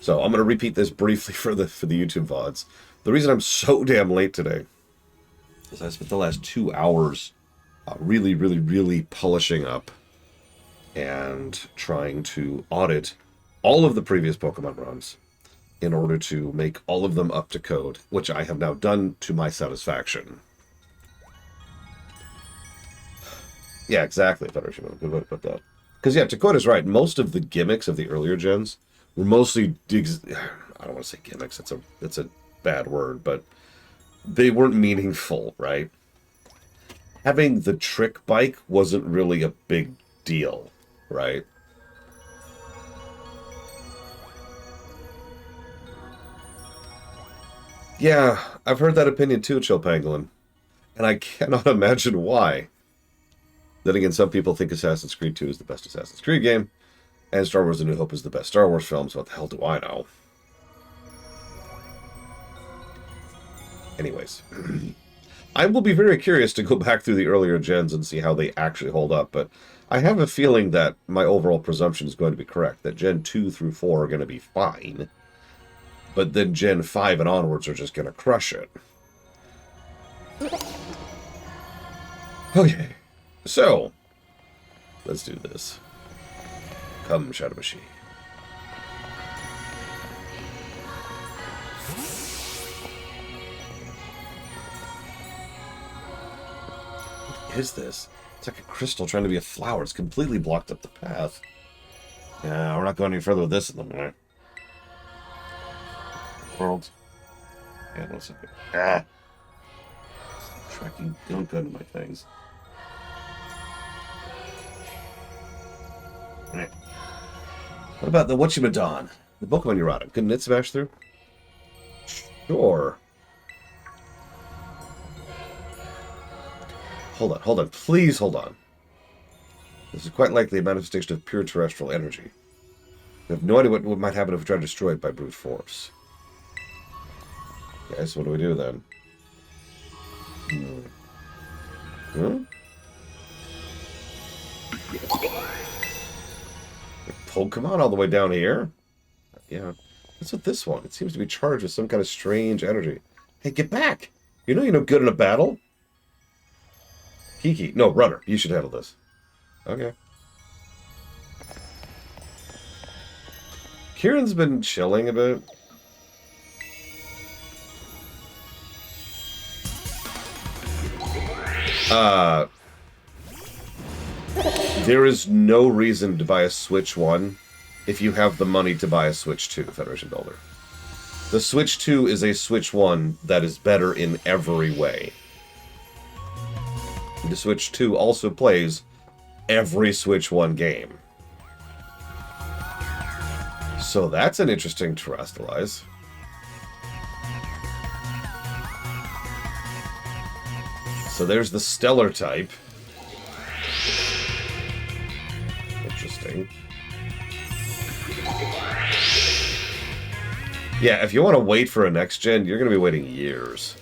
So I'm going to repeat this briefly for the YouTube VODs. The reason I'm so damn late today is I spent the last 2 hours really, really, really polishing up and trying to audit all of the previous Pokemon runs in order to make all of them up to code, which I have now done to my satisfaction. Yeah, exactly, Federation. Good way to put that. Because, yeah, Dakota's right. Most of the gimmicks of the earlier gens were mostly... I don't want to say gimmicks. It's a bad word, but they weren't meaningful, right? Having the trick bike wasn't really a big deal, right? Yeah, I've heard that opinion too, Chill Pangolin. And I cannot imagine why. Then again, some people think Assassin's Creed 2 is the best Assassin's Creed game, and Star Wars A New Hope is the best Star Wars film, so what the hell do I know? Anyways. I will be very curious to go back through the earlier gens and see how they actually hold up, but I have a feeling that my overall presumption is going to be correct, that Gen 2 through 4 are going to be fine, but then Gen 5 and onwards are just going to crush it. Okay, so, let's do this. Come, Shadowbashi. What is this? It's like a crystal trying to be a flower. It's completely blocked up the path. Yeah, we're not going any further with this in the minute. World. Yeah, no second. Ah! Tracking gunk into my things. Right. What about the Whatchamadon? The Pokemon you're routing. Couldn't it smash through? Sure. Hold on. Please hold on. This is quite likely a manifestation of pure terrestrial energy. We have no idea what might happen if we try to destroy it by brute force. Okay, so what do we do then? Pokemon all the way down here? Yeah. What's with this one? It seems to be charged with some kind of strange energy. Hey, get back! You know you're no good in a battle? Kiki. No, Runner. You should handle this. Okay. Kieran's been chilling a bit. There is no reason to buy a Switch 1 if you have the money to buy a Switch 2, Federation Builder. The Switch 2 is a Switch 1 that is better in every way. The Switch 2 also plays every Switch 1 game. So that's an interesting Terrastalize. So there's the Stellar type. Interesting. Yeah, if you want to wait for a next gen, you're going to be waiting years.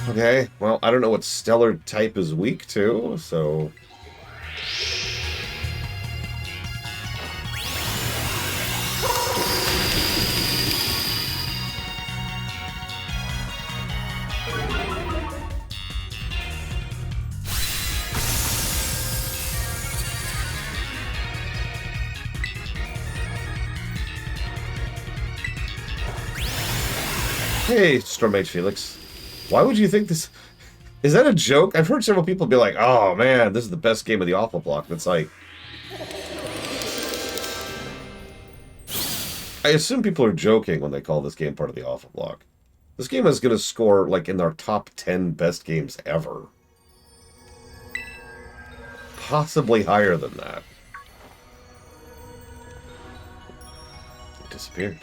Okay, well, I don't know what Stellar type is weak to, so... Hey, Stormmage Felix. Why would you think this... Is that a joke? I've heard several people be like, oh man, this is the best game of the Awful Block. It's like... I assume people are joking when they call this game part of the Awful Block. This game is going to score, like, in our top 10 best games ever. Possibly higher than that. It disappeared.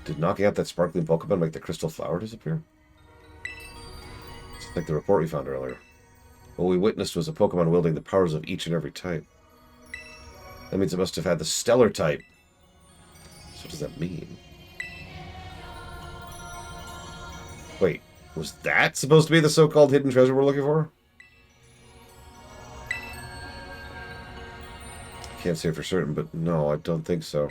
Did knocking out that sparkling Pokemon make the crystal flower disappear? It's like the report we found earlier. What we witnessed was a Pokemon wielding the powers of each and every type. That means it must have had the Stellar type. So what does that mean? Wait, was that supposed to be the so-called hidden treasure we're looking for? can't say for certain, but no, I don't think so.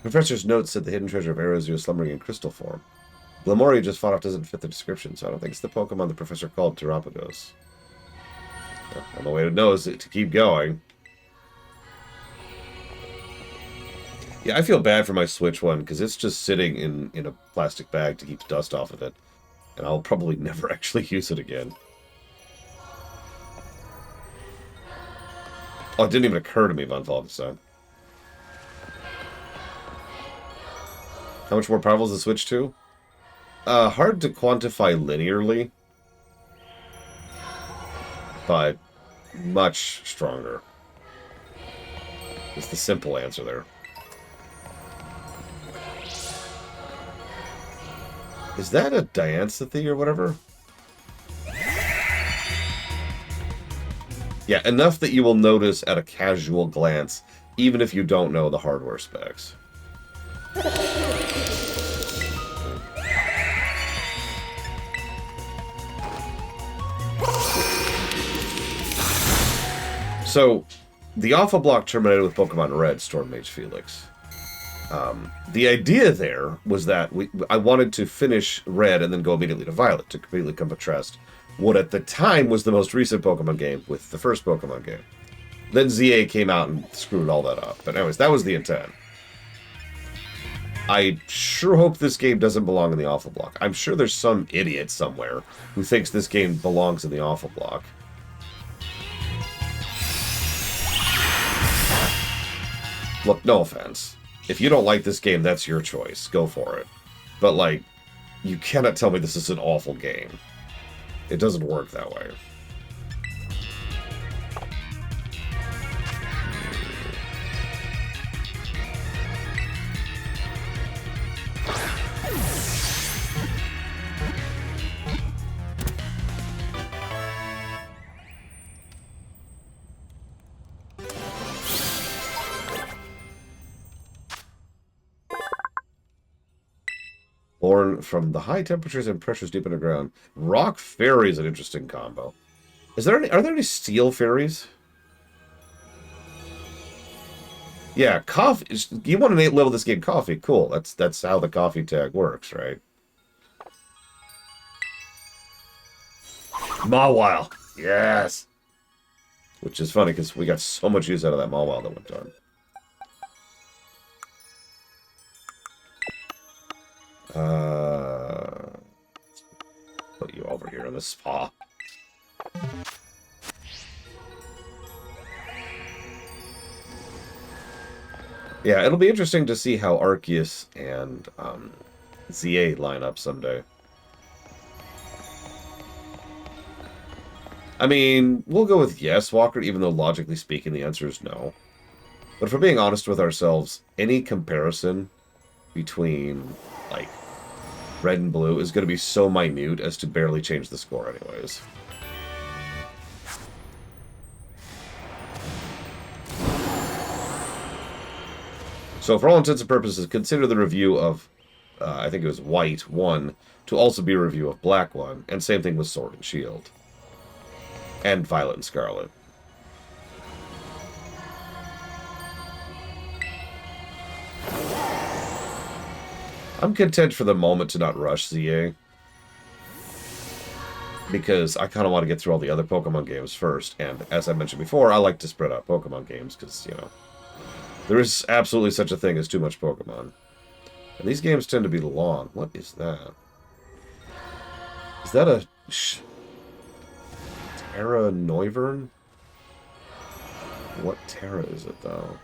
Professor's note said the hidden treasure of Aerosio is slumbering in crystal form. Glamoria just fought off doesn't fit the description, so I don't think it's the Pokemon the professor called Terapagos. Well, the only way to know is to keep going. Yeah, I feel bad for my Switch one, because it's just sitting in a plastic bag to keep dust off of it. And I'll probably never actually use it again. Oh, it didn't even occur to me about Volkswagen. How much more powerful is the Switch 2? Hard to quantify linearly. But much stronger. Is the simple answer there. Is that a Dianthithy or whatever? Yeah, enough that you will notice at a casual glance, even if you don't know the hardware specs. So, the Alpha Block terminated with Pokemon Red, Storm Mage Felix. The idea there was that I wanted to finish Red and then go immediately to Violet to completely contrast what at the time was the most recent Pokemon game with the first Pokemon game. Then ZA came out and screwed all that up. But anyways, that was the intent. I sure hope this game doesn't belong in the Alpha Block. I'm sure there's some idiot somewhere who thinks this game belongs in the Alpha Block. Look, no offense. If you don't like this game, that's your choice. Go for it. But, like, you cannot tell me this is an awful game. It doesn't work that way. Born from the high temperatures and pressures deep underground. Rock Fairy is an interesting combo. Are there any Steel Fairies? Yeah, coffee. You want to level this game coffee? Cool. That's how the coffee tag works, right? Mawile. Yes. Which is funny because we got so much use out of that Mawile that went on. Put you over here in the spa. Yeah, it'll be interesting to see how Arceus and ZA line up someday. I mean, we'll go with yes, Walker, even though logically speaking the answer is no. But if we're being honest with ourselves, any comparison between, like, Red and Blue is going to be so minute as to barely change the score anyways. So for all intents and purposes, consider the review of, I think it was White 1, to also be a review of Black 1, and same thing with Sword and Shield. And Violet and Scarlet. I'm content for the moment to not rush ZA. Because I kind of want to get through all the other Pokemon games first. And as I mentioned before, I like to spread out Pokemon games because, you know, there is absolutely such a thing as too much Pokemon. And these games tend to be long. What is that? Is that a Terra Noivern? What Terra is it, though?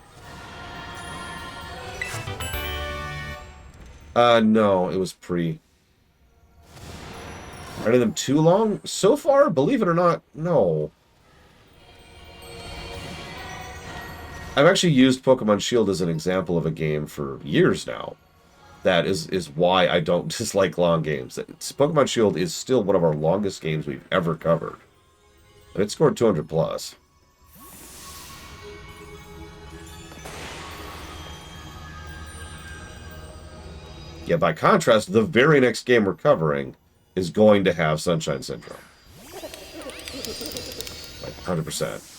No, it was pre. Are any of them too long? So far, believe it or not, no. I've actually used Pokemon Shield as an example of a game for years now. That is why I don't dislike long games. Pokemon Shield is still one of our longest games we've ever covered. And it scored 200 plus. Yeah, by contrast, the very next game we're covering is going to have Sunshine Syndrome. Like, 100%.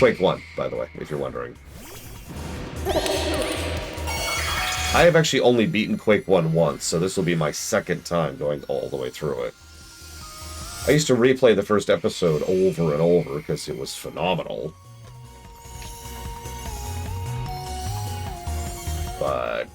Quake 1, by the way, if you're wondering. I have actually only beaten Quake 1 once, so this will be my second time going all the way through it. I used to replay the first episode over and over because it was phenomenal. But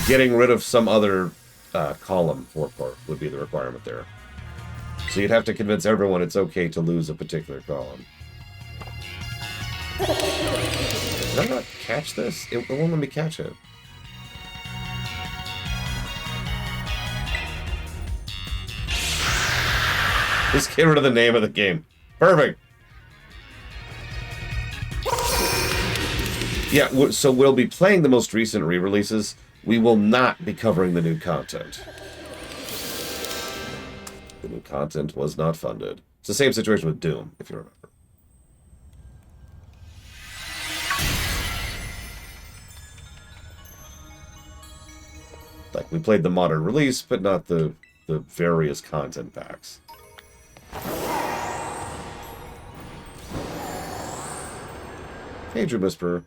getting rid of some other column would be the requirement there. So you'd have to convince everyone it's okay to lose a particular column. Did I not catch this? It won't let me catch it. Just get rid of the name of the game. Perfect. Yeah, so we'll be playing the most recent re-releases. We will not be covering the new content. The new content was not funded. It's the same situation with Doom, if you remember. Like, we played the modern release, but not the various content packs. Hey, Dream Whisperer.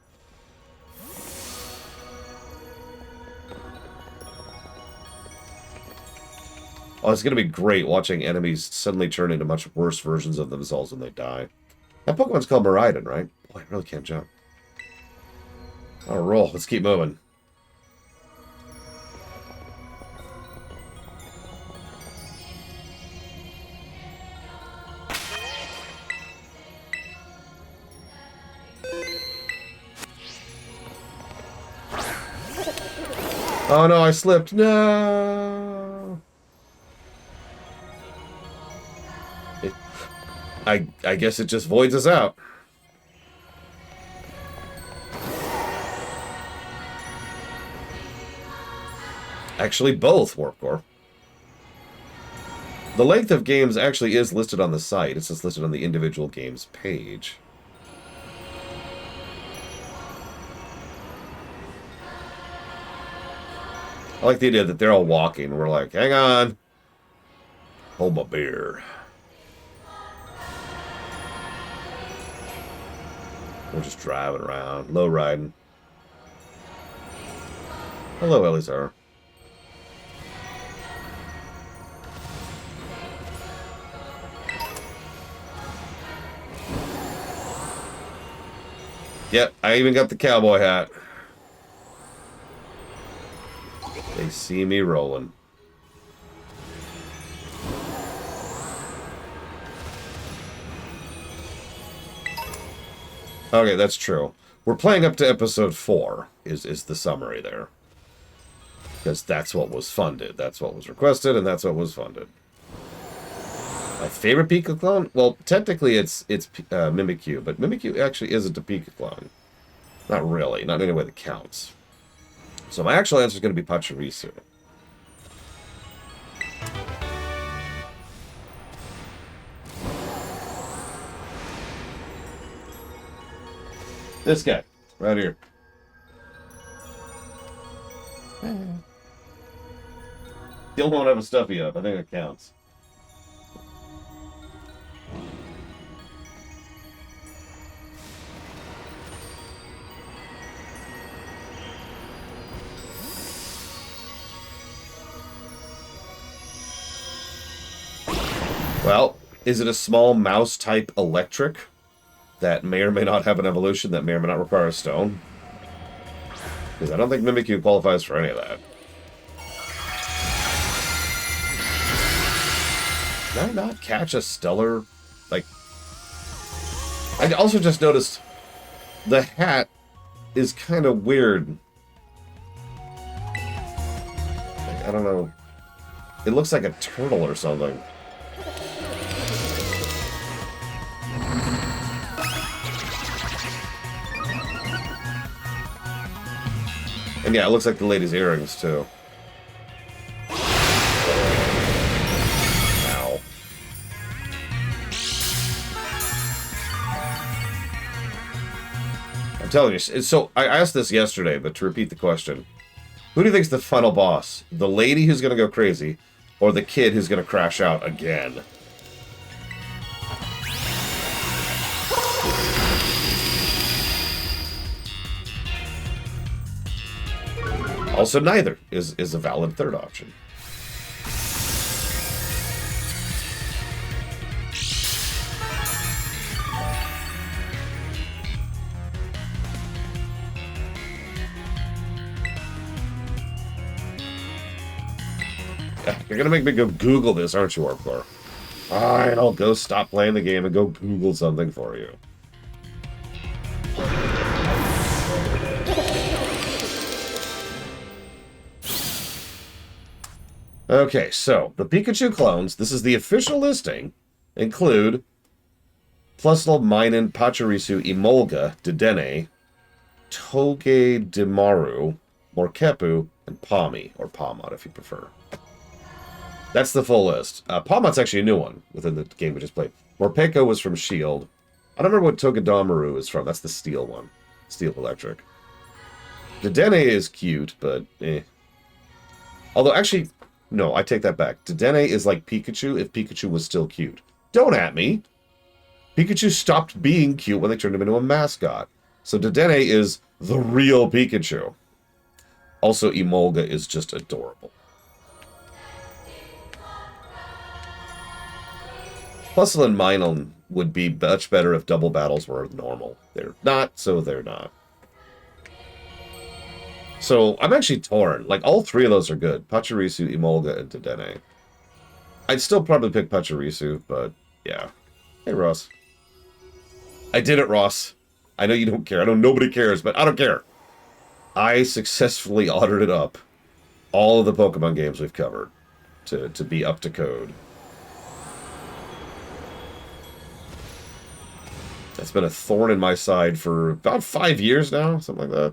Oh, it's going to be great watching enemies suddenly turn into much worse versions of themselves when they die. That Pokemon's called Miraidon, right? Boy, I really can't jump. I'll roll. Let's keep moving. Oh no, I slipped. No. I guess it just voids us out. Actually, both, Warp Core. The length of games actually is listed on the site. It's just listed on the individual games page. I like the idea that they're all walking. We're like, hang on. Hold my beer. We're just driving around, low riding. Hello, Elizar. Yep, I even got the cowboy hat. They see me rolling. Okay, that's true. We're playing up to episode 4, is the summary there. Because that's what was funded. That's what was requested, and that's what was funded. My favorite Pika clone? Well, technically it's Mimikyu, but Mimikyu actually isn't a Pika clone. Not really. Not in any way that counts. So my actual answer is going to be Pachirisu. This guy, right here. Still don't have a stuffy up. I think it counts. Well, is it a small mouse-type electric that may or may not have an evolution that may or may not require a stone? Because I don't think Mimikyu qualifies for any of that. Did I not catch a stellar? Like, I also just noticed the hat is kind of weird. Like, I don't know. It looks like a turtle or something. And yeah, it looks like the lady's earrings, too. I'm telling you. So I asked this yesterday, but to repeat the question, who do you think's the final boss? The lady who's going to go crazy, or the kid who's going to crash out again? Also, neither is a valid third option. You're gonna make me go Google this, aren't you, Warpcore? Fine, I'll go stop playing the game and go Google something for you. Okay, so the Pikachu clones, this is the official listing, include Plusle, Minun, Pachirisu, Emolga, Dedenne, Togedemaru, Morpeko, and Pawmi, or Pawmot if you prefer. That's the full list. Pawmot's actually a new one within the game we just played. Morpeko was from S.H.I.E.L.D. I don't remember what Togedemaru is from. That's the Steel one. Steel Electric. Dedenne is cute, but eh. Although, actually, no, I take that back. Dedenne is like Pikachu if Pikachu was still cute. Don't at me! Pikachu stopped being cute when they turned him into a mascot. So Dedenne is the real Pikachu. Also, Emolga is just adorable. Plusle and Minun would be much better if double battles were normal. They're not, so they're not. So, I'm actually torn. Like, all three of those are good. Pachirisu, Emolga, and Dedenne. I'd still probably pick Pachirisu, but yeah. Hey, Ross. I did it, Ross. I know you don't care. I know nobody cares, but I don't care. I successfully ordered it up. All of the Pokemon games we've covered to be up to code. That's been a thorn in my side for about 5 years now, something like that.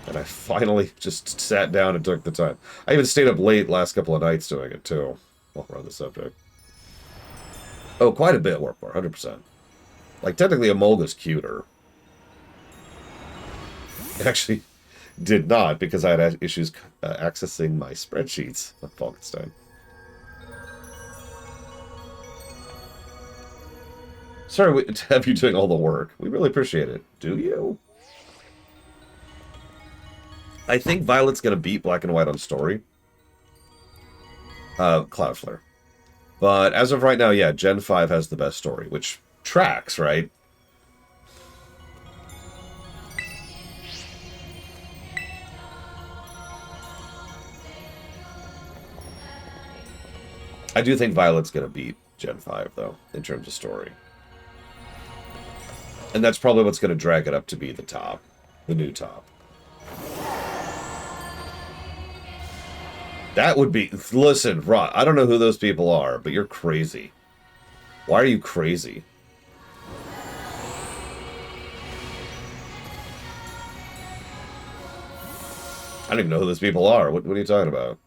And I finally just sat down and took the time. I even stayed up late last couple of nights doing it, too, while we're on the subject. Oh, quite a bit, Warpcore, 100%. Like, technically, Emolga's cuter. It actually did not, because I had issues accessing my spreadsheets on Falkenstein. Sorry to have you doing all the work. We really appreciate it. Do you? I think Violet's going to beat Black and White on story. Cloudflare. But as of right now, yeah, Gen 5 has the best story, which tracks, right? I do think Violet's going to beat Gen 5, though, in terms of story. And that's probably what's going to drag it up to be the top. The new top. That would be... Listen, Rod, I don't know who those people are, but you're crazy. Why are you crazy? I don't even know who those people are. What are you talking about?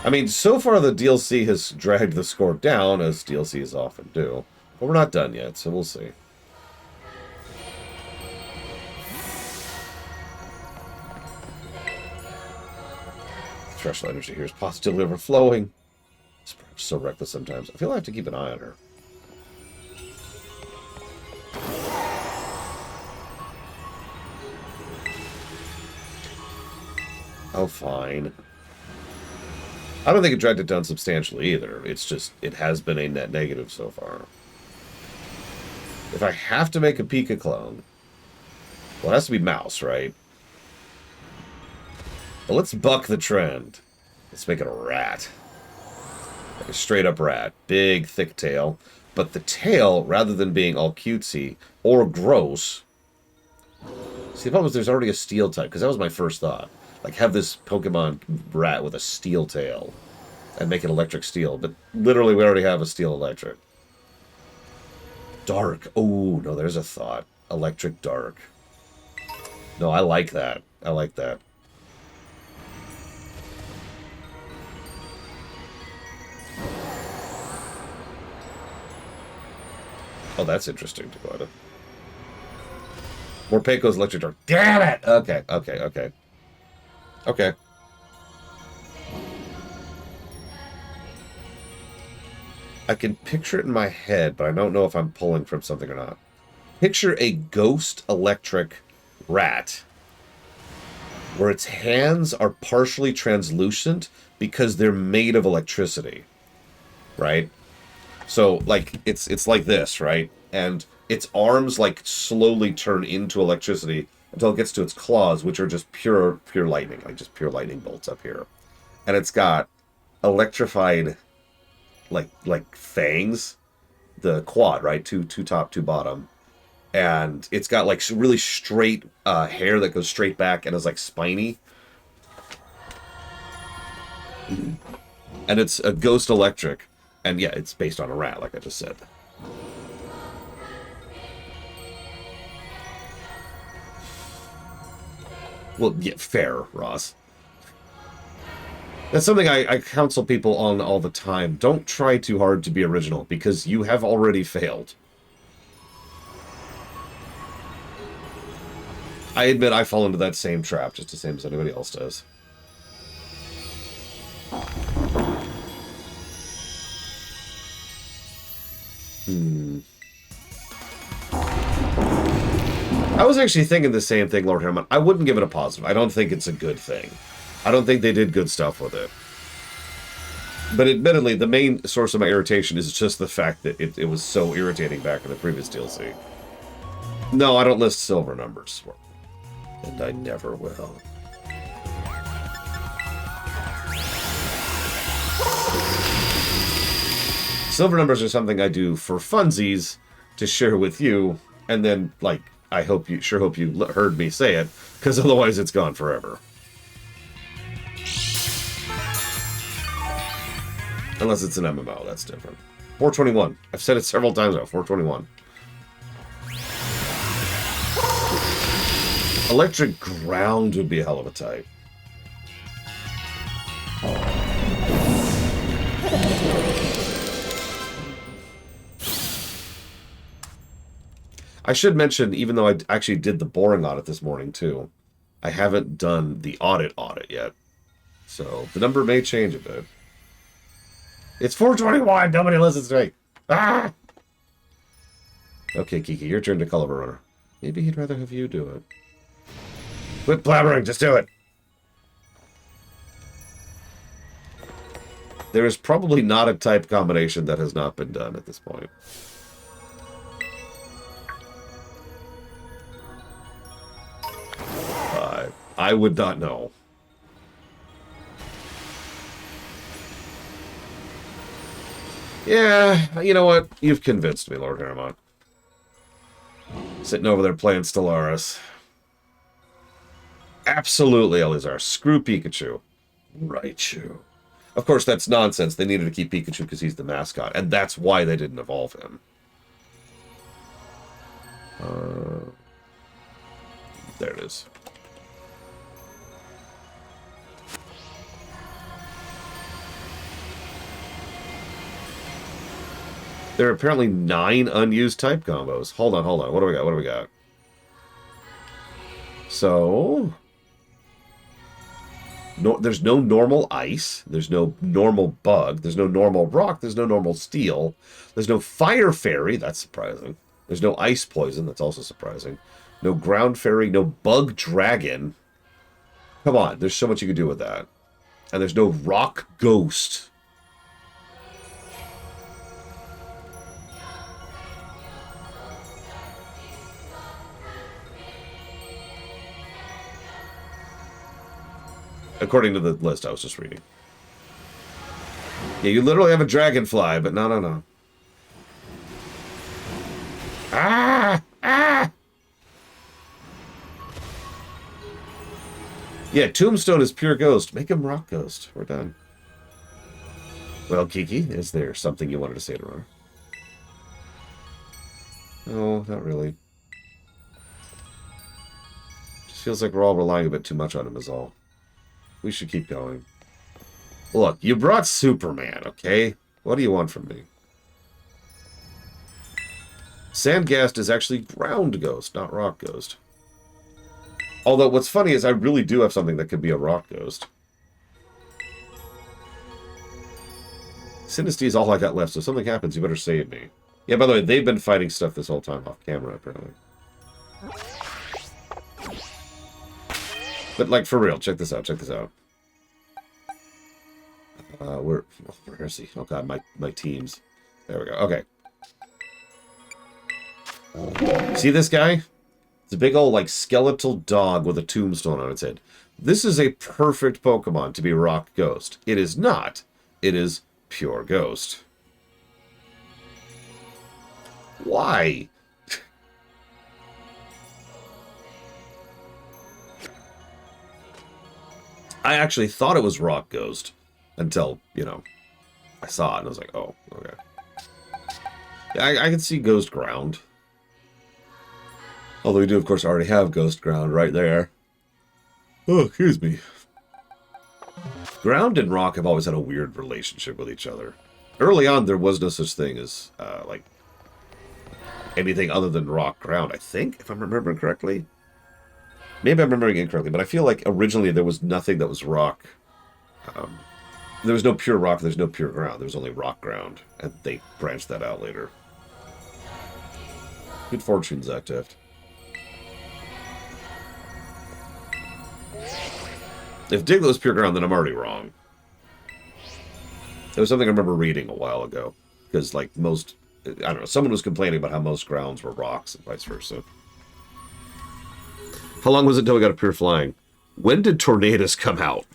I mean, so far the DLC has dragged the score down, as DLCs often do. But we're not done yet, so we'll see. Threshold energy here is positively overflowing. It's so reckless sometimes. I feel I have to keep an eye on her. Oh, fine. I don't think it dragged it down substantially either. It's just, it has been a net negative so far. If I have to make a Pika clone, well, it has to be Mouse, right? But let's buck the trend. Let's make it a rat. Like a straight-up rat. Big, thick tail. But the tail, rather than being all cutesy or gross... See, the problem is there's already a steel type, because that was my first thought. Like, have this Pokemon rat with a steel tail and make it electric steel. But literally, we already have a steel electric. Dark. Oh, no, there's a thought. Electric dark. No, I like that. I like that. Oh, that's interesting, Dakota. Morpeko's electric dark. Damn it! Okay, okay, okay. Okay. I can picture it in my head, but I don't know if I'm pulling from something or not. Picture a ghost electric rat where its hands are partially translucent because they're made of electricity, right? So, like, it's like this, right? And its arms, like, slowly turn into electricity until it gets to its claws, which are just pure lightning, like just pure lightning bolts up here. And it's got electrified, like fangs, the quad, right? Two top, two bottom. And it's got, like, really straight hair that goes straight back and is, like, spiny. And it's a ghost electric. And, yeah, it's based on a rat, like I just said. Well, yeah, fair, Ross. That's something I counsel people on all the time. Don't try too hard to be original, because you have already failed. I admit I fall into that same trap, just the same as anybody else does. I was actually thinking the same thing, Lord Herman. I wouldn't give it a positive. I don't think it's a good thing. I don't think they did good stuff with it. But admittedly, the main source of my irritation is just the fact that it was so irritating back in the previous DLC. No, I don't list silver numbers. And I never will. Silver numbers are something I do for funsies to share with you, and then, like, I sure hope you heard me say it, because otherwise it's gone forever. Unless it's an MMO, that's different. 421. I've said it several times now, 421. Electric ground would be a hell of a type. I should mention, even though I actually did the boring audit this morning, too, I haven't done the audit yet. So, the number may change a bit. It's 421! Nobody listens to me! Ah! Okay, Kiki, your turn to call up a runner. Maybe he'd rather have you do it. Quit blabbering, just do it! There is probably not a type combination that has not been done at this point. I would not know. Yeah, you know what? You've convinced me, Lord Haremon. Sitting over there playing Stellaris. Absolutely, Elizar. Screw Pikachu. Raichu. Of course, that's nonsense. They needed to keep Pikachu because he's the mascot, and that's why they didn't evolve him. There it is. There are apparently 9 unused type combos. Hold on. What do we got? So... No, there's no normal ice. There's no normal bug. There's no normal rock. There's no normal steel. There's no fire fairy. That's surprising. There's no ice poison. That's also surprising. No ground fairy. No bug dragon. Come on. There's so much you can do with that. And there's no rock ghost. According to the list I was just reading. Yeah, you literally have a dragonfly, but no. Ah! Yeah, Tombstone is pure ghost. Make him rock ghost. We're done. Well, Kiki, is there something you wanted to say to her? No, not really. Feels like we're all relying a bit too much on him is all. We should keep going. Look, you brought Superman, okay? What do you want from me? Sandgast is actually ground ghost, not rock ghost. Although what's funny is I really do have something that could be a rock ghost. Sinisty is all I got left, so if something happens, you better save me. Yeah, by the way, they've been fighting stuff this whole time off camera, apparently. But, like, for real, check this out, check this out. Where is he? Oh, God, my teams. There we go, okay. See this guy? It's a big old, like, skeletal dog with a tombstone on its head. This is a perfect Pokemon to be Rock Ghost. It is not. It is pure Ghost. Why? I actually thought it was Rock Ghost until, you know, I saw it and I was like, oh, okay. Yeah, I can see Ghost Ground. Although we do, of course, already have Ghost Ground right there. Oh, excuse me. Ground and Rock have always had a weird relationship with each other. Early on, there was no such thing as, like, anything other than Rock Ground, I think, if I'm remembering correctly. Maybe I'm remembering incorrectly, but I feel like originally there was nothing that was Rock. There was no pure Rock, there's no pure Ground. There was only Rock Ground, and they branched that out later. Good fortune, Zacteft. If Diglett was pure ground, then I'm already wrong. It was something I remember reading a while ago. Because, like, most... I don't know, someone was complaining about how most grounds were rocks and vice versa. How long was it until we got a pure flying? When did Tornadus come out?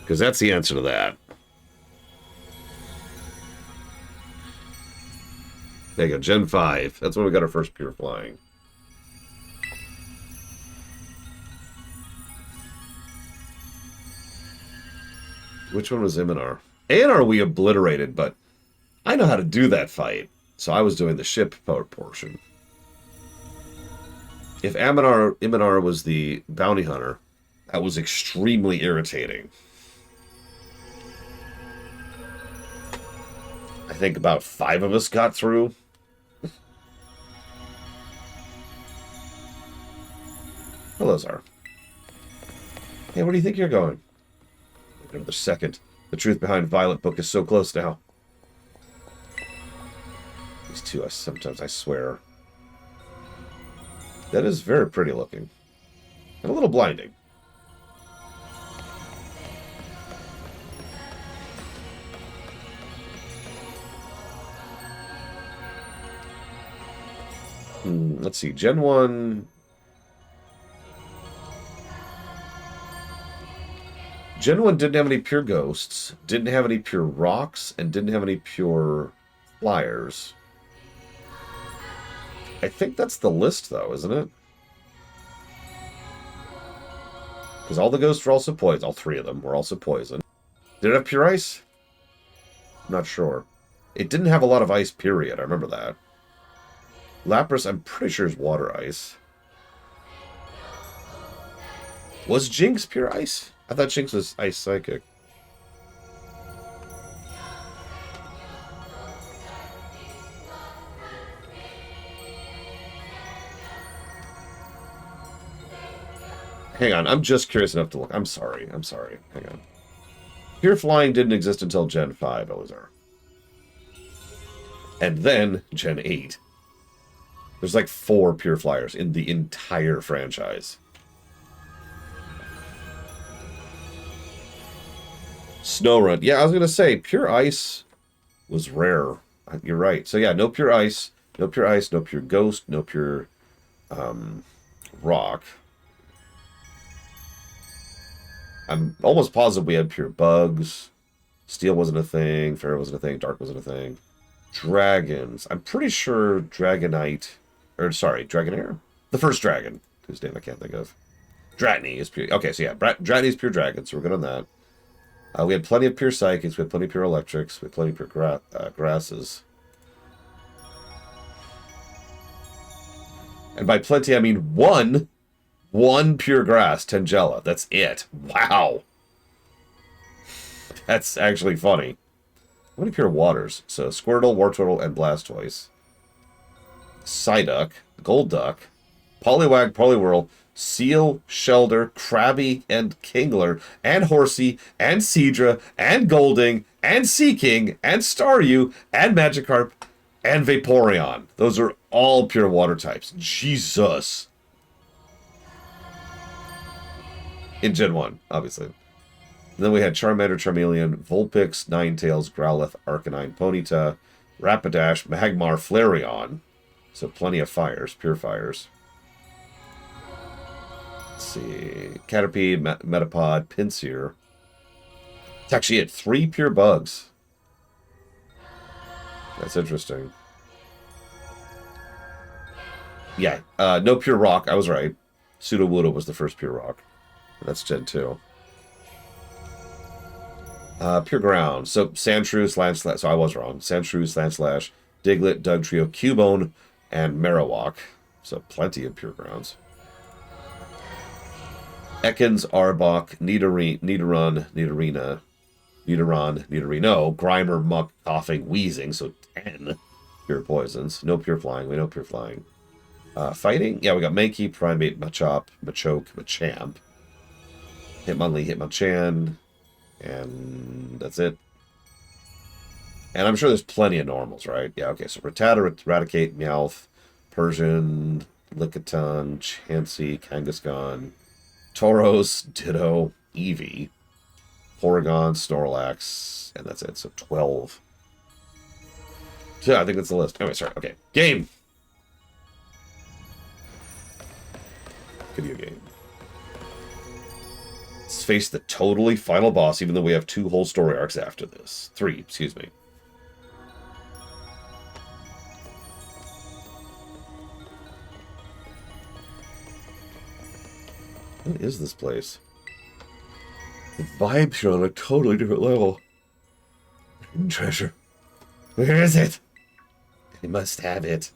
Because that's the answer to that. There you go, Gen 5. That's when we got our first pure flying. Which one was Iminar? Anar we obliterated, but I know how to do that fight. So I was doing the ship power portion. If Iminar was the bounty hunter, that was extremely irritating. I think about 5 of us got through. Hello, Zar. Hey, where do you think you're going? Another second. The truth behind Violet Book is so close now. These two, sometimes I swear. That is very pretty looking. And a little blinding. Let's see. Gen 1... Gen 1 didn't have any pure ghosts, didn't have any pure rocks, and didn't have any pure flyers. I think that's the list, though, isn't it? Because all the ghosts were also poison. All 3 of them were also poison. Did it have pure ice? I'm not sure. It didn't have a lot of ice, period. I remember that. Lapras, I'm pretty sure, is water ice. Was Jinx pure ice? I thought Jinx was Ice Psychic. Hang on, I'm just curious enough to look. I'm sorry. Hang on. Pure Flying didn't exist until Gen 5, Elizar. And then Gen 8. There's like 4 Pure Flyers in the entire franchise. Snorunt. Yeah, I was going to say, pure ice was rare. You're right. So yeah, no pure ice, no pure ghost, no pure rock. I'm almost positive we had pure bugs. Steel wasn't a thing, Fairy wasn't a thing, Dark wasn't a thing. Dragons. I'm pretty sure Dragonite, or sorry, Dragonair? The first dragon, whose name I can't think of. Dratini is pure. Okay, so yeah, Dratini is pure dragon, so we're good on that. We had plenty of pure psychics, we had plenty of pure electrics, we had plenty of pure grasses. And by plenty, I mean one 1 pure grass, Tangela. That's it. Wow. That's actually funny. How many pure waters? So Squirtle, Wartortle, and Blastoise. Psyduck, Golduck, Poliwag, Poliwhirl, Seal, Shelder, Krabby, and Kingler, and Horsey, and Seadra, and Golding, and Seaking, and Staryu, and Magikarp, and Vaporeon. Those are all pure water types. Jesus. In Gen 1, obviously. And then we had Charmander, Charmeleon, Vulpix, Ninetales, Growlithe, Arcanine, Ponyta, Rapidash, Magmar, Flareon. So plenty of fires, pure fires. Let's see. Caterpie, Metapod, Pinsir. It's actually at 3 pure bugs. That's interesting. Yeah, no pure rock. I was right. Sudowoodo was the first pure rock. That's Gen 2. Pure ground. So Sandshrew, Sandslash. So I was wrong. Sandshrew, Sandslash, Diglett, Dugtrio, Cubone, and Marowak. So plenty of pure grounds. Ekans, Arbok, Nidoran, Nidorino, Grimer, Muck, Coughing, Wheezing. So 10 pure poisons. No pure flying. We know pure flying. Fighting? Yeah, we got Mankey, Primeape, Machop, Machoke, Machamp. Hitmonlee, Hitmonchan, and that's it. And I'm sure there's plenty of normals, right? Yeah, okay, so Rattata, Raticate, Meowth, Persian, Lickitung, Chansey, Kangaskhan, Tauros, Ditto, Eevee, Porygon, Snorlax, and that's it, so 12. So yeah, I think that's the list. Anyway, sorry, okay. Game! Video game. Let's face the totally final boss, even though we have 2 whole story arcs after this. 3, excuse me. What is this place? The vibes are on a totally different level. Hidden treasure. Where is it? I must have it.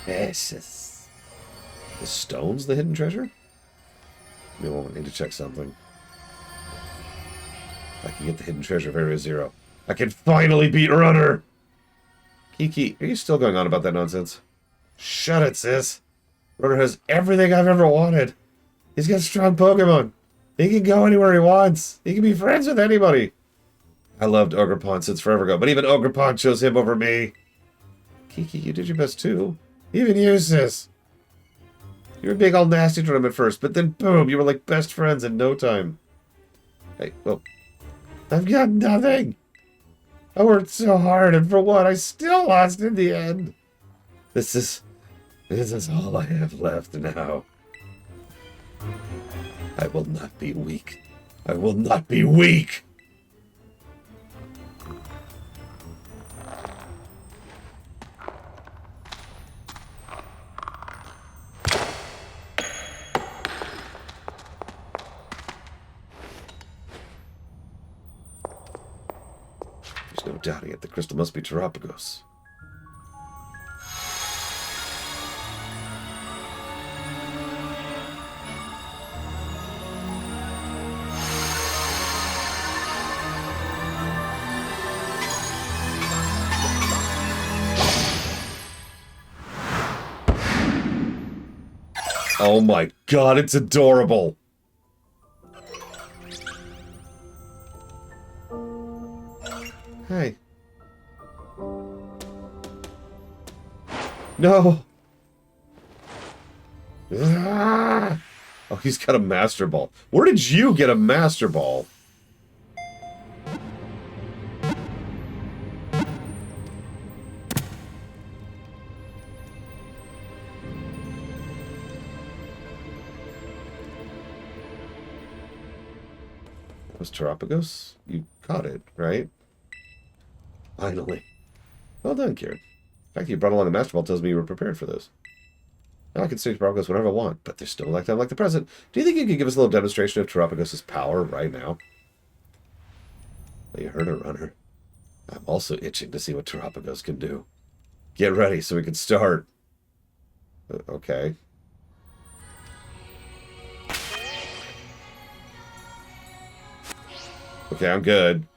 Precious. The stone's the hidden treasure? Give me a moment, I need to check something. I can get the hidden treasure of Area 0. I can finally beat Runner! Kiki, are you still going on about that nonsense? Shut it, sis. Runner has everything I've ever wanted. He's got strong Pokemon. He can go anywhere he wants. He can be friends with anybody. I loved Ogerpon since forever ago, but even Ogerpon chose him over me. Kiki, you did your best too. Even you, sis. You were being all nasty to him at first, but then boom, you were like best friends in no time. Hey, well, I've got nothing. I worked so hard, and for what? I still lost in the end. This is all I have left now. I will not be weak. I will not be weak. There's no doubting it. The crystal must be Terapagos. Oh my god, it's adorable! Hey. No! Ah! Oh, he's got a Master Ball. Where did you get a Master Ball? That was Terapagos? You caught it, right? Finally. Well done, Kieran. The fact that you brought along a Master Ball tells me you were prepared for this. Now I can stage Terapagos whenever I want, but there's still like time like the present. Do you think you could give us a little demonstration of Terapagos' power right now? You heard it, runner. I'm also itching to see what Terapagos can do. Get ready so we can start. Okay. Okay, I'm good.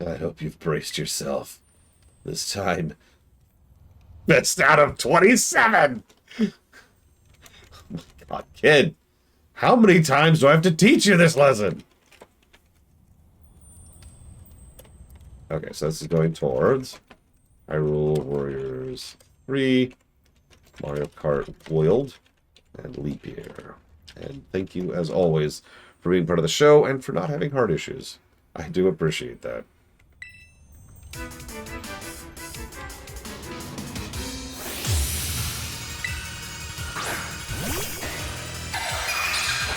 I hope you've braced yourself. This time, best out of 27! Oh my god, kid! How many times do I have to teach you this lesson? Okay, so this is going towards Hyrule Warriors 3, Mario Kart Foiled, and Leap Year. And thank you, as always, for being part of the show and for not having heart issues. I do appreciate that.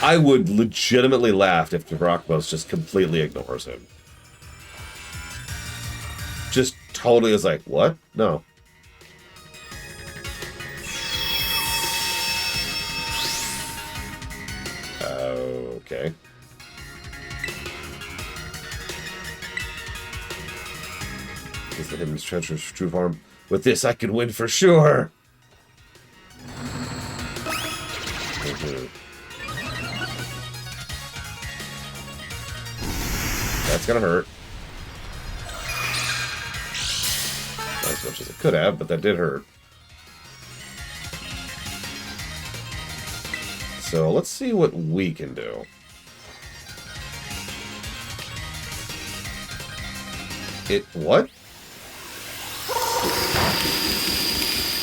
I would legitimately laugh if Terapagos just completely ignores him. Just totally is like, what? No. Okay. Is the hidden treasure's true form? With this, I can win for sure. That's gonna hurt. Not as much as it could have, but that did hurt. So let's see what we can do. What?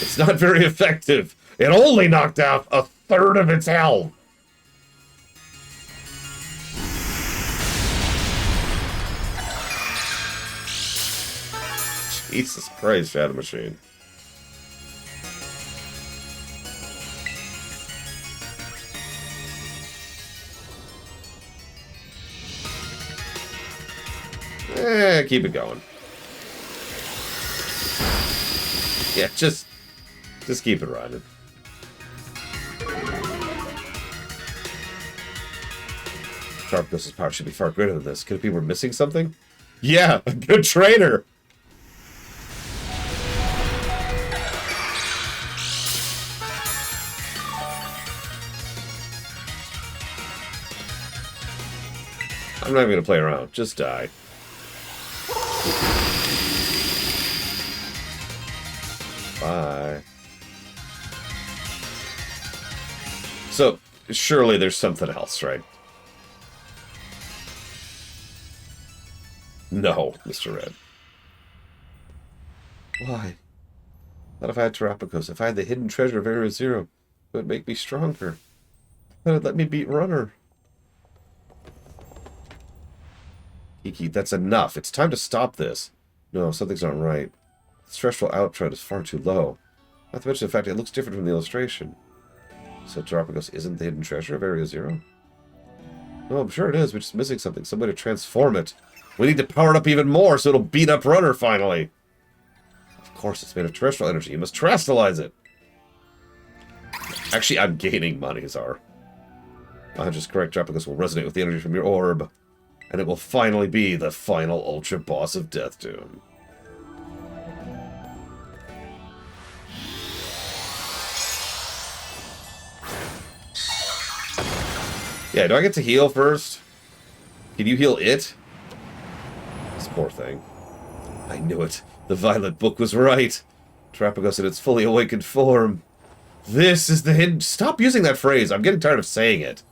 It's not very effective. It only knocked out a third of its health. Jesus Christ, Shadow Machine. Keep it going. Yeah, just keep it riding. Terapagos' power should be far greater than this. Could it be we're missing something? Yeah, a good trainer. I'm not even gonna play around. Just die. Bye. So, surely there's something else, right? No, Mr. Red. Why? Not if I had Terapagos. If I had the hidden treasure of Area Zero, it would make me stronger. It would let me beat Runner. Kiki, that's enough. It's time to stop this. No, something's not right. The threshold outtrend is far too low. Not to mention the fact it looks different from the illustration. So Terapagos isn't the hidden treasure of Area Zero? No, I'm sure it is. We're just missing something. Some way to transform it. We need to power it up even more so it'll beat up Runner finally. Of course, it's made of terrestrial energy. You must terrestrialize it. Actually, I'm gaining money, Zar. Just correct. Terapagos will resonate with the energy from your orb. And it will finally be the final ultra boss of Death Doom. Yeah, do I get to heal first? Can you heal it? This poor thing. I knew it. The Violet Book was right. Terapagos in its fully awakened form. This is the hidden... Stop using that phrase. I'm getting tired of saying it.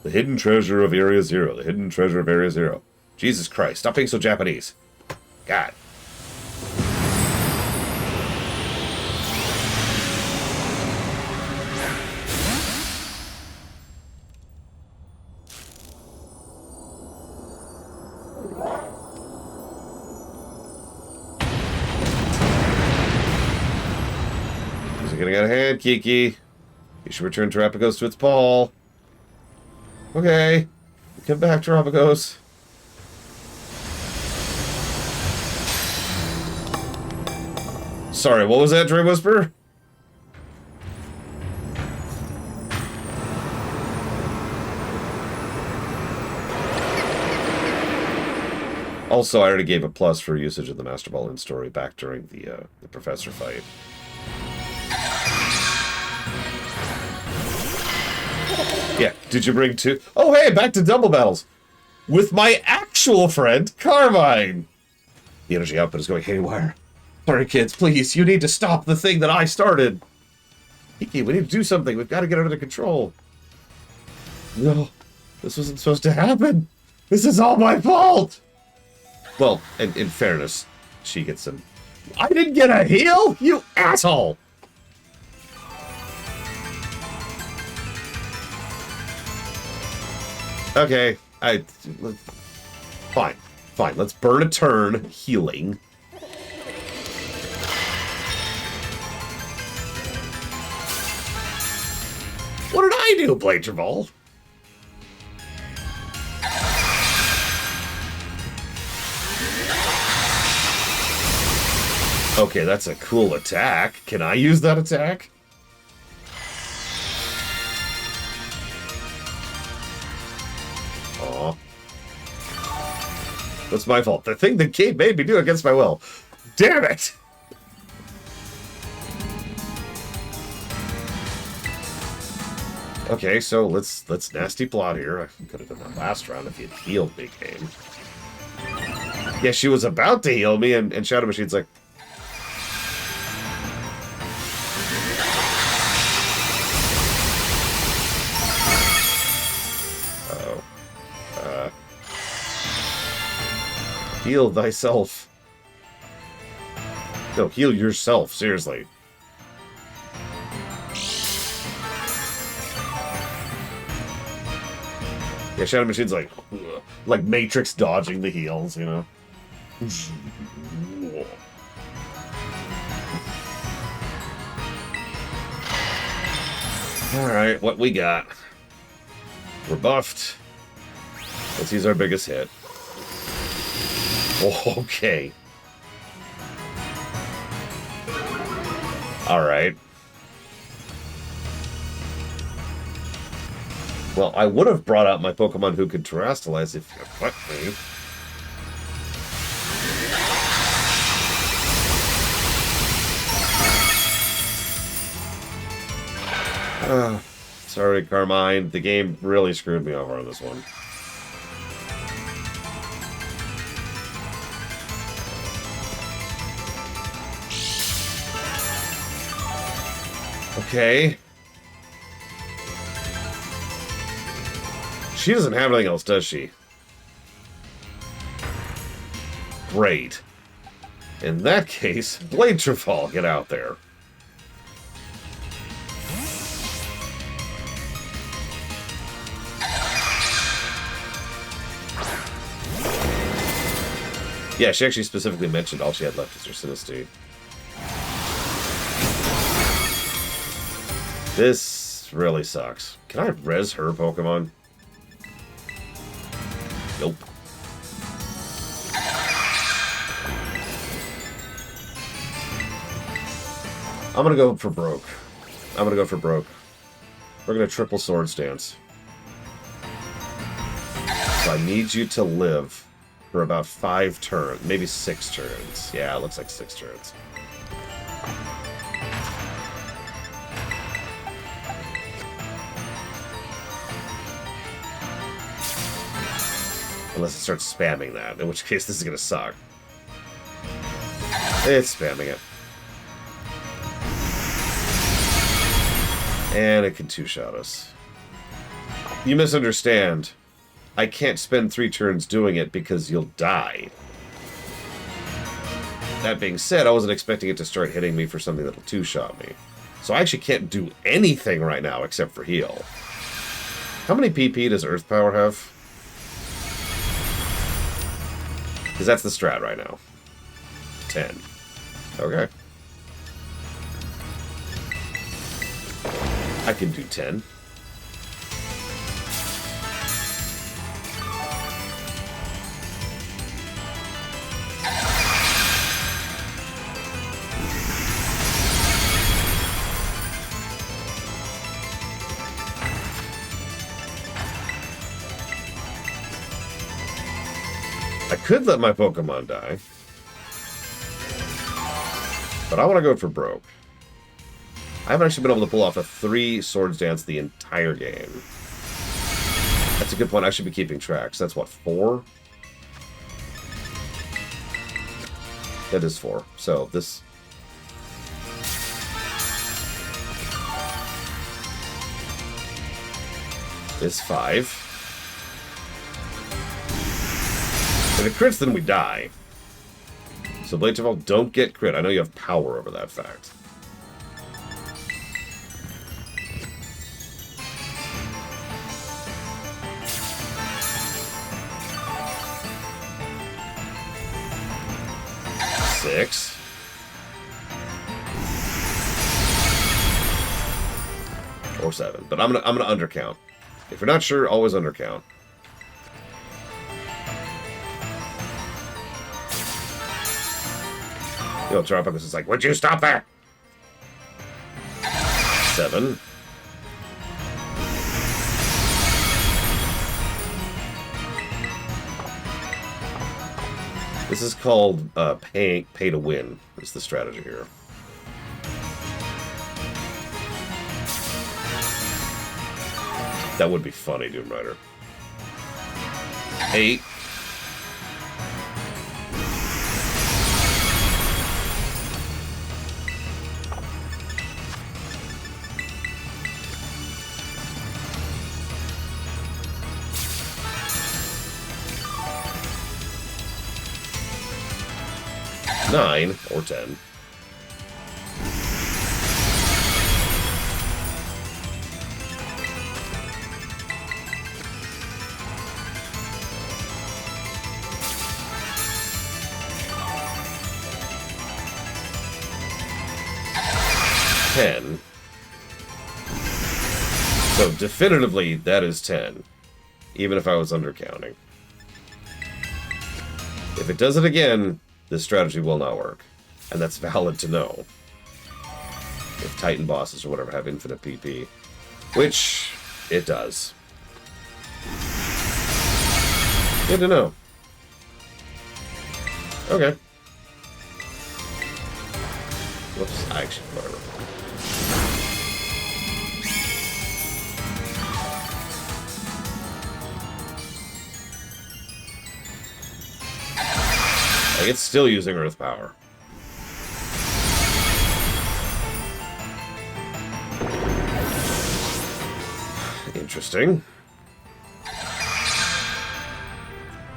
The hidden treasure of Area Zero. The hidden treasure of Area Zero. Jesus Christ. Stop being so Japanese. God. Things are getting out of hand, Kiki. You should return Terapagos to its ball. Okay. Come back, Terapagos. Sorry, what was that, Dream Whisper? Also, I already gave a plus for usage of the Master Ball in story back during the Professor fight. Yeah, did you bring two? Oh, hey, back to double battles. With my actual friend, Carmine. The energy output is going haywire. Sorry, kids, please, you need to stop the thing that I started. Kiki, we need to do something. We've got to get it under control. No, this wasn't supposed to happen. This is all my fault. Well, in fairness, she gets some... I didn't get a heal, you asshole! Okay, fine, let's burn a turn healing. What did I do, Blade Travol? Okay, that's a cool attack. Can I use that attack? Aw. That's my fault. The thing that Kate made me do against my will. Damn it! Okay, so let's nasty plot here. I could have done that last round if you'd healed me, game. Yeah, she was about to heal me, and Shadow Machine's like, heal thyself. No, heal yourself, seriously. Yeah, Shadow Machine's like Matrix dodging the heals, you know? Alright, what we got? We're buffed. Let's use our biggest hit. Okay. Alright. Well, I would have brought out my Pokemon who could Terrastalize if you let me. Sorry, Carmine. The game really screwed me over on this one. Okay. She doesn't have anything else, does she? Great. In that case, Blade Travol, get out there. Yeah, she actually specifically mentioned all she had left was her Sinistea. This really sucks. Can I res her Pokemon? Nope. I'm gonna go for broke. We're gonna triple Swords Dance. So I need you to live for about 5 turns, maybe 6 turns. Yeah, it looks like 6 turns. Unless it starts spamming that, in which case this is gonna suck. It's spamming it. And it can 2-shot us. You misunderstand. I can't spend 3 turns doing it because you'll die. That being said, I wasn't expecting it to start hitting me for something that'll 2-shot me. So I actually can't do anything right now except for heal. How many PP does Earth Power have? Because that's the strat right now. 10. Okay. I can do 10. could let my Pokemon die. But I want to go for broke. I haven't actually been able to pull off a 3 Swords Dance the entire game. That's a good point. I should be keeping track. So that's what, 4? That is 4. So this... is 5. If it crits, then we die. So Blade Ball, don't get crit. I know you have power over that fact. Six. Or 7. But I'm gonna undercount. If you're not sure, always undercount. You know, Tropics is like, would you stop there? 7. This is called pay to win, is the strategy here. That would be funny, Doom Rider. 8. Nine or 10. So definitively that is 10, even if I was undercounting. If it does it again, this strategy will not work. And that's valid to know. If Titan bosses or whatever have infinite PP. Which it does. Good to know. Okay. Whoops, actually, whatever. Like, it's still using Earth power. Interesting.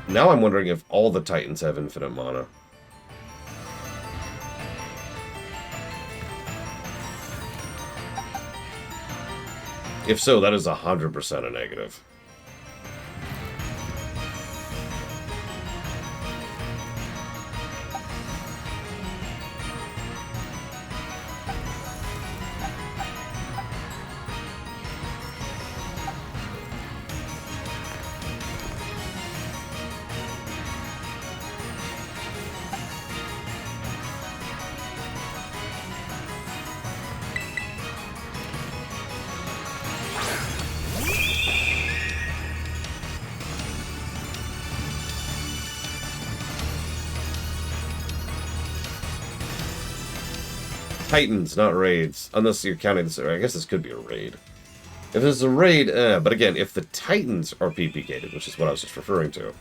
Now I'm wondering if all the Titans have infinite mana. If so, that is 100% a negative. Titans, not raids. Unless you're counting this. I guess this could be a raid. If it's a raid, but again, if the Titans are PP-gated, which is what I was just referring to,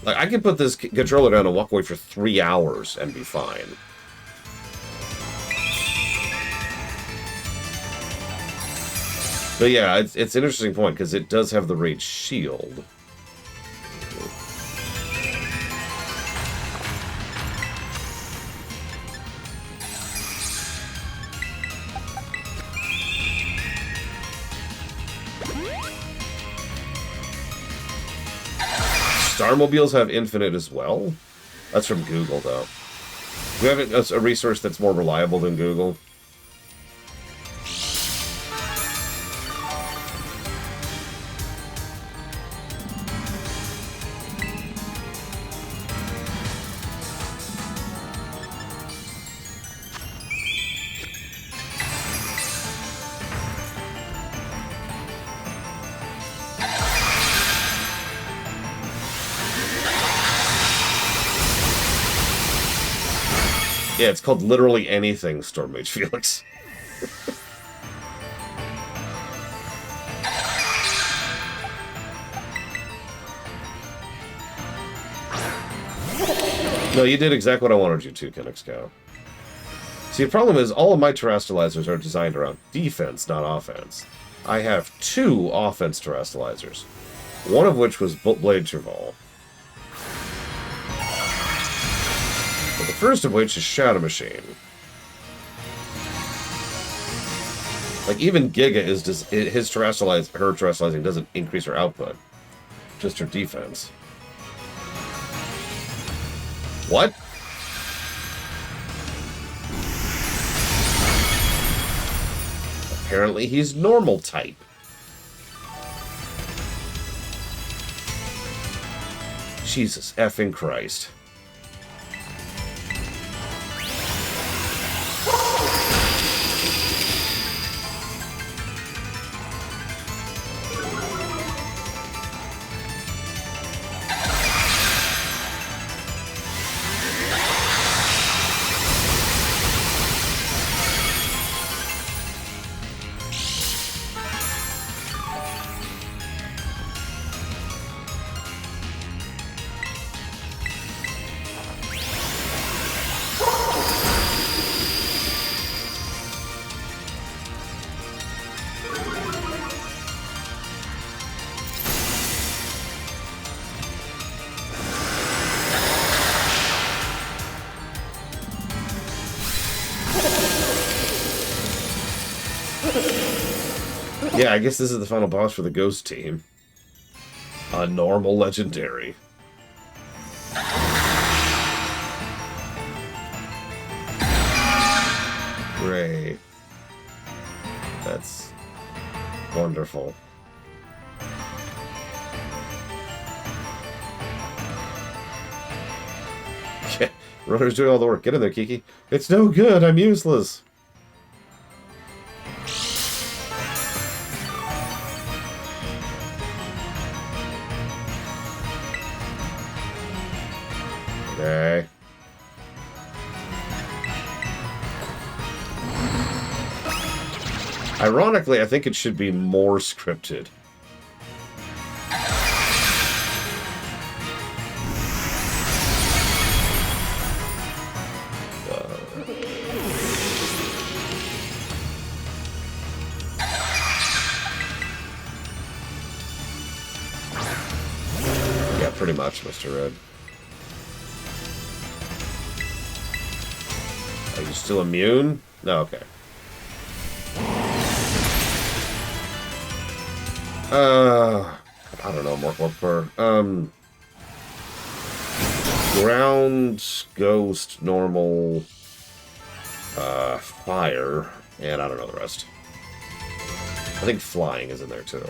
like, I can put this controller down and walk away for 3 hours and be fine. But yeah, it's an interesting point, because it does have the raid shield. Starmobiles have infinite as well? That's from Google, though. Do you have a resource that's more reliable than Google? Yeah, it's called literally anything, Storm Mage Felix. No, you did exactly what I wanted you to, Kennex Cow. See, the problem is all of my terastallizers are designed around defense, not offense. I have 2 offense terastallizers, one of which was Blade Trevall. But the first of which is Shadow Machine. Like, even Giga is just, her terastallizing doesn't increase her output, just her defense. What? Apparently he's normal type. Jesus effing Christ. Yeah, I guess this is the final boss for the Ghost team. A normal legendary. Great. That's wonderful. Yeah, Runner's doing all the work. Get in there, Kiki. It's no good. I'm useless. Okay. Ironically, I think it should be more scripted. Yeah, pretty much, Mr. Red. Are you still immune? No, okay. I don't know, more for ground, ghost, normal, fire, and I don't know the rest. I think flying is in there too.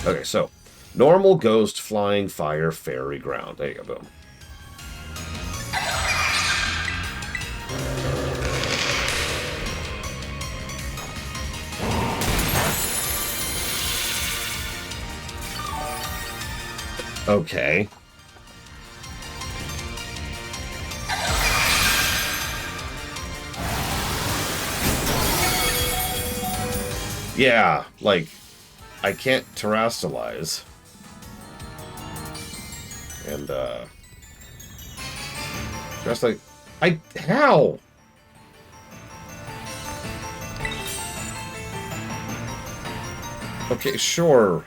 Okay, so normal, ghost, flying, fire, fairy, ground. There you go, boom. Okay. Yeah, like, I can't terastallize. And, just like, how? Okay, sure.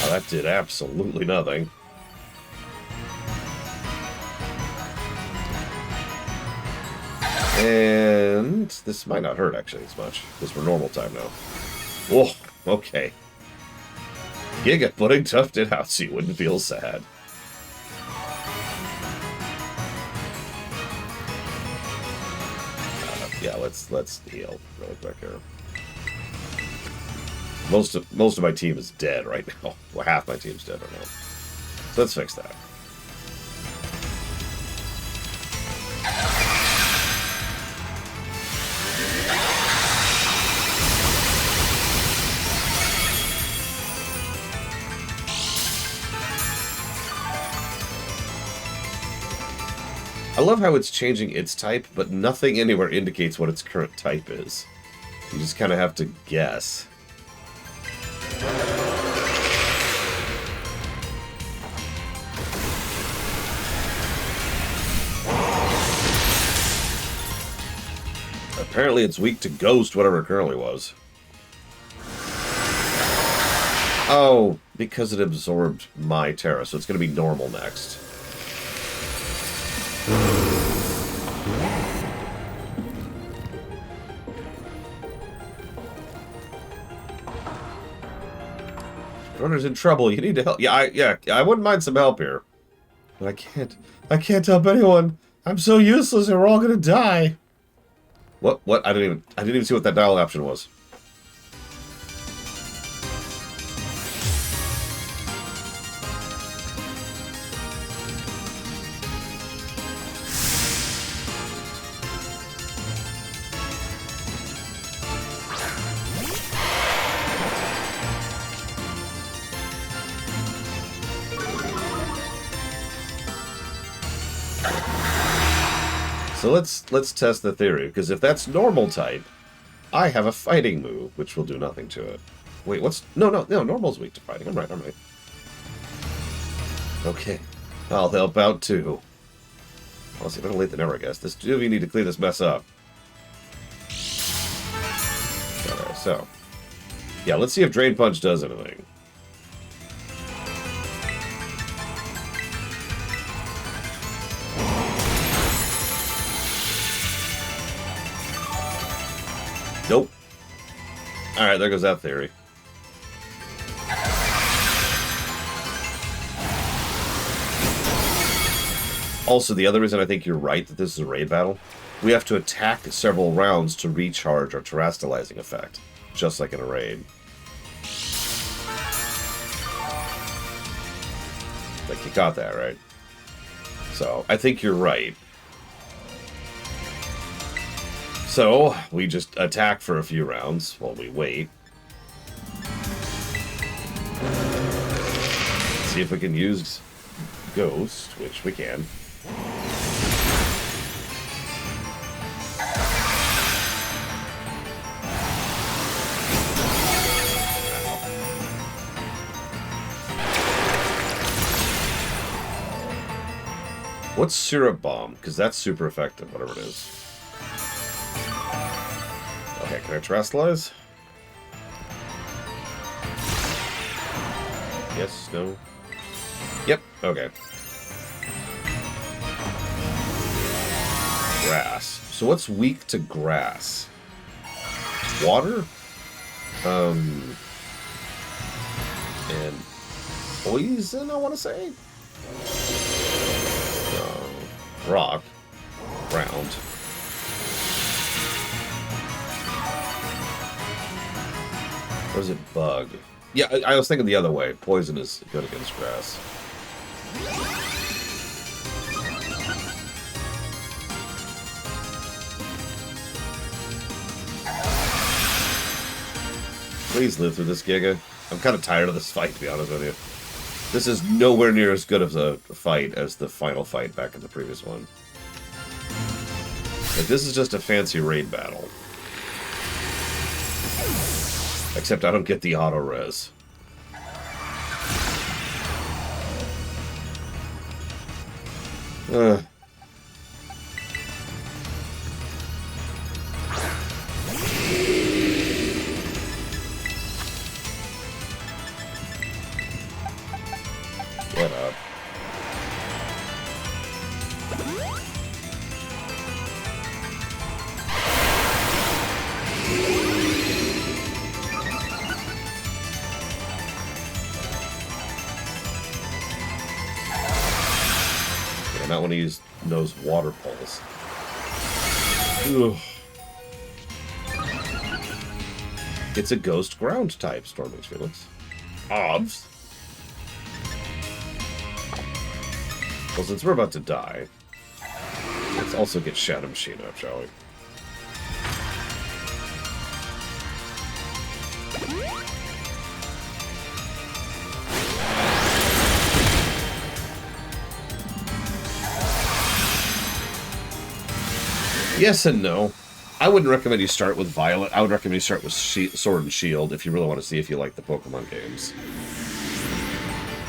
That did absolutely nothing. And this might not hurt actually as much, because we're normal time now. Whoa, okay. Giga putting Tufted out so you wouldn't feel sad. Yeah, let's heal really quick here. Most of my team is dead right now. Well, half my team's dead right now. So let's fix that. I love how it's changing its type, but nothing anywhere indicates what its current type is. You just kind of have to guess. Apparently it's weak to Ghost, whatever it currently was. Oh, because it absorbed my Terra, so it's going to be normal next. Runner's in trouble. You need to help. Yeah, I wouldn't mind some help here. But I can't help anyone. I'm so useless and we're all gonna die. What? I didn't even see what that dialogue option was. So let's test the theory, because if that's normal type, I have a fighting move, which will do nothing to it. Wait, what's... No, normal's weak to fighting. I'm right. Okay. I'll help out, too. Honestly, better late than never, I guess. This two of you need to clean this mess up. Okay, so... Yeah, let's see if Drain Punch does anything. Nope. Alright, there goes that theory. Also, the other reason I think you're right that this is a raid battle, we have to attack several rounds to recharge our terastallizing effect, just like in a raid. Like, you got that, right? So, I think you're right. So, we just attack for a few rounds while we wait. See if we can use Ghost, which we can. What's Syrup Bomb? Because that's super effective, whatever it is. Okay, can I terastallize? Yes, no? Yep, okay. Grass. So what's weak to grass? Water? And poison, I want to say? Rock. Ground. Or is it bug? Yeah, I was thinking the other way. Poison is good against grass. Please live through this, Giga. I'm kind of tired of this fight, to be honest with you. This is nowhere near as good of a fight as the final fight back in the previous one. Like, this is just a fancy raid battle. Except I don't get the auto-res. What up? I not want to use those water poles. Ugh. It's a ghost ground type, Stormwing Felix. Obs. Well, since we're about to die, let's also get Shadow Machine up, shall we? Yes and no. I wouldn't recommend you start with Violet. I would recommend you start with Sword and Shield if you really want to see if you like the Pokemon games.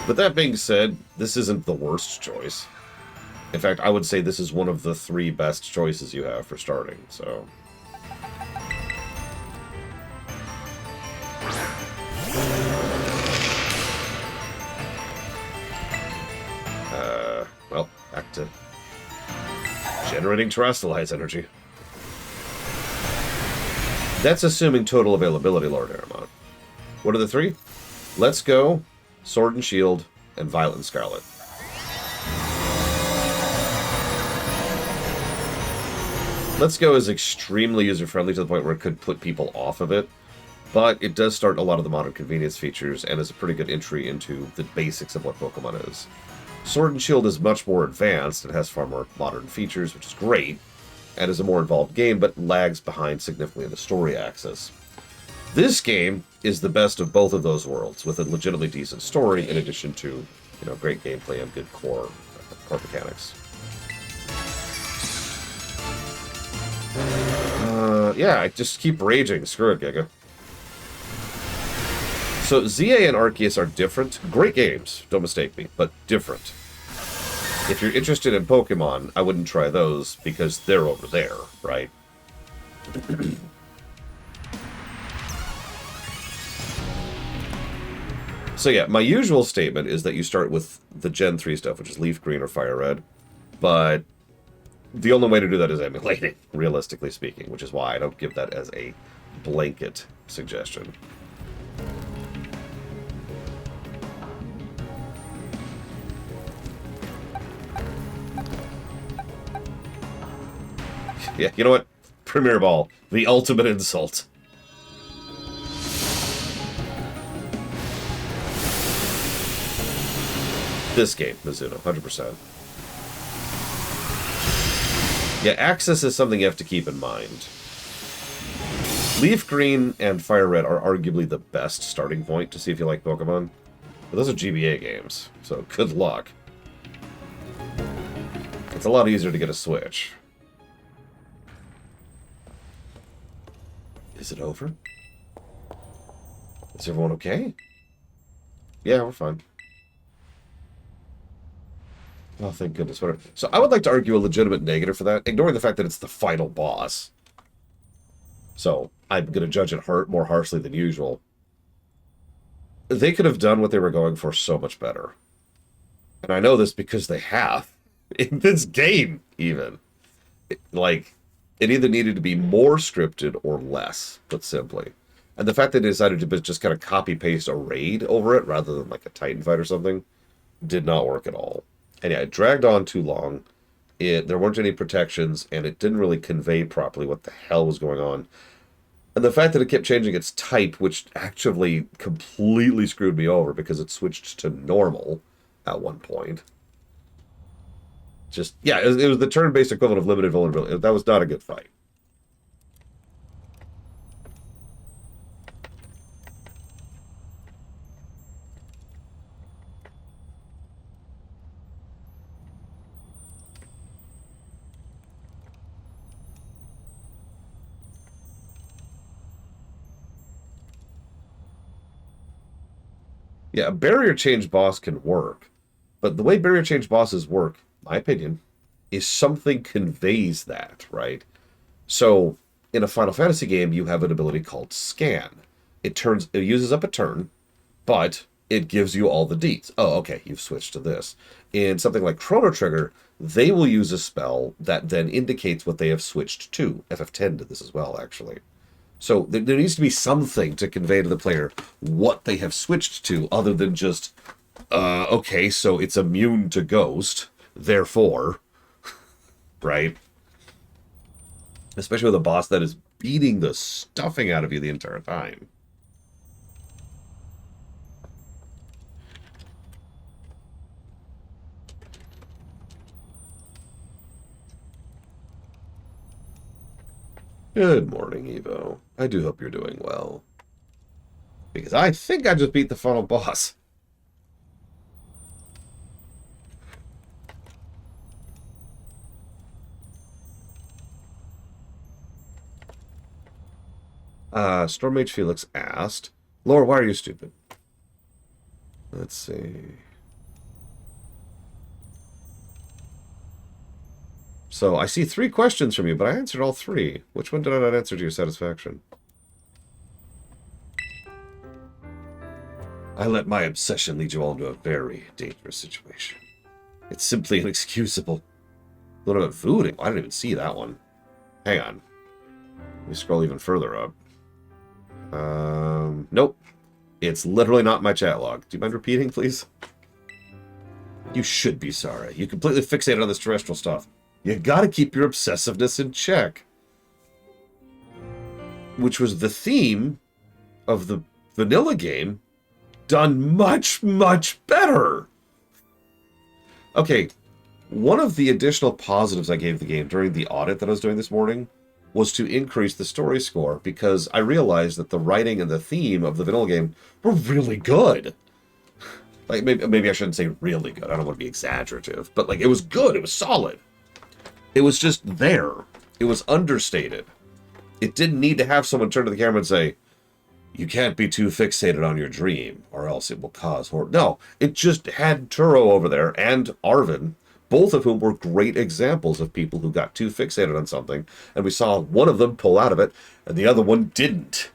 But that being said, this isn't the worst choice. In fact, I would say this is one of the 3 best choices you have for starting, so... well, back to generating Terastallize energy. That's assuming total availability, Lord Aramon. What are the 3? Let's Go, Sword and Shield, and Violet and Scarlet. Let's Go is extremely user-friendly to the point where it could put people off of it, but it does start a lot of the modern convenience features and is a pretty good entry into the basics of what Pokemon is. Sword and Shield is much more advanced and has far more modern features, which is great, and is a more involved game, but lags behind significantly in the story axis. This game is the best of both of those worlds, with a legitimately decent story in addition to, great gameplay and good core mechanics. Yeah, I just keep raging. Screw it, Giga. So, ZA and Arceus are different. Great games, don't mistake me, but different. If you're interested in Pokemon, I wouldn't try those, because they're over there, right? So yeah, my usual statement is that you start with the Gen 3 stuff, which is Leaf Green or Fire Red, but the only way to do that is emulating, realistically speaking, which is why I don't give that as a blanket suggestion. Yeah, you know what? Premier Ball, the ultimate insult. This game, Mizuno, 100%. Yeah, access is something you have to keep in mind. Leaf Green and Fire Red are arguably the best starting point to see if you like Pokemon. But those are GBA games, so good luck. It's a lot easier to get a Switch. Is it over? Is everyone okay? Yeah, we're fine. Oh, thank goodness. Whatever. So I would like to argue a legitimate negative for that, ignoring the fact that it's the final boss. So I'm going to judge it more harshly than usual. They could have done what they were going for so much better. And I know this because they have. In this game, even. It either needed to be more scripted or less, put simply. And the fact that they decided to just kind of copy-paste a raid over it, rather than like a Titan fight or something, did not work at all. And yeah, it dragged on too long. There weren't any protections, and it didn't really convey properly what the hell was going on. And the fact that it kept changing its type, which actually completely screwed me over because it switched to normal at one point. Just, yeah, it was the turn-based equivalent of limited vulnerability. That was not a good fight. Yeah, a barrier change boss can work, but the way barrier change bosses work, my opinion, is something conveys that, right? So, in a Final Fantasy game, you have an ability called Scan. It uses up a turn, but it gives you all the deets. Oh, okay, you've switched to this. In something like Chrono Trigger, they will use a spell that then indicates what they have switched to. FF10 did this as well, actually. So there needs to be something to convey to the player what they have switched to, other than just, okay, so it's immune to Ghost, therefore, right? Especially with a boss that is beating the stuffing out of you the entire time. Good morning, Evo. I do hope you're doing well. Because I think I just beat the final boss. Storm Mage Felix asked, Laura, why are you stupid? Let's see. So, I see 3 questions from you, but I answered all 3. Which one did I not answer to your satisfaction? I let my obsession lead you all into a very dangerous situation. It's simply inexcusable. What about voodoo? I didn't even see that one. Hang on. Let me scroll even further up. Nope. It's literally not my chat log. Do you mind repeating, please? You should be sorry. You completely fixated on this terrestrial stuff. You gotta keep your obsessiveness in check. Which was the theme of the vanilla game, done much, much better. Okay, one of the additional positives I gave the game during the audit that I was doing this morning was to increase the story score, because I realized that the writing and the theme of the vanilla game were really good. Like, maybe I shouldn't say really good. I don't want to be exaggerative. But, like, it was good. It was solid. It was just there. It was understated. It didn't need to have someone turn to the camera and say, you can't be too fixated on your dream, or else it will cause horror. No, it just had Turo over there and Arvin, both of whom were great examples of people who got too fixated on something, and we saw one of them pull out of it, and the other one didn't.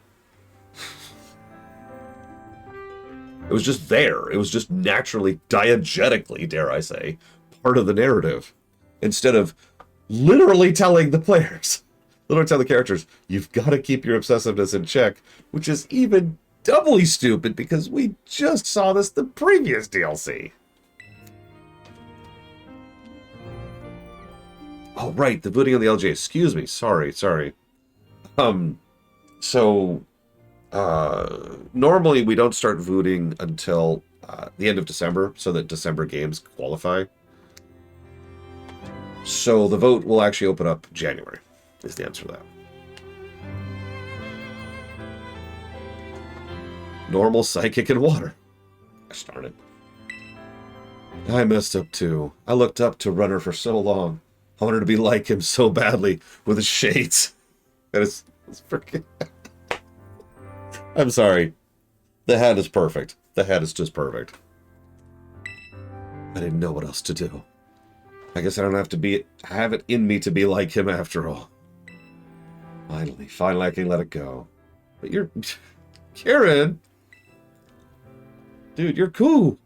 It was just there. It was just naturally, diegetically, dare I say, part of the narrative. Instead of literally telling the players, literally telling the characters, you've got to keep your obsessiveness in check, which is even doubly stupid because we just saw this the previous DLC. Oh, right, the booting on the LJ. Excuse me. Sorry. Normally we don't start voting until the end of December, so that December games qualify. So the vote will actually open up January, is the answer to that. Normal, psychic, and water. Gosh darn it. I messed up too. I looked up to Runner for so long. I wanted to be like him so badly with his shades. And it's freaking... I'm sorry. The hat is perfect. The hat is just perfect. I didn't know what else to do. I guess I don't have to have it in me to be like him after all. Finally I can let it go. But you're... Karen! Dude, you're cool.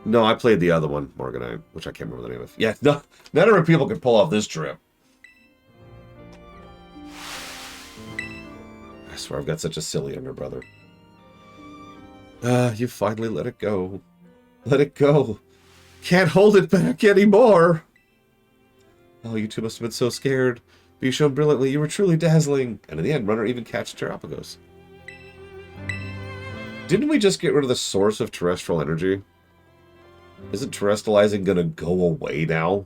No, I played the other one, Morganite, which I can't remember the name of. Yeah, no, none of our people can pull off this trip. I swear I've got such a silly younger brother. You finally let it go. Let it go. Can't hold it back anymore. Oh, you two must have been so scared. But you shone brilliantly. You were truly dazzling. And in the end, Runner even catched Terrapagos. Didn't we just get rid of the source of terrestrial energy? Isn't terrestrializing gonna go away now?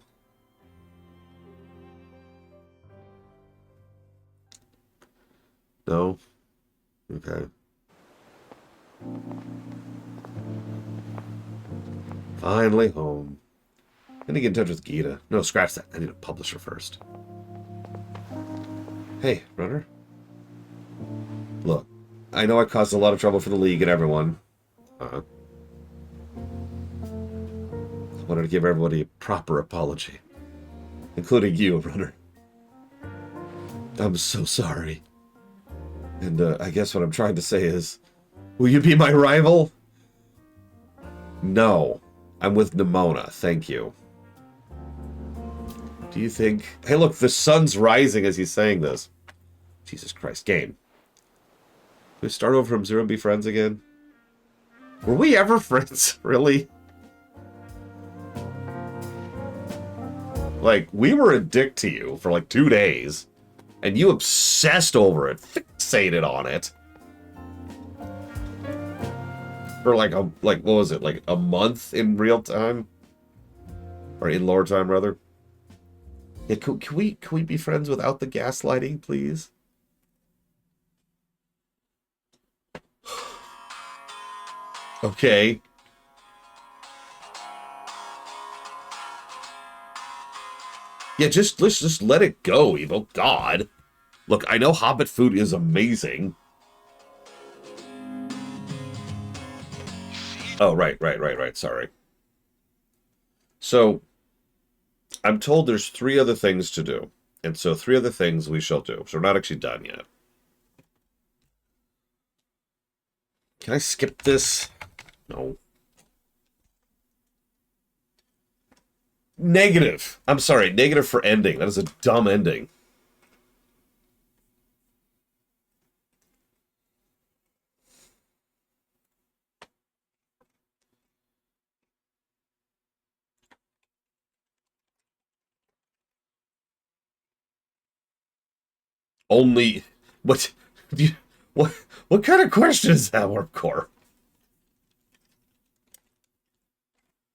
No? Okay. Finally home. I need to get in touch with Gita. No, scratch that. I need a publisher first. Hey, Runner. Look, I know I caused a lot of trouble for the League and everyone. I wanted to give everybody a proper apology. Including you, Runner. I'm so sorry. And I guess what I'm trying to say is, will you be my rival? No. I'm with Nimona, thank you. Do you think... Hey, look, the sun's rising as he's saying this. Jesus Christ, game. Can we start over from zero and be friends again? Were we ever friends? Really? Like, we were a dick to you for like 2 days. And you obsessed over it. Fixated on it. For like what was it? Like a month in real time? Or in lore time, rather? Yeah, can we be friends without the gaslighting, please? Okay. Yeah, let's just let it go, Evo. God. Look, I know Hobbit food is amazing. Oh, right. Sorry. So, I'm told there's three other things to do. And so three other things we shall do. So we're not actually done yet. Can I skip this? No. Negative. I'm sorry, negative for ending. That is a dumb ending. Only what do you, what kind of question is that, Warpcore?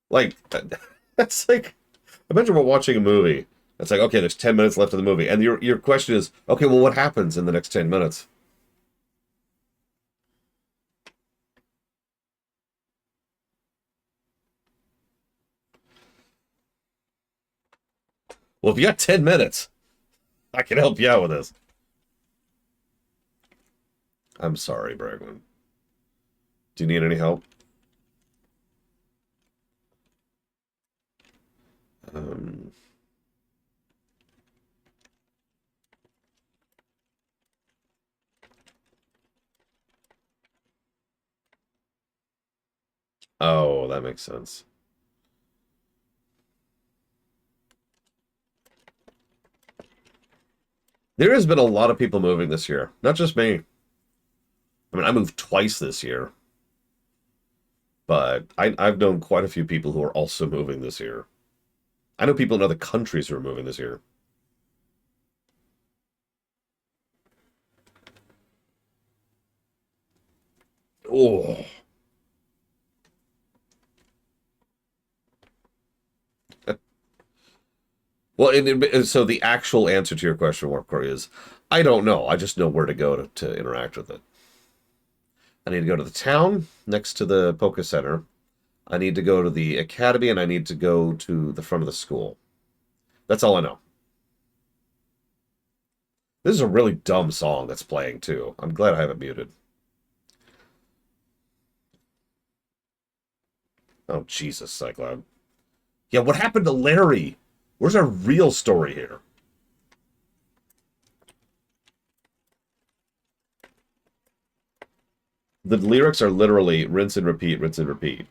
Like that's like imagine we're watching a movie. It's like, okay, there's 10 minutes left of the movie, and your question is, okay, well, what happens in the next 10 minutes? Well, if you got 10 minutes, I can help you out with this. I'm sorry, Bregman. Do you need any help? Um, oh, that makes sense. There has been a lot of people moving this year, not just me. I mean, I moved twice this year, but I've known quite a few people who are also moving this year. I know people in other countries who are moving this year. Oh. Well, so the actual answer to your question, Warpcore, is I don't know. I just know where to go to interact with it. I need to go to the town next to the Poke Center. I need to go to the academy, and I need to go to the front of the school. That's all I know. This is a really dumb song that's playing, too. I'm glad I have it muted. Oh, Jesus, Cyclops. Yeah, what happened to Larry? Where's our real story here? The lyrics are literally rinse and repeat, rinse and repeat.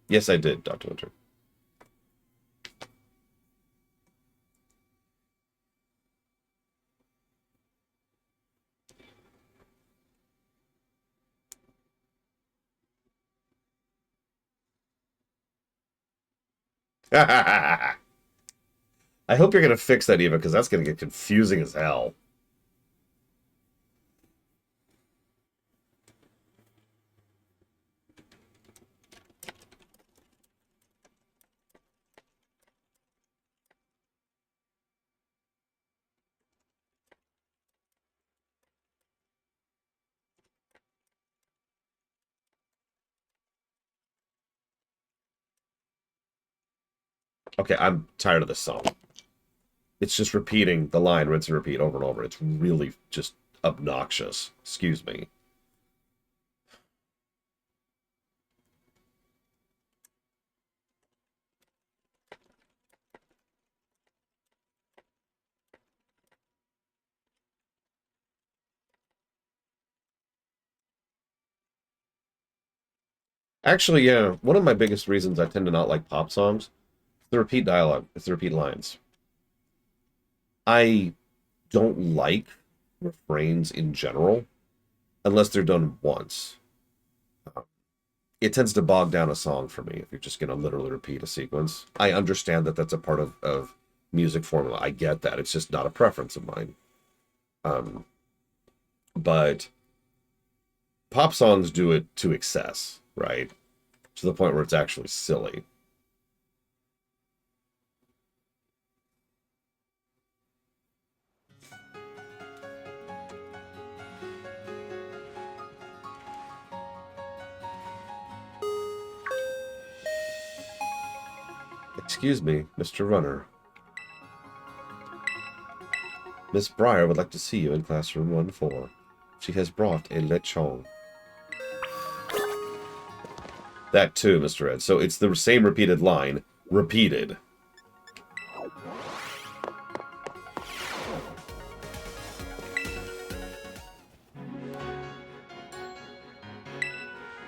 Yes, I did, Dr. Winter. I hope you're going to fix that, Eva, because that's going to get confusing as hell. Okay, I'm tired of this song. It's just repeating the line, rinse and repeat over and over. It's really just obnoxious. Excuse me. Actually, yeah, one of my biggest reasons I tend to not like pop songs is the repeat dialogue. It's the repeat lines. I don't like refrains in general unless they're done once. It tends to bog down a song for me if you're just going to literally repeat a sequence. I understand that that's a part of music formula. I get that. It's just not a preference of mine. Um, but pop songs do it to excess, right? To the point where it's actually silly. Excuse me, Mr. Runner. Miss Briar would like to see you in classroom 1-4. She has brought a lechon. That too, Mr. Ed. So it's the same repeated line, repeated.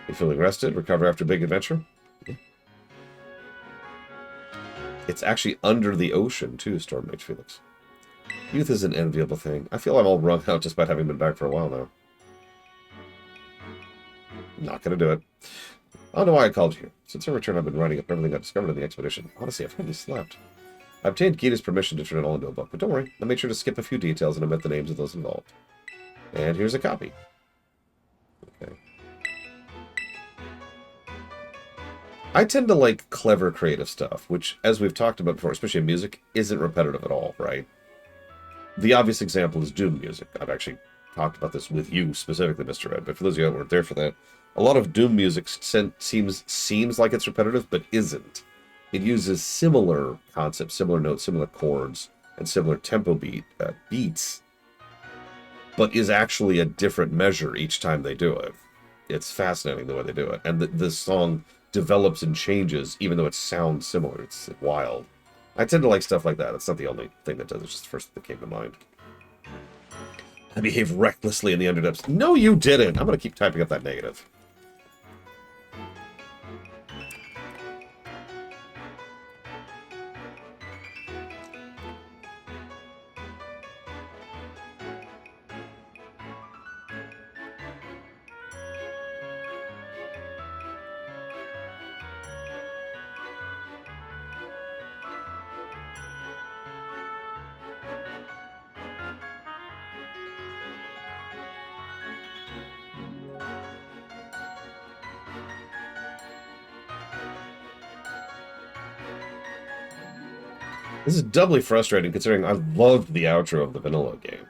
You feeling rested? Recover after big adventure? Yeah. It's actually under the ocean, too, Stormmage Felix. Youth is an enviable thing. I feel I'm all wrung out just by having been back for a while now. Not gonna do it. I don't know why I called you. Since our return, I've been writing up everything I discovered in the expedition. Honestly, I've hardly slept. I obtained Gita's permission to turn it all into a book, but don't worry. I made sure to skip a few details and omit the names of those involved. And here's a copy. Okay. I tend to like clever, creative stuff, which, as we've talked about before, especially in music, isn't repetitive at all, right? The obvious example is Doom music. I've actually talked about this with you specifically, Mr. Ed, but for those of you who weren't there for that, a lot of Doom music seems like it's repetitive, but isn't. It uses similar concepts, similar notes, similar chords, and similar tempo beats, but is actually a different measure each time they do it. It's fascinating the way they do it. And the song develops and changes, even though it sounds similar. It's wild. I tend to like stuff like that. It's not the only thing that does it. It's just the first thing that came to mind. I behaved recklessly in the underdepths. No, you didn't. I'm going to keep typing up that negative. This is doubly frustrating considering I loved the outro of the vanilla game.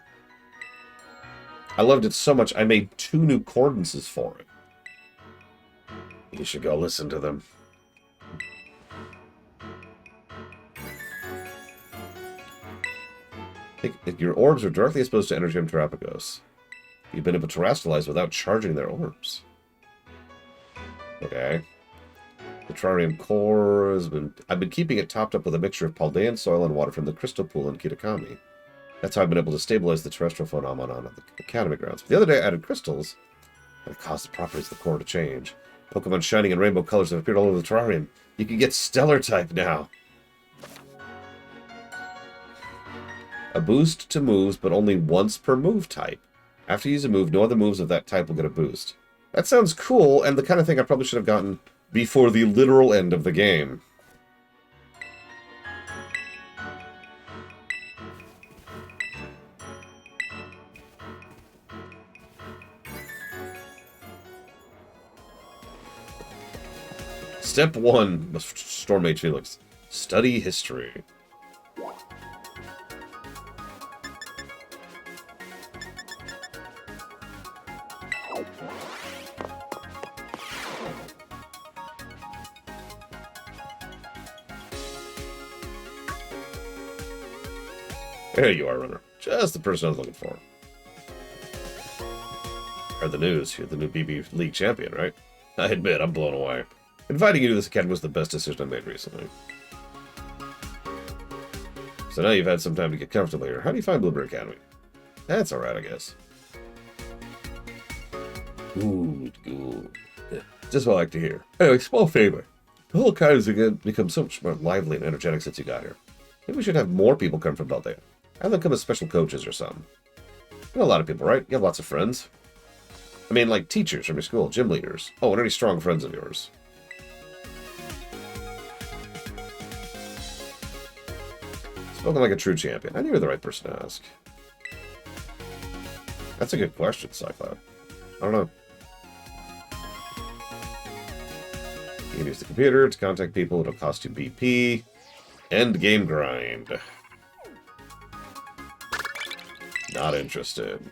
I loved it so much I made 2 new chordances for it. You should go listen to them. Your orbs are directly exposed to Energeum Terrapagos. You've been able to terrestrialize without charging their orbs. Okay. The Terrarium core has been... I've been keeping it topped up with a mixture of Paldean soil and water from the crystal pool in Kitakami. That's how I've been able to stabilize the terrestrial phenomenon at the Academy grounds. But the other day I added crystals, and it caused the properties of the core to change. Pokemon shining in rainbow colors have appeared all over the terrarium. You can get Stellar type now. A boost to moves, but only once per move type. After you use a move, no other moves of that type will get a boost. That sounds cool, and the kind of thing I probably should have gotten before the literal end of the game. Step 1, Stormmage Felix. Study history. There you are, Runner. Just the person I was looking for. Heard the news. You're the new BB League champion, right? I admit, I'm blown away. Inviting you to this academy was the best decision I made recently. So now you've had some time to get comfortable here. How do you find Blueberry Academy? That's alright, I guess. Good. Just what I like to hear. Anyway, small favor. The whole academy's become so much more lively and energetic since you got here. Maybe we should have more people come from Beldea. Have them come as special coaches or something. You know a lot of people, right? You have lots of friends. I mean, like teachers from your school, gym leaders. Oh, and any strong friends of yours. Spoken like a true champion. I knew you were the right person to ask. That's a good question, Cycloud. I don't know. You can use the computer to contact people. It'll cost you BP. End game grind. Not interested.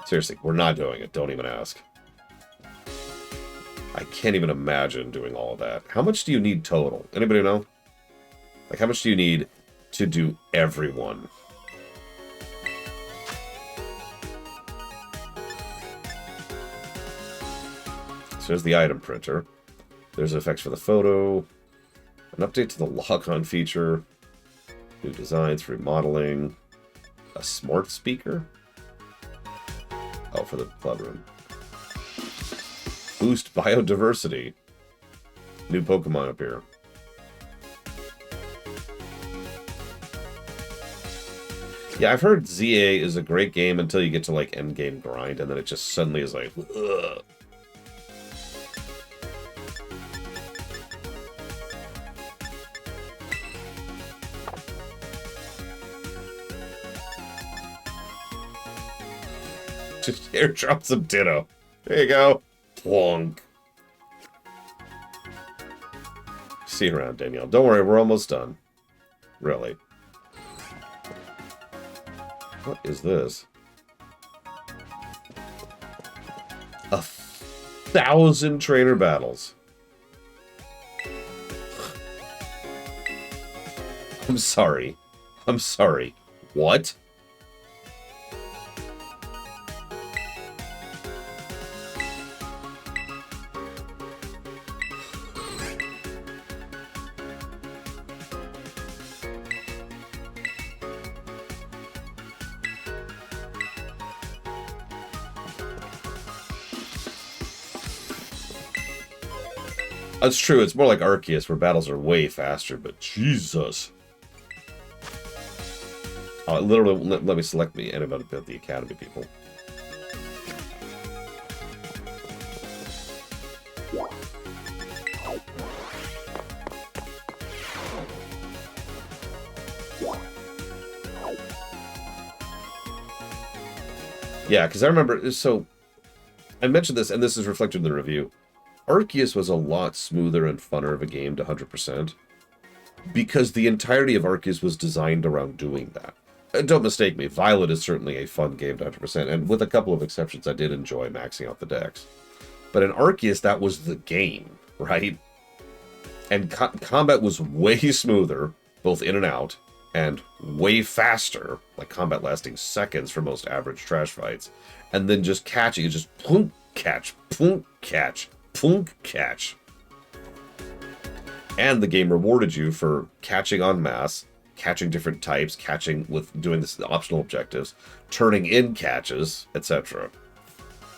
Seriously, we're not doing it. Don't even ask. can't even imagine doing all of that. How much do you need total? Anybody know? Like, how much do you need to do everyone? So there's the item printer. There's effects for the photo. An update to the lock-on feature. New designs, remodeling. A smart speaker? Oh, for the club room. Boost biodiversity. New Pokemon appear. Yeah, I've heard ZA is a great game until you get to, like, endgame grind, and then it just suddenly is like, ugh. Just airdrop some Ditto. There you go. Plonk. See you around, Danielle. Don't worry, we're almost done. Really. What is this? 1,000 trainer battles. I'm sorry. I'm sorry. What? That's true, it's more like Arceus, where battles are way faster, but Jesus. Oh, it literally won't let me select me and about the Academy people. Yeah, because I remember, so, I mentioned this, and this is reflected in the review. Arceus was a lot smoother and funner of a game to 100%, because the entirety of Arceus was designed around doing that. And don't mistake me, Violet is certainly a fun game to 100%, and with a couple of exceptions, I did enjoy maxing out the decks. But in Arceus, that was the game, right? And combat was way smoother, both in and out, and way faster, like combat lasting seconds for most average trash fights, and then just catching, just plunk, catch, plunk, catch, plunk, catch. And the game rewarded you for catching en masse, catching different types, catching with doing this optional objectives, turning in catches, etc.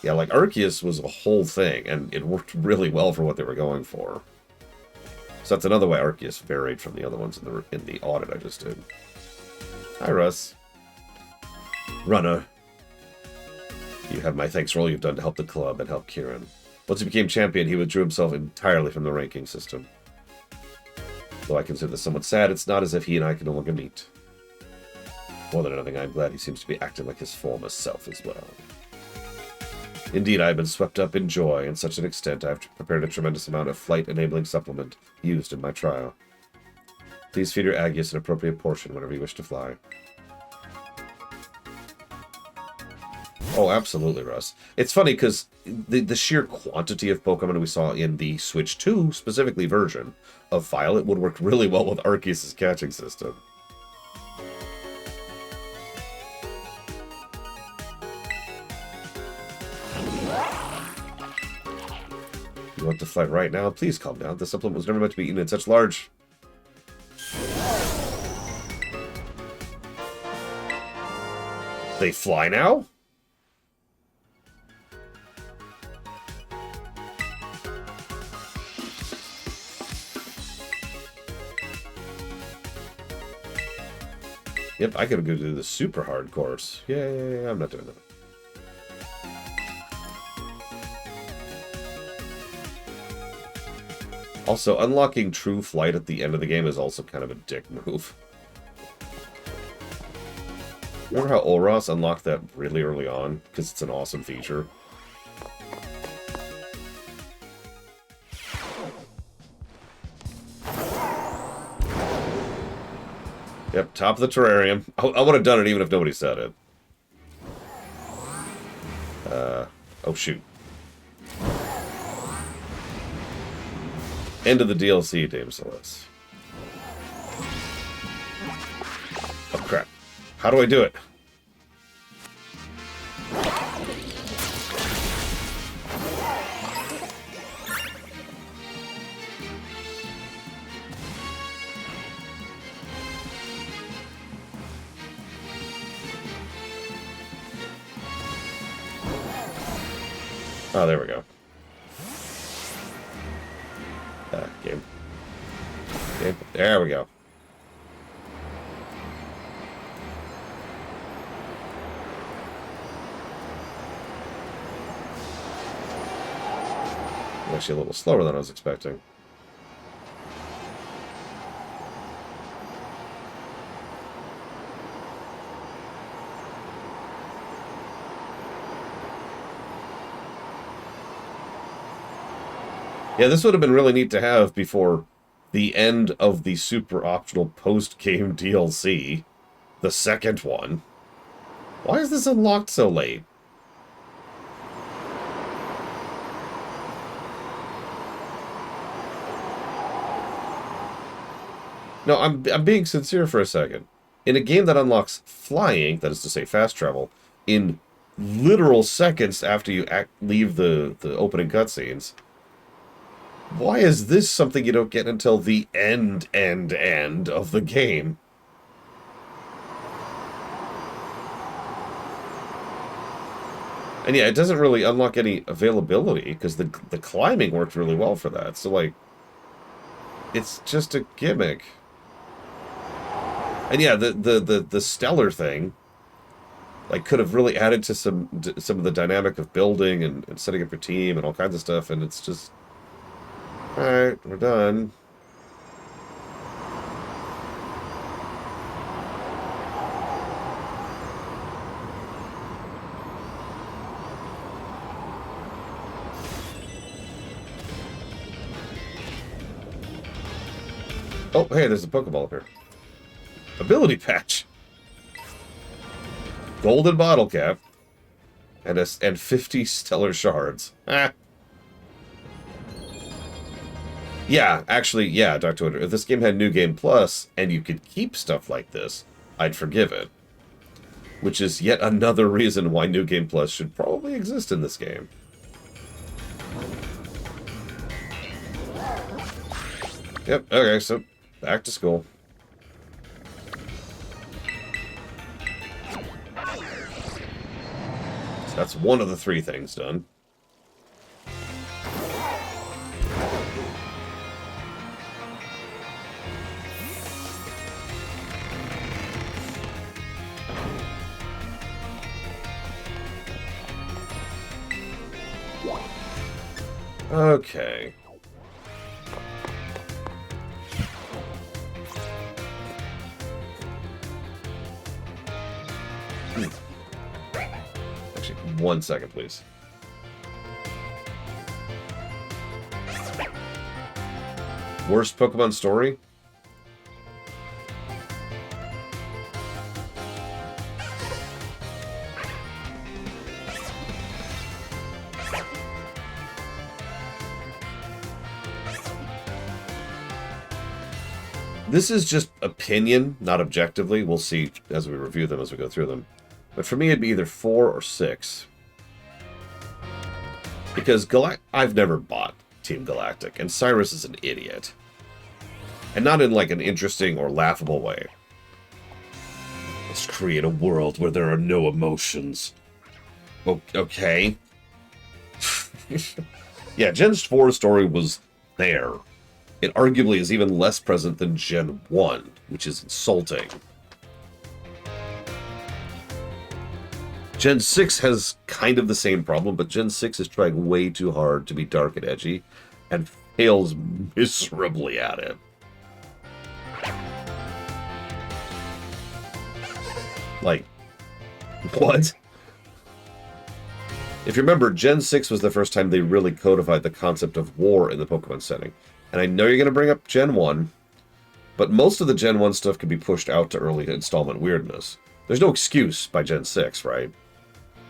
Yeah, like Arceus was a whole thing, and it worked really well for what they were going for. So that's another way Arceus varied from the other ones in the audit I just did. Hi, Russ. Runner. You have my thanks for all you've done to help the club and help Kieran. Once he became champion, he withdrew himself entirely from the ranking system. Though I consider this somewhat sad, it's not as if he and I can no longer meet. More than anything, I'm glad he seems to be acting like his former self as well. Indeed, I have been swept up in joy in such an extent I have prepared a tremendous amount of flight-enabling supplement used in my trial. Please feed your Agius an appropriate portion whenever you wish to fly. Oh, absolutely, Russ. It's funny because the sheer quantity of Pokemon we saw in the Switch 2, specifically version, of Violet would work really well with Arceus' catching system. You want to fly right now? Please calm down. The supplement was never meant to be eaten in such large... They fly now? Yep, I could go do the super hard course. Yay, I'm not doing that. Also, unlocking True Flight at the end of the game is also kind of a dick move. Remember how Olros unlocked that really early on? Because it's an awesome feature. Yep, top of the terrarium. I would have done it even if nobody said it. Oh shoot. End of the DLC, Dame Celeste. Oh, crap. How do I do it? Oh, there we go. Game. There we go. Actually a little slower than I was expecting. Yeah, this would have been really neat to have before the end of the super optional post-game DLC. The second one. Why is this unlocked so late? No, I'm being sincere for a second. In a game that unlocks flying, that is to say fast travel, in literal seconds after you leave the opening cutscenes, why is this something you don't get until the end of the game? And yeah, it doesn't really unlock any availability, because the climbing worked really well for that. So, like, it's just a gimmick. And yeah, the stellar thing, like, could have really added to some of the dynamic of building and setting up your team and all kinds of stuff, and it's just... Alright, we're done. Oh, hey, there's a Pokeball up here. Ability patch. Golden bottle cap. And 50 stellar shards. Ah. Yeah, actually, yeah, Dr. Winter. If this game had New Game Plus, and you could keep stuff like this, I'd forgive it. Which is yet another reason why New Game Plus should probably exist in this game. Yep, okay, so back to school. So that's one of the 3 things done. Okay. Actually, 1 second, please. Worst Pokemon story? This is just opinion, not objectively. We'll see as we review them, as we go through them. But for me, it'd be either 4 or 6. Because I've never bought Team Galactic, and Cyrus is an idiot. And not in, like, an interesting or laughable way. Let's create a world where there are no emotions. Okay. Yeah, Gen 4's story was there. It arguably is even less present than Gen 1, which is insulting. Gen 6 has kind of the same problem, but Gen 6 is trying way too hard to be dark and edgy, and fails miserably at it. Like, what? If you remember, Gen 6 was the first time they really codified the concept of war in the Pokemon setting. And I know you're going to bring up Gen 1, but most of the Gen 1 stuff can be pushed out to early installment weirdness. There's no excuse by Gen 6, right?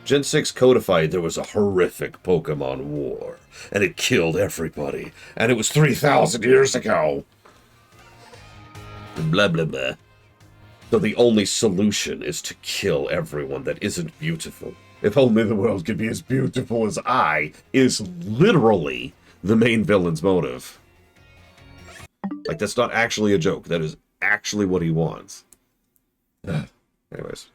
Gen 6 codified there was a horrific Pokemon war, and it killed everybody, and it was 3,000 years ago. Blah, blah, blah. So the only solution is to kill everyone that isn't beautiful. If only the world could be as beautiful as I, is literally the main villain's motive. Like, that's not actually a joke. That is actually what he wants. Anyways.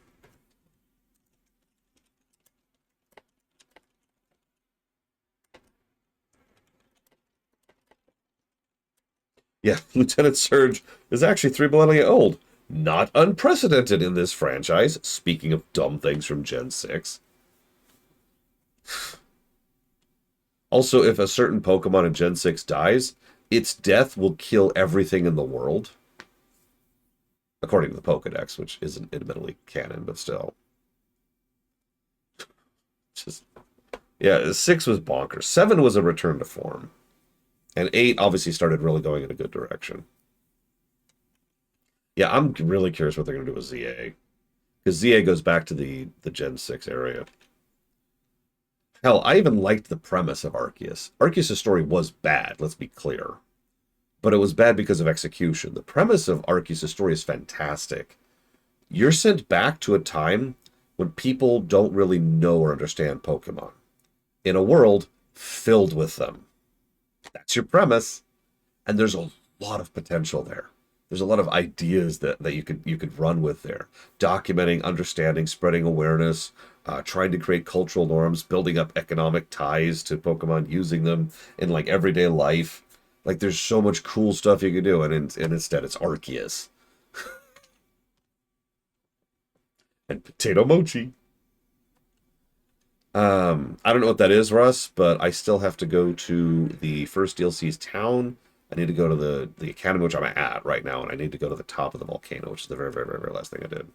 Yeah, Lieutenant Surge is actually 3 millennia old. Not unprecedented in this franchise, speaking of dumb things from Gen 6. Also, if a certain Pokemon in Gen 6 dies, its death will kill everything in the world. According to the Pokedex, which isn't admittedly canon, but still. Just, yeah, 6 was bonkers. 7 was a return to form. And 8 obviously started really going in a good direction. Yeah, I'm really curious what they're going to do with ZA. Because ZA goes back to the Gen 6 area. Hell, I even liked the premise of Arceus. Arceus' story was bad, let's be clear. But it was bad because of execution. The premise of Arceus' story is fantastic. You're sent back to a time when people don't really know or understand Pokemon. In a world filled with them. That's your premise. And there's a lot of potential there. There's a lot of ideas that you could run with there. Documenting, understanding, spreading awareness, trying to create cultural norms, building up economic ties to Pokemon, using them in like everyday life. Like there's so much cool stuff you could do, and instead it's Arceus. And Potato Mochi. I don't know what that is, Russ, but I still have to go to the first DLC's town. I need to go to the academy, which I'm at right now, and I need to go to the top of the volcano, which is the very, very, very, very last thing I did.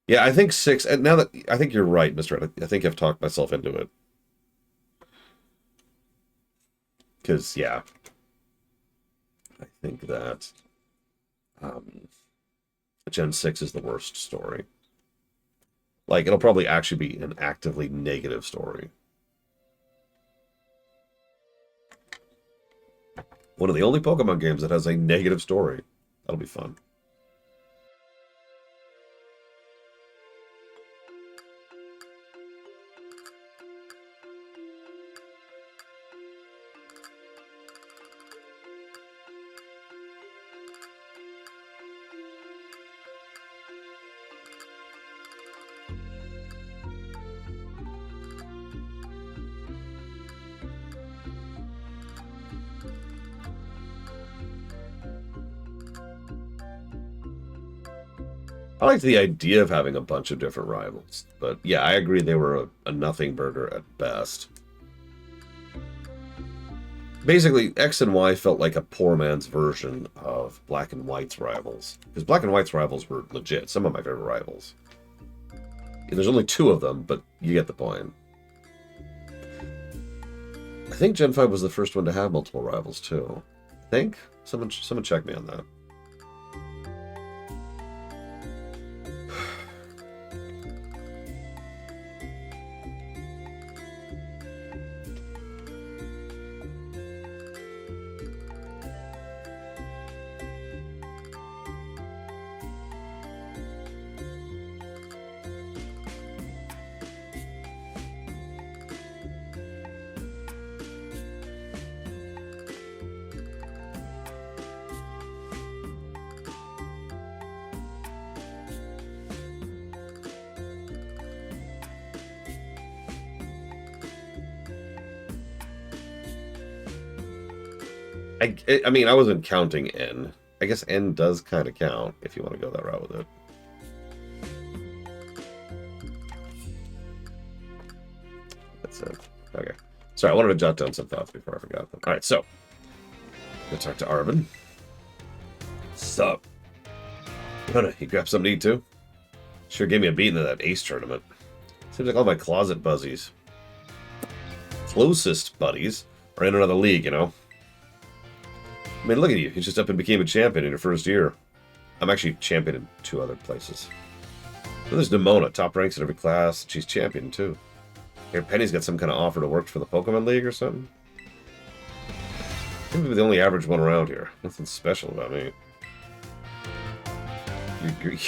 Yeah, I think 6, and now that, I think you're right, Mr. Ed, I think I've talked myself into it. Because, yeah. I think that Gen 6 is the worst story. Like, it'll probably actually be an actively negative story. One of the only Pokemon games that has a negative story. That'll be fun. I liked the idea of having a bunch of different rivals, but yeah, I agree they were a nothing burger at best. Basically, X and Y felt like a poor man's version of Black and White's rivals. Because Black and White's rivals were legit, some of my favorite rivals. There's only 2 of them, but you get the point. I think Gen 5 was the first one to have multiple rivals, too. I think? Someone check me on that. I mean, I wasn't counting N. I guess N does kind of count, if you want to go that route with it. That's it. Okay. Sorry, I wanted to jot down some thoughts before I forgot them. Alright, so. Go talk to Arvin. Sup? You grab something to eat, too? Sure gave me a beating in that Ace tournament. Seems like all my closet buzzies. Closest buddies are in another league, you know? I mean, look at you. You just up and became a champion in your first year. I'm actually champion in 2 other places. So there's Nimona, top ranks in every class. She's champion, too. Here, Penny's got some kind of offer to work for the Pokemon League or something. Seems to be the only average one around here. Nothing special about me.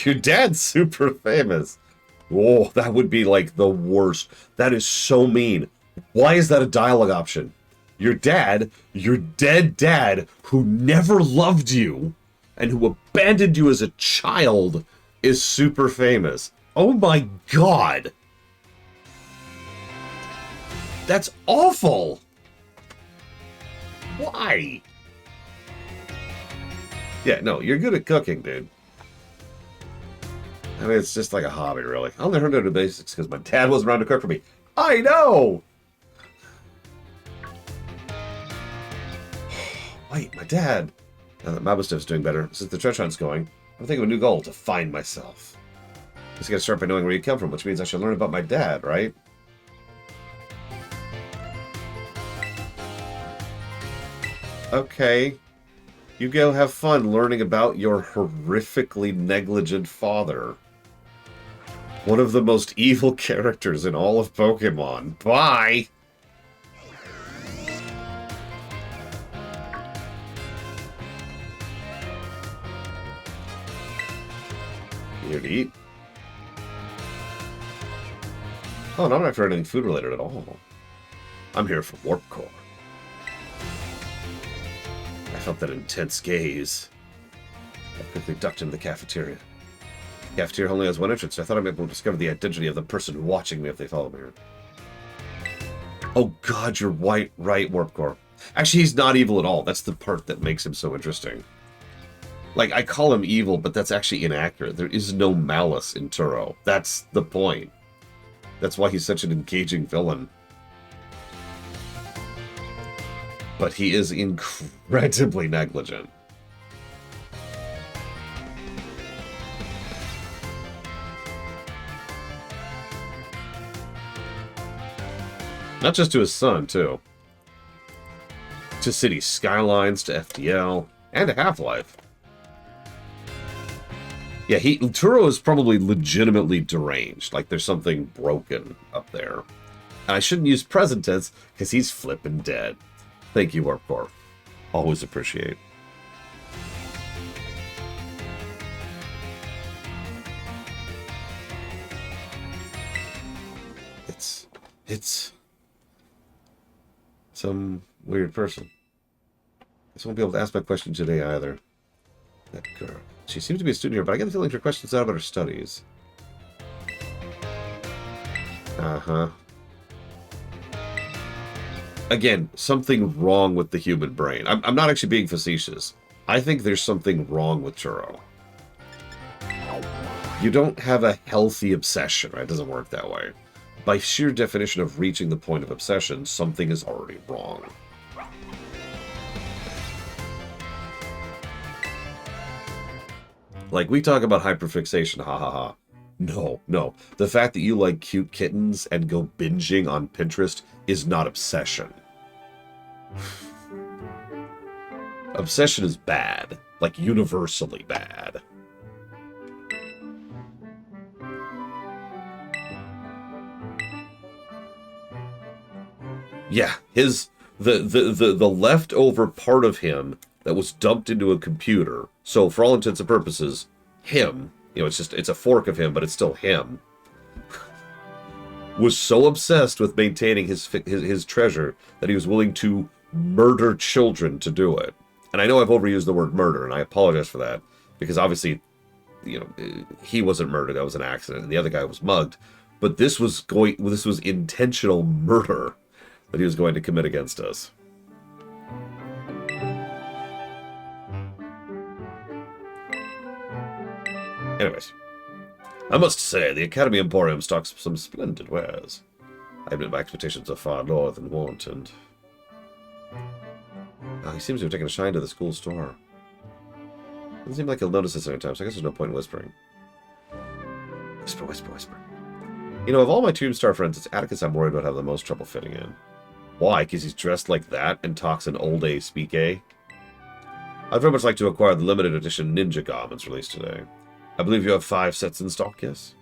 Your dad's super famous. Whoa, that would be like the worst. That is so mean. Why is that a dialogue option? Your dad, your dead dad, who never loved you and who abandoned you as a child, is super famous. Oh my god. That's awful. Why? Yeah, no, you're good at cooking, dude. I mean, it's just like a hobby, really. I only learned how to do basics because my dad wasn't around to cook for me. I know! Wait, my dad. Now that Mabustiff's doing better, since the treasure hunt's going, I'm thinking of a new goal, to find myself. Just gotta start by knowing where you come from, which means I should learn about my dad, right? Okay. You go have fun learning about your horrifically negligent father. One of the most evil characters in all of Pokemon. Bye! You here to eat? Oh, not after anything food related at all. I'm here for Warp Core. I felt that intense gaze. I quickly ducked into the cafeteria. The cafeteria only has one entrance, so I thought I might be able to discover the identity of the person watching me if they follow me. Oh god, you're right, Warp Core. Actually, he's not evil at all. That's the part that makes him so interesting. Like, I call him evil, but that's actually inaccurate. There is no malice in Turo. That's the point. That's why he's such an engaging villain. But he is incredibly negligent. Not just to his son, too. To City Skylines, to FDL, and to Half-Life. Yeah, Turo is probably legitimately deranged. Like, there's something broken up there. And I shouldn't use present tense, because he's flippin' dead. Thank you, Warp Core. Always appreciate. It's some weird person. I won't be able to ask my question today either. That girl. She seems to be a student here, but I get the feeling her question's not about her studies. Uh-huh. Again, something wrong with the human brain. I'm not actually being facetious. I think there's something wrong with Turo. You don't have a healthy obsession, right? It doesn't work that way. By sheer definition of reaching the point of obsession, something is already wrong. Like, we talk about hyperfixation, ha ha ha. No, no. The fact that you like cute kittens and go binging on Pinterest is not obsession. Obsession is bad. Like, universally bad. Yeah, the leftover part of him that was dumped into a computer. So for all intents and purposes, him, you know, it's a fork of him, but it's still him. Was so obsessed with maintaining his treasure that he was willing to murder children to do it. And I know I've overused the word murder, and I apologize for that, because obviously, you know, he wasn't murdered, that was an accident, and the other guy was mugged. But this was intentional murder that he was going to commit against us. Anyways, I must say, the Academy Emporium stocks some splendid wares. I admit my expectations are far lower than warranted. Oh, he seems to have taken a shine to the school store. Doesn't seem like he'll notice this anytime, so I guess there's no point in whispering. Whisper, whisper, whisper. You know, of all my Tombstar friends, it's Atticus I'm worried about having the most trouble fitting in. Why? Because he's dressed like that and talks an old A speak A? I'd very much like to acquire the limited edition Ninja Garments released today. I believe you have 5 sets in stock, yes?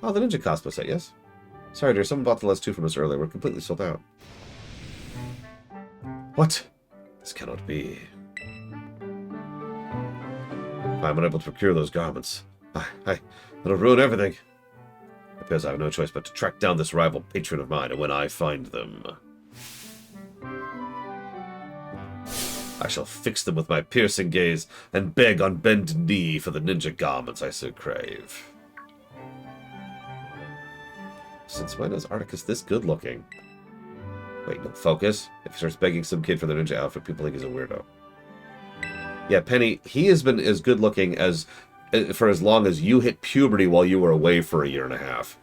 Oh, the ninja cosplay set, yes? Sorry, dear, someone bought the last two from us earlier. We're completely sold out. What? This cannot be. I'm unable to procure those garments. That'll ruin everything. It appears I have no choice but to track down this rival patron of mine, and when I find them, I shall fix them with my piercing gaze and beg on bended knee for the ninja garments I so crave. Since when is Articus this good looking? Wait, no, focus. If he starts begging some kid for the ninja outfit, people think he's a weirdo. Yeah, Penny, he has been as good looking as for as long as you hit puberty while you were away for a year and a half.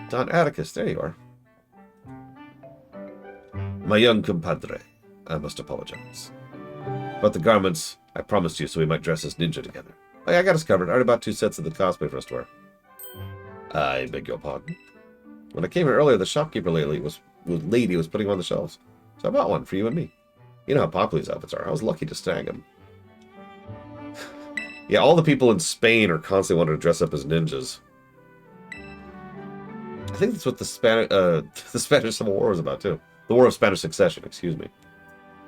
Don Atticus, there you are. My young compadre, I must apologize. But the garments I promised you so we might dress as ninja together. Oh yeah, I got us covered. I already bought 2 sets of the cosplay for us to wear. I beg your pardon. When I came here earlier, the shopkeeper lady was putting them on the shelves. So I bought one for you and me. You know how popular these outfits are. I was lucky to snag them. Yeah, all the people in Spain are constantly wanting to dress up as ninjas. I think that's what the Spanish Civil War was about, too. The War of Spanish Succession, excuse me.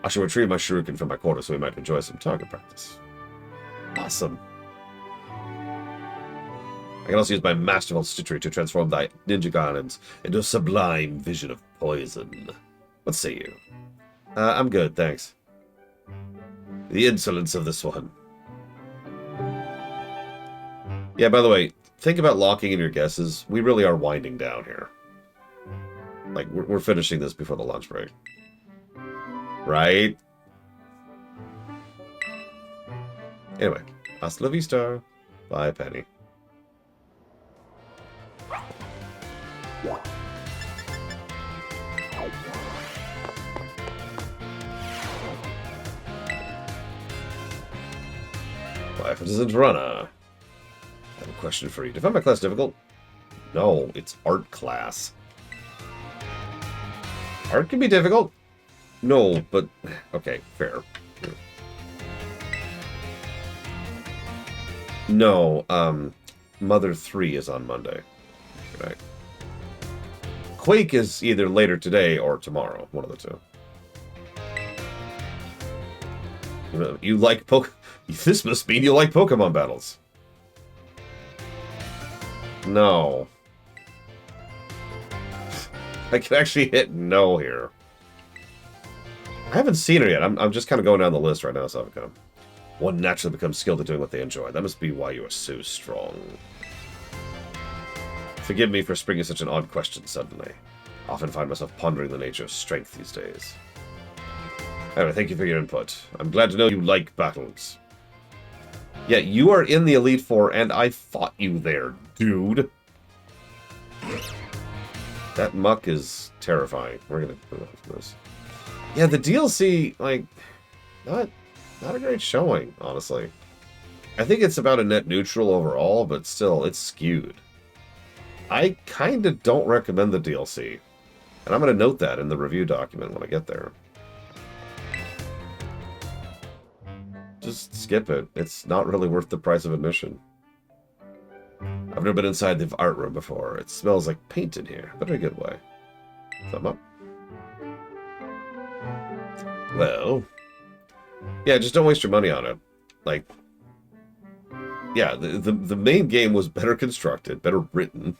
I shall retrieve my shuriken from my quarter so we might enjoy some target practice. Awesome. I can also use my masterful stitchery to transform thy ninja garments into a sublime vision of poison. What say you? I'm good, thanks. The insolence of this one. Yeah, by the way, think about locking in your guesses. We really are winding down here. Like, we're finishing this before the lunch break. Right? Anyway, hasta la vista. Bye, Penny. Life isn't runner. I have a question for you. Do you find my class difficult? No, it's art class. Art can be difficult. No, but okay, fair. No, Mother 3 is on Monday. Right. Quake is either later today or tomorrow. One of the two. You like This must mean you like Pokemon battles. No. I can actually hit no here. I haven't seen her yet. I'm just kind of going down the list right now, Savicom. One naturally becomes skilled at doing what they enjoy. That must be why you are so strong. Forgive me for springing such an odd question suddenly. I often find myself pondering the nature of strength these days. Anyway, thank you for your input. I'm glad to know you like battles. Yeah, you are in the Elite Four, and I fought you there, dude. That muck is terrifying. We're gonna put up with this. Yeah, the DLC, like, not a great showing, honestly. I think it's about a net neutral overall, but still, it's skewed. I kind of don't recommend the DLC. And I'm going to note that in the review document when I get there. Just skip it. It's not really worth the price of admission. I've never been inside the art room before. It smells like paint in here, but in a good way. Thumb up. Well, yeah, just don't waste your money on it. Like, yeah, the main game was better constructed, better written,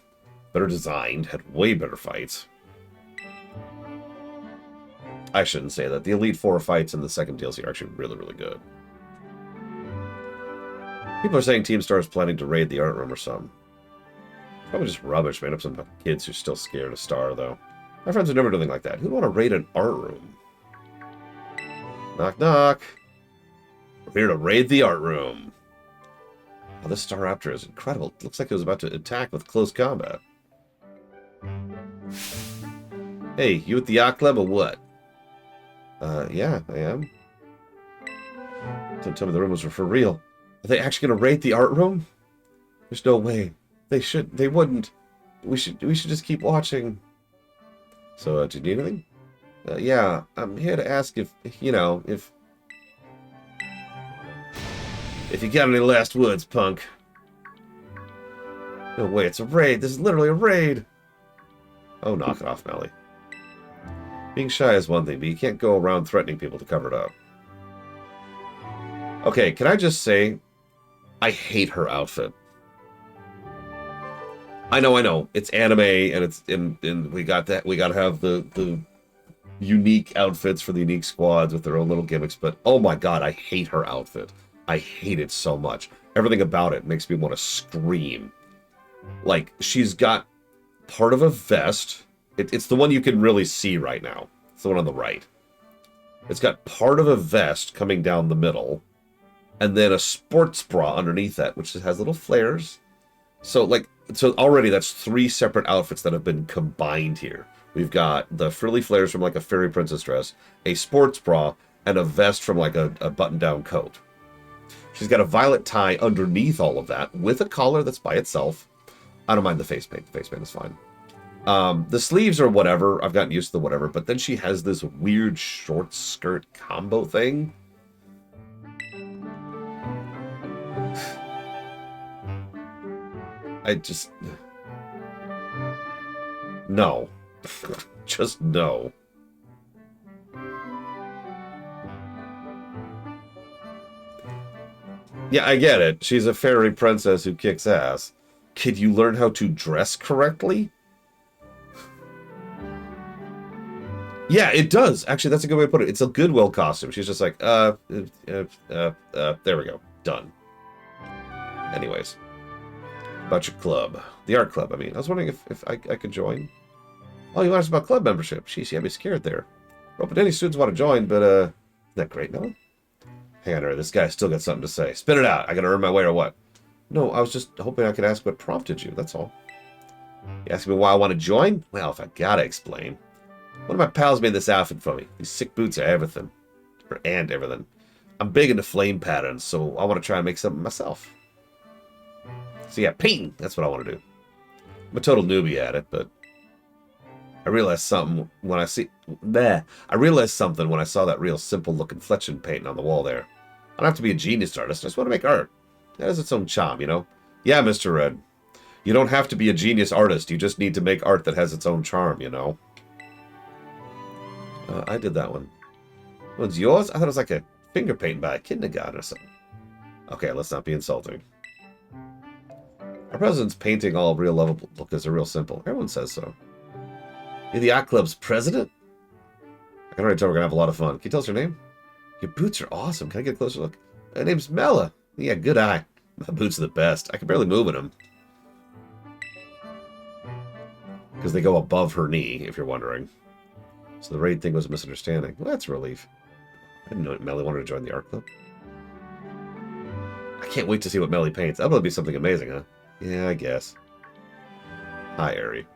better designed, had way better fights. I shouldn't say that. The Elite Four fights in the second DLC are actually really, really good. People are saying Team Star is planning to raid the art room or something. Probably just rubbish made up some kids who are still scared of Star, though. My friends would never do anything like that. Who'd want to raid an art room? Knock, knock. We're here to raid the art room. Oh, this Staraptor is incredible. It looks like it was about to attack with close combat. Hey, you at the yacht club or what? Yeah, I am. Don't tell me the rumors were for real. Are they actually going to raid the art room? There's no way. They wouldn't. We should just keep watching. So, do you need anything? Yeah, I'm here to ask if, you know, if... If you got any last words, punk. No way, it's a raid. This is literally a raid. Oh, knock it off, Melly. Being shy is one thing, but you can't go around threatening people to cover it up. Okay, can I just say, I hate her outfit. I know. It's anime, and it's in we got that. We got to have the unique outfits for the unique squads with their own little gimmicks. But oh my god, I hate her outfit. I hate it so much. Everything about it makes me want to scream. Like, she's got part of a vest. It's the one you can really see right now. It's the one on the right. It's got part of a vest coming down the middle, and then a sports bra underneath that, which has little flares. So already that's 3 separate outfits that have been combined here. We've got the frilly flares from like a fairy princess dress, a sports bra, and a vest from like a button-down coat. She's got a violet tie underneath all of that with a collar that's by itself. I don't mind the face paint. The face paint is fine. The sleeves are whatever. I've gotten used to the whatever. But then she has this weird short skirt combo thing. I just... No. Just no. Yeah, I get it. She's a fairy princess who kicks ass. Could you learn how to dress correctly? Yeah, it does. Actually, that's a good way to put it. It's a Goodwill costume. She's just like, there we go. Done. Anyways. About your club. The art club, I mean. I was wondering if I could join. Oh, you asked about club membership. Jeez, you had me scared there. Hoping any students want to join, but, isn't that great, no? Hang on, Ray. This guy's still got something to say. Spit it out. I gotta earn my way or what? No, I was just hoping I could ask what prompted you. That's all. You asking me why I want to join? Well, if I gotta explain. One of my pals made this outfit for me. These sick boots are everything. And everything. I'm big into flame patterns, so I want to try and make something myself. So yeah, painting. That's what I want to do. I'm a total newbie at it, but I realized something when I saw that real simple-looking Fletching painting on the wall there. I don't have to be a genius artist. I just want to make art. That has its own charm, you know? Yeah, Mr. Red. You don't have to be a genius artist. You just need to make art that has its own charm, you know? I did that one. One's yours? I thought it was like a finger painting by a kindergarten or something. Okay, let's not be insulting. Our president's painting all real lovable because they're real simple. Everyone says so. You're the art club's president? I can already tell we're going to have a lot of fun. Can you tell us your name? Your boots are awesome. Can I get a closer look? My name's Mela. Yeah, good eye. My boots are the best. I can barely move in them. Because they go above her knee, if you're wondering. So the raid thing was a misunderstanding. Well, that's a relief. I didn't know Melly wanted to join the art club. I can't wait to see what Melly paints. That'll be something amazing, huh? Yeah, I guess. Hi, Ari.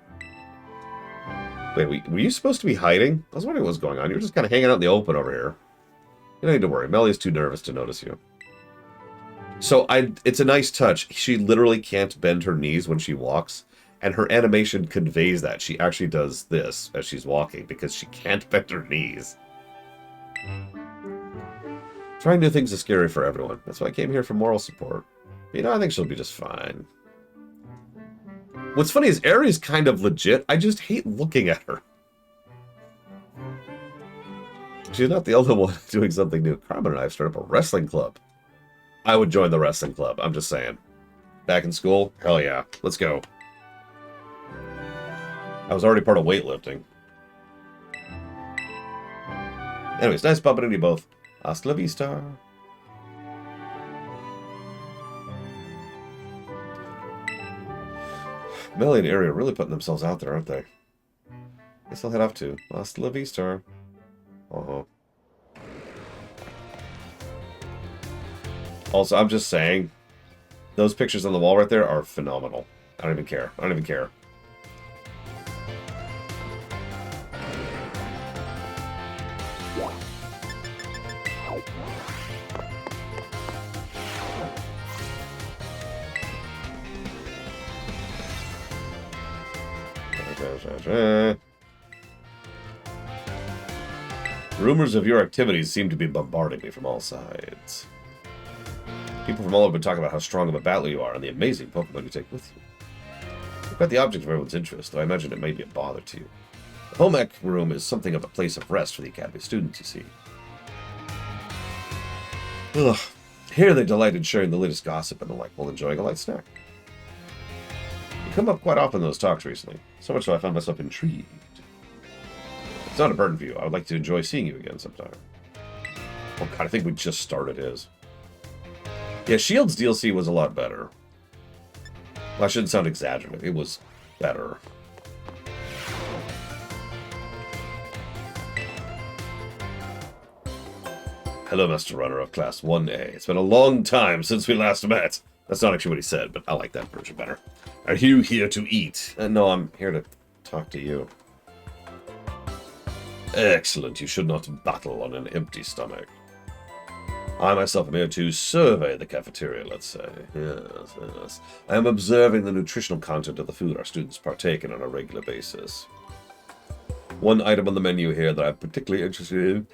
Wait, were you supposed to be hiding? I was wondering what was going on. You were just kind of hanging out in the open over here. You don't need to worry. Melly's too nervous to notice you. So, it's a nice touch. She literally can't bend her knees when she walks. And her animation conveys that. She actually does this as she's walking because she can't bend her knees. Trying new things is scary for everyone. That's why I came here for moral support. But, you know, I think she'll be just fine. What's funny is Aries kind of legit. I just hate looking at her. She's not the only one doing something new. Carmen and I have started up a wrestling club. I would join the wrestling club. I'm just saying. Back in school? Hell yeah. Let's go. I was already part of weightlifting. Anyways, nice bumping into you both. Hasta la vista. Melly and Ari are really putting themselves out there, aren't they? Guess I'll head off to Hasta la vista. Uh-huh. Also, I'm just saying, those pictures on the wall right there are phenomenal. I don't even care. I don't even care. Rumors of your activities seem to be bombarding me from all sides. People from all over have been talking about how strong of a battler you are and the amazing Pokemon you take with you. You've got the object of everyone's interest, though I imagine it may be a bother to you. The home ec room is something of a place of rest for the Academy students, you see. Ugh. Here they delight in sharing the latest gossip and the like while enjoying a light snack. You come up quite often in those talks recently, so much so I found myself intrigued. It's not a burden for you. I would like to enjoy seeing you again sometime. Oh god, I think we just started his. Yeah, Shield's DLC was a lot better. Well, I shouldn't sound exaggerative. It was better. Hello, Master Runner of Class 1A. It's been a long time since we last met. That's not actually what he said, but I like that version better. Are you here to eat? No, I'm here to talk to you. Excellent. You should not battle on an empty stomach. I myself am here to survey the cafeteria, let's say. Yes, yes. I am observing the nutritional content of the food our students partake in on a regular basis. One item on the menu here that I'm particularly interested in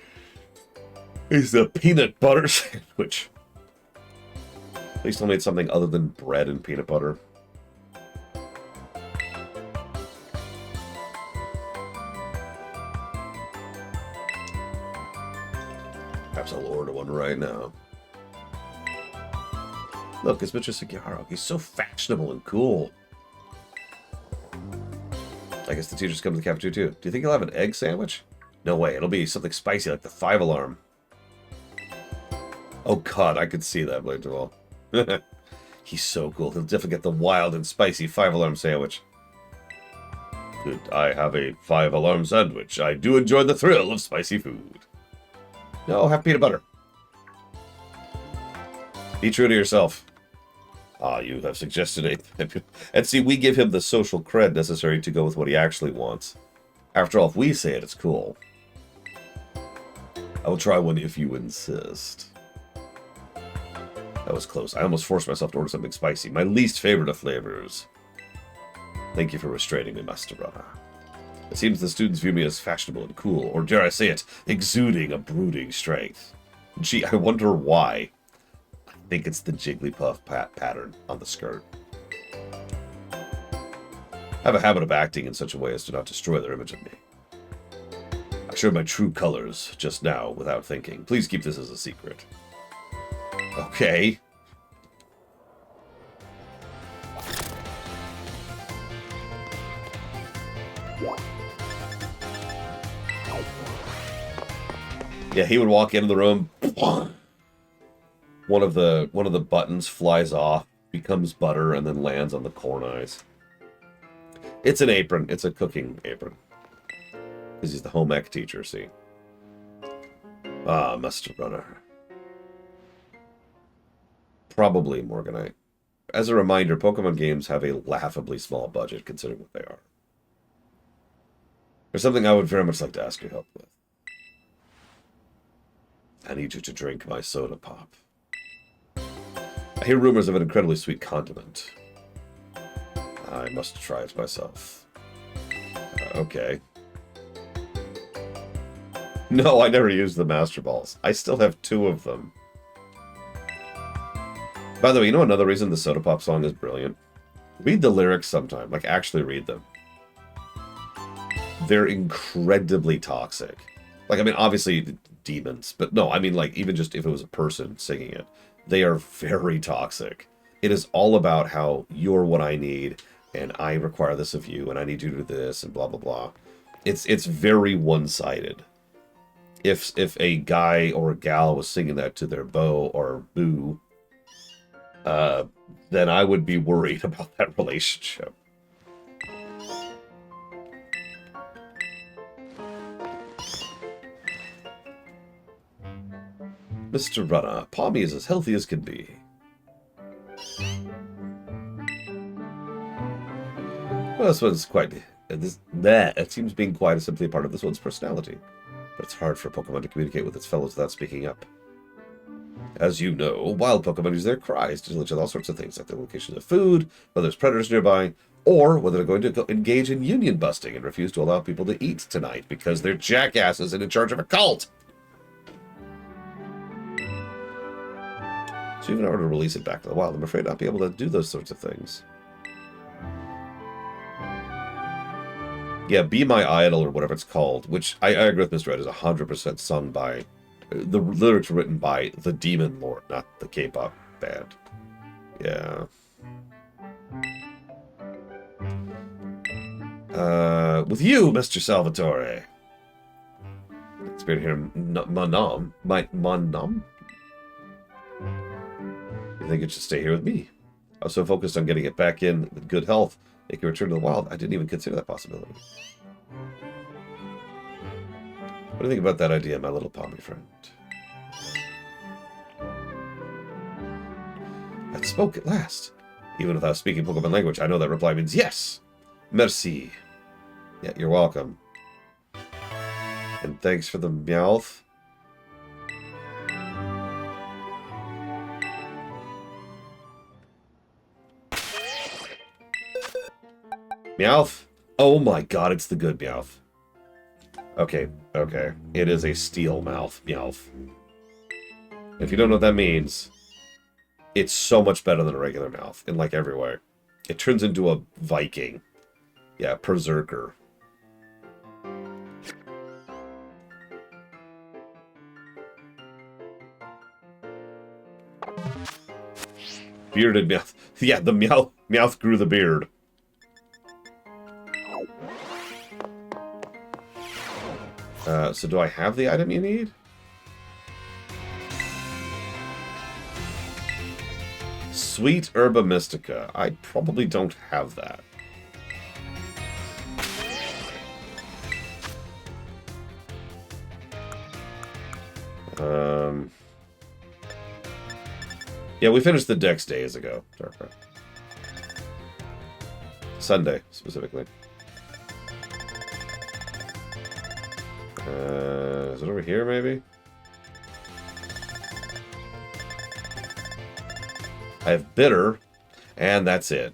is the peanut butter sandwich. Please tell me it's something other than bread and peanut butter. Perhaps I'll order one right now. Look, it's Mr. Sugiharu. He's so fashionable and cool. I guess the teachers come to the cafeteria too. Do you think he'll have an egg sandwich? No way. It'll be something spicy like the 5-alarm. Oh god, I could see that, Blade Duval. He's so cool. He'll definitely get the wild and spicy 5-alarm sandwich. Could I have a 5-alarm sandwich? I do enjoy the thrill of spicy food. No, have peanut butter. Be true to yourself. Ah, you have suggested it. And see, we give him the social cred necessary to go with what he actually wants. After all, if we say it, it's cool. I will try one if you insist. That was close. I almost forced myself to order something spicy. My least favorite of flavors. Thank you for restraining me, Master Runner. It seems the students view me as fashionable and cool, or dare I say it, exuding a brooding strength. Gee, I wonder why. I think it's the Jigglypuff pattern on the skirt. I have a habit of acting in such a way as to not destroy their image of me. I showed my true colors just now without thinking. Please keep this as a secret. Okay. Yeah, he would walk into the room. One of the buttons flies off, becomes butter, and then lands on the corn eyes. It's an apron. It's a cooking apron. Because he's the home ec teacher, see. Ah, Master Runner. Probably Morganite. As a reminder, Pokemon games have a laughably small budget, considering what they are. There's something I would very much like to ask your help with. I need you to drink my soda pop. I hear rumors of an incredibly sweet condiment. I must try it myself. Okay. No, I never used the Master Balls. I still have 2 of them. By the way, you know another reason the Soda Pop song is brilliant? Read the lyrics sometime. Like, actually read them. They're incredibly toxic. Like, I mean, obviously, demons. But no, I mean, like, even just if it was a person singing it. They are very toxic. It is all about how you're what I need, and I require this of you, and I need you to do this, and blah, blah, blah. It's very one-sided. If a guy or a gal was singing that to their beau or boo, then I would be worried about that relationship. Mr. Runner, Palmy is as healthy as can be. Well, this one's quite... it seems being quiet is simply a part of this one's personality. But it's hard for Pokemon to communicate with its fellows without speaking up. As you know, wild Pokemon use their cries to tell each other all sorts of things, like the location of food, whether there's predators nearby, or whether they're going to engage in union busting and refuse to allow people to eat tonight because they're jackasses and in charge of a cult. So even in order to release it back to the wild, I'm afraid not be able to do those sorts of things. Yeah, Be My Idol, or whatever it's called, which I agree with Mr. Ed, is 100% sung by... The lyrics were written by the Demon Lord, not the K-pop band. Yeah. With you, Mr. Salvatore. It's been here, Manam. Manam? You think it should stay here with me? I was so focused on getting it back in with good health, it can return to the wild. I didn't even consider that possibility. What do you think about that idea, my little pommy friend? I spoke at last. Even without speaking Pokemon language, I know that reply means yes. Merci. Yeah, you're welcome. And thanks for the Meowth. Meowth? Oh my god, it's the good Meowth. Okay, okay. It is a steel mouth, Meowth. If you don't know what that means, it's so much better than a regular Meowth in like every way. It turns into a Viking. Yeah, Berserker. Bearded Meowth. Yeah, the Meowth grew the beard. So do I have the item you need? Sweet Herba Mystica. I probably don't have that. Yeah, we finished the Dex days ago. Darkrai. Sunday, specifically. Is it over here, maybe? I have Bitter, and that's it.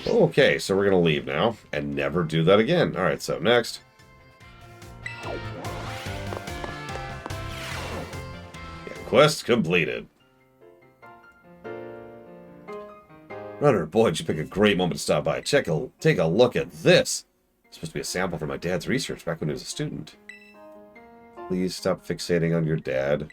Okay, so we're going to leave now, and never do that again. Alright, so next. Yeah, quest completed. Runner, boy, did you pick a great moment to stop by. Take a look at this. It's supposed to be a sample from my dad's research back when he was a student. Please stop fixating on your dad,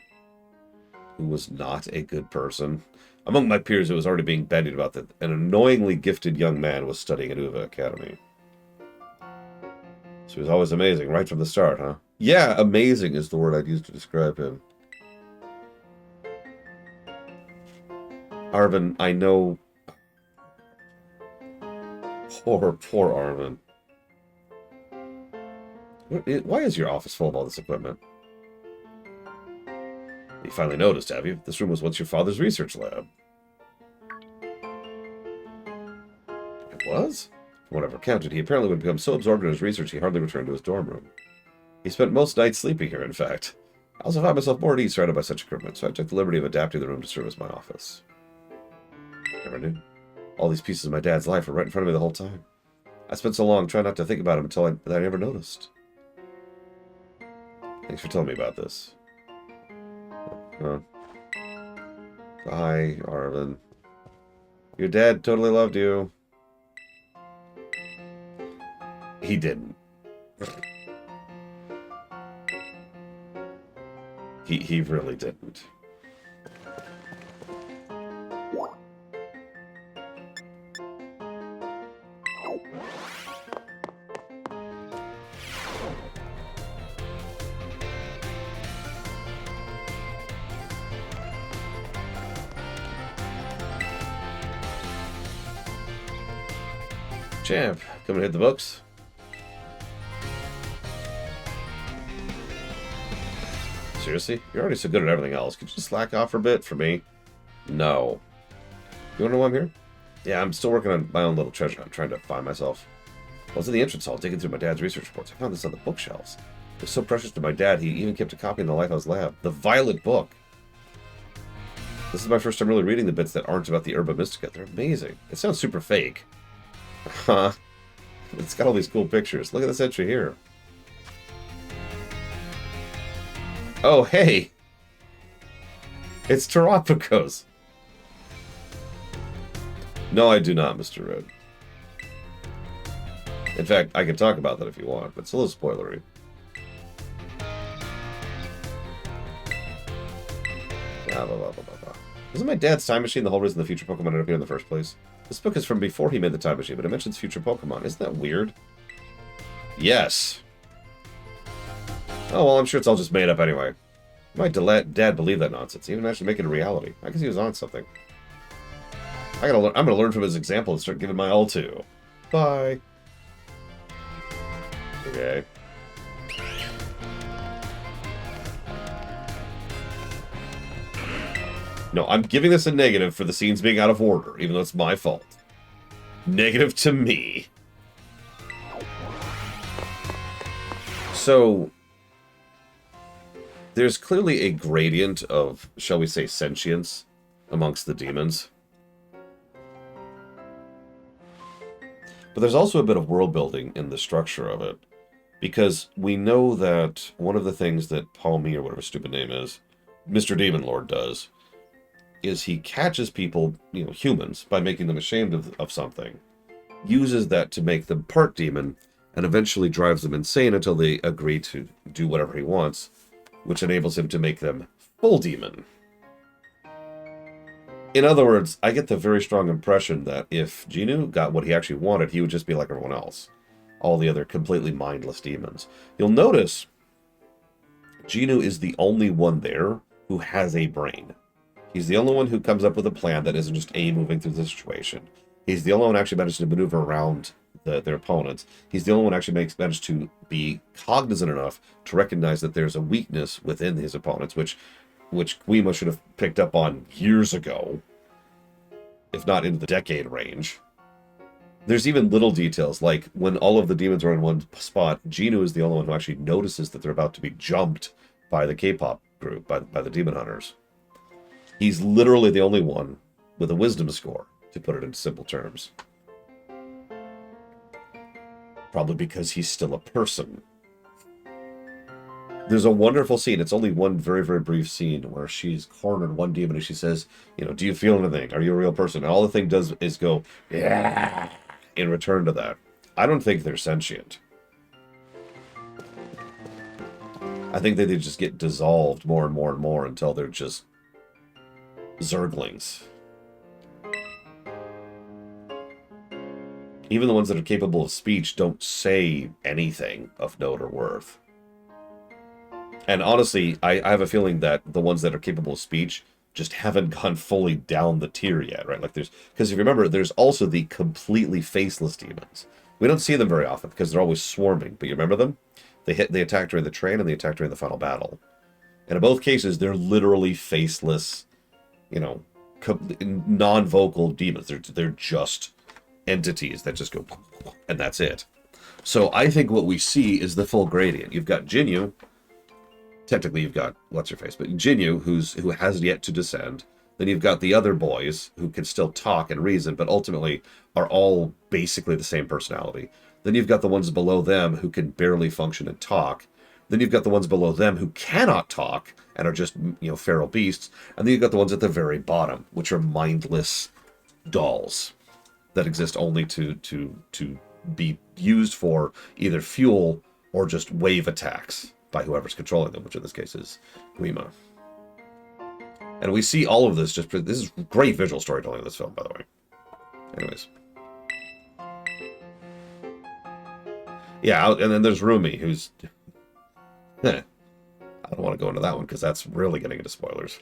who was not a good person. Among my peers, it was already being bandied about that an annoyingly gifted young man was studying at Uva Academy. So he was always amazing, right from the start, huh? Yeah, amazing is the word I'd use to describe him. Arvin, I know... Poor Arvin. Why is your office full of all this equipment? You finally noticed, have you? This room was once your father's research lab. It was? From what I've counted, he apparently would become so absorbed in his research he hardly returned to his dorm room. He spent most nights sleeping here, in fact. I also found myself more at ease surrounded by such equipment, so I took the liberty of adapting the room to serve as my office. Never knew. All these pieces of my dad's life were right in front of me the whole time. I spent so long trying not to think about him until I never noticed. Thanks for telling me about this. Bye, Arvin. Your dad totally loved you. He didn't. He really didn't. Champ, come and hit the books. Seriously? You're already so good at everything else. Could you just slack off for a bit for me? No. You wanna know why I'm here? Yeah, I'm still working on my own little treasure hunt, trying to find myself. I was in the entrance hall digging through my dad's research reports. I found this on the bookshelves. It was so precious to my dad, he even kept a copy in the Lighthouse lab. The Violet Book. This is my first time really reading the bits that aren't about the Herba Mystica. They're amazing. It sounds super fake. Huh? It's got all these cool pictures. Look at this entry here. Oh, hey! It's Terapicos. No, I do not, Mr. Red. In fact, I can talk about that if you want, but it's a little spoilery. Blah, blah, blah, blah, blah. Isn't my dad's time machine the whole reason the future Pokemon ended up here in the first place? This book is from before he made the time machine, but it mentions future Pokemon. Isn't that weird? Yes. Oh, well, I'm sure it's all just made up anyway. My dad believed that nonsense. He even managed to make it a reality. I guess he was on something. I'm gonna learn from his example and start giving my all to. Bye. Okay. No, I'm giving this a negative for the scenes being out of order, even though it's my fault. Negative to me. So, there's clearly a gradient of, shall we say, sentience amongst the demons. But there's also a bit of world building in the structure of it. Because we know that one of the things that Palmy, or whatever his stupid name is, Mr. Demon Lord does, is he catches people, you know, humans, by making them ashamed of something, uses that to make them part demon, and eventually drives them insane until they agree to do whatever he wants, which enables him to make them full demon. In other words, I get the very strong impression that if Genu got what he actually wanted, he would just be like everyone else. All the other completely mindless demons. You'll notice Genu is the only one there who has a brain. He's the only one who comes up with a plan that isn't just moving through the situation. He's the only one who actually managed to maneuver around their opponents. He's the only one who actually managed to be cognizant enough to recognize that there's a weakness within his opponents, which Guima should have picked up on years ago, if not in the decade range. There's even little details, like when all of the demons are in one spot, Genu is the only one who actually notices that they're about to be jumped by the K-pop group, by the demon hunters. He's literally the only one with a wisdom score, to put it in simple terms. Probably because he's still a person. There's a wonderful scene, it's only one very, very brief scene, where she's cornered one demon and she says, you know, do you feel anything? Are you a real person? And all the thing does is go, yeah, in return to that. I don't think they're sentient. I think that they just get dissolved more and more and more until they're just Zerglings. Even the ones that are capable of speech don't say anything of note or worth. And honestly, I have a feeling that the ones that are capable of speech just haven't gone fully down the tier yet, right? Like because if you remember, there's also the completely faceless demons. We don't see them very often because they're always swarming, but you remember them? They attacked during the train and they attacked during the final battle. And in both cases, they're literally faceless, you know, non-vocal demons. They're just entities that just go, and that's it. So I think what we see is the full gradient. You've got Jinyu. Technically, you've got what's-her-face, but Jinyu, who has yet to descend. Then you've got the other boys who can still talk and reason, but ultimately are all basically the same personality. Then you've got the ones below them who can barely function and talk. Then you've got the ones below them who cannot talk and are just, you know, feral beasts. And then you've got the ones at the very bottom, which are mindless dolls that exist only to be used for either fuel or just wave attacks by whoever's controlling them, which in this case is Guima. And we see all of this this is great visual storytelling in this film, by the way. Anyways. Yeah, and then there's Rumi, who's... I don't want to go into that one, because that's really getting into spoilers.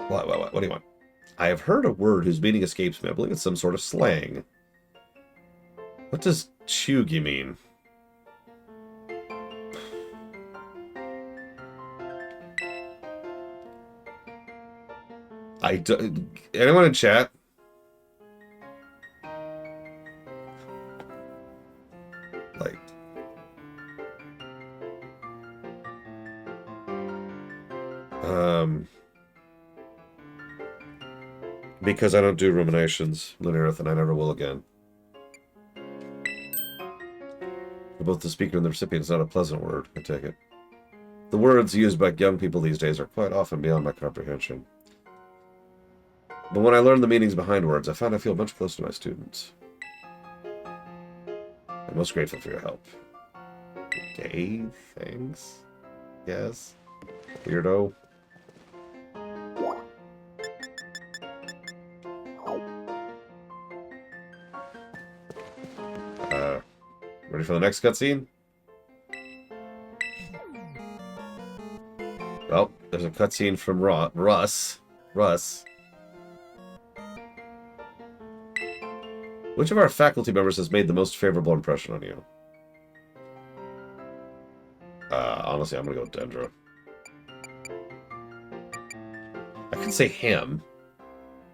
What do you want? I have heard a word whose meaning escapes me. I believe it's some sort of slang. What does Chugi mean? Anyone in chat? Like... Because I don't do ruminations, Lunarith, and I never will again. Both the speaker and the recipient is not a pleasant word, I take it. The words used by young people these days are quite often beyond my comprehension. But when I learn the meanings behind words, I find I feel much closer to my students. I'm most grateful for your help. Okay, thanks. Yes. Weirdo. Ready for the next cutscene? Well, there's a cutscene from Russ. Which of our faculty members has made the most favorable impression on you? Honestly, I'm gonna go with Dendro. I could say him.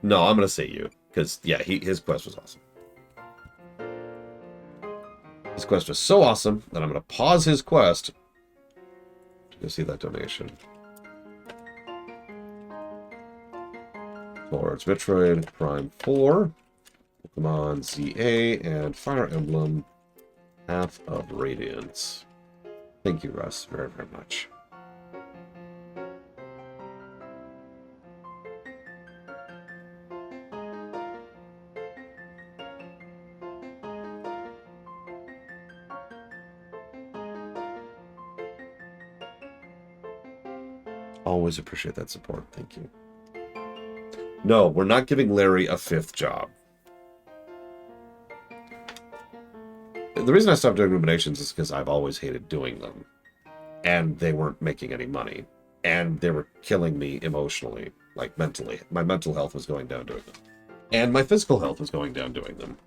No, I'm gonna say you. Because, yeah, his quest was awesome. His quest was so awesome that I'm gonna pause his quest to go see that donation. Towards Metroid Prime 4, Pokemon ZA, and Fire Emblem Path of Radiance. Thank you, Russ, very, very much. Always appreciate that support. Thank you. No, we're not giving Larry a 5th job. The reason I stopped doing ruminations is because I've always hated doing them. And they weren't making any money. And they were killing me emotionally, like mentally. My mental health was going down doing them. And my physical health was going down doing them.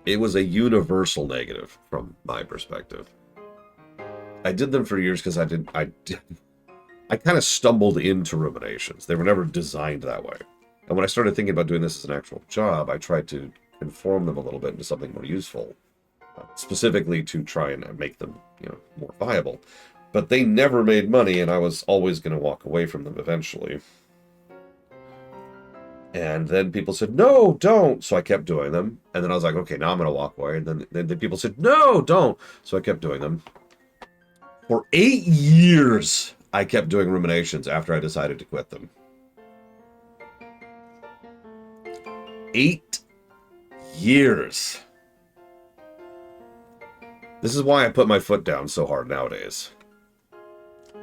It was a universal negative from my perspective. I did them for years because I kind of stumbled into ruminations. They were never designed that way. And when I started thinking about doing this as an actual job, I tried to conform them a little bit into something more useful, specifically to try and make them, more viable. But they never made money, and I was always going to walk away from them eventually. And then people said, no, don't. So I kept doing them. And then I was like, okay, now I'm going to walk away. And then people said, no, don't. So I kept doing them. For 8 years, I kept doing ruminations after I decided to quit them. 8 years. This is why I put my foot down so hard nowadays.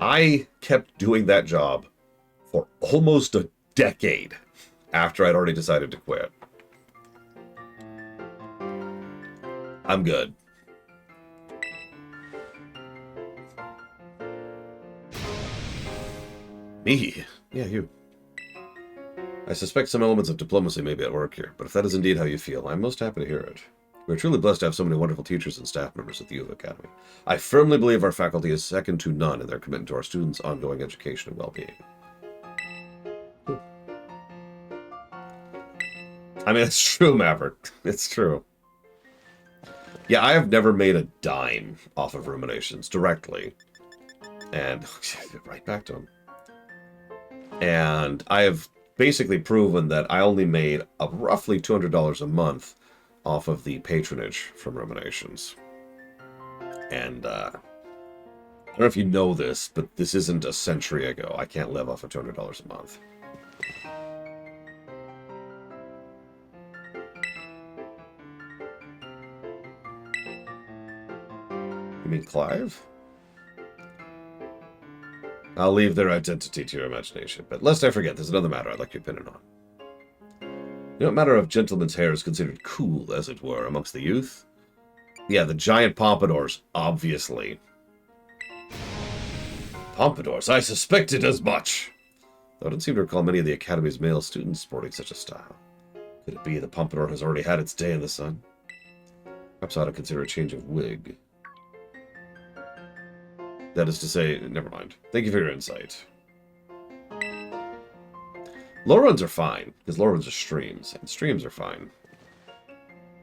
I kept doing that job for almost a decade after I'd already decided to quit. I'm good. Me? Yeah, you. I suspect some elements of diplomacy may be at work here, but if that is indeed how you feel, I'm most happy to hear it. We're truly blessed to have so many wonderful teachers and staff members at the UVA Academy. I firmly believe our faculty is second to none in their commitment to our students' ongoing education and well-being. I mean, it's true, Maverick. It's true. Yeah, I have never made a dime off of ruminations directly. And right back to them. And I have basically proven that I only made roughly $200 a month off of the patronage from ruminations. And I don't know if you know this, but this isn't a century ago. I can't live off of $200 a month. You mean Clive? I'll leave their identity to your imagination, but lest I forget, there's another matter I'd like your opinion on. You know, a matter of gentleman's hair is considered cool, as it were, amongst the youth. Yeah, the giant pompadours, obviously. Pompadours, I suspected as much! Though I don't seem to recall many of the Academy's male students sporting such a style. Could it be the pompadour has already had its day in the sun? Perhaps I ought to consider a change of wig. That is to say, never mind. Thank you for your insight. Low runs are fine, because low runs are streams, and streams are fine.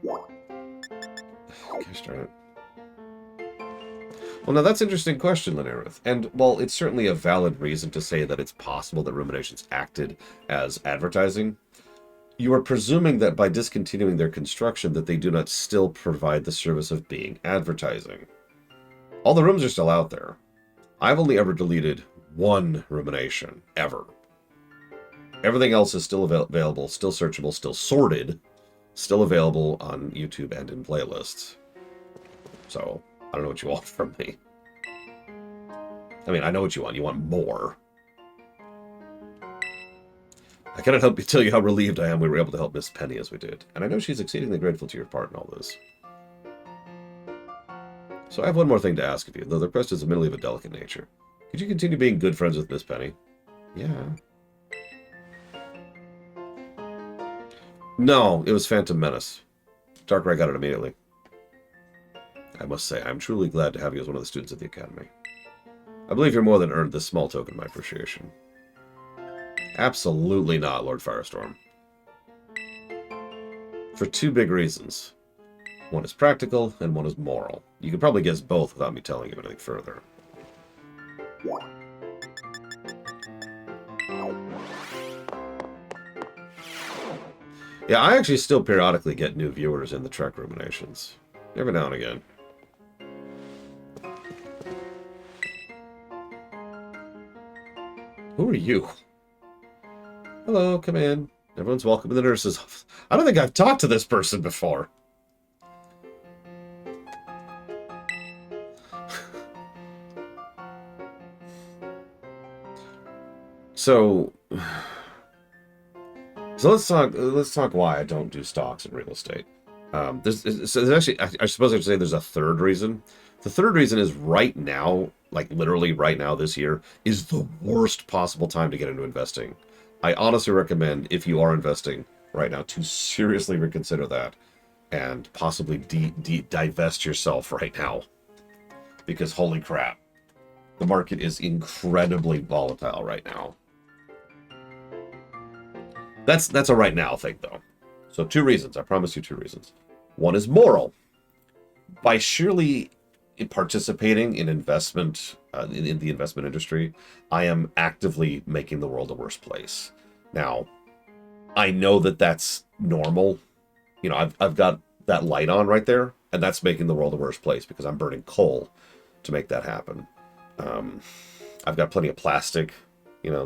Gosh darn it. Well, now that's an interesting question, Linerith. And, well, it's certainly a valid reason to say that it's possible that ruminations acted as advertising. You are presuming that by discontinuing their construction that they do not still provide the service of being advertising. All the rooms are still out there. I've only ever deleted one rumination, ever. Everything else is still available, still searchable, still sorted, still available on YouTube and in playlists. So, I don't know what you want from me. I mean, I know what you want. You want more. I cannot help but tell you how relieved I am we were able to help Miss Penny as we did. And I know she's exceedingly grateful to your part in all this. So I have one more thing to ask of you, though the request is admittedly of a delicate nature. Could you continue being good friends with Miss Penny? Yeah. No, it was Phantom Menace. Darkrai got it immediately. I must say, I'm truly glad to have you as one of the students at the Academy. I believe you're more than earned this small token of my appreciation. Absolutely not, Lord Firestorm. For two big reasons. One is practical, and one is moral. You could probably guess both without me telling you anything further. Yeah, I actually still periodically get new viewers in the Trek Ruminations. Every now and again. Who are you? Hello, come in. Everyone's welcome in the nurse's office. I don't think I've talked to this person before. So let's talk why I don't do stocks in real estate. There's actually, I suppose I should say there's a third reason. The third reason is right now, like literally right now this year, is the worst possible time to get into investing. I honestly recommend, if you are investing right now, to seriously reconsider that and possibly divest yourself right now. Because holy crap, the market is incredibly volatile right now. That's a right now thing, though. So two reasons. I promise you two reasons. One is moral. By surely participating in investment, in the investment industry, I am actively making the world a worse place. Now, I know that that's normal. You know, I've got that light on right there, and that's making the world a worse place because I'm burning coal to make that happen. I've got plenty of plastic,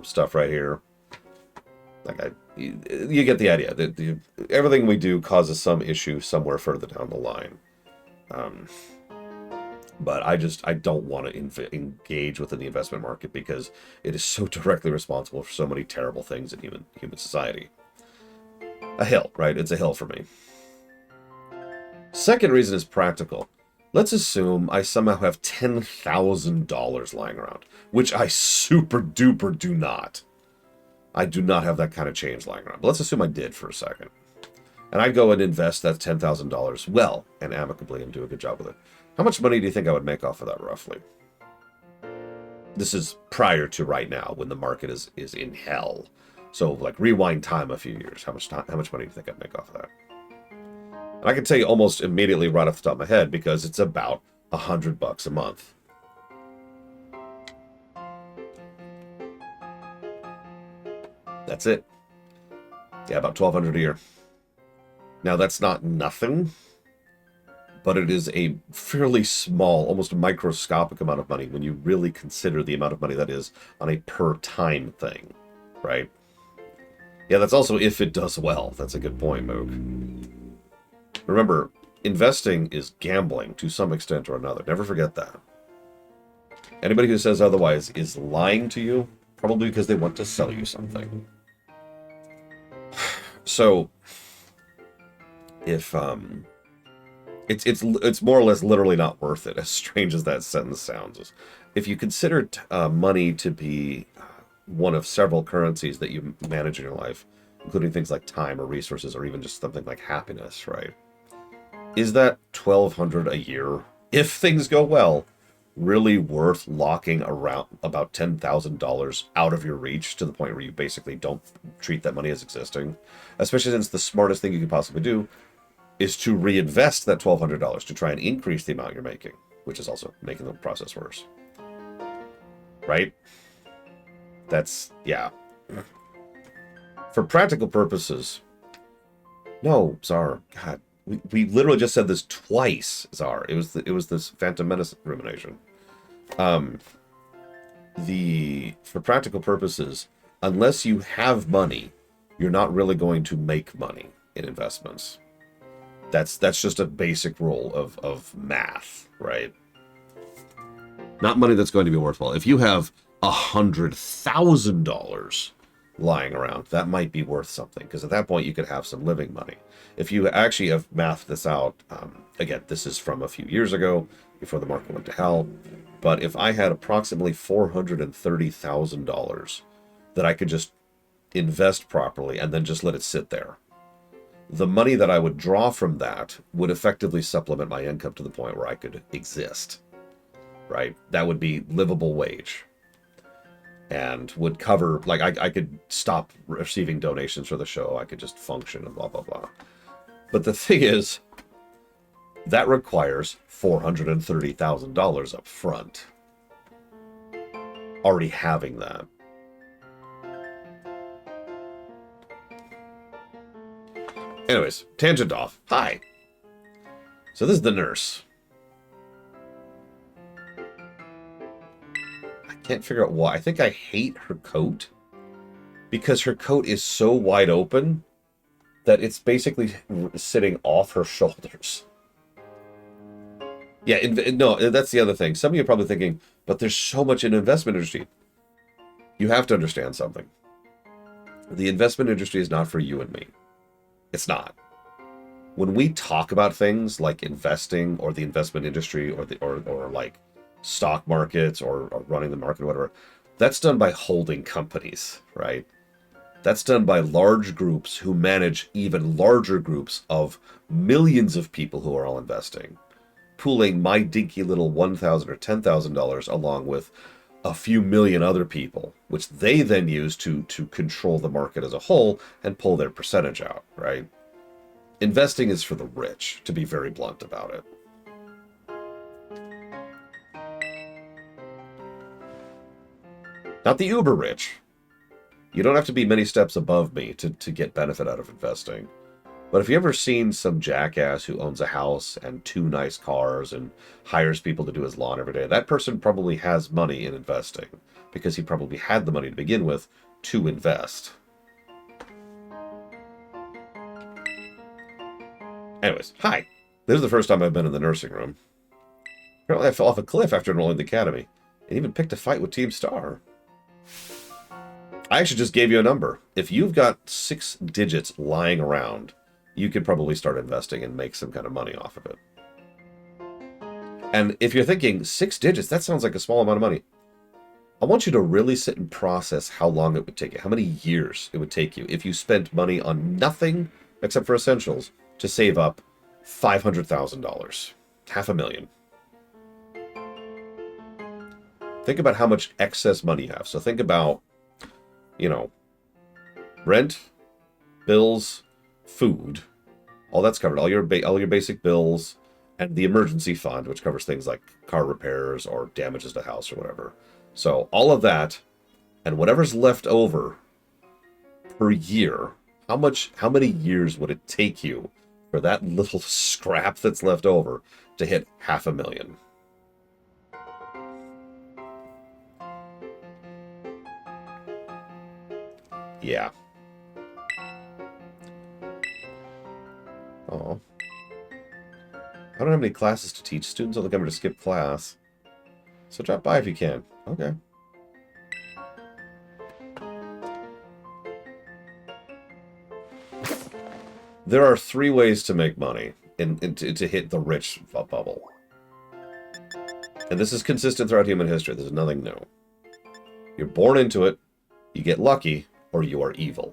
stuff right here. Like you get the idea that everything we do causes some issue somewhere further down the line. But I don't want to engage within the investment market because it is so directly responsible for so many terrible things in human society. A hill, right? It's a hill for me. Second reason is practical. Let's assume I somehow have $10,000 lying around, which I super duper do not. I do not have that kind of change lying around. But let's assume I did for a second. And I'd go and invest that $10,000 well and amicably and do a good job with it. How much money do you think I would make off of that, roughly? This is prior to right now, when the market is in hell. So, like, rewind time a few years. How much money do you think I'd make off of that? And I can tell you almost immediately right off the top of my head, because it's about $100 a month. That's it. Yeah, about $1,200 a year. Now, that's not nothing, but it is a fairly small, almost microscopic amount of money when you really consider the amount of money that is on a per-time thing, right? Yeah, that's also if it does well. That's a good point, Moog. Remember, investing is gambling to some extent or another. Never forget that. Anybody who says otherwise is lying to you, probably because they want to sell you something. So, if it's more or less literally not worth it, as strange as that sentence sounds. If you consider money to be one of several currencies that you manage in your life, including things like time or resources or even just something like happiness, right? Is that $1,200 a year, if things go well, really worth locking around about $10,000 out of your reach to the point where you basically don't treat that money as existing? Especially since the smartest thing you could possibly do is to reinvest that $1,200 to try and increase the amount you're making, which is also making the process worse. Right? That's, yeah. For practical purposes, No, Czar. God, we literally just said this twice, Czar. It was this Phantom Menace rumination. Um, for practical purposes, unless you have money, you're not really going to make money in investments. That's just a basic rule of math, right? Not money that's going to be worthwhile. If you have $100,000 lying around, that might be worth something, because at that point you could have some living money. If you actually have mathed this out, again, this is from a few years ago before the market went to hell, but if I had approximately $430,000 that I could just invest properly and then just let it sit there, the money that I would draw from that would effectively supplement my income to the point where I could exist, right? That would be livable wage and would cover, like, I could stop receiving donations for the show. I could just function and blah, blah, blah. But the thing is, that requires $430,000 up front. Already having that. Anyways, tangent off. Hi. So this is the nurse. I can't figure out why. I think I hate her coat. Because her coat is so wide open that it's basically sitting off her shoulders. Yeah, no, that's the other thing. Some of you are probably thinking, but there's so much in investment industry. You have to understand something. The investment industry is not for you and me. It's not. When we talk about things like investing or the investment industry or like stock markets or running the market or whatever, that's done by holding companies, right? That's done by large groups who manage even larger groups of millions of people who are all investing, pooling my dinky little $1,000 or $10,000 along with a few million other people, which they then use to control the market as a whole and pull their percentage out, right? Investing is for the rich, to be very blunt about it. Not the uber rich. You don't have to be many steps above me to get benefit out of investing. But if you ever seen some jackass who owns a house and 2 nice cars and hires people to do his lawn every day, that person probably has money in investing because he probably had the money to begin with to invest. Anyways, hi. This is the first time I've been in the nursing room. Apparently I fell off a cliff after enrolling in the academy and even picked a fight with Team Star. I actually just gave you a number. If you've got 6 digits lying around, you could probably start investing and make some kind of money off of it. And if you're thinking 6 digits, that sounds like a small amount of money. I want you to really sit and process how long it would take you, how many years it would take you if you spent money on nothing except for essentials to save up $500,000, $500,000. Think about how much excess money you have. So think about, rent, bills, food, all that's covered. All your basic bills, and the emergency fund, which covers things like car repairs or damages to the house or whatever. So all of that, and whatever's left over per year, how many years would it take you for that little scrap that's left over to hit $500,000? Yeah. Oh. I don't have any classes to teach. Students only come here to skip class. So drop by if you can. Okay. There are 3 ways to make money to hit the rich bubble. And this is consistent throughout human history. There's nothing new. You're born into it, you get lucky, or you are evil.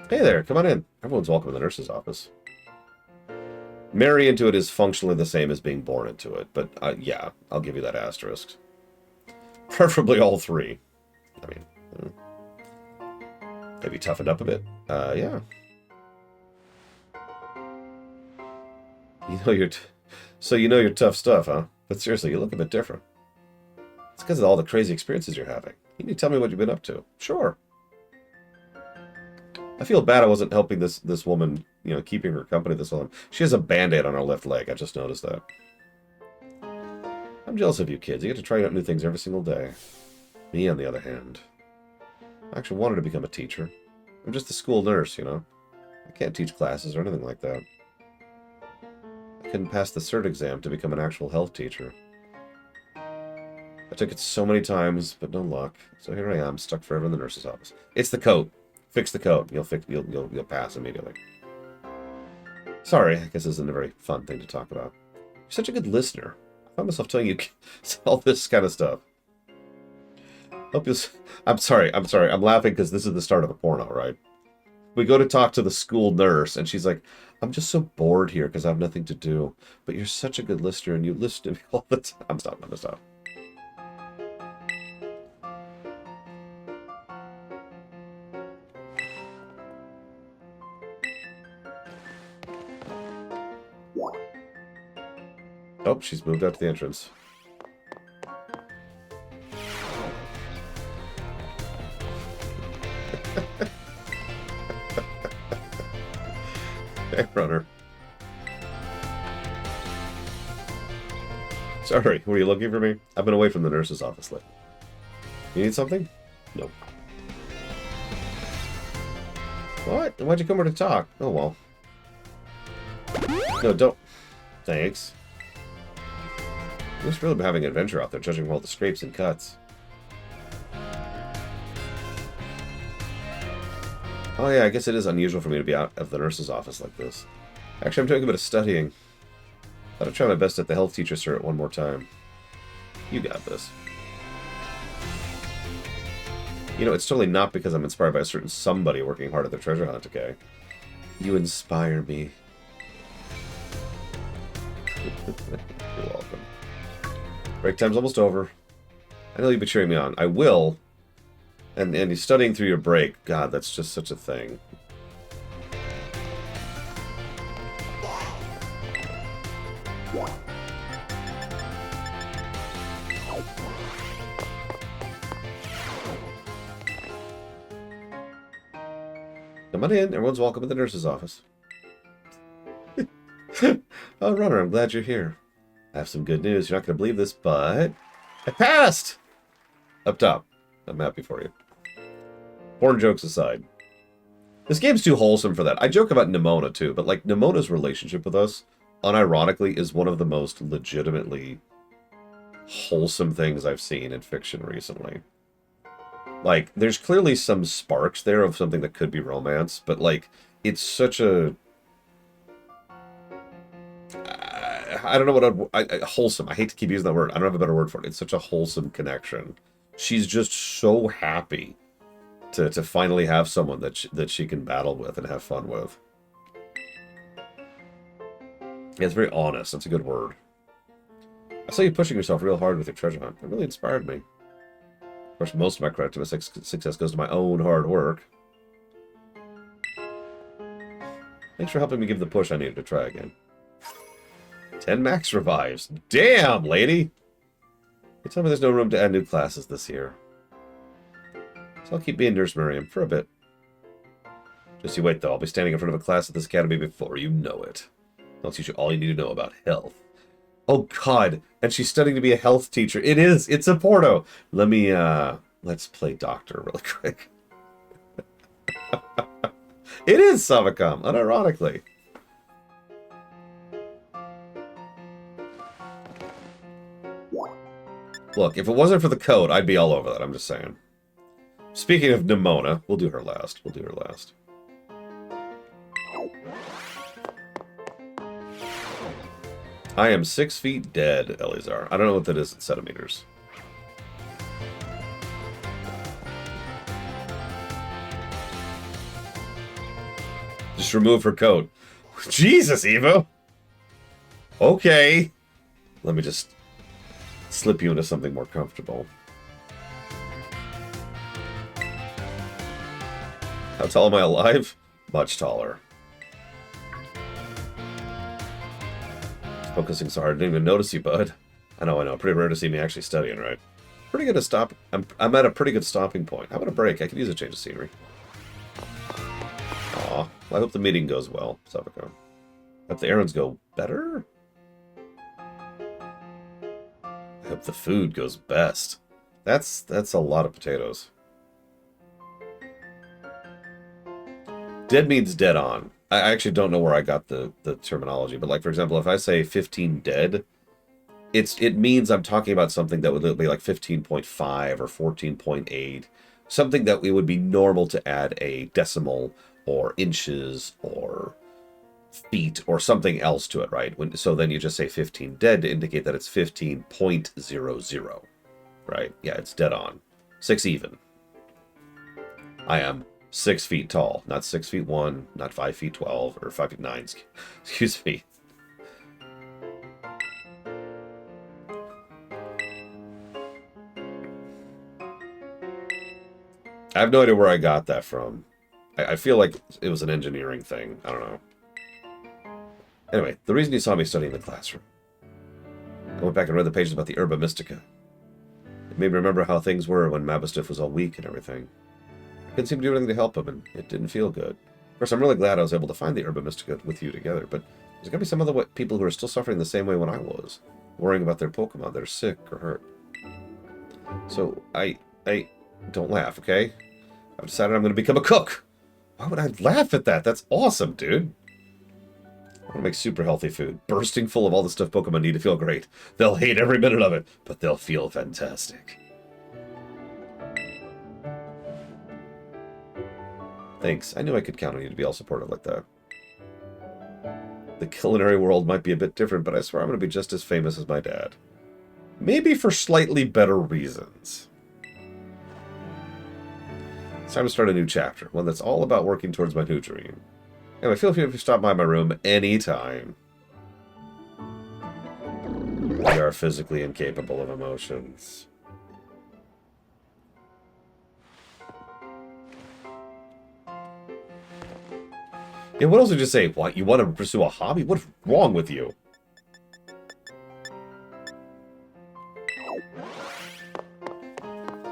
Hey there, come on in. Everyone's welcome in the nurse's office. Marry into it is functionally the same as being born into it, but yeah, I'll give you that asterisk. Preferably all 3. I mean, have you toughened up a bit? Yeah. So you know your tough stuff, huh? But seriously, you look a bit different. It's because of all the crazy experiences you're having. You need to tell me what you've been up to. Sure. I feel bad I wasn't helping this woman, you know, keeping her company this long. She has a Band-Aid on her left leg. I just noticed that. I'm jealous of you kids. You get to try out new things every single day. Me, on the other hand, I actually wanted to become a teacher. I'm just a school nurse, you know. I can't teach classes or anything like that. I couldn't pass the CERT exam to become an actual health teacher. I took it so many times, but no luck. So here I am, stuck forever in the nurse's office. It's the coat. Fix the coat. You'll pass immediately. Sorry, I guess this isn't a very fun thing to talk about. You're such a good listener. I found myself telling you all this kind of stuff. Hope you. I'm sorry. I'm laughing because this is the start of a porno, right? We go to talk to the school nurse, and she's like, "I'm just so bored here because I have nothing to do. But you're such a good listener, and you listen to me all the time." I'm gonna stop. Oh, she's moved out to the entrance. Hey, runner. Sorry, were you looking for me? I've been away from the nurse's office lately. You need something? No. What? Why'd you come here to talk? Oh, well. No, don't. Thanks. You must really be having an adventure out there, judging from all the scrapes and cuts. Oh yeah, I guess it is unusual for me to be out of the nurse's office like this. Actually, I'm doing a bit of studying. Thought I'd try my best at the health teacher cert one more time. You got this. You know, it's totally not because I'm inspired by a certain somebody working hard at the treasure hunt, okay? You inspire me. You're welcome. Break time's almost over. I know you'll be cheering me on. I will. And you're studying through your break. God, that's just such a thing. Come on in. Everyone's welcome at the nurse's office. Oh, Runner, I'm glad you're here. I have some good news. You're not going to believe this, but I passed! Up top. I'm happy for you. Porn jokes aside. This game's too wholesome for that. I joke about Nimona, too, but, like, Nimona's relationship with us, unironically, is one of the most legitimately wholesome things I've seen in fiction recently. Like, there's clearly some sparks there of something that could be romance, but, like, it's such a... I don't know what wholesome. I hate to keep using that word. I don't have a better word for it. It's such a wholesome connection. She's just so happy to finally have someone that she can battle with and have fun with. Yeah, it's very honest. That's a good word. I saw you pushing yourself real hard with your treasure hunt. It really inspired me. Of course, most of my credit to my success goes to my own hard work. Thanks for helping me give the push I needed to try again. 10 max revives. Damn, lady! You tell me there's no room to add new classes this year. So I'll keep being Nurse Miriam for a bit. Just you wait, though. I'll be standing in front of a class at this academy before you know it. I'll teach you all you need to know about health. Oh, God. And she's studying to be a health teacher. It is. It's a porno. Let me, let's play doctor really quick. It is Savacom, unironically. Look, if it wasn't for the code, I'd be all over that. I'm just saying. Speaking of Nimona, we'll do her last. We'll do her last. I am 6 feet dead, Elizar. I don't know what that is in centimeters. Just remove her coat. Jesus, Evo! Okay. Let me just slip you into something more comfortable. How tall am I alive? Much taller. Focusing so hard, I didn't even notice you, bud. I know. Pretty rare to see me actually studying, right? pretty good at stop. I'm at a pretty good stopping point. How about a break? I could use a change of scenery. Aw. Well, I hope the meeting goes well, Suffolk. Hope the errands go better? I hope the food goes best. That's a lot of potatoes. Dead means dead on. I actually don't know where I got the terminology, but like, for example, if I say 15 dead, it means I'm talking about something that would be like 15.5 or 14.8, something that it would be normal to add a decimal or inches or feet or something else to it, right? So then you just say 15 dead to indicate that it's 15.00, right? Yeah, it's dead on. 6 even. I am 6 feet tall, not 6 feet 1, not 5 feet 12, or 5 feet 9, excuse me. I have no idea where I got that from. I feel like it was an engineering thing. I don't know. Anyway, the reason you saw me studying in the classroom. I went back and read the pages about the Herba Mystica. It made me remember how things were when Mabosstiff was all weak and everything. I couldn't seem to do anything to help him, and it didn't feel good. Of course, I'm really glad I was able to find the Herba Mystica with you together, but there's got to be some other people who are still suffering the same way when I was, worrying about their Pokemon that are sick or hurt. So, I don't laugh, okay? I've decided I'm going to become a cook. Why would I laugh at that? That's awesome, dude. I want to make super healthy food, bursting full of all the stuff Pokemon need to feel great. They'll hate every minute of it, but they'll feel fantastic. Thanks. I knew I could count on you to be all supportive like that. The culinary world might be a bit different, but I swear I'm going to be just as famous as my dad. Maybe for slightly better reasons. It's time to start a new chapter, one that's all about working towards my new dream. Anyway, feel free to stop by my room anytime. We are physically incapable of emotions. Yeah, what else did you say? What, you want to pursue a hobby? What's wrong with you?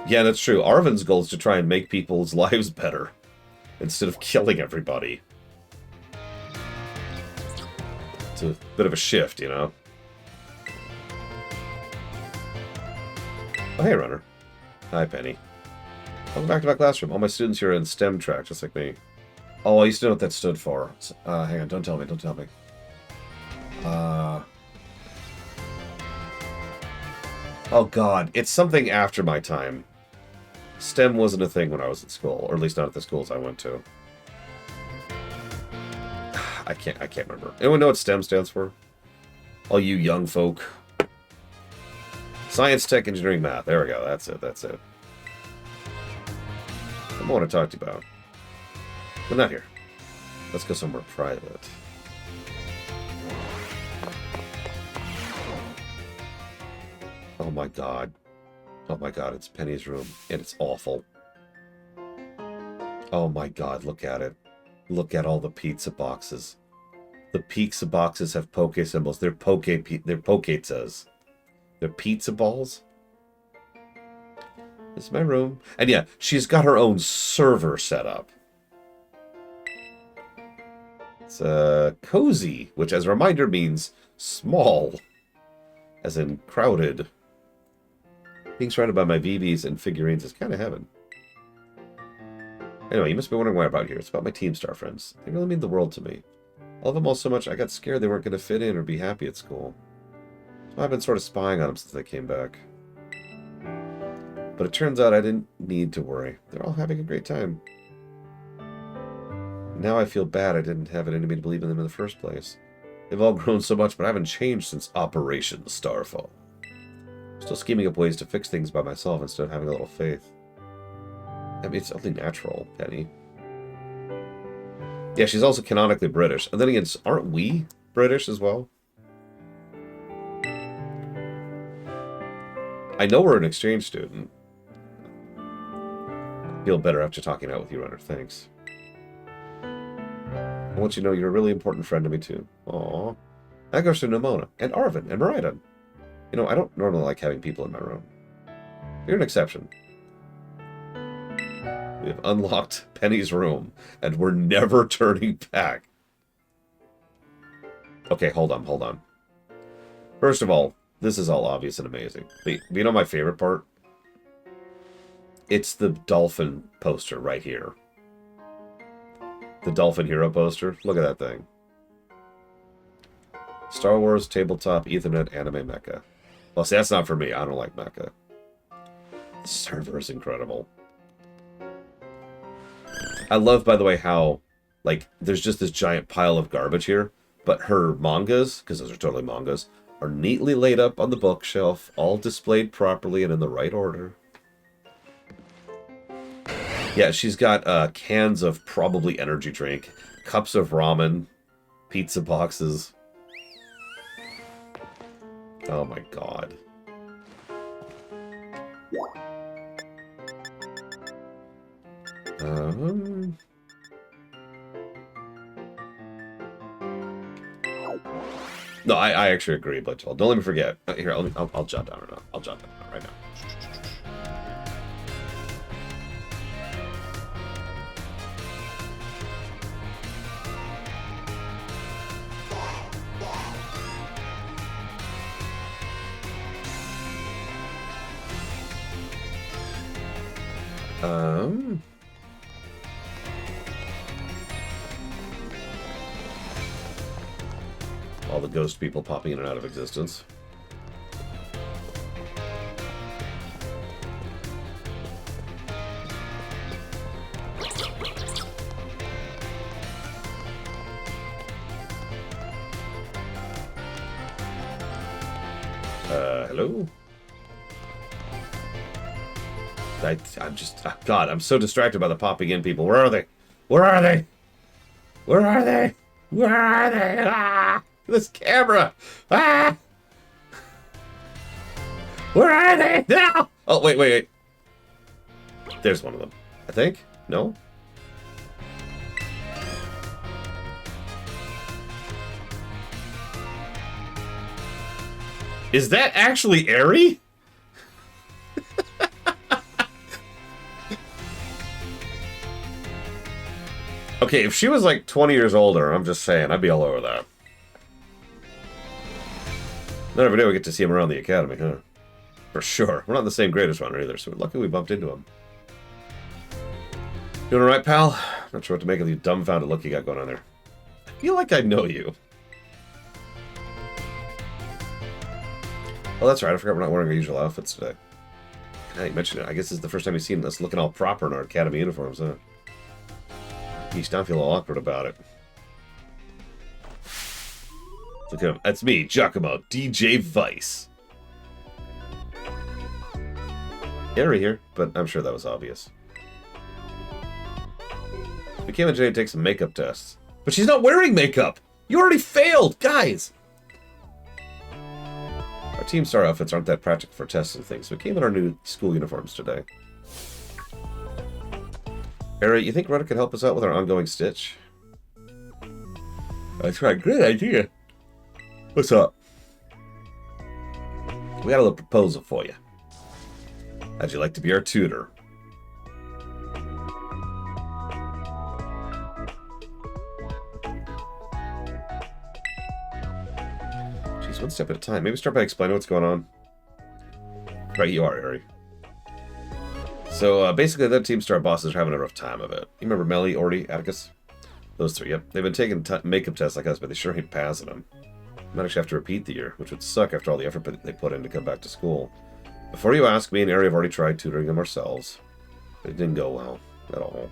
Yeah, that's true. Arven's goal is to try and make people's lives better, instead of killing everybody. It's a bit of a shift, you know? Oh, hey, Runner. Hi, Penny. Welcome back to my classroom. All my students here are in STEM track, just like me. Oh, I used to know what that stood for. Hang on, don't tell me, don't tell me. Oh, God. It's something after my time. STEM wasn't a thing when I was at school, or at least not at the schools I went to. I can't remember. Anyone know what STEM stands for? All you young folk. Science, tech, engineering, math. There we go. That's it. That's it. What do I want to talk to you about? But not here. Let's go somewhere private. Oh my god. Oh my god, it's Penny's room, and it's awful. Oh my god, look at it. Look at all the pizza boxes. The pizza boxes have poke symbols. They're poketas. They're pizza balls. This is my room. And yeah, she's got her own server set up. It's cozy, which as a reminder means small. As in crowded. Being surrounded by my VBs and figurines is kind of heaven. Anyway, you must be wondering why I'm about here. It's about my Team Star friends. They really mean the world to me. I love them all so much I got scared they weren't going to fit in or be happy at school. So I've been sort of spying on them since they came back. But it turns out I didn't need to worry. They're all having a great time. Now I feel bad I didn't have it in me to believe in them in the first place. They've all grown so much, but I haven't changed since Operation Starfall. I'm still scheming up ways to fix things by myself instead of having a little faith. I mean, it's only natural, Penny. Yeah, she's also canonically British. And then again, aren't we British as well? I know we're an exchange student. I feel better after talking out with you, Runner. Thanks. I want you to know you're a really important friend to me, too. Aww. That goes to Nimona, and Arven, and Miraidon. You know, I don't normally like having people in my room. You're an exception. We have unlocked Penny's room, and we're never turning back. Okay, hold on. First of all, this is all obvious and amazing. But you know my favorite part? It's the dolphin poster right here. The Dolphin Hero poster. Look at that thing. Star Wars, tabletop, Ethernet, anime mecha. Well, see, that's not for me. I don't like mecha. The server is incredible. I love, by the way, how, like, there's just this giant pile of garbage here, but her mangas, because those are totally mangas, are neatly laid up on the bookshelf, all displayed properly and in the right order. Yeah, she's got cans of probably energy drink, cups of ramen, pizza boxes. Oh my god. No, I actually agree, but don't let me forget. Here, I'll jot down right now. I'll jot down right now. All the ghost people popping in and out of existence. Hello? I'm just... God, I'm so distracted by the popping in people. Where are they? Where are they? Where are they? Where are they? Ah! This camera! Ah! Where are they? No! Oh, wait. There's one of them. I think? No? Is that actually Eri? Okay, if she was like 20 years older, I'm just saying, I'd be all over that. Not every day we get to see him around the academy, huh? For sure. We're not in the same grade as Runner either, so we're lucky we bumped into him. Doing alright, pal? Not sure what to make of the dumbfounded look you got going on there. I feel like I know you. Oh, that's right. I forgot we're not wearing our usual outfits today. Now you mentioned it. I guess this is the first time you've seen us looking all proper in our academy uniforms, huh? Geez, now I feel all awkward about it. Look at him. That's me, Giacomo, DJ Vice. Eri here, but I'm sure that was obvious. We came in today to take some makeup tests. But she's not wearing makeup! You already failed, guys! Our Team Star outfits aren't that practical for tests and things, so we came in our new school uniforms today. Eri, you think Rudder could help us out with our ongoing stitch? That's right, great idea. What's up? We got a little proposal for you. How'd you like to be our tutor? Jeez, one step at a time. Maybe start by explaining what's going on. Right, you are, Eri. So, basically, the Team Star bosses are having a rough time of it. You remember Melly, Orty, Atticus? Those three, yep. They've been taking makeup tests like us, but they sure ain't passing them. Might actually have to repeat the year, which would suck after all the effort they put in to come back to school. Before you ask, me and Eri have already tried tutoring them ourselves. But it didn't go well, at all.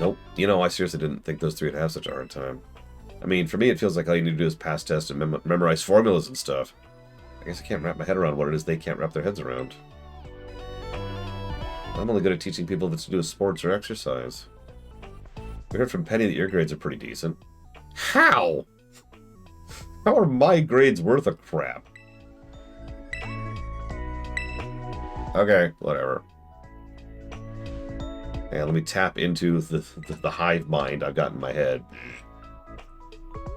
Nope. You know, I seriously didn't think those three would have such a hard time. I mean, for me, it feels like all you need to do is pass tests and memorize formulas and stuff. I guess I can't wrap my head around what it is they can't wrap their heads around. I'm only good at teaching people that's to do with sports or exercise. We heard from Penny that your grades are pretty decent. How? How are my grades worth a crap? Okay, whatever. Yeah, let me tap into the hive mind I've got in my head.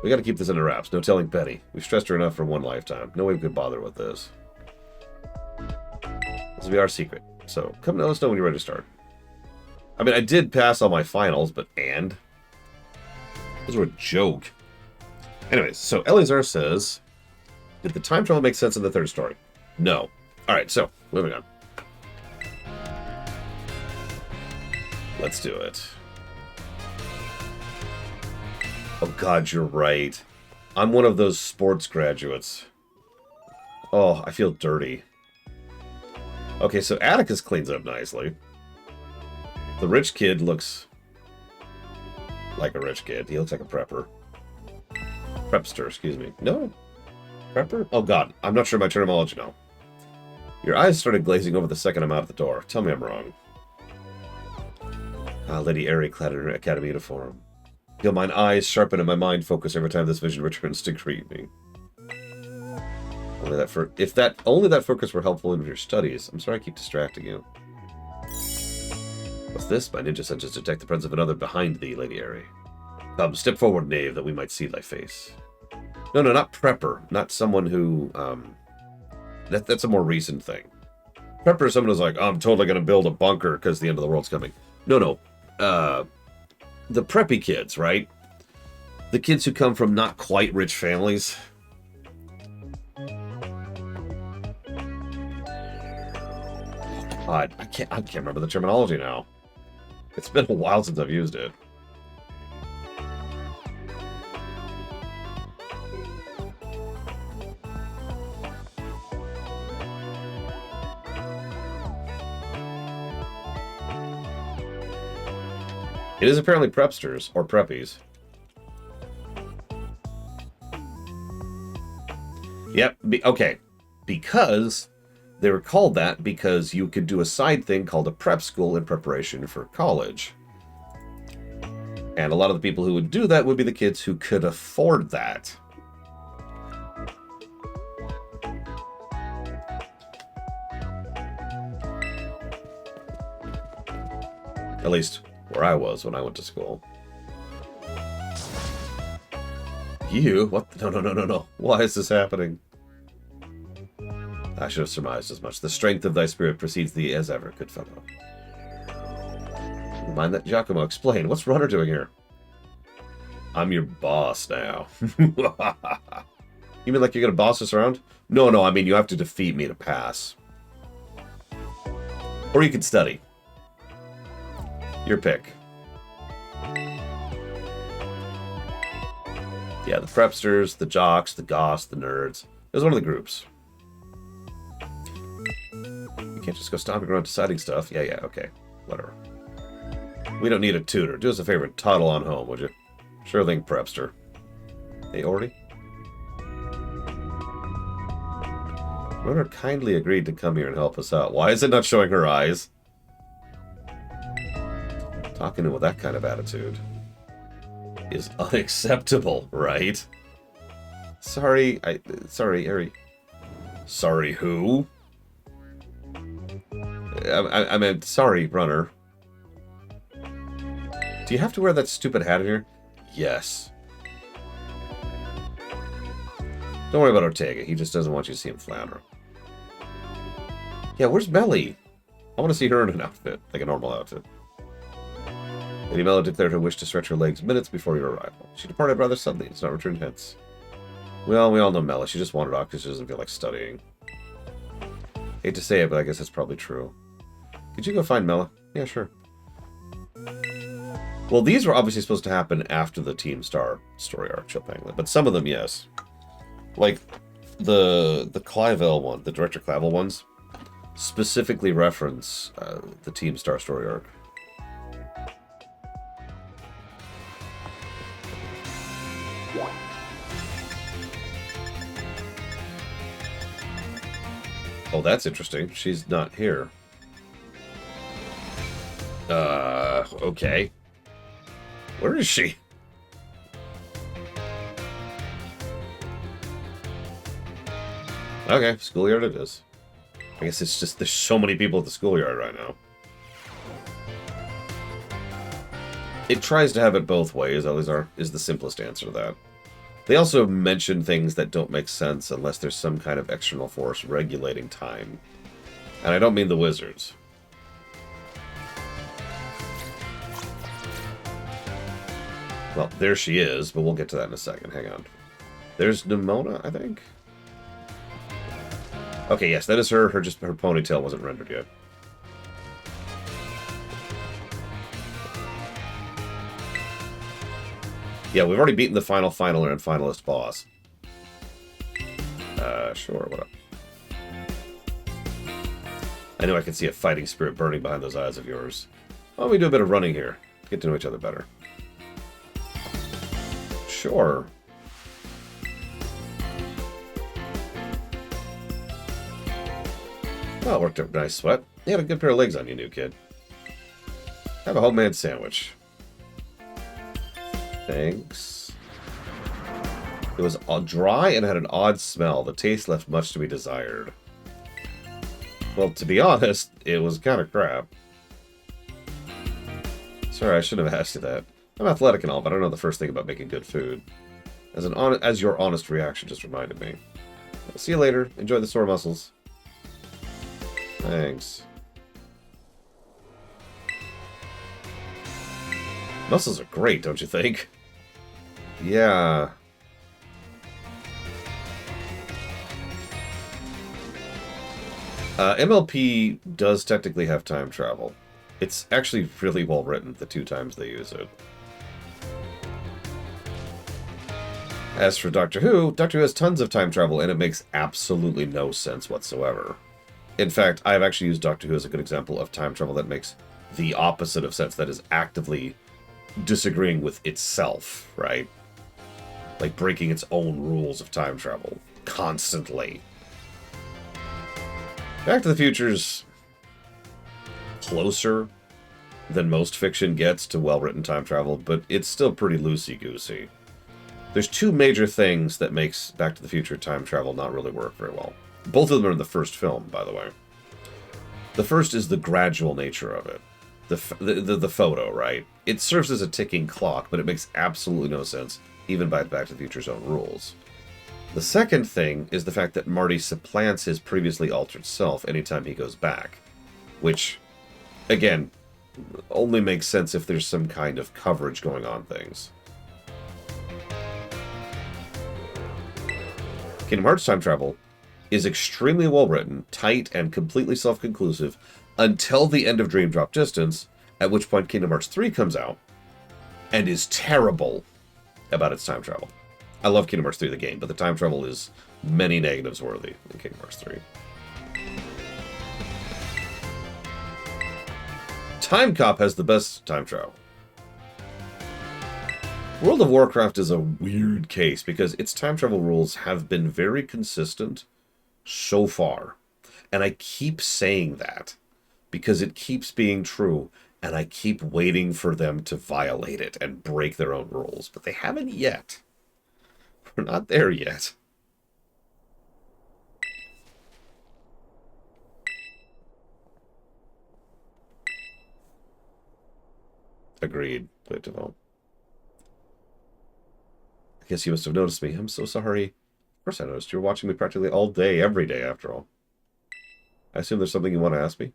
We gotta keep this under wraps. No telling Penny. We've stressed her enough for one lifetime. No way we could bother with this. will be our secret. So come let us know when you're ready to start. I mean, I did pass all my finals, but and? Those were a joke. Anyways, so Eleazar says, did the time travel make sense in the third story? No. Alright, so, moving on. Let's do it. Oh god, you're right. I'm one of those sports graduates. Oh, I feel dirty. Okay, so Atticus cleans up nicely. The rich kid looks like a rich kid. He looks like a prepper. Prepster, excuse me. No? Prepper? Oh god, I'm not sure my terminology now. Your eyes started glazing over the second I'm out of the door. Tell me I'm wrong. Ah, Lady Airy clad in her academy uniform. Feel mine eyes sharpen and my mind focus every time this vision returns to greet me. Only that focus were helpful in your studies. I'm sorry I keep distracting you. What's this? My ninja senses detect the presence of another behind thee, Lady Airy. Come, step forward, knave, that we might see thy face. No, not prepper. Not someone who, that's a more recent thing. Prepper is someone who's like, oh, I'm totally going to build a bunker because the end of the world's coming. No. The preppy kids, right? The kids who come from not quite rich families. God, I can't remember the terminology now. It's been a while since I've used it. It is apparently prepsters, or preppies. Yep, okay. Because they were called that because you could do a side thing called a prep school in preparation for college. And a lot of the people who would do that would be the kids who could afford that. At least where I was when I went to school. You? What? No. Why is this happening? I should have surmised as much. The strength of thy spirit precedes thee as ever, good fellow. Mind that, Giacomo. Explain. What's Runner doing here? I'm your boss now. You mean like you're gonna boss us around? No, I mean you have to defeat me to pass. Or you can study. Your pick. Yeah, the prepsters, the jocks, the goths, the nerds. It was one of the groups. You can't just go stomping around deciding stuff. Yeah, okay. Whatever. We don't need a tutor. Do us a favor and toddle on home, would you? Sure thing, prepster. Hey, Ori? Runner kindly agreed to come here and help us out. Why is it not showing her eyes? Talking to him with that kind of attitude is unacceptable, right? Sorry, Eri. Sorry, who? I meant, sorry, Runner. Do you have to wear that stupid hat in here? Yes. Don't worry about Ortega. He just doesn't want you to see him flounder. Yeah, where's Melly? I want to see her in an outfit, like a normal outfit. Lady Mello declared her wish to stretch her legs minutes before your arrival. She departed rather suddenly and does not return hence. Well, we all know Mella. She just wandered off because she doesn't feel like studying. Hate to say it, but I guess that's probably true. Could you go find Mella? Yeah, sure. Well, these were obviously supposed to happen after the Team Star story arc, Chip Panglet, but some of them, yes. Like, the Clivel one, the Director Clavel ones, specifically reference the Team Star story arc. Oh, that's interesting. She's not here. Okay. Where is she? Okay, schoolyard it is. I guess it's just there's so many people at the schoolyard right now. It tries to have it both ways, Elizar, is the simplest answer to that. They also mention things that don't make sense unless there's some kind of external force regulating time. And I don't mean the wizards. Well, there she is, but we'll get to that in a second. Hang on. There's Nimona, I think? Okay, yes, that is her. Her ponytail wasn't rendered yet. Yeah, we've already beaten the final finaler and finalist boss. Sure, what up? I know I can see a fighting spirit burning behind those eyes of yours. Why don't we do a bit of running here? Get to know each other better. Sure. Oh, it worked out nice, Sweat. You had a good pair of legs on you, new kid. Have a homemade sandwich. Thanks. It was dry and had an odd smell. The taste left much to be desired. Well, to be honest, it was kind of crap. Sorry, I shouldn't have asked you that. I'm athletic and all, but I don't know the first thing about making good food. As your honest reaction just reminded me. See you later. Enjoy the sore muscles. Thanks. Muscles are great, don't you think? Yeah. MLP does technically have time travel. It's actually really well written, the 2 times they use it. As for Doctor Who has tons of time travel, and it makes absolutely no sense whatsoever. In fact, I've actually used Doctor Who as a good example of time travel that makes the opposite of sense, that is actively disagreeing with itself, right? Like breaking its own rules of time travel constantly. Back to the Future's closer than most fiction gets to well-written time travel, but it's still pretty loosey-goosey. There's 2 major things that makes Back to the Future time travel not really work very well. Both of them are in the first film, by the way. The first is the gradual nature of it. The photo, right? It serves as a ticking clock, but it makes absolutely no sense, even by Back to the Future's own rules. The second thing is the fact that Marty supplants his previously altered self anytime he goes back. Which, again, only makes sense if there's some kind of coverage going on things. Kingdom Hearts time travel is extremely well written, tight, and completely self-conclusive until the end of Dream Drop Distance, at which point Kingdom Hearts 3 comes out and is terrible about its time travel. I love Kingdom Hearts 3, the game, but the time travel is many negatives worthy in Kingdom Hearts 3. Time Cop has the best time travel. World of Warcraft is a weird case because its time travel rules have been very consistent so far. And I keep saying that because it keeps being true, and I keep waiting for them to violate it and break their own rules. But they haven't yet. We're not there yet. Agreed, Plato. I guess you must have noticed me. I'm so sorry. Of course I noticed. You were watching me practically all day, every day, after all. I assume there's something you want to ask me?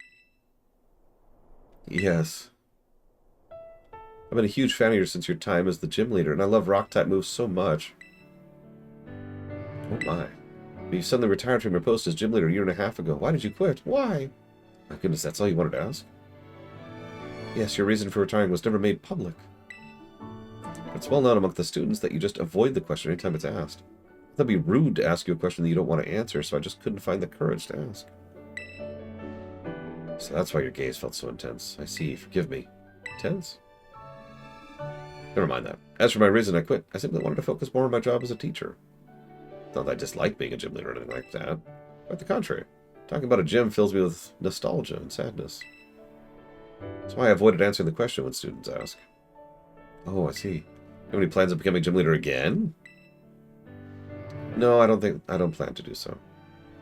Yes. I've been a huge fan of yours since your time as the gym leader, and I love rock-type moves so much. Oh my. You suddenly retired from your post as gym leader a year and a half ago. Why did you quit? Why? My goodness, that's all you wanted to ask? Yes, your reason for retiring was never made public. It's well known among the students that you just avoid the question anytime it's asked. That'd be rude to ask you a question that you don't want to answer, so I just couldn't find the courage to ask. So that's why your gaze felt so intense. I see. Forgive me. Intense? Never mind that. As for my reason I quit, I simply wanted to focus more on my job as a teacher. Not that I dislike being a gym leader or anything like that. Quite the contrary. Talking about a gym fills me with nostalgia and sadness. That's why I avoided answering the question when students ask. Oh, I see. You have any plans of becoming gym leader again? No, I don't plan to do so.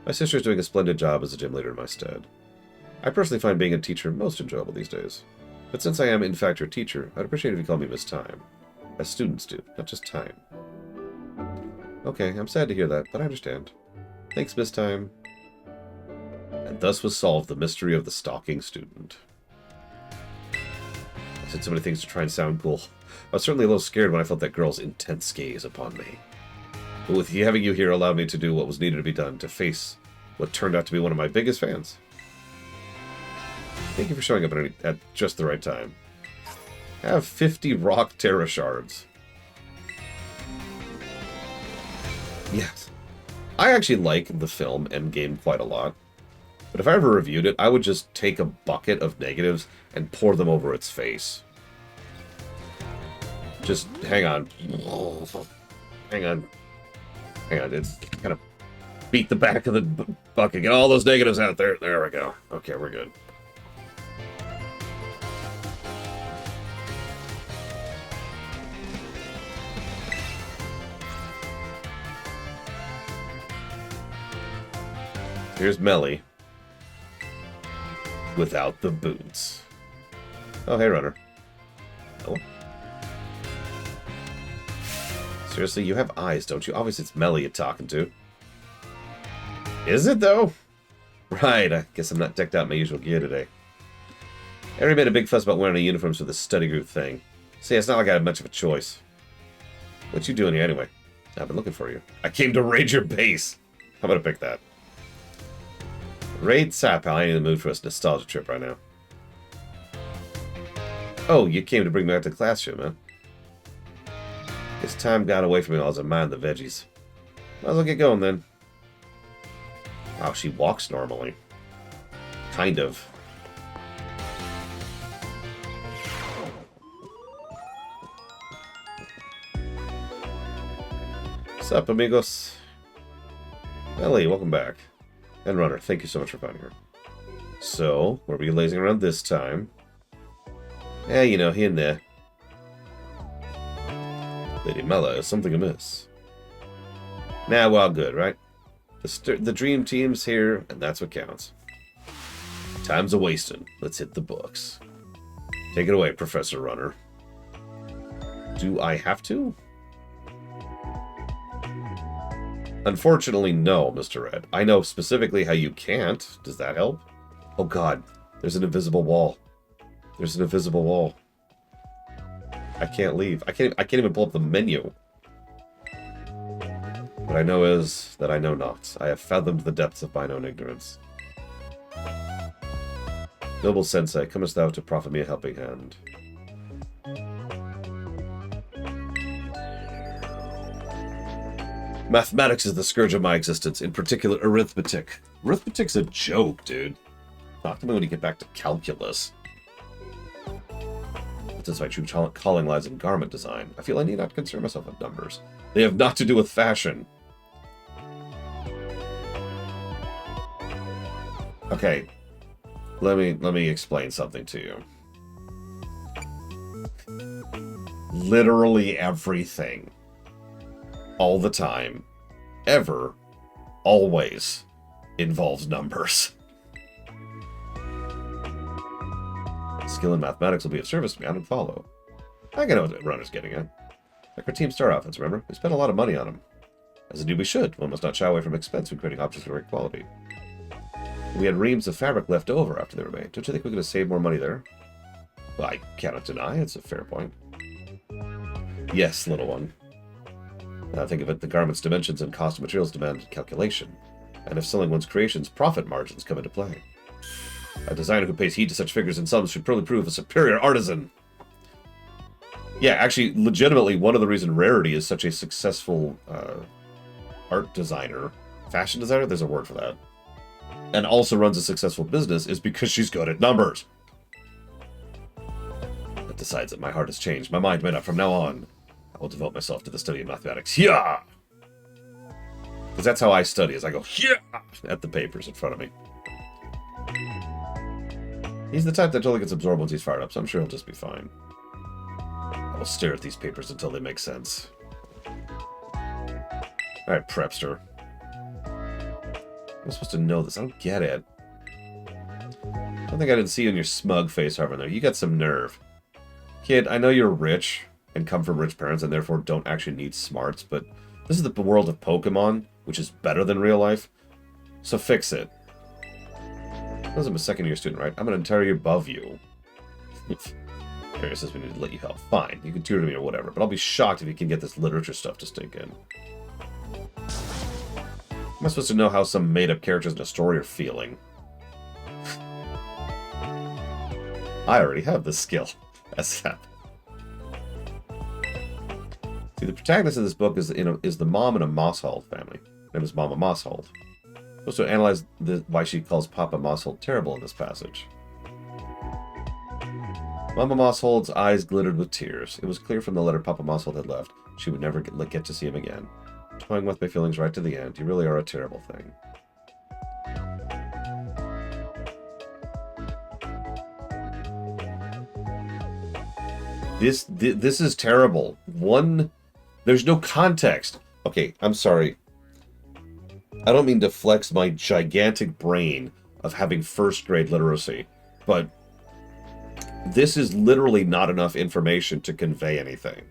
My sister's doing a splendid job as a gym leader in my stead. I personally find being a teacher most enjoyable these days. But since I am in fact your teacher, I'd appreciate if you call me Miss Time. As students do, not just Time. Okay, I'm sad to hear that, but I understand. Thanks, Miss Time. And thus was solved the mystery of the stalking student. I said so many things to try and sound cool. I was certainly a little scared when I felt that girl's intense gaze upon me. But with having you here allowed me to do what was needed to be done, to face what turned out to be one of my biggest fans. Thank you for showing up at just the right time. I have 50 rock Terra shards. Yes. I actually like the film Endgame quite a lot. But if I ever reviewed it, I would just take a bucket of negatives and pour them over its face. Just hang on. Hang on. Hang on. It's kind of beat the back of the bucket. Get all those negatives out there. There we go. Okay, we're good. Here's Melly. Without the boots. Oh, hey, Runner. Oh. Seriously, you have eyes, don't you? Obviously, it's Melly you're talking to. Is it, though? Right, I guess I'm not decked out in my usual gear today. Harry made a big fuss about wearing a uniform for the study group thing. See, it's not like I had much of a choice. What you doing here, anyway? I've been looking for you. I came to raid your base. I'm gonna pick that. Raid Sapal. I ain't in the mood for a nostalgia trip right now. Oh, you came to bring me back to the classroom, huh? Guess time got away from me while I was mind the veggies. Might as well get going then. Wow, she walks normally. Kind of. What's up, amigos? Ellie, welcome back. And Runner, thank you so much for finding her. So, where were you lazing around this time? Yeah, you know, here and there. Lady Mela, is something amiss? Nah, we're all good, right? The dream team's here, and that's what counts. Time's a-wasting. Let's hit the books. Take it away, Professor Runner. Do I have to? Unfortunately, no, Mr. Red. I know specifically how you can't. Does that help? Oh god, there's an invisible wall. There's an invisible wall. I can't leave. I can't even pull up the menu. What I know is that I know not. I have fathomed the depths of mine own ignorance. Noble Sensei, comest thou to proffer me a helping hand? Mathematics is the scourge of my existence, in particular arithmetic. Arithmetic's a joke, dude. Talk to me when you get back to calculus. But since my true calling lies in garment design, I feel I need not concern myself with numbers. They have not to do with fashion. Okay, let me explain something to you. Literally everything, all the time, ever, always, involves numbers. Skill in mathematics will be of service to me. I don't follow. I can know what Runner's getting at. Like our Team Star outfits, remember? We spent a lot of money on them. As indeed we should. One must not shy away from expense when creating objects of great quality. We had reams of fabric left over after they were made. Don't you think we could have saved more money there? Well, I cannot deny. It's a fair point. Yes, little one. Now think of it, the garment's dimensions and cost of materials demand calculation. And if selling one's creations, profit margins come into play. A designer who pays heed to such figures and sums should probably prove a superior artisan. Yeah, actually, legitimately, one of the reasons Rarity is such a successful art designer, fashion designer, there's a word for that, and also runs a successful business is because she's good at numbers. That decides that my heart has changed. My mind made up. From now on, I will devote myself to the study of mathematics. Yeah! Because that's how I study, is I go, yeah! At the papers in front of me. He's the type that totally gets absorbed once he's fired up, so I'm sure he'll just be fine. I will stare at these papers until they make sense. Alright, Prepster. I'm supposed to know this. I don't get it. I don't think I didn't see you in your smug face hovering there. You got some nerve. Kid, I know you're rich and come from rich parents and therefore don't actually need smarts, but this is the world of Pokemon, which is better than real life. So fix it. I'm a second-year student, right? I'm an entire year above you. Harry says we need to let you help. Fine, you can tutor me or whatever, but I'll be shocked if you can get this literature stuff to sink in. Am I supposed to know how some made-up characters in a story are feeling? I already have this skill. That's that. See, the protagonist of this book is the mom in a Mosshold family. Her name is Mama Mosshold. Supposed to analyze why she calls Papa Mosshold terrible in this passage. Mama Mosshold's eyes glittered with tears. It was clear from the letter Papa Mosshold had left she would never get to see him again. Toying with my feelings right to the end. You really are a terrible thing. This is terrible. There's no context. Okay, I'm sorry. I don't mean to flex my gigantic brain of having first grade literacy, but this is literally not enough information to convey anything.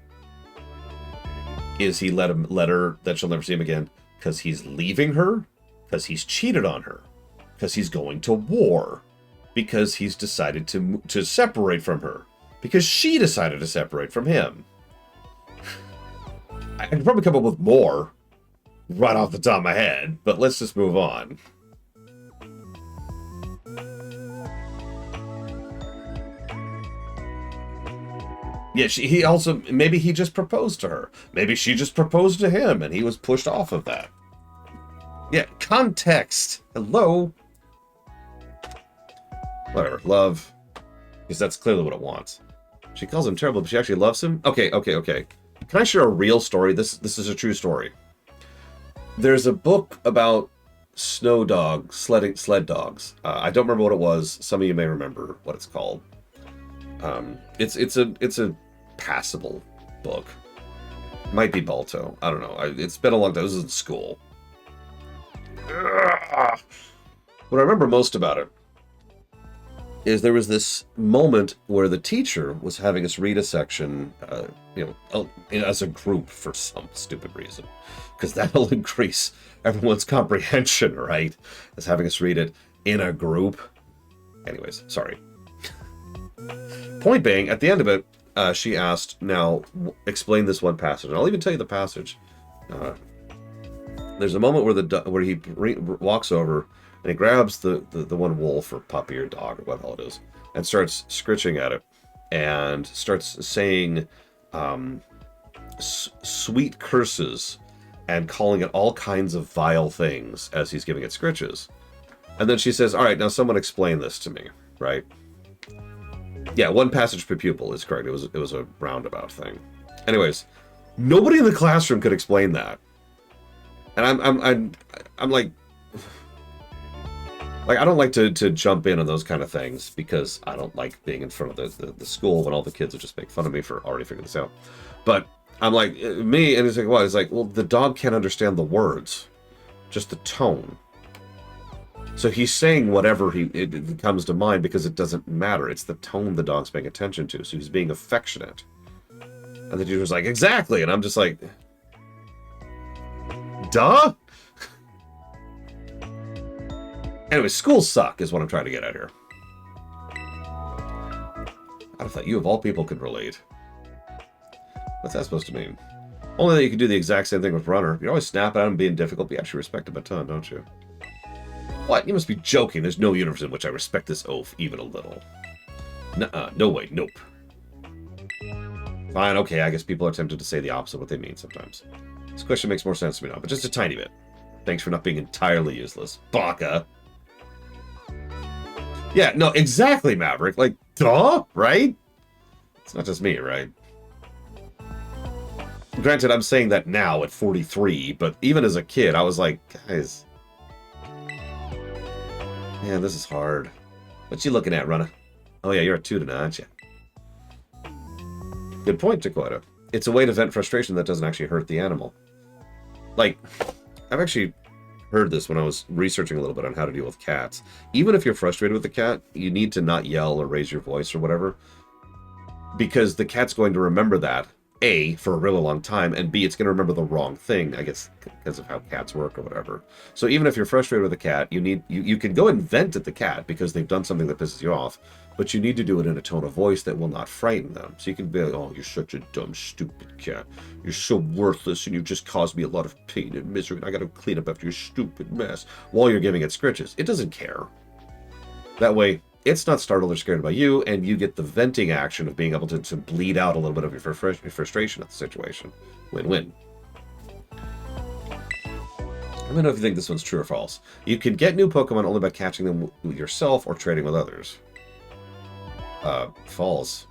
Is he let her that she'll never see him again because he's leaving her? Because he's cheated on her? Because he's going to war? Because he's decided to separate from her? Because she decided to separate from him? I can probably come up with more right off the top of my head, but let's just move on. Yeah, he also, maybe he just proposed to her. Maybe she just proposed to him and he was pushed off of that. Yeah, context. Hello? Whatever, love. Because that's clearly what it wants. She calls him terrible, but she actually loves him? Okay. Can I share a real story? This is a true story. There's a book about sled dogs. I don't remember what it was. Some of you may remember what it's called. It's a passable book. Might be Balto. I don't know. It's been a long time. This is in school. What I remember most about it is there was this moment where the teacher was having us read a section, as a group for some stupid reason, because that'll increase everyone's comprehension, right? As having us read it in a group. Anyways, sorry. Point being, at the end of it, she asked, now, explain this one passage. And I'll even tell you the passage. There's a moment where he walks over and he grabs the one wolf or puppy or dog or what the hell it is and starts scritching at it and starts saying sweet curses and calling it all kinds of vile things as he's giving it scritches. And then she says, all right, now someone explain this to me, right? Yeah, one passage per pupil is correct. It was a roundabout thing. Anyways, nobody in the classroom could explain that. And I'm like I don't like to jump in on those kind of things because I don't like being in front of the school when all the kids will just make fun of me for already figuring this out. But I'm like, me, and he's like, what? It's like, well, the dog can't understand the words, just the tone. So he's saying whatever it comes to mind because it doesn't matter. It's the tone the dog's paying attention to. So he's being affectionate. And the teacher's like, exactly. And I'm just like, duh? Anyway, schools suck is what I'm trying to get at here. I thought you of all people could relate. What's that supposed to mean? Only that you can do the exact same thing with Runner. You're always snapping at him, being difficult, but you actually respect him a ton, don't you? What? You must be joking. There's no universe in which I respect this oaf even a little. Nuh-uh. No way. Nope. Fine, okay, I guess people are tempted to say the opposite of what they mean sometimes. This question makes more sense to me now, but just a tiny bit. Thanks for not being entirely useless. Baka! Yeah, no, exactly, Maverick. Like, duh, right? It's not just me, right? Granted, I'm saying that now at 43, but even as a kid, I was like, guys... Man, this is hard. What you looking at, Runner? Oh yeah, you're a tutor, aren't you? Good point, Taquata. It's a way to vent frustration that doesn't actually hurt the animal. Like, I've actually heard this when I was researching a little bit on how to deal with cats. Even if you're frustrated with the cat, you need to not yell or raise your voice or whatever, because the cat's going to remember that A, for a really long time, and B, it's going to remember the wrong thing, I guess, because of how cats work or whatever. So even if you're frustrated with a cat, you can go and vent at the cat because they've done something that pisses you off, but you need to do it in a tone of voice that will not frighten them. So you can be like, oh, you're such a dumb, stupid cat. You're so worthless, and you just caused me a lot of pain and misery, and I got to clean up after your stupid mess, while you're giving it scritches. It doesn't care. That way, it's not startled or scared by you, and you get the venting action of being able to bleed out a little bit of your frustration at the situation. Win-win. Let me know if you think this one's true or false. You can get new Pokemon only by catching them yourself or trading with others. False.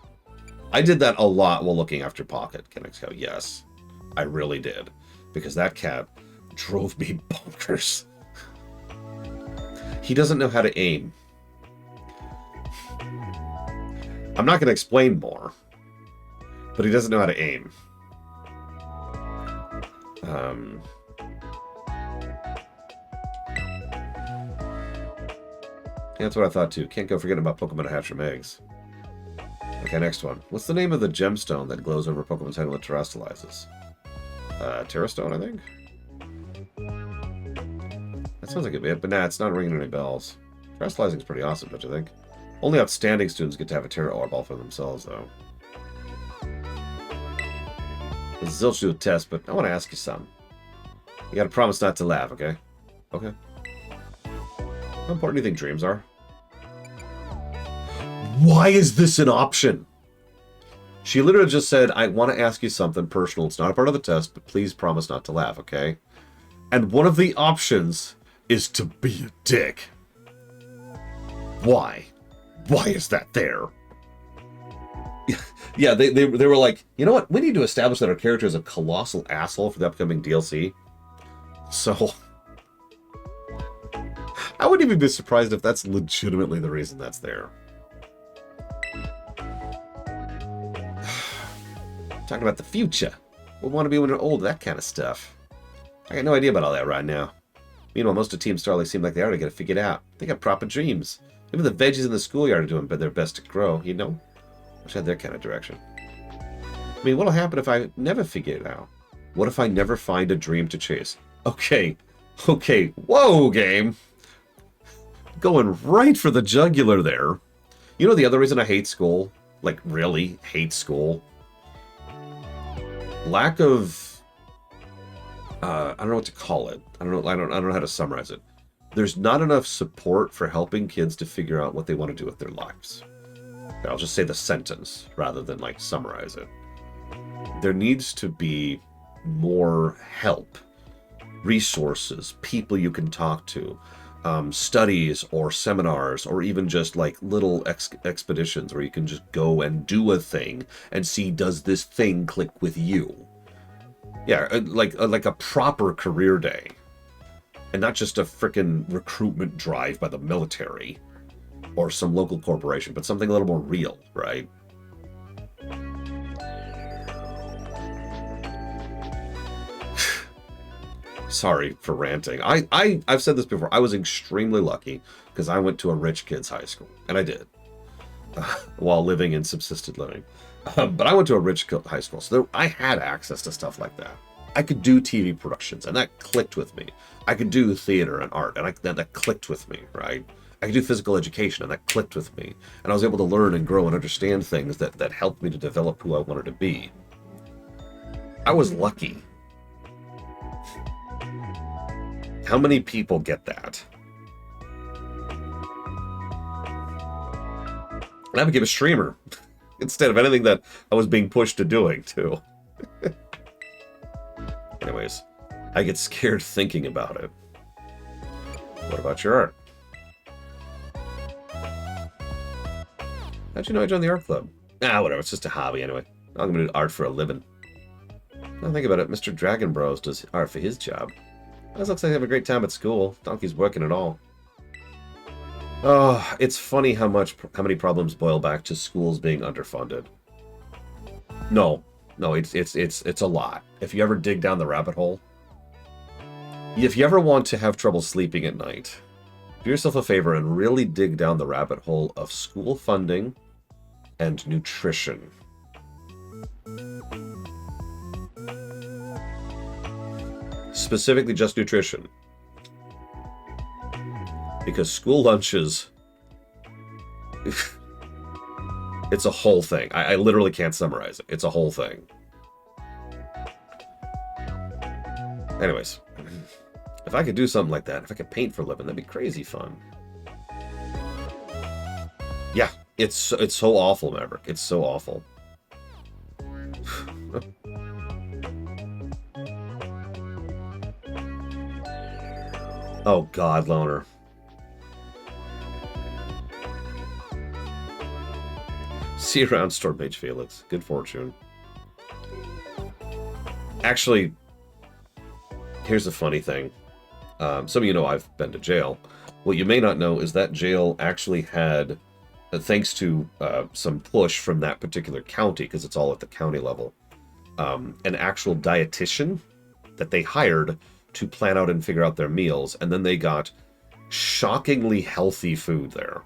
I did that a lot while looking after Pocket. Kenexco, yes. I really did. Because that cat drove me bonkers. He doesn't know how to aim. I'm not going to explain more, but he doesn't know how to aim. That's what I thought too. Can't go forgetting about Pokemon to hatch from eggs. Okay, next one. What's the name of the gemstone that glows over Pokemon's head when it terastallizes? Terrastone, I think? That sounds like a bit, but nah, it's not ringing any bells. Terastallizing is pretty awesome, don't you think? Only outstanding students get to have a Terra Orb all for themselves, though. This is Zilch do a test, but I want to ask you something. You gotta promise not to laugh, okay? Okay. How important do you think dreams are? Why is this an option? She literally just said, I want to ask you something personal. It's not a part of the test, but please promise not to laugh, okay? And one of the options is to be a dick. Why? Why is that there? Yeah, they were like, you know what? We need to establish that our character is a colossal asshole for the upcoming DLC. So, I wouldn't even be surprised if that's legitimately the reason that's there. Talking about the future. We'll want to be when we're old, that kind of stuff. I got no idea about all that right now. Meanwhile, most of Team Starlight seem like they already got it figured out. They got proper dreams. Even the veggies in the schoolyard are doing their best to grow, you know? Wish I had their kind of direction. I mean, what'll happen if I never figure it out? What if I never find a dream to chase? Okay. Whoa, game. Going right for the jugular there. You know the other reason I hate school? Like, really hate school? Lack of... I don't know what to call it. I don't know how to summarize it. There's not enough support for helping kids to figure out what they want to do with their lives. I'll just say the sentence rather than like summarize it. There needs to be more help, resources, people you can talk to, studies or seminars, or even just like little expeditions where you can just go and do a thing and see, does this thing click with you? Yeah, like a proper career day. And not just a frickin' recruitment drive by the military or some local corporation, but something a little more real, right? Sorry for ranting. I've said this before. I was extremely lucky because I went to a rich kid's high school, and I did, while living in subsisted living. But I went to a rich high school, so I had access to stuff like that. I could do TV productions, and that clicked with me. I could do theater and art, and that clicked with me, right? I could do physical education, and that clicked with me. And I was able to learn and grow and understand things that helped me to develop who I wanted to be. I was lucky. How many people get that? And I became a streamer instead of anything that I was being pushed to doing, too. Anyways, I get scared thinking about it. What about your art? How'd you know I joined the art club? Whatever, it's just a hobby anyway. I'm gonna do art for a living. Now think about it, Mr. Dragon Bros does art for his job. This looks like they have a great time at school. Donkey's working it all. Oh, it's funny how many problems boil back to schools being underfunded. No, it's a lot. If you ever dig down the rabbit hole, if you ever want to have trouble sleeping at night, do yourself a favor and really dig down the rabbit hole of school funding and nutrition. specifically just nutrition. Because school lunches, it's a whole thing. I literally can't summarize it. It's a whole thing. Anyways, if I could do something like that, if I could paint for a living, that'd be crazy fun. Yeah, it's so awful, Maverick. It's so awful. Oh God, Loner. See you around, Stormage Felix. Good fortune. Actually, here's a funny thing. Some of you know I've been to jail. What you may not know is that jail actually had, thanks to some push from that particular county, because it's all at the county level, an actual dietitian that they hired to plan out and figure out their meals, and then they got shockingly healthy food there.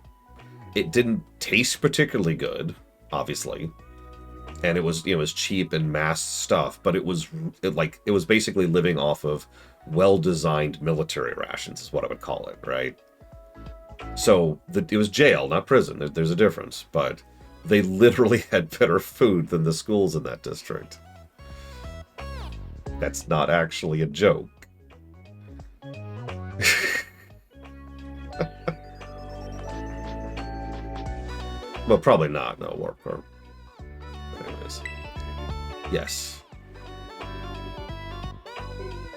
It didn't taste particularly good, obviously, and it was cheap and mass stuff, but it was basically living off of well-designed military rations, is what I would call it, right? So it was jail, not prison. There's a difference, but they literally had better food than the schools in that district. That's not actually a joke. Well, probably not. No, Warpcore. Anyways. Yes.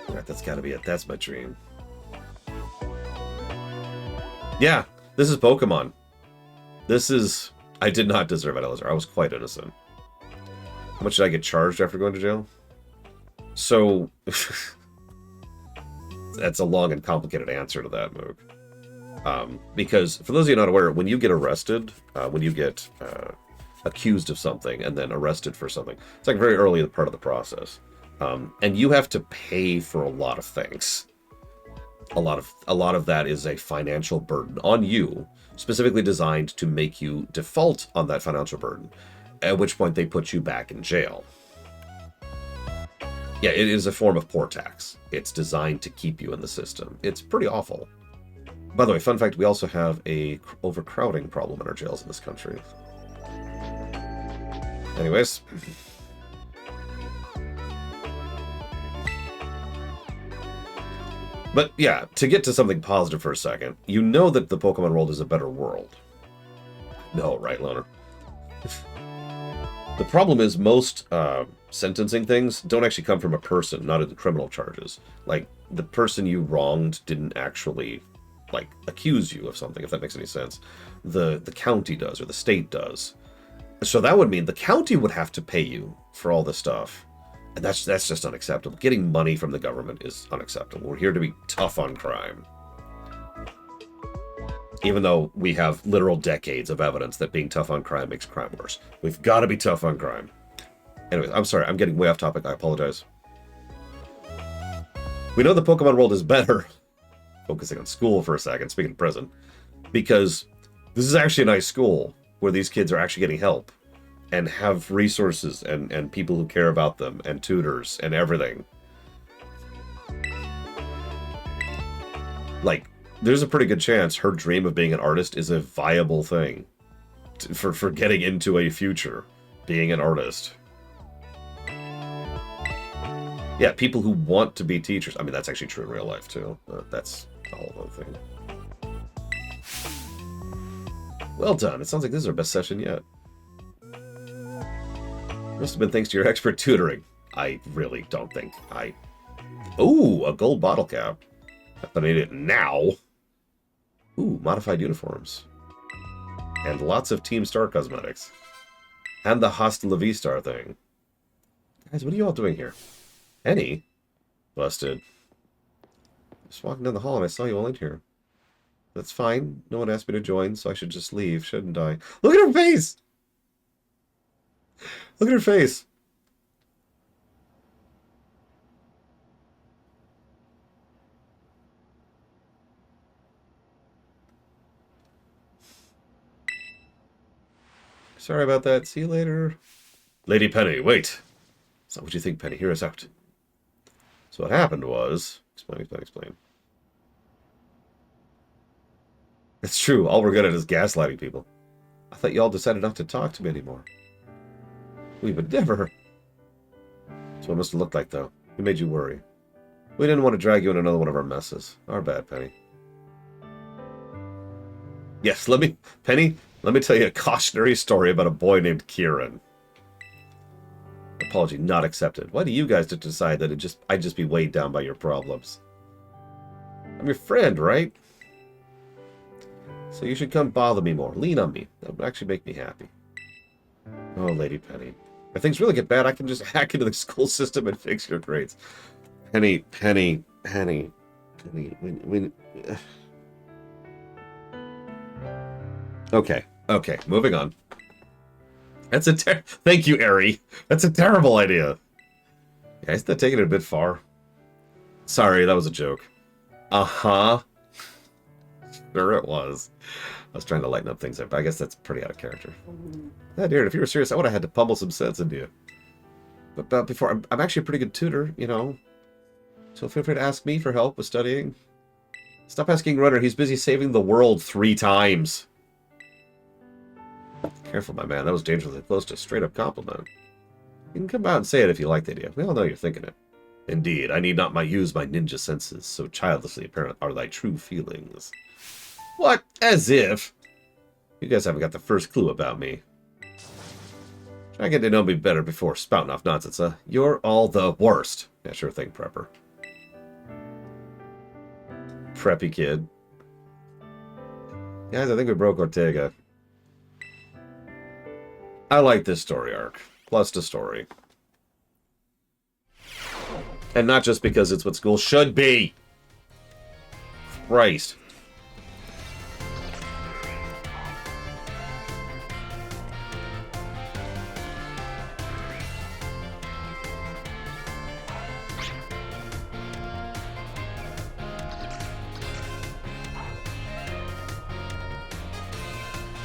Right, that's gotta be it. That's my dream. Yeah, this is Pokemon. This is... I did not deserve it, Elazar. I was quite innocent. How much did I get charged after going to jail? So... that's a long and complicated answer to that, Moog. Because, for those of you not aware, when you get arrested, when you get accused of something and then arrested for something, it's like very early part of the process. And you have to pay for a lot of things. A lot of that is a financial burden on you, specifically designed to make you default on that financial burden, at which point they put you back in jail. Yeah, it is a form of poor tax. It's designed to keep you in the system. It's pretty awful. By the way, fun fact, we also have a overcrowding problem in our jails in this country. Anyways. But yeah, to get to something positive for a second, you know that the Pokemon world is a better world. No, right, Loner? The problem is most sentencing things don't actually come from a person, not in the criminal charges. Like, the person you wronged didn't actually... like, accuse you of something, if that makes any sense. The county does, or the state does. So that would mean the county would have to pay you for all this stuff. And that's just unacceptable. Getting money from the government is unacceptable. We're here to be tough on crime. Even though we have literal decades of evidence that being tough on crime makes crime worse. We've got to be tough on crime. Anyways, I'm sorry, I'm getting way off topic. I apologize. We know the Pokemon world is better. Focusing on school for a second, speaking of prison, because this is actually a nice school where these kids are actually getting help and have resources and people who care about them and tutors and everything. Like, there's a pretty good chance her dream of being an artist is a viable thing for getting into a future, being an artist. Yeah, people who want to be teachers. I mean, that's actually true in real life, too. That's a whole other thing. Well done. It sounds like this is our best session yet. Must have been thanks to your expert tutoring. I really don't think I... Ooh, a gold bottle cap. But I need it now. Ooh, modified uniforms. And lots of Team Star cosmetics. And the Hasta La Vista thing. Guys, what are you all doing here? Penny? Busted. Just walking down the hall and I saw you all in here. That's fine. No one asked me to join, so I should just leave, shouldn't I? Look at her face! Look at her face! Sorry about that. See you later. Lady Penny, wait! It's not what you think, Penny. Hear us out. So what happened was... Explain. It's true. All we're good at is gaslighting people. I thought y'all decided not to talk to me anymore. We would never. That's what it must have looked like, though. We made you worry. We didn't want to drag you in another one of our messes. Our bad, Penny. Yes, Penny, let me tell you a cautionary story about a boy named Kieran. Apology not accepted. Why do you guys have to decide that I'd just be weighed down by your problems? I'm your friend, right? So you should come bother me more. Lean on me. That would actually make me happy. Oh, Lady Penny. If things really get bad, I can just hack into the school system and fix your grades. Penny. Okay, moving on. That's Thank you, Ari. That's a terrible idea. Yeah, isn't that taking it a bit far? Sorry, that was a joke. Uh-huh. Sure it was. I was trying to lighten up things there, but I guess that's pretty out of character. Yeah, dear, if you were serious, I would have had to pummel some sense into you. But before, I'm actually a pretty good tutor, you know. So feel free to ask me for help with studying. Stop asking Runner, he's busy saving the world 3 times. Careful, my man, that was dangerously close to a straight-up compliment. You can come out and say it if you like the idea. We all know you're thinking it. Indeed, I need not use my ninja senses, so childlessly apparent are thy true feelings. What? As if? You guys haven't got the first clue about me. Try and get to know me better before spouting off nonsense, huh? You're all the worst. Yeah, sure thing, Prepper. Preppy kid. Guys, I think we broke Ortega. I like this story arc. Plus the story. And not just because it's what school should be. Christ.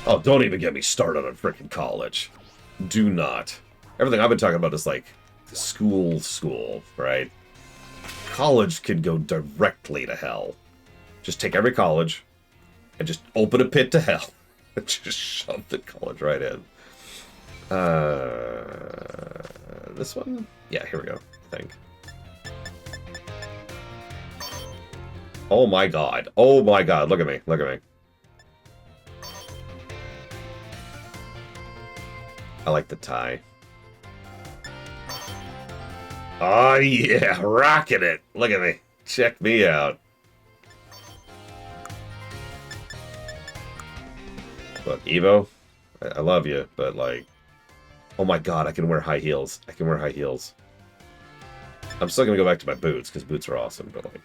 Oh, don't even get me started on frickin' college. Do not. Everything I've been talking about is like school, right? College can go directly to hell. Just take every college and just open a pit to hell. And just shove the college right in. This one? Yeah, here we go, I think. Oh my god. Oh my god, look at me, look at me. I like the tie. Oh yeah, rocking it. Look at me. Check me out. Look, Evo, I love you, but like, oh my god, I can wear high heels. I can wear high heels. I'm still gonna go back to my boots, because boots are awesome, but like...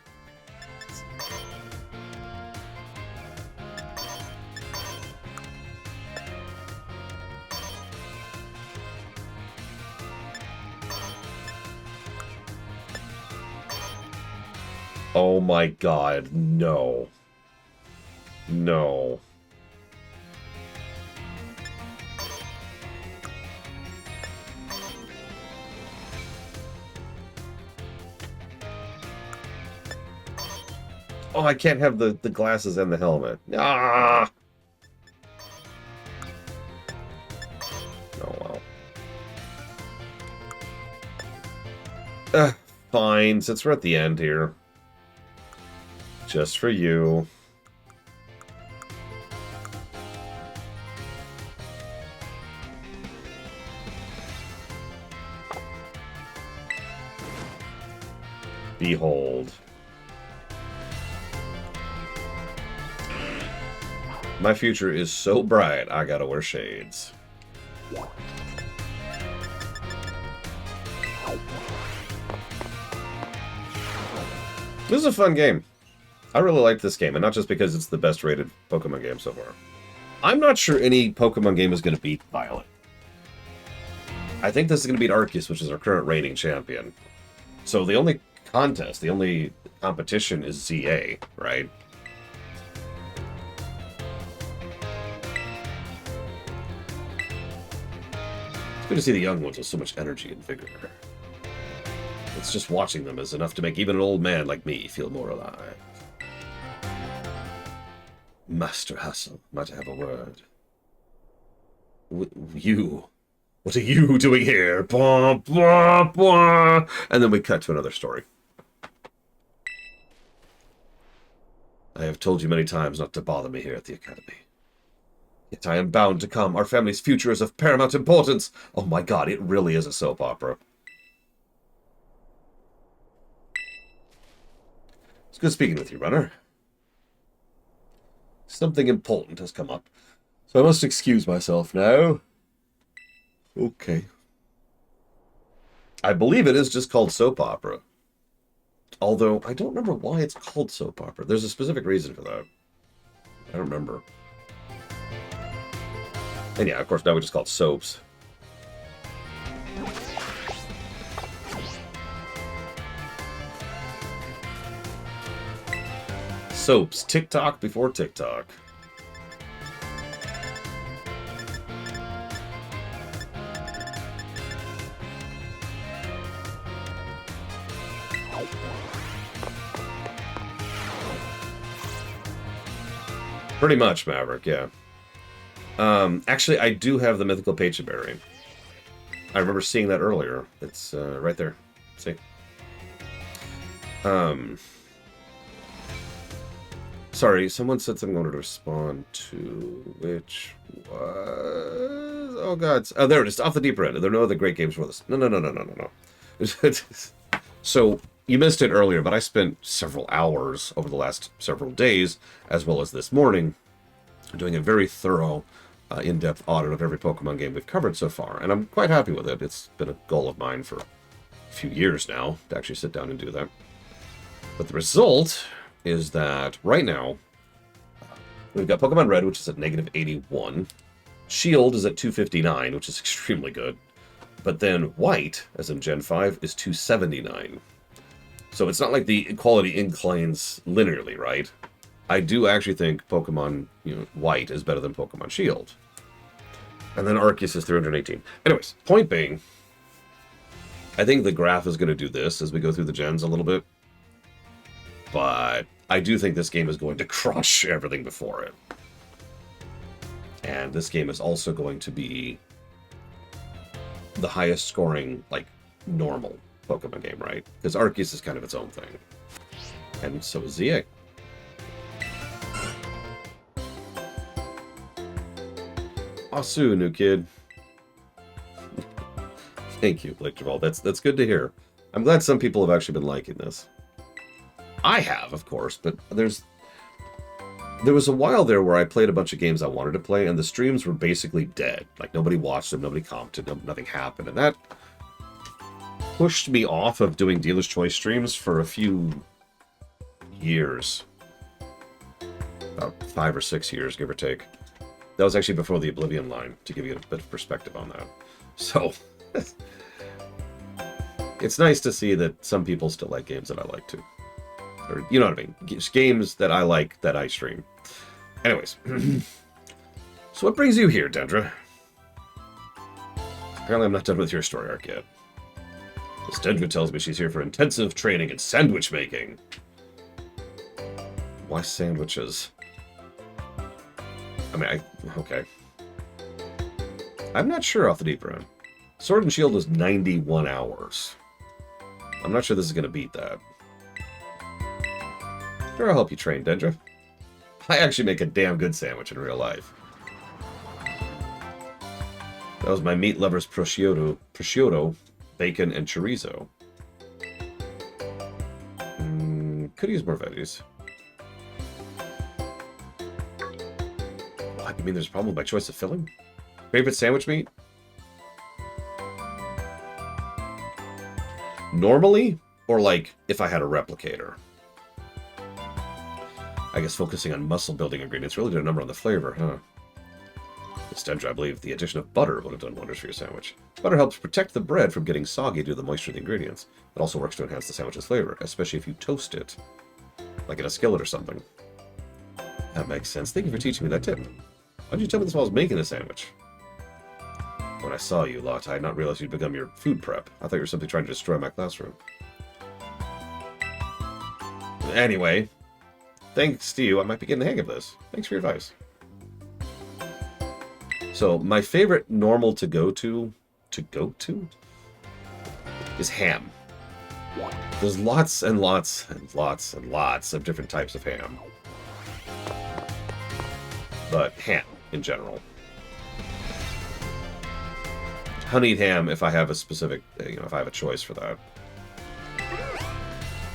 Oh my god, no. No. Oh, I can't have the glasses and the helmet. Ah! Oh, well. Fine, since we're at the end here. Just for you. Behold. My future is so bright, I gotta wear shades. This is a fun game. I really like this game, and not just because it's the best rated Pokemon game so far. I'm not sure any Pokemon game is going to beat Violet. I think this is going to beat Arceus, which is our current reigning champion. So the only contest, the only competition is ZA, right? It's good to see the young ones with so much energy and vigor. It's just watching them is enough to make even an old man like me feel more alive. Master Hassel, might I have a word? You. What are you doing here? Bah, bah, bah. And then we cut to another story. I have told you many times not to bother me here at the Academy. Yet I am bound to come. Our family's future is of paramount importance. Oh my god, it really is a soap opera. It's good speaking with you, Runner. Something important has come up, so I must excuse myself now. Okay. I believe it is just called soap opera. Although, I don't remember why it's called soap opera. There's a specific reason for that. I don't remember. And yeah, of course, now we just call it soaps. Soaps. TikTok before TikTok. Pretty much, Maverick, yeah. Actually, I do have the Mythical Pachaberry. I remember seeing that earlier. It's right there. See? Sorry, someone said something I wanted to respond to, which was... Oh, God. Oh, there it is. Off the Deeper End. There are no other great games for this. No. So, you missed it earlier, but I spent several hours over the last several days, as well as this morning, doing a very thorough, in-depth audit of every Pokemon game we've covered so far, and I'm quite happy with it. It's been a goal of mine for a few years now, to actually sit down and do that. But the result is that right now, we've got Pokemon Red, which is at -81. Shield is at 259, which is extremely good. But then White, as in Gen 5, is 279. So it's not like the quality inclines linearly, right? I do actually think Pokemon White is better than Pokemon Shield. And then Arceus is 318. Anyways, point being, I think the graph is going to do this as we go through the gens a little bit. But I do think this game is going to crush everything before it. And this game is also going to be the highest scoring, like, normal Pokemon game, right? Because Arceus is kind of its own thing. And so is ZA. Asu, new kid. Thank you, Electroball. That's good to hear. I'm glad some people have actually been liking this. I have, of course, but there was a while there where I played a bunch of games I wanted to play, and the streams were basically dead. Like, nobody watched them, nobody commented, nothing happened, and that pushed me off of doing Dealer's Choice streams for a few years. About 5 or 6 years, give or take. That was actually before the Oblivion line, to give you a bit of perspective on that. So, it's nice to see that some people still like games that I like too. Or, you know what I mean? Games that I like, that I stream. Anyways. So what brings you here, Dendra? Apparently I'm not done with your story arc yet. Miss Dendra tells me she's here for intensive training in sandwich making. Why sandwiches? I mean, okay. I'm not sure off the Deeper End. Sword and Shield is 91 hours. I'm not sure this is going to beat that. Sure, I'll help you train, Dendra. I actually make a damn good sandwich in real life. That was my meat lover's prosciutto, bacon, and chorizo. Could use more veggies. What? You mean there's a problem with my choice of filling? Favorite sandwich meat? Normally, or like if I had a replicator? I guess focusing on muscle-building ingredients really did a number on the flavor, huh? Miss Dendra, I believe the addition of butter would have done wonders for your sandwich. Butter helps protect the bread from getting soggy due to the moisture of the ingredients. It also works to enhance the sandwich's flavor, especially if you toast it. Like in a skillet or something. That makes sense. Thank you for teaching me that tip. Why did you tell me this while I was making the sandwich? When I saw you, Lot, I had not realized you'd become your food prep. I thought you were simply trying to destroy my classroom. Anyway, thanks to you, I might be getting the hang of this. Thanks for your advice. So, my favorite normal to go to is ham. There's lots and lots and lots and lots of different types of ham. But ham, in general. Honeyed ham, if I have a specific, if I have a choice for that.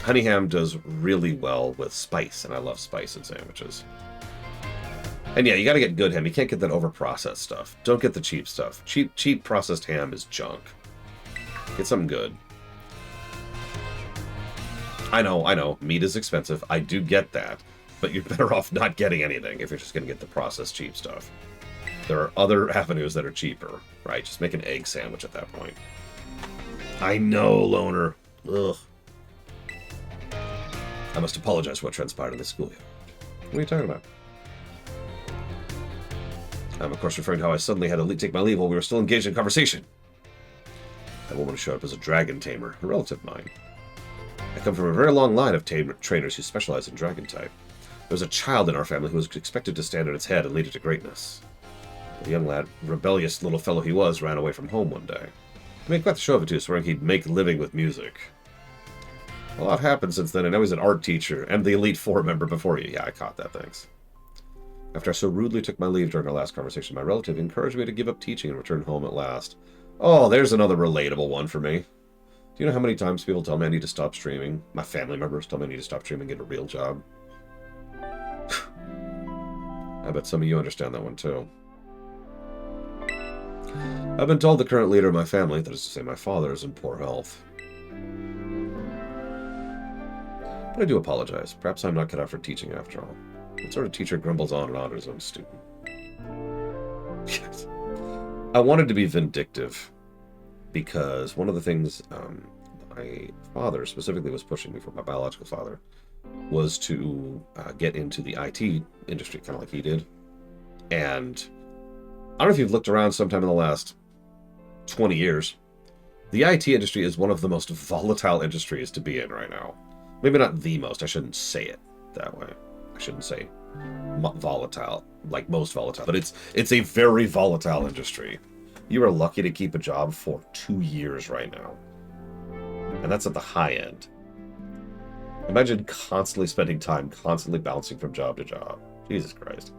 Honey ham does really well with spice, and I love spice in sandwiches. And yeah, you gotta get good ham. You can't get that over-processed stuff. Don't get the cheap stuff. Cheap processed ham is junk. Get something good. I know, meat is expensive. I do get that. But you're better off not getting anything if you're just gonna get the processed cheap stuff. There are other avenues that are cheaper, right? Just make an egg sandwich at that point. I know, Loner. Ugh. I must apologize for what transpired in the schoolyard. What are you talking about? I'm, of course, referring to how I suddenly had to take my leave while we were still engaged in conversation. That woman showed up as a dragon tamer, a relative of mine. I come from a very long line of trainers who specialize in dragon type. There was a child in our family who was expected to stand at its head and lead it to greatness. The young lad, rebellious little fellow he was, ran away from home one day. He made quite the show of it too, swearing he'd make a living with music. A lot happened since then, and now he's an art teacher and the Elite Four member before you. Yeah, I caught that, thanks. After I so rudely took my leave during our last conversation, my relative encouraged me to give up teaching and return home at last. Oh, there's another relatable one for me. Do you know how many times people tell me I need to stop streaming? My family members tell me I need to stop streaming and get a real job. I bet some of you understand that one too. I've been told the current leader of my family, that is to say my father, is in poor health. But I do apologize. Perhaps I'm not cut out for teaching after all. What sort of teacher grumbles on and on to his own student? Yes. I wanted to be vindictive because one of the things my father specifically was pushing me for, my biological father, was to get into the IT industry, kind of like he did. And I don't know if you've looked around sometime in the last 20 years. The IT industry is one of the most volatile industries to be in right now. Maybe not the most. I shouldn't say it that way. I shouldn't say volatile, like most volatile. But it's a very volatile industry. You are lucky to keep a job for 2 years right now. And that's at the high end. Imagine constantly spending time, constantly bouncing from job to job. Jesus Christ.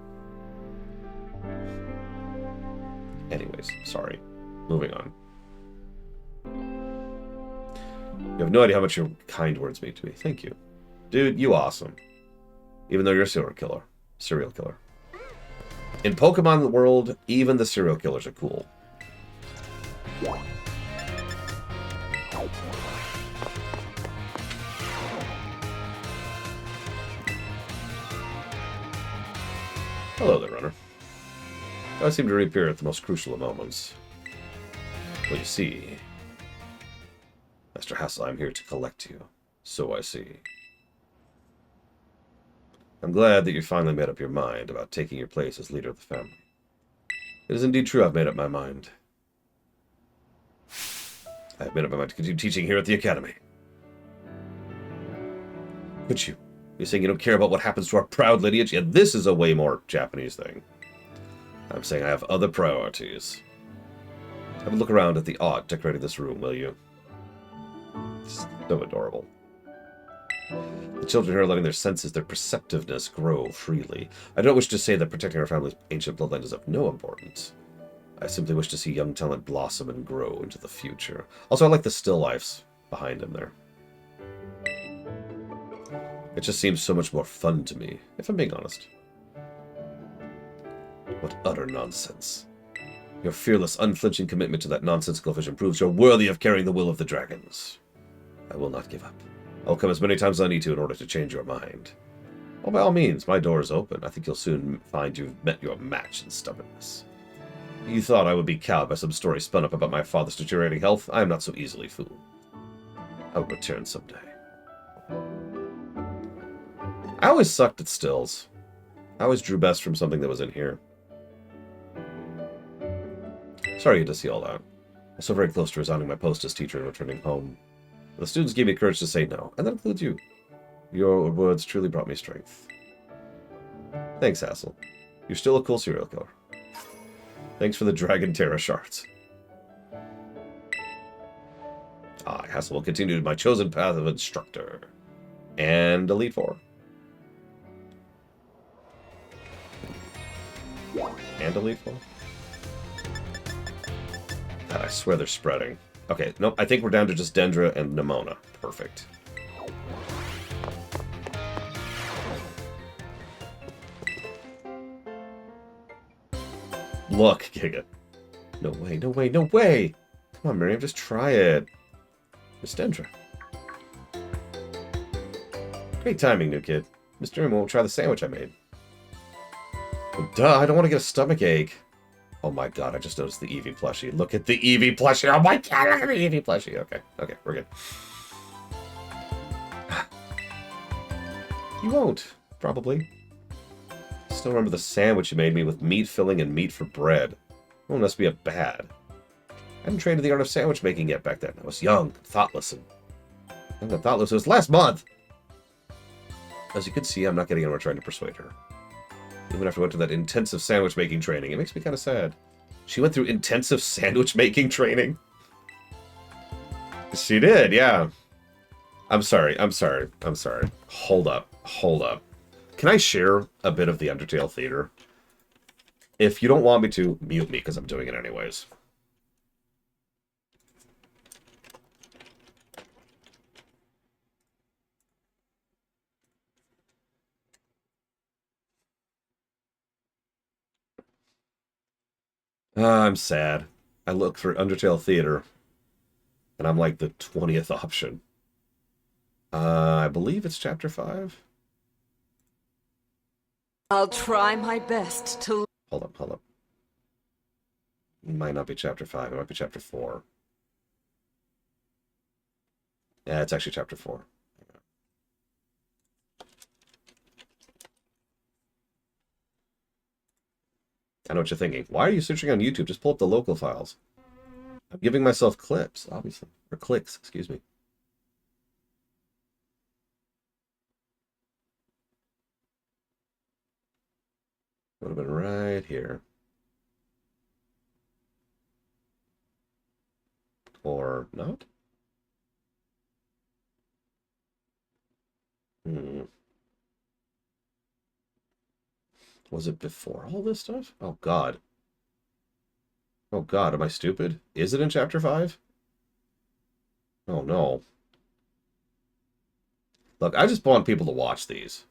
Anyways, sorry. Moving on. You have no idea how much your kind words mean to me. Thank you. Dude, you awesome. Even though you're a serial killer. Serial killer. In Pokemon world, even the serial killers are cool. Hello there, runner. I seem to reappear at the most crucial of moments. Well, you see, Master Hassel, I'm here to collect you. So I see. I'm glad that you finally made up your mind about taking your place as leader of the family. It is indeed true I've made up my mind. I've made up my mind to continue teaching here at the Academy. But you're saying you don't care about what happens to our proud lineage? Yeah, this is a way more Japanese thing. I'm saying I have other priorities. Have a look around at the art decorating this room, will you? It's so adorable. The children here are letting their senses, their perceptiveness, grow freely. I don't wish to say that protecting our family's ancient bloodline is of no importance. I simply wish to see young talent blossom and grow into the future. Also, I like the still lifes behind him there. It just seems so much more fun to me, if I'm being honest. What utter nonsense. Your fearless, unflinching commitment to that nonsensical vision proves you're worthy of carrying the will of the dragons. I will not give up. I'll come as many times as I need to in order to change your mind. Well, by all means, my door is open. I think you'll soon find you've met your match in stubbornness. You thought I would be cowed by some story spun up about my father's deteriorating health? I am not so easily fooled. I will return someday. I always sucked at stills. I always drew best from something that was in here. Sorry you had to see all that. I'm so very close to resigning my post as teacher and returning home. The students gave me courage to say no, and that includes you. Your words truly brought me strength. Thanks, Hassel. You're still a cool serial killer. Thanks for the Dragon Terra shards. I, Hassel, will continue my chosen path of instructor. And Elite Four. And Elite Four. God, I swear they're spreading. Okay, nope, I think we're down to just Dendra and Nemona. Perfect. Look, Giga. No way, no way, no way! Come on, Miriam, just try it. Miss Dendra. Great timing, new kid. Miss Miriam won't try the sandwich I made. Oh, duh, I don't want to get a stomach ache. Oh my god, I just noticed the Eevee plushie. Look at the Eevee plushie. Oh my god, look at the Eevee plushie. Okay, okay, we're good. You won't, probably. Still remember the sandwich you made me with meat filling and meat for bread. Oh, must be a bad. I hadn't trained in the art of sandwich making yet back then. I was young, thoughtless, and thoughtless was last month. As you can see, I'm not getting anywhere trying to persuade her. Even after I went to that intensive sandwich making training, it makes me kind of sad. She went through intensive sandwich making training? She did, yeah. I'm sorry. Hold up. Can I share a bit of the Undertale theater? If you don't want me to, mute me, because I'm doing it anyways. I'm sad. I look for Undertale Theater, and I'm like the 20th option. I believe it's Chapter 5. I'll try my best to... Hold up. It might not be Chapter 5. It might be Chapter 4. Yeah, it's actually Chapter 4. I know what you're thinking. Why are you searching on YouTube? Just pull up the local files. I'm giving myself clips, obviously. Or clicks, excuse me. Would have been right here. Or not? Was it before all this stuff? Oh, God. Oh, God, am I stupid? Is it in Chapter 5? Oh, no. Look, I just want people to watch these.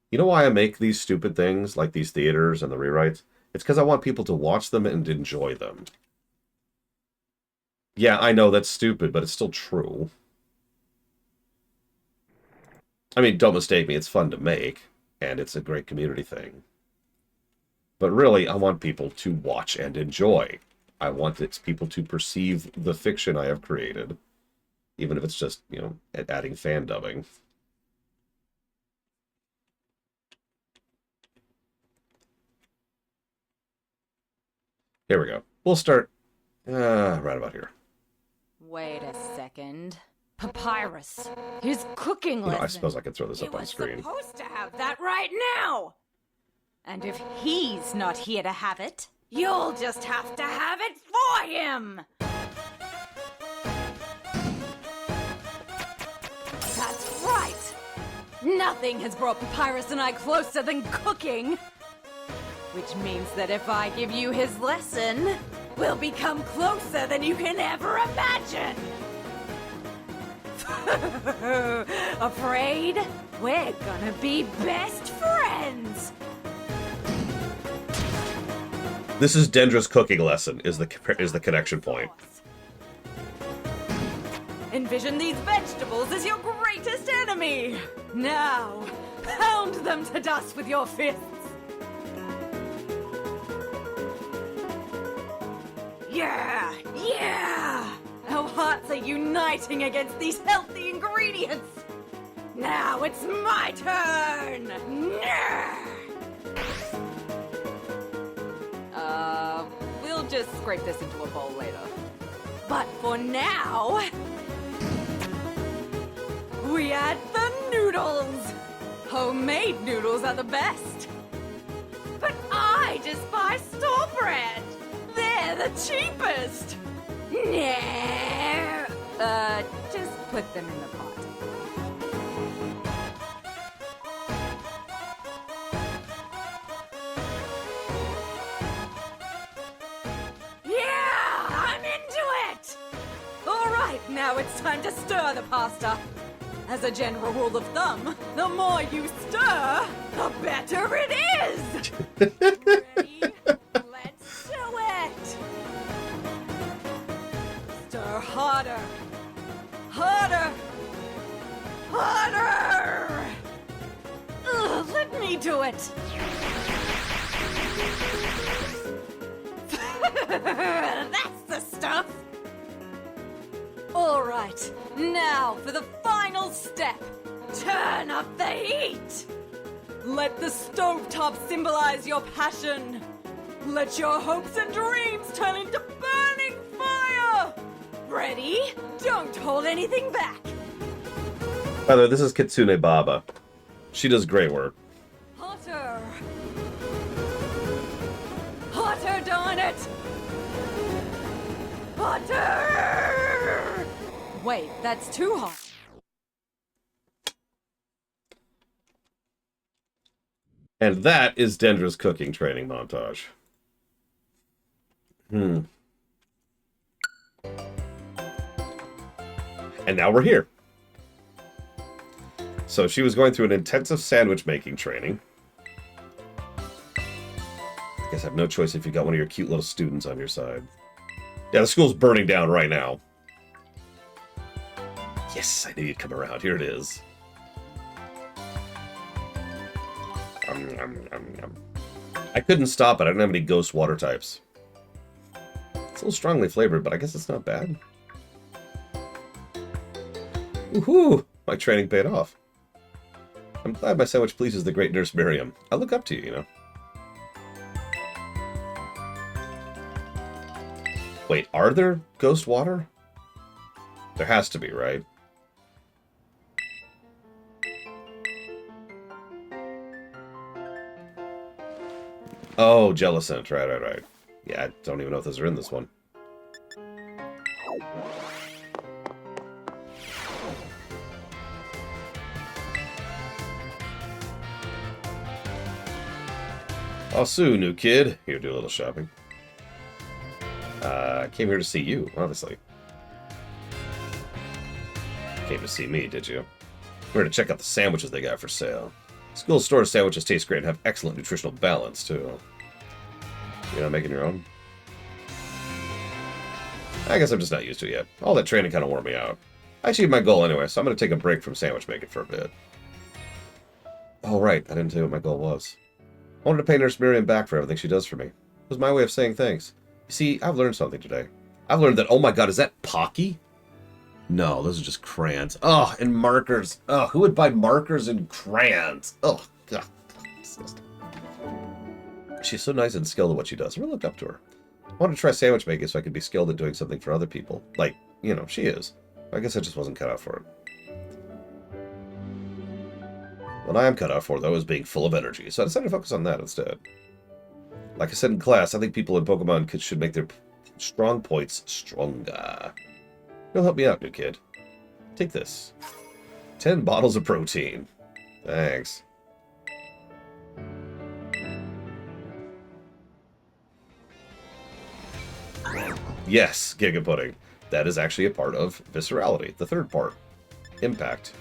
You know why I make these stupid things, like these theaters and the rewrites? It's because I want people to watch them and enjoy them. Yeah, I know that's stupid, but it's still true. I mean, don't mistake me, it's fun to make, and it's a great community thing. But really, I want people to watch and enjoy. I want people to perceive the fiction I have created, even if it's just, you know, adding fan dubbing. Here we go. We'll start right about here. Wait a second. Papyrus. His cooking lesson. I suppose I could throw this up on screen. He was supposed to have that right now! And if he's not here to have it, you'll just have to have it for him! That's right! Nothing has brought Papyrus and I closer than cooking! Which means that if I give you his lesson, we'll become closer than you can ever imagine! Afraid? We're gonna be best friends! This is Dendra's cooking lesson, is the connection point. Envision these vegetables as your greatest enemy! Now, pound them to dust with your fists! Yeah! Yeah! Our hearts are uniting against these healthy ingredients! Now it's my turn! We'll just scrape this into a bowl later. But for now, we add noodles! Homemade noodles are the best! But I just buy store brand! They're the cheapest! No! Just put them in the pot. Yeah! I'm into it! Alright, now it's time to stir the pasta. As a general rule of thumb, the more you stir, the better it is! Ready? Let's do it! Stir harder! Harder! Harder! Ugh, let me do it! That's the stuff! Alright, now for the final step. Turn up the heat! Let the stovetop symbolize your passion. Let your hopes and dreams turn into burning fire! Ready? Don't hold anything back! By the way, this is Kitsune Baba. She does great work. Hotter! Hotter, darn it! Hotter! Wait, that's too hot. And that is Dendra's cooking training montage. And now we're here. So she was going through an intensive sandwich making training. I guess I have no choice if you got one of your cute little students on your side. Yeah, the school's burning down right now. Yes, I knew you'd come around. Here it is. I couldn't stop it. I didn't have any ghost water types. It's a little strongly flavored, but I guess it's not bad. Woohoo! My training paid off. I'm glad my sandwich pleases the great Nurse Miriam. I look up to you, you know. Wait, are there ghost water? There has to be, right? Oh, Jellicent. Right. Yeah, I don't even know if those are in this one. Oh, Sue, new kid. Here, do a little shopping. Came here to see you, obviously. Came to see me, did you? We're to check out the sandwiches they got for sale. School store sandwiches taste great and have excellent nutritional balance, too. You're not making your own? I guess I'm just not used to it yet. All that training kind of wore me out. I achieved my goal anyway, so I'm going to take a break from sandwich making for a bit. Oh, right. I didn't tell you what my goal was. I wanted to pay Nurse Miriam back for everything she does for me. It was my way of saying thanks. You see, I've learned something today. I've learned that, oh my god, is that Pocky? No, those are just crayons. Oh, and markers. Oh, who would buy markers and crayons? Oh, god. Disgusting. She's so nice and skilled at what she does. I really look up to her. I wanted to try sandwich making so I could be skilled at doing something for other people. Like, you know, she is. I guess I just wasn't cut out for it. What I am cut out for, though, is being full of energy, so I decided to focus on that instead. Like I said in class, I think people in Pokemon should make their strong points stronger. You'll help me out, new kid. Take this. 10 bottles of protein. Thanks. Yes, Giga Pudding. That is actually a part of Viscerality, the third part. Impact.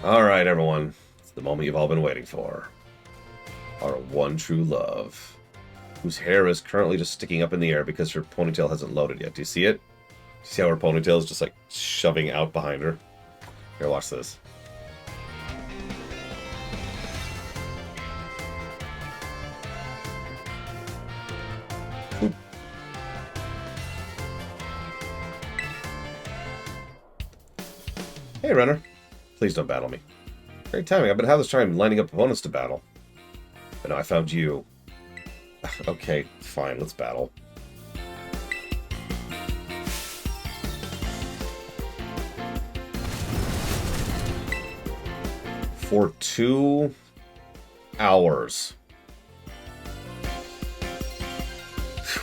Alright, everyone. It's the moment you've all been waiting for. Our one true love. Whose hair is currently just sticking up in the air because her ponytail hasn't loaded yet. Do you see it? See how her ponytail is just like shoving out behind her? Here, watch this. Oop. Hey, Renner. Please don't battle me. Great timing. I've been having this time lining up opponents to battle. But now I found you. Okay, fine. Let's battle. for 2 hours.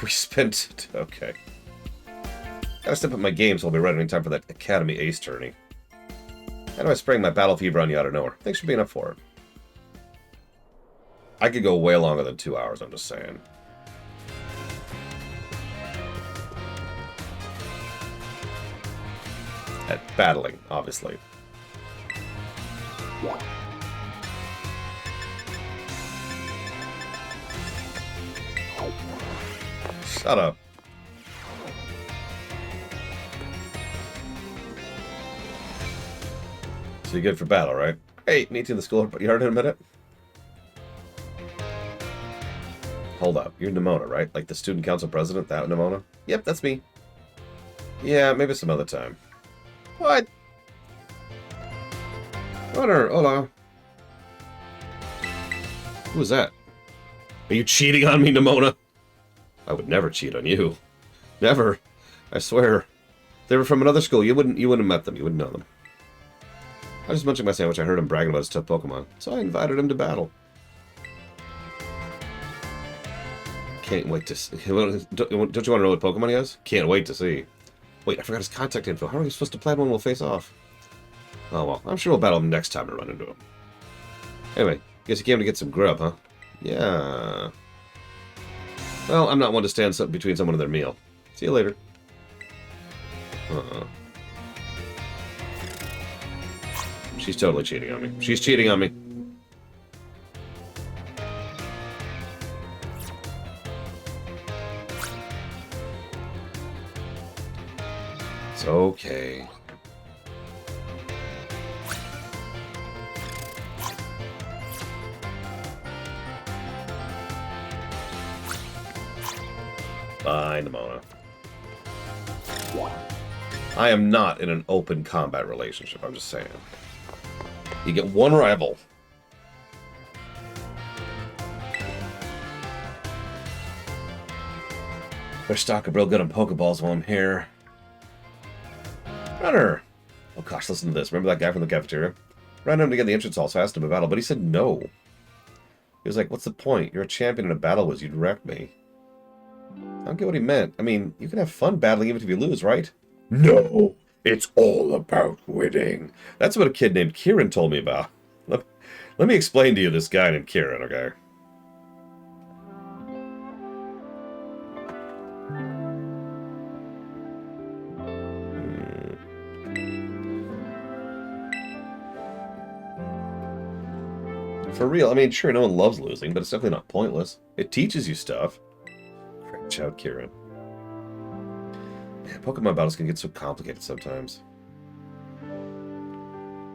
We spent... Okay. Gotta step up my games while we're running in time for that Academy Ace tourney. How do I spring my battle fever on you out of nowhere? Thanks for being up for it. I could go way longer than 2 hours, I'm just saying. At battling, obviously. Shut up. So you're good for battle, right? Hey, meet you in the schoolyard in a minute. Hold up, you're Nemona, right? Like the student council president, that Nemona? Yep, that's me. Yeah, maybe some other time. What? Hola. Who was that? Are you cheating on me, Nemona? I would never cheat on you. Never. I swear. They were from another school. You wouldn't have met them. You wouldn't know them. I was just munching my sandwich. I heard him bragging about his tough Pokemon, so I invited him to battle. Can't wait to see. Don't you want to know what Pokemon he has? Can't wait to see. Wait, I forgot his contact info. How are we supposed to plan when we'll face off? Oh well, I'm sure we'll battle him next time we run into him. Anyway, guess you came to get some grub, huh? Yeah. Well, I'm not one to stand between someone and their meal. See you later. She's totally cheating on me. She's cheating on me. It's okay. Bye, Nemona. I am not in an open combat relationship, I'm just saying. You get one rival. Better stock up real good on Pokeballs while I'm here. Runner! Oh gosh, listen to this. Remember that guy from the cafeteria? Ran him to get the entrance hall, so I asked him a battle, but he said no. He was like, what's the point? You're a champion in a battle was you'd wreck me. I don't get what he meant. I mean, you can have fun battling even if you lose, right? No! It's all about winning. That's what a kid named Kieran told me about. Let me explain to you this guy named Kieran, okay? For real, I mean, sure, no one loves losing, but it's definitely not pointless. It teaches you stuff. Great job, Kieran. Man, Pokemon battles can get so complicated sometimes.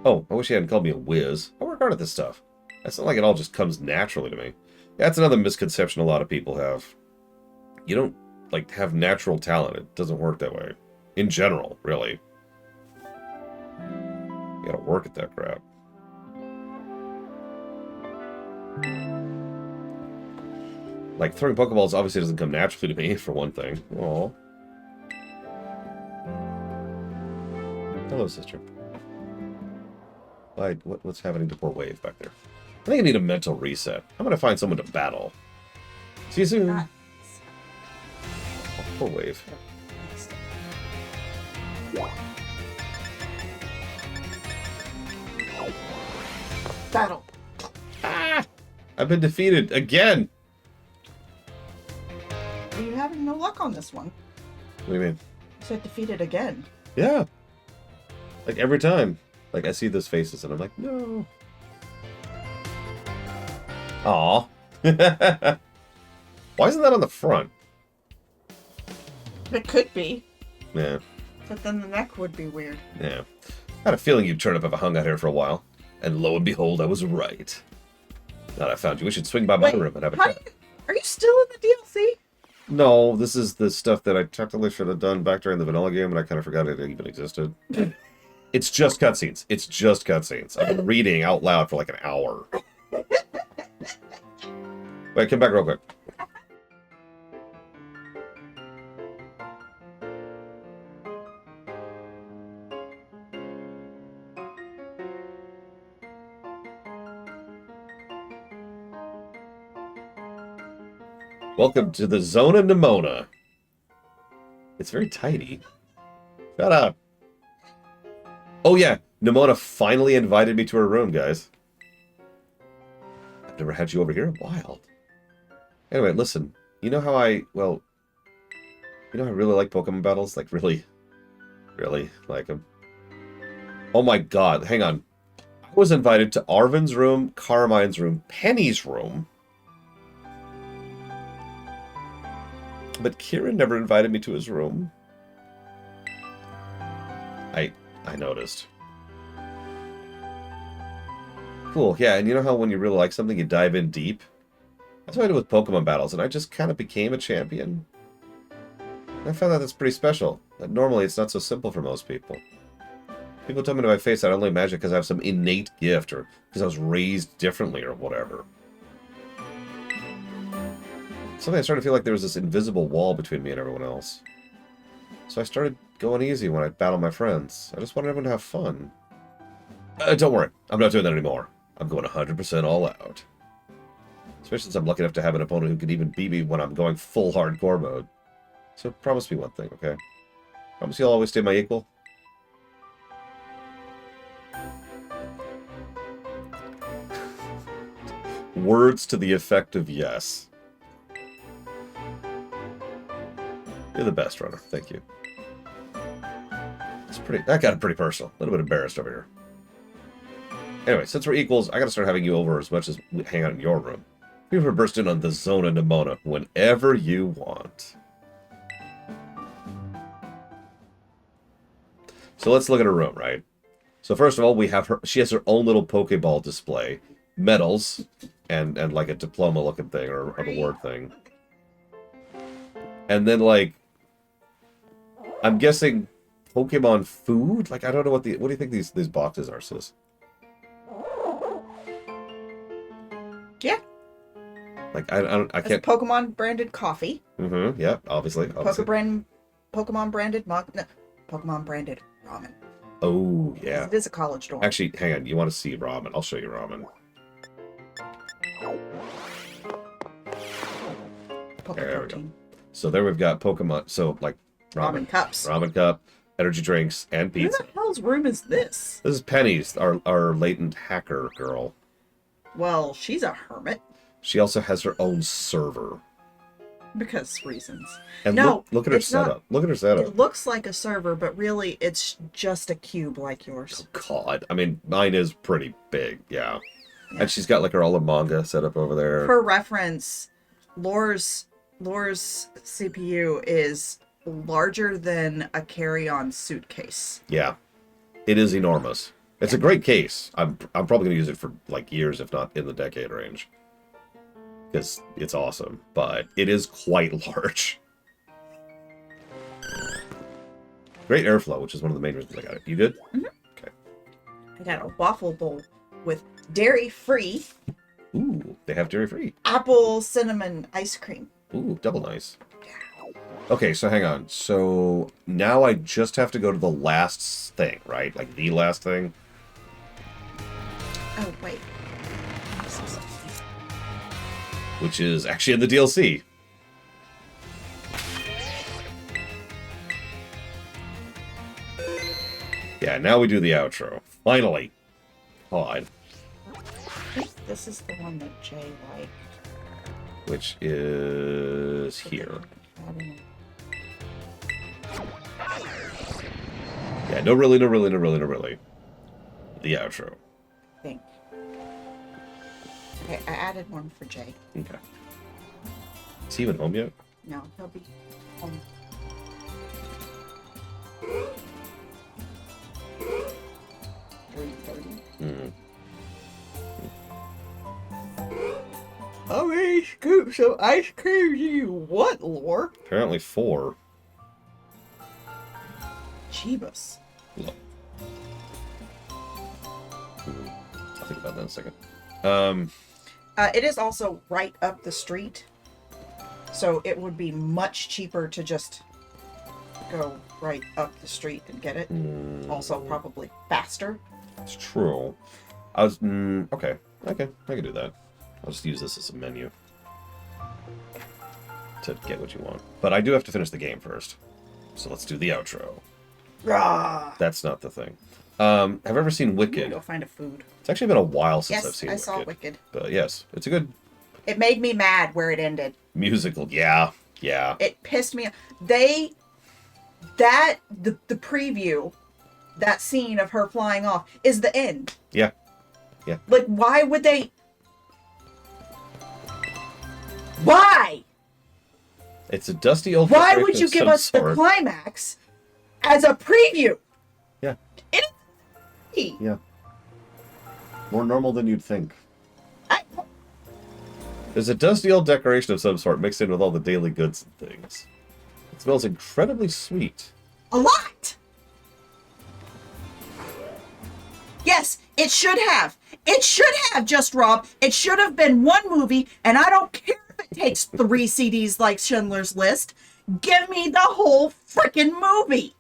Oh, I wish he hadn't called me a whiz. I work hard at this stuff. It's not like it all just comes naturally to me. Yeah, that's another misconception a lot of people have. You don't, like, have natural talent. It doesn't work that way. In general, really. You gotta work at that crap. Like, throwing Pokeballs obviously doesn't come naturally to me, for one thing. Aww. Hello, sister. What's happening to poor Wave back there? I think I need a mental reset. I'm gonna find someone to battle. See you soon. Oh, poor Wave. Battle. Ah! I've been defeated again. Are you having no luck on this one? What do you mean? You said defeated again. Yeah. Like every time. Like I see those faces and I'm like, no. Aw. Why isn't that on the front? It could be. Yeah. But then the neck would be weird. Yeah. I had a feeling you'd turn up if I hung out here for a while. And lo and behold, I was right. Now that I found you, we should swing by my room and have a chat. Are you still in the DLC? No, this is the stuff that I technically should have done back during the vanilla game, and I kind of forgot it even existed. It's just cutscenes. It's just cutscenes. I've been reading out loud for like an hour. Wait, come back real quick. Welcome to the Zona Nemona. It's very tidy. Shut up. Oh yeah, Nemona finally invited me to her room, guys. I've never had you over here. Wild. Anyway, listen. You know how I really like Pokemon battles? Like, really like them. Oh my god, hang on. I was invited to Arvin's room, Carmine's room, Penny's room. But Kieran never invited me to his room. I noticed. Cool, yeah, and you know how when you really like something, you dive in deep? That's what I did with Pokemon battles, and I just kind of became a champion. And I found that that's pretty special. That normally it's not so simple for most people. People tell me to my face I only magic because I have some innate gift, or because I was raised differently, or whatever. Suddenly I started to feel like there was this invisible wall between me and everyone else. So I started going easy when I battled my friends. I just wanted everyone to have fun. Don't worry, I'm not doing that anymore. I'm going 100% all out. Especially since I'm lucky enough to have an opponent who can even beat me when I'm going full hardcore mode. So promise me one thing, okay? Promise you'll always stay my equal? Words to the effect of yes. You're the best runner. Thank you. That got pretty personal. A little bit embarrassed over here. Anyway, since we're equals, I gotta start having you over as much as we hang out in your room. Feel free to burst in on the Zona Nemona whenever you want. So let's look at her room, right? So first of all, we have her. She has her own little Pokeball display, medals, and like a diploma-looking thing or an award thing. And then like, I'm guessing Pokemon food. Like I don't know what do you think these boxes are, sis? Yeah. Like I It's can't. Pokemon branded coffee. Mm-hmm. Yeah. Obviously. Pokemon branded mug. No, Pokemon branded ramen. Oh yeah. It is a college dorm. Actually, hang on. You want to see ramen? I'll show you ramen. There we go. So there we've got Pokemon. So like Ramen cups. ramen cup, energy drinks, and Who pizza. the hell's room is this? This is Penny's, our latent hacker girl. Well, she's a hermit She also has her own server. because reasons. And No, look at her it's not. setup. Look at her setup. It looks like a server, but really it's just a cube like yours. God, I mean, mine is pretty big, yeah. And she's got like her all her manga set up over there. For reference, Lore's CPU is larger than a carry-on suitcase. Yeah, it is enormous. It's a great case. I'm probably gonna use it for like years, if not in the decade range, because it's awesome. But it is quite large. Great airflow, which is one of the main reasons I got it. You good? Mm-hmm. Okay. I got a waffle bowl with dairy-free Ooh, they have dairy free. apple cinnamon ice cream. Ooh, double nice. Okay, so hang on. So now I just have to go to the last thing, right? Like the last thing. Oh, wait. Which is actually in the DLC. Yeah, now we do the outro. Finally. God. I think this is the one that Jay liked. Which is here. I don't know. Yeah, no really, no really, no really, no really. The outro. I think. Okay, I added one for Jay. Okay. Is he even home yet? No, he'll be home. Hmm. How many scoops of ice cream do you want, Lore? Apparently 4. Jeebus. Look. I'll think about that in a second. It is also right up the street, so it would be much cheaper to just go right up the street and get it. Also, probably faster. It's true. I was... okay. Okay, I can do that. I'll just use this as a menu. to get what you want. But I do have to finish the game first. So let's do the outro. Rah! That's not the thing. Have you ever seen I'm gonna Wicked? go find a food. It's actually been a while since Yes, I've seen I Wicked. saw Wicked. But yes, it's a good It made me mad where it ended. musical. Yeah, yeah. It pissed me off. The preview, that scene of her flying off, is the end. Yeah. Like, why would they... Why? It's a dusty old. Why would frustration you of give some us the sort. climax as a preview? Yeah. It- Yeah. More normal than you'd think. I- There's a dusty old decoration of some sort mixed in with all the daily goods and things. It smells incredibly sweet. A lot. Yes, it should have. It should have, Just Rob. It should have been one movie, and I don't care if it takes 3 CDs like Schindler's List. Give me the whole frickin' movie.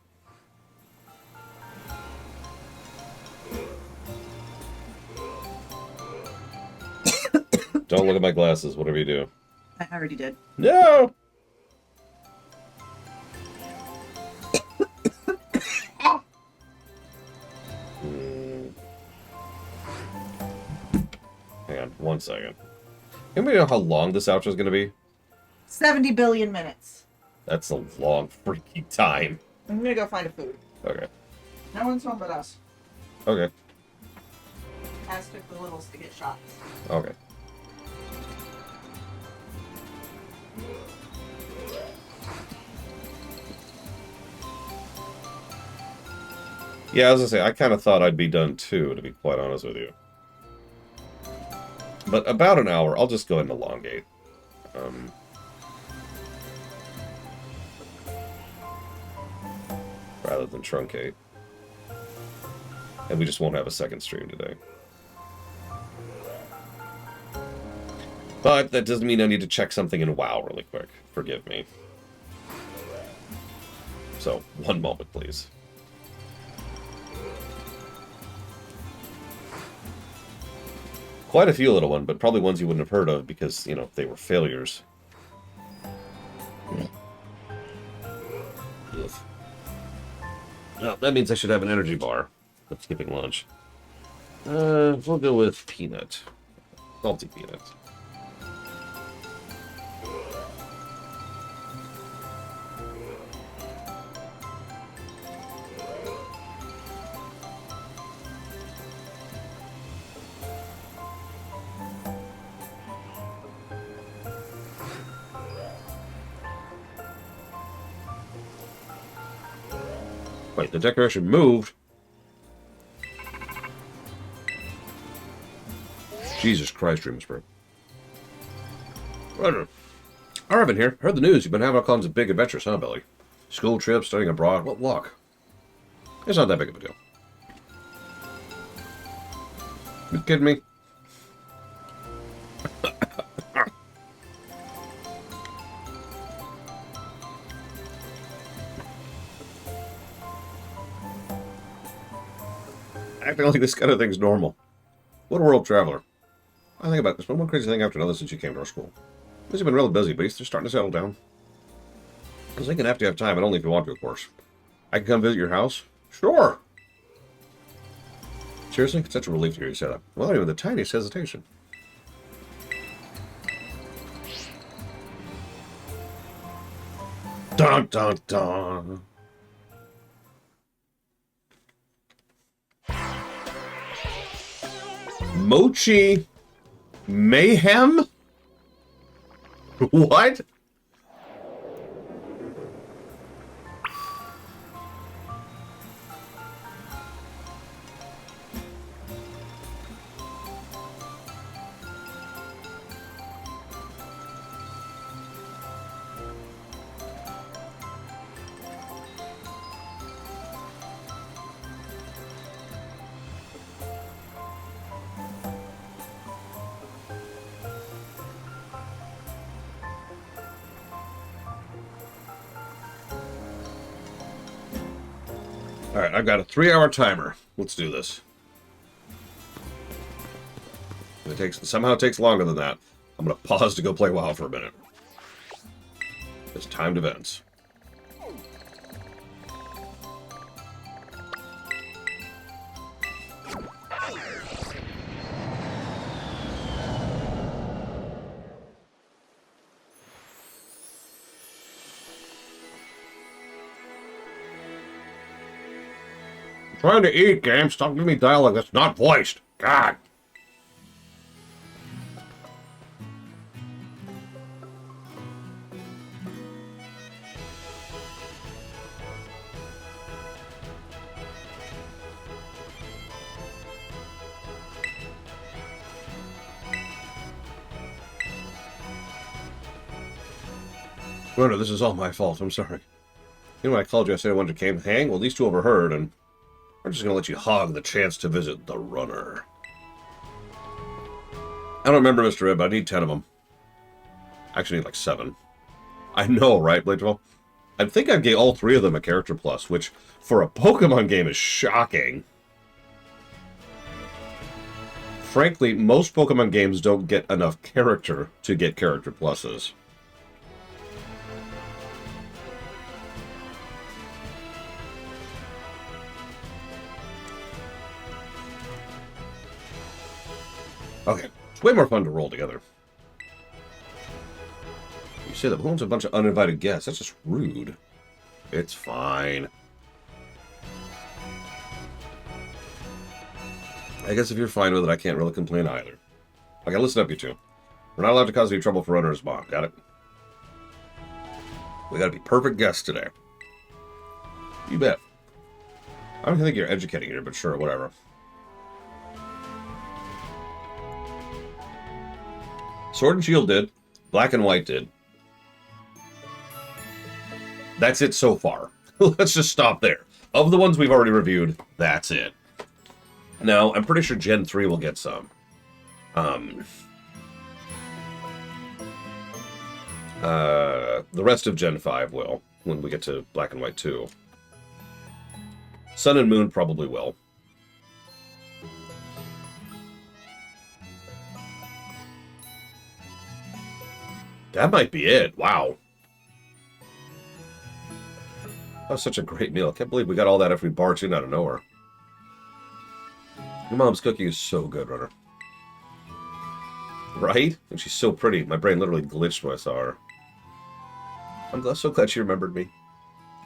Don't look at my glasses, whatever you do. I already did. No! Hang on, 1 second. Anybody know how long this outro is going to be? 70 billion minutes. That's a long freaking time. I'm gonna go find a food. Okay. No one's home but us. Okay. As took the littles to get shots. Okay. Yeah, I was gonna say, I kind of thought I'd be done too, to be quite honest with you. But about an hour, I'll just go ahead and elongate. Rather than truncate. And we just won't have a second stream today. But that doesn't mean I need to check something in WoW really quick. Forgive me. So, 1 moment, please. Quite a few little ones, but probably ones you wouldn't have heard of because, you know, they were failures. Ugh. Well, that means I should have an energy bar. But skipping lunch. We'll go with peanut. Salty peanut. Wait, the decoration moved? Jesus Christ, Dreamsburg. Roger. Arvin here. Heard the news. You've been having all kinds of big adventures, huh, Billy? School trips, studying abroad. What luck. It's not that big of a deal. You kidding me? Acting like this kind of thing's normal. What a world traveler. I think about this one crazy thing after another since you came to our school. He's been really busy, but he's just starting to settle down. I was thinking after you have time, and only if you want to, of course. I can come visit your house? Sure! Seriously? It's such a relief to hear you say that. Well, even the tiniest hesitation. Dun dun dun! Mochi Mayhem? What? Alright, I've got a 3-hour timer. Let's do this. If it somehow takes longer than that, I'm going to pause to go play WoW for a minute. It's timed events. Trying to eat, game. Stop giving me dialogue that's not voiced. God. Rhoda, this is all my fault. I'm sorry. You know when I called you, I said I wanted to hang? Well, these two overheard, and I'm just going to let you hog the chance to visit the runner. I don't remember, Mr. Red, but I need 10 of them. I actually need like 7. I know, right, Blade 12? I think I gave all 3 of them a character plus, which for a Pokemon game is shocking. Frankly, most Pokemon games don't get enough character to get character pluses. Okay, it's way more fun to roll together. You say that who owns a bunch of uninvited guests? That's just rude. It's fine. I guess if you're fine with it, I can't really complain either. Okay, listen up, you two. We're not allowed to cause any trouble for Runner's Mom. Got it? We gotta be perfect guests today. You bet. I don't think you're educating here, but sure, whatever. Sword and Shield did. Black and White did. That's it so far. Let's just stop there. Of the ones we've already reviewed, that's it. Now, I'm pretty sure Gen 3 will get some. The rest of Gen 5 will, when we get to Black and White 2. Sun and Moon probably will. That might be it. Wow. That was such a great meal. I can't believe we got all that after we barged in out of nowhere. Your mom's cooking is so good, Runner. Right? And she's so pretty. My brain literally glitched when I saw her. I'm so glad she remembered me.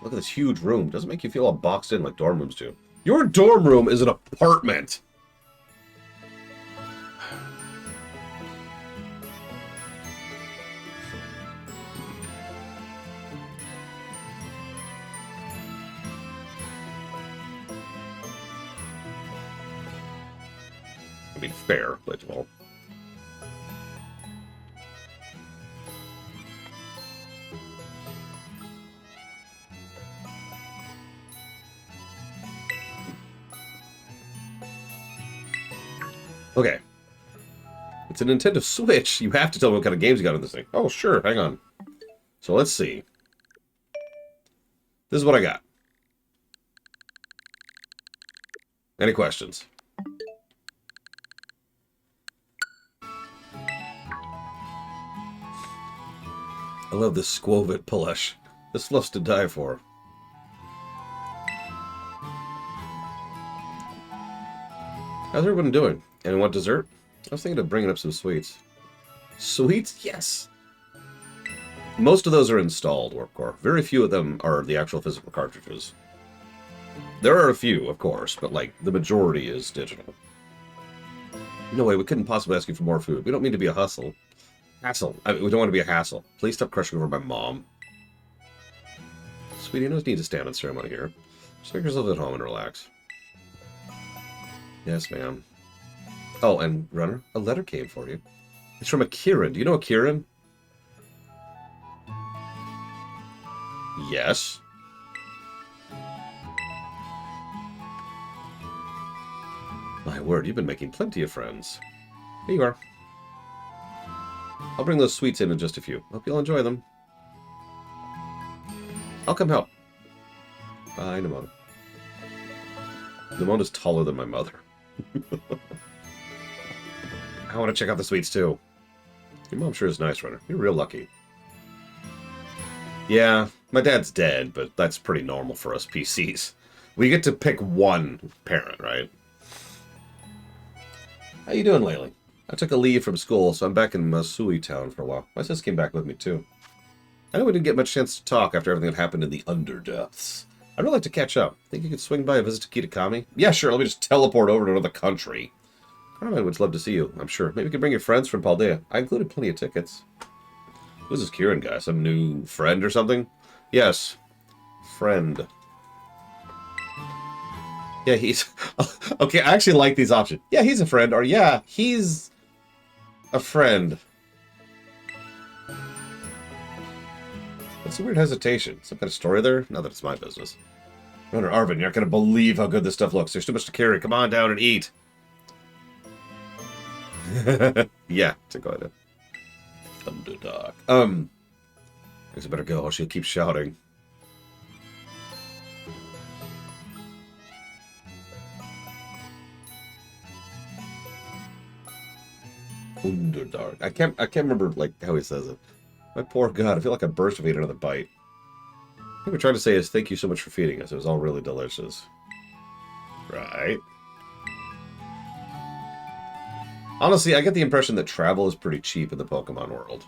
Look at this huge room. Doesn't make you feel all boxed in like dorm rooms do. Your dorm room is an apartment. I mean, fair, but well. Okay. It's a Nintendo Switch. You have to tell me what kind of games you got in this thing. Oh, sure. Hang on. So let's see. This is what I got. Any questions? I love this Squovit plush. This fluff's to die for. How's everyone doing? Anyone want dessert? I was thinking of bringing up some sweets. Sweets? Yes! Most of those are installed, Warpcore. Very few of them are the actual physical cartridges. There are a few, of course, but, like, the majority is digital. No way, we couldn't possibly ask you for more food. We don't mean to be a hustle. Hassle. I mean, we don't want to be a hassle. Please stop crushing over my mom. Sweetie, you don't need to stand on ceremony here. Just make yourself at home and relax. Yes, ma'am. Oh, and Runner, a letter came for you. It's from a Kieran. Do you know a Kieran? Yes. My word, you've been making plenty of friends. Here you are. I'll bring those sweets in just a few. Hope you'll enjoy them. I'll come help. Bye, Nimona. Nimona's taller than my mother. I want to check out the sweets, too. Your mom sure is nice, Runner. You're real lucky. Yeah, my dad's dead, but that's pretty normal for us PCs. We get to pick one parent, right? How you doing lately? I took a leave from school, so I'm back in Masui Town for a while. My sis came back with me, too. I know we didn't get much chance to talk after everything that happened in the Underdepths. I'd really like to catch up. Think you could swing by a visit to Kitakami? Yeah, sure. Let me just teleport over to another country. Carmine would love to see you, I'm sure. Maybe you could bring your friends from Paldea. I included plenty of tickets. Who's this Kieran guy? Some new friend or something? Yes. Friend. Yeah, he's... Okay, I actually like these options. Yeah, he's a friend. Or yeah, he's a friend. What's a weird hesitation? Some kind of story there? Not that it's my business. Runner Arvin, you're not going to believe how good this stuff looks. There's too much to carry. Come on down and eat. Yeah, to go ahead. Underdog. I guess I better go, or she'll keep shouting. Underdog. I can't remember like how he says it. My poor God, I feel like I burst if I ate another bite. I think we're trying to say is thank you so much for feeding us. It was all really delicious. Right. Honestly, I get the impression that travel is pretty cheap in the Pokemon world.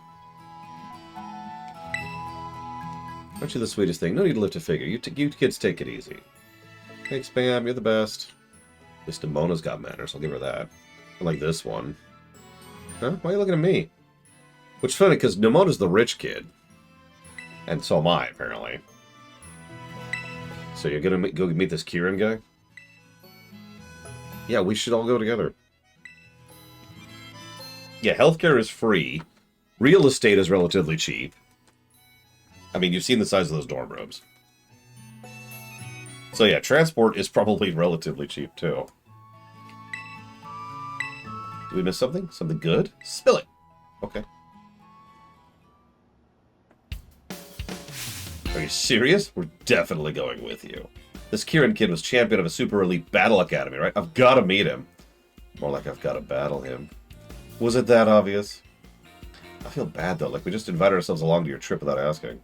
Aren't you the sweetest thing? No need to lift a figure. You kids take it easy. Thanks, Bam. You're the best. At least Nemona's got manners. I'll give her that. I like this one. Huh? Why are you looking at me? Which is funny, because Nemona's the rich kid. And so am I, apparently. So you're going to go meet this Kieran guy? Yeah, we should all go together. Yeah, healthcare is free. Real estate is relatively cheap. I mean, you've seen the size of those dorm rooms. So yeah, transport is probably relatively cheap, too. Did we miss something? Something good? Spill it! Okay. Are you serious? We're definitely going with you. This Kieran kid was champion of a super elite battle academy, right? I've got to meet him. More like I've got to battle him. Was it that obvious? I feel bad, though. Like, we just invited ourselves along to your trip without asking.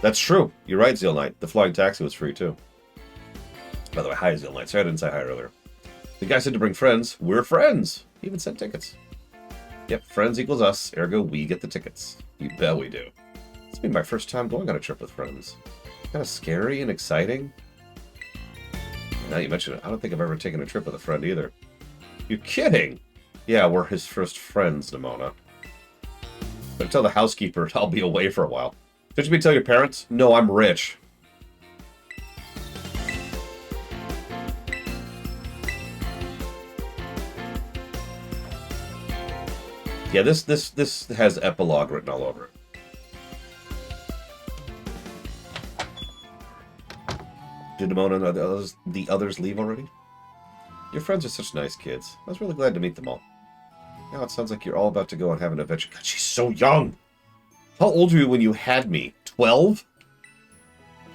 That's true. You're right, Zeal Knight. The flying taxi was free, too. By the way, hi, Zeal Knight. Sorry I didn't say hi earlier. The guy said to bring friends. We're friends. He even sent tickets. Yep, friends equals us. Ergo, we get the tickets. You bet we do. It's been my first time going on a trip with friends. Kind of scary and exciting. Now you mention it, I don't think I've ever taken a trip with a friend either. You're kidding! Yeah, we're his first friends, Nemona. But tell the housekeeper I'll be away for a while. Did you tell your parents? No, I'm rich. Yeah, this has epilogue written all over it. Did Nemona and the others leave already? Your friends are such nice kids. I was really glad to meet them all. Now it sounds like you're all about to go and have an adventure. God, she's so young! How old were you when you had me? 12?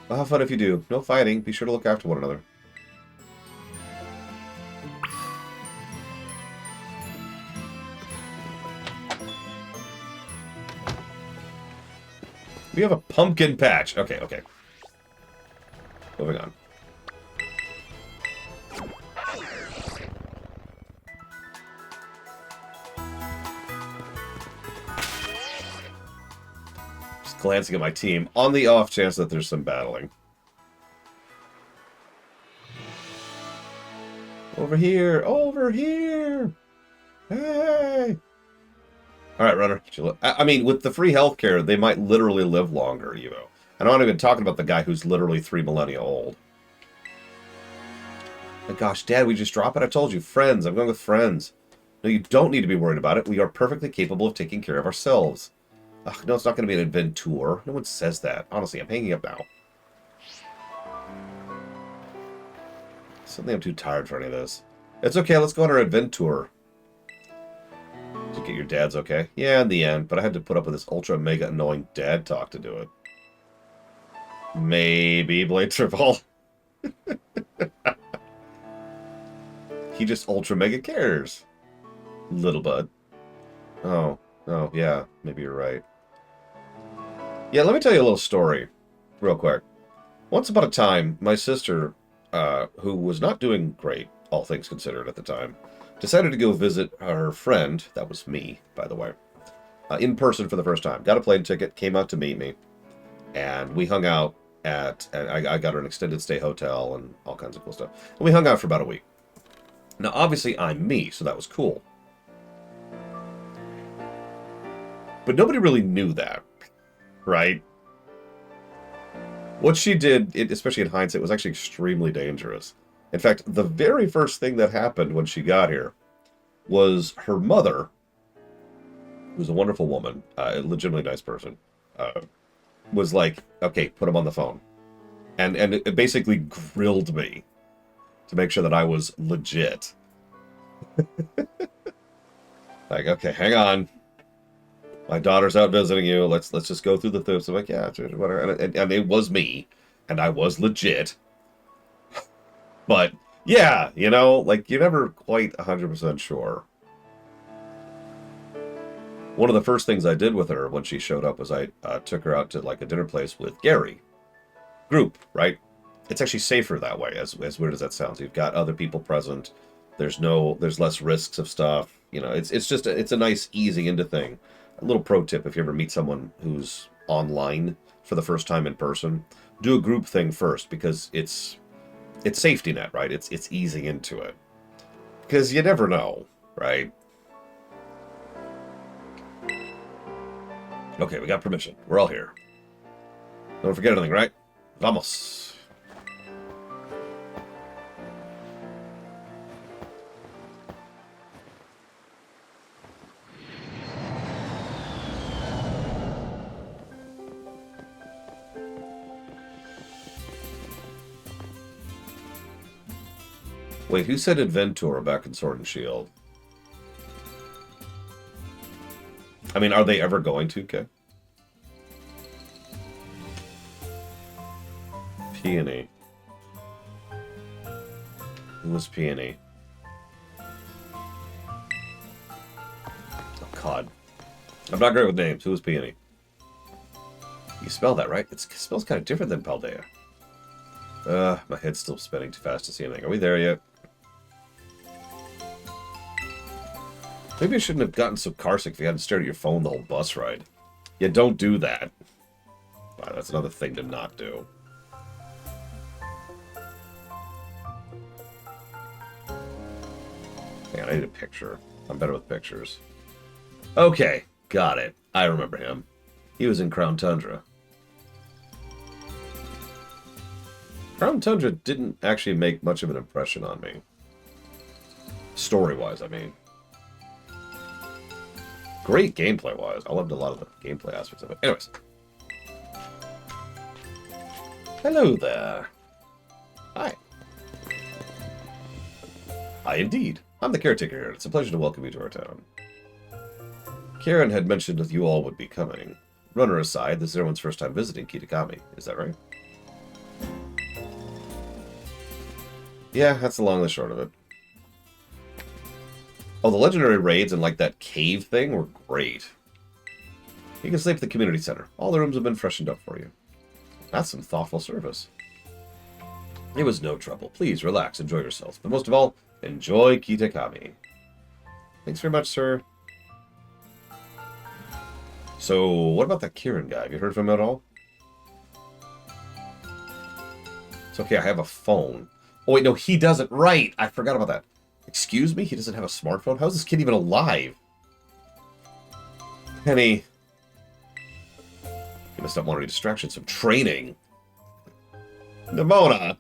Well, have fun if you do. No fighting. Be sure to look after one another. We have a pumpkin patch. Okay, okay. Moving on. Just glancing at my team on the off chance that there's some battling. Over here! Over here! Hey! Alright, runner. I mean, with the free healthcare, they might literally live longer, Evo. And I'm not even talking about the guy who's literally 3 millennia old. My gosh, Dad, we just drop it? I told you, friends. I'm going with friends. No, you don't need to be worried about it. We are perfectly capable of taking care of ourselves. Ugh, no, it's not going to be an adventure. No one says that. Honestly, I'm hanging up now. Suddenly I'm too tired for any of this. It's okay, let's go on our adventure. Did you get your dad's okay? Yeah, in the end, but I had to put up with this ultra mega annoying dad talk to do it. Maybe Blade Triple. He just ultra mega cares. Little bud. Oh, yeah, maybe you're right. Yeah, let me tell you a little story, real quick. Once upon a time, my sister, who was not doing great, all things considered at the time, decided to go visit her friend, that was me, by the way, in person for the first time. Got a plane ticket, came out to meet me, and we hung out and I got her an extended stay hotel and all kinds of cool stuff. And we hung out for about a week. Now, obviously, I'm me, so that was cool. But nobody really knew that, right? What she did, especially in hindsight, was actually extremely dangerous. In fact, the very first thing that happened when she got here was her mother, who's a wonderful woman, a legitimately nice person, was like, okay, put him on the phone. And it basically grilled me to make sure that I was legit. Like, okay, hang on. My daughter's out visiting you. Let's just go through the things. I'm like, yeah, whatever. And it was me, and I was legit. But yeah, you know, like you're never quite 100% sure. One of the first things I did with her when she showed up was I took her out to like a dinner place with Gary. Group, right? It's actually safer that way, as weird as that sounds. You've got other people present. There's less risks of stuff. You know, it's a nice, easy into thing. A little pro tip: if you ever meet someone who's online for the first time in person, do a group thing first because it's safety net, right? It's easing into it because you never know, right? Okay, we got permission. We're all here. Don't forget anything, right? Vamos. Wait, who said Adventure back in Sword and Shield? I mean, are they ever going to, Kay? Peony. Who was Peony? Oh, God. I'm not great with names. Who was Peony? You spell that, right? It spells kind of different than Paldea. My head's still spinning too fast to see anything. Are we there yet? Maybe I shouldn't have gotten so carsick if you hadn't stared at your phone the whole bus ride. Yeah, don't do that. Wow, that's another thing to not do. Hang on, I need a picture. I'm better with pictures. Okay, got it. I remember him. He was in Crown Tundra. Crown Tundra didn't actually make much of an impression on me. Story-wise, I mean. Great gameplay-wise. I loved a lot of the gameplay aspects of it. Anyways. Hello there. Hi. Hi, indeed. I'm the caretaker here. It's a pleasure to welcome you to our town. Karen had mentioned that you all would be coming. Runner aside, this is everyone's first time visiting Kitakami. Is that right? Yeah, that's the long and the short of it. Oh, the legendary raids and like that cave thing were great. You can sleep at the community center. All the rooms have been freshened up for you. That's some thoughtful service. It was no trouble. Please relax, enjoy yourselves. But most of all, enjoy Kitakami. Thanks very much, sir. So, what about that Kieran guy? Have you heard from him at all? It's okay, I have a phone. Oh wait, no, he doesn't. Right, I forgot about that. Excuse me? He doesn't have a smartphone? How is this kid even alive? Penny. You must not want any distractions from training. Nimona.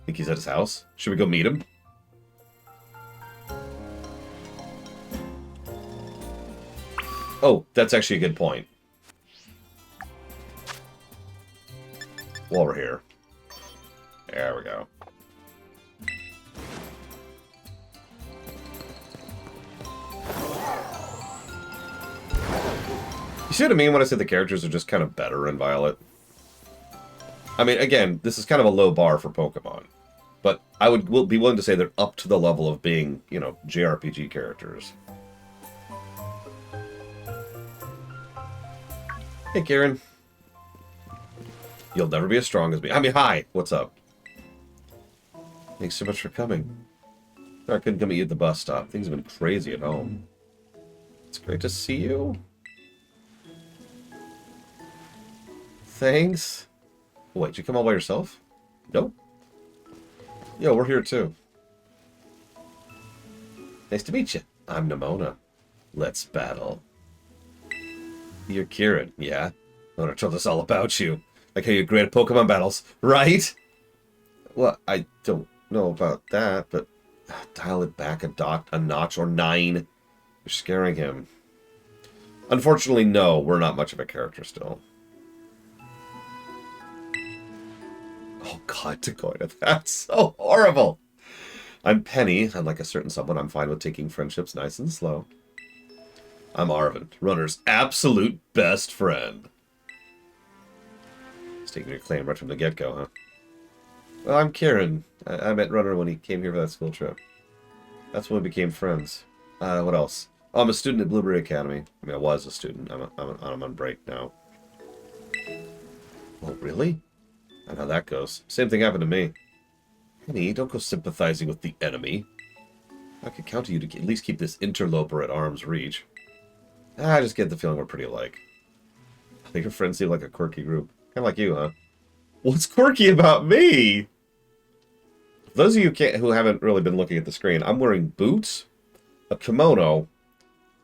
Think he's at his house? Should we go meet him? Oh, that's actually a good point. While we're here. There we go. You see what I mean when I say the characters are just kind of better in Violet? I mean, again, this is kind of a low bar for Pokemon. But I would be willing to say they're up to the level of being, you know, JRPG characters. Hey, Kieran. You'll never be as strong as me. I mean, hi. What's up? Thanks so much for coming. Sorry I couldn't come meet you at the bus stop. Things have been crazy at home. It's great to see you. Thanks. Wait, did you come all by yourself? Nope. Yo, we're here too. Nice to meet you. I'm Nimona. Let's battle. You're Kieran, yeah? Nimona told us all about you. Like how you're great at Pokemon battles, right? Well, I don't know about that, but dial it back a notch or 9. You're scaring him. Unfortunately, no, we're not much of a character still. Oh god, Dagoita, that's so horrible! I'm Penny, and like a certain someone, I'm fine with taking friendships nice and slow. I'm Arven, Runner's absolute best friend. He's taking your claim right from the get-go, huh? Well, I'm Kieran. I met Runner when he came here for that school trip. That's when we became friends. What else? Oh, I'm a student at Blueberry Academy. I mean, I was a student. I'm on break now. Oh, really? I know how that goes. Same thing happened to me. Penny, don't go sympathizing with the enemy. I could count on you to at least keep this interloper at arm's reach. I just get the feeling we're pretty alike. I think your friends seem like a quirky group. Kind of like you, huh? What's quirky about me? For those of you who haven't really been looking at the screen, I'm wearing boots, a kimono,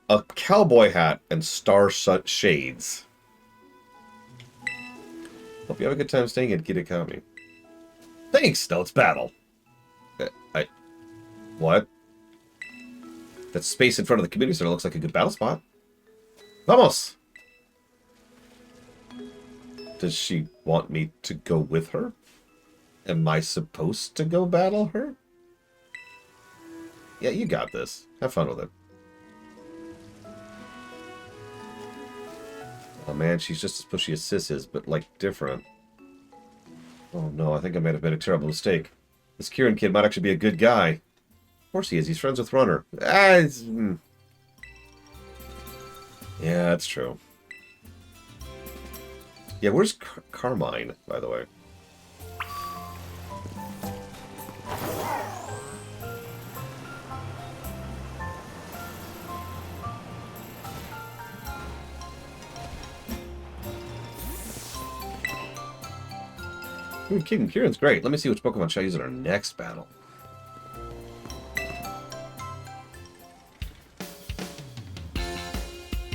a cowboy hat, and star shades. Hope you have a good time staying at Kitakami. Thanks! Now let's battle. What? That space in front of the community center looks like a good battle spot. Vamos! Does she want me to go with her? Am I supposed to go battle her? Yeah, you got this. Have fun with it. Oh man, she's just as pushy as Sis is, but like different. Oh no, I think I might have made a terrible mistake. This Kieran kid might actually be a good guy. Of course he is, he's friends with Runner. Yeah, that's true. Yeah, where's Carmine, by the way? Ooh, Kieran's great. Let me see which Pokemon shall I use in our next battle.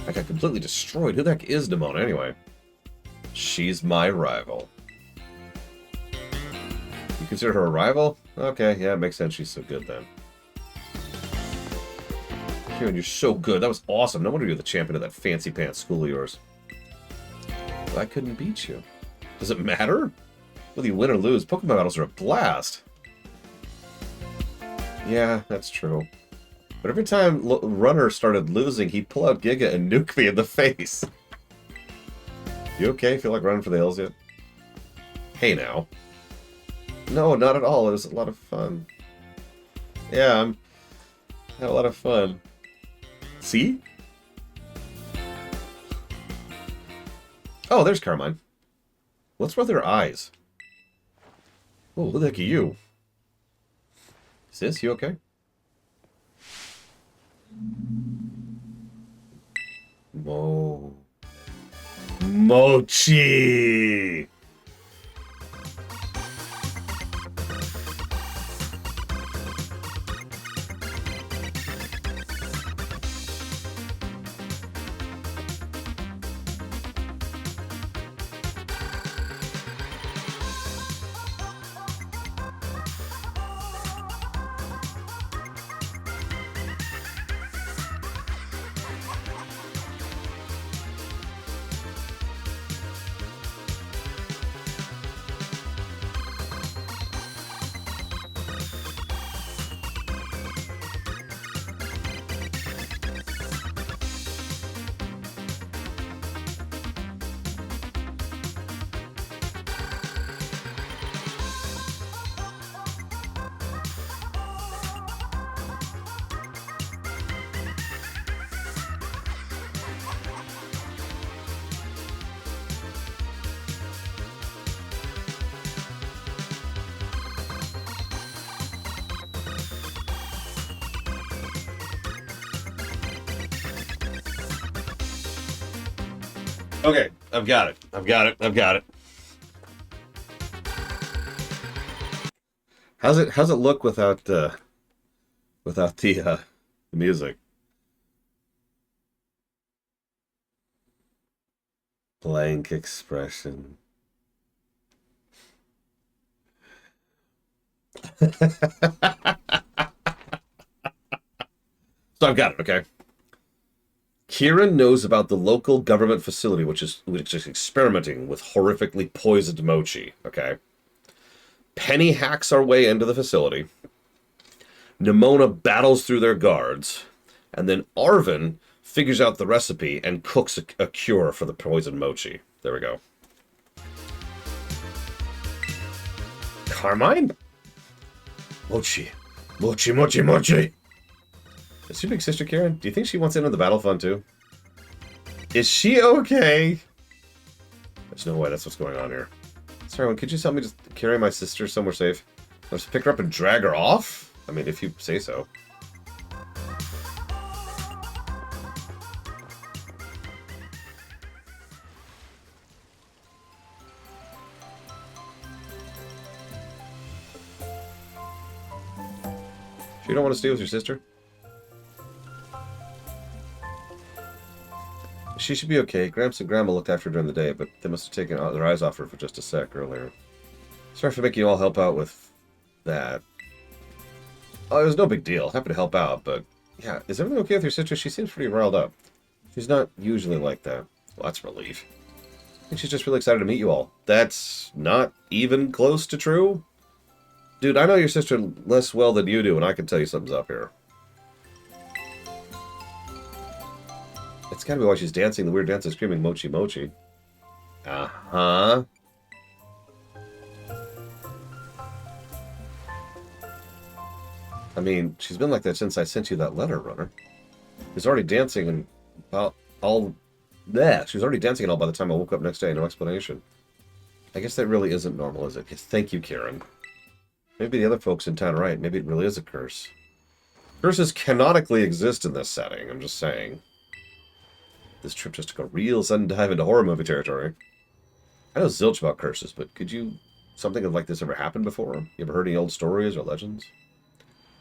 I got completely destroyed. Who the heck is Nimona anyway? She's my rival. You consider her a rival? Okay, yeah, it makes sense. She's so good then. Kieran, you're so good. That was awesome. No wonder you're the champion of that fancy pants school of yours. But I couldn't beat you. Does it matter? Whether you win or lose, Pokemon battles are a blast. Yeah, that's true. But every time Runner started losing, he'd pull out Giga and nuke me in the face. You okay? Feel like running for the hills yet? Hey now. No, not at all. It was a lot of fun. Yeah, I had a lot of fun. See? Oh, there's Carmine. What's with her eyes? Oh, who the heck are you? Sis, you okay? Mochi! Okay, I've got it. I've got it. I've got it. How's it look without the music? Blank expression. So I've got it, okay? Kieran knows about the local government facility, which is experimenting with horrifically poisoned mochi, okay? Penny hacks our way into the facility. Nimona battles through their guards. And then Arvin figures out the recipe and cooks a cure for the poisoned mochi. There we go. Carmine? Mochi. Mochi, mochi, mochi. Is she big sister Kieran? Do you think she wants in on the battle fund too? Is she okay? There's no way that's what's going on here. Sorry, could you help me just carry my sister somewhere safe? I'll just pick her up and drag her off? I mean, if you say so. You don't want to stay with your sister? She should be okay. Gramps and Grandma looked after her during the day, but they must have taken their eyes off her for just a sec earlier. Sorry for making you all help out with that. Oh, it was no big deal. Happy to help out, but yeah, is everything okay with your sister? She seems pretty riled up. She's not usually like that. Well, that's a relief. I think she's just really excited to meet you all. That's not even close to true. Dude, I know your sister less well than you do, and I can tell you something's up here. It's gotta be why she's dancing the weird dance and screaming mochi mochi. Uh-huh. I mean, she's been like that since I sent you that letter, Runner. She's already dancing and all... Yeah, she was already dancing and all by the time I woke up next day. No explanation. I guess that really isn't normal, is it? Yes, thank you, Kieran. Maybe the other folks in town are right. Maybe it really is a curse. Curses canonically exist in this setting, I'm just saying. This trip just took a real sudden dive into horror movie territory. I know zilch about curses, but could you... Something like this ever happened before? You ever heard any old stories or legends?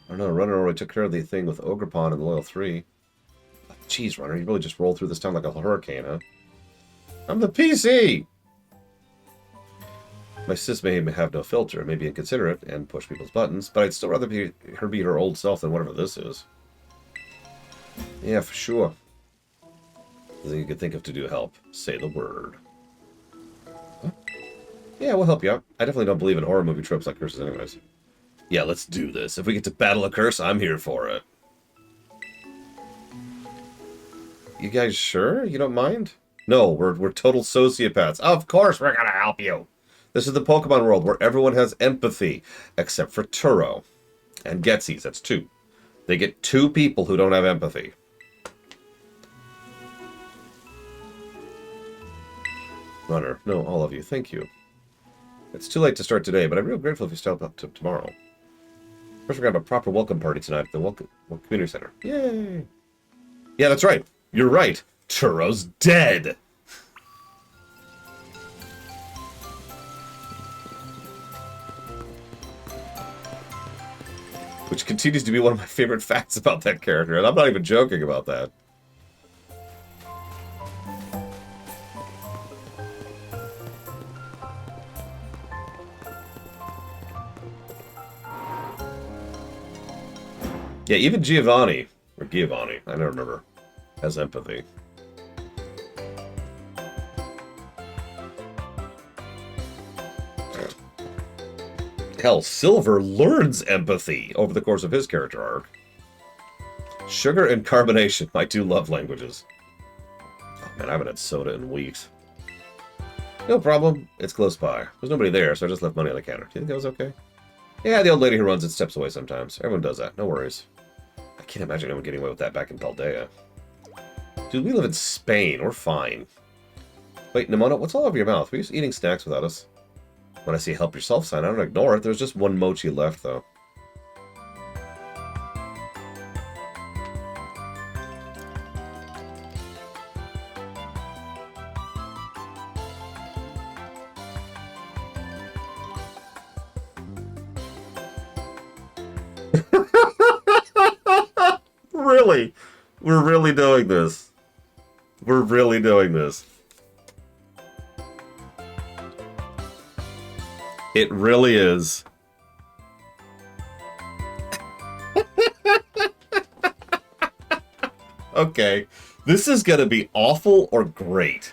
I don't know, Runner already took care of the thing with Ogrepon and the Loyal 3. Jeez, Runner, you really just rolled through this town like a hurricane, huh? I'm the PC! My sis may have no filter, may be inconsiderate, and push people's buttons, but I'd still rather be her old self than whatever this is. Yeah, for sure. Anything you could think of to do help, say the word. Huh? Yeah, we'll help you out. I definitely don't believe in horror movie tropes like curses anyways. Yeah, let's do this. If we get to battle a curse, I'm here for it. You guys sure? You don't mind? No, we're total sociopaths. Of course we're gonna help you! This is the Pokemon world where everyone has empathy, except for Turo. And Getsy's, that's 2. They get 2 people who don't have empathy. Runner, no, all of you, thank you. It's too late to start today, but I'm real grateful if you stop up to tomorrow. First, we're gonna have a proper welcome party tonight at the community center. Yay! Yeah, that's right. You're right. Turo's dead. Which continues to be one of my favorite facts about that character, and I'm not even joking about that. Yeah, even Giovanni, I never remember, has empathy. Hell, Silver learns empathy over the course of his character arc. Sugar and carbonation, my 2 love languages. Oh man, I haven't had soda in weeks. No problem, it's close by. There's nobody there, so I just left money on the counter. Do you think that was okay? Yeah, the old lady who runs it steps away sometimes. Everyone does that, no worries. I can't imagine anyone getting away with that back in Paldea. Dude, we live in Spain, we're fine. Wait, Nimona, what's all over your mouth? Were you just eating snacks without us? When I see help yourself sign, I don't ignore it. There's just 1 mochi left, though. We're really doing this. We're really doing this. It really is. Okay. This is going to be awful or great.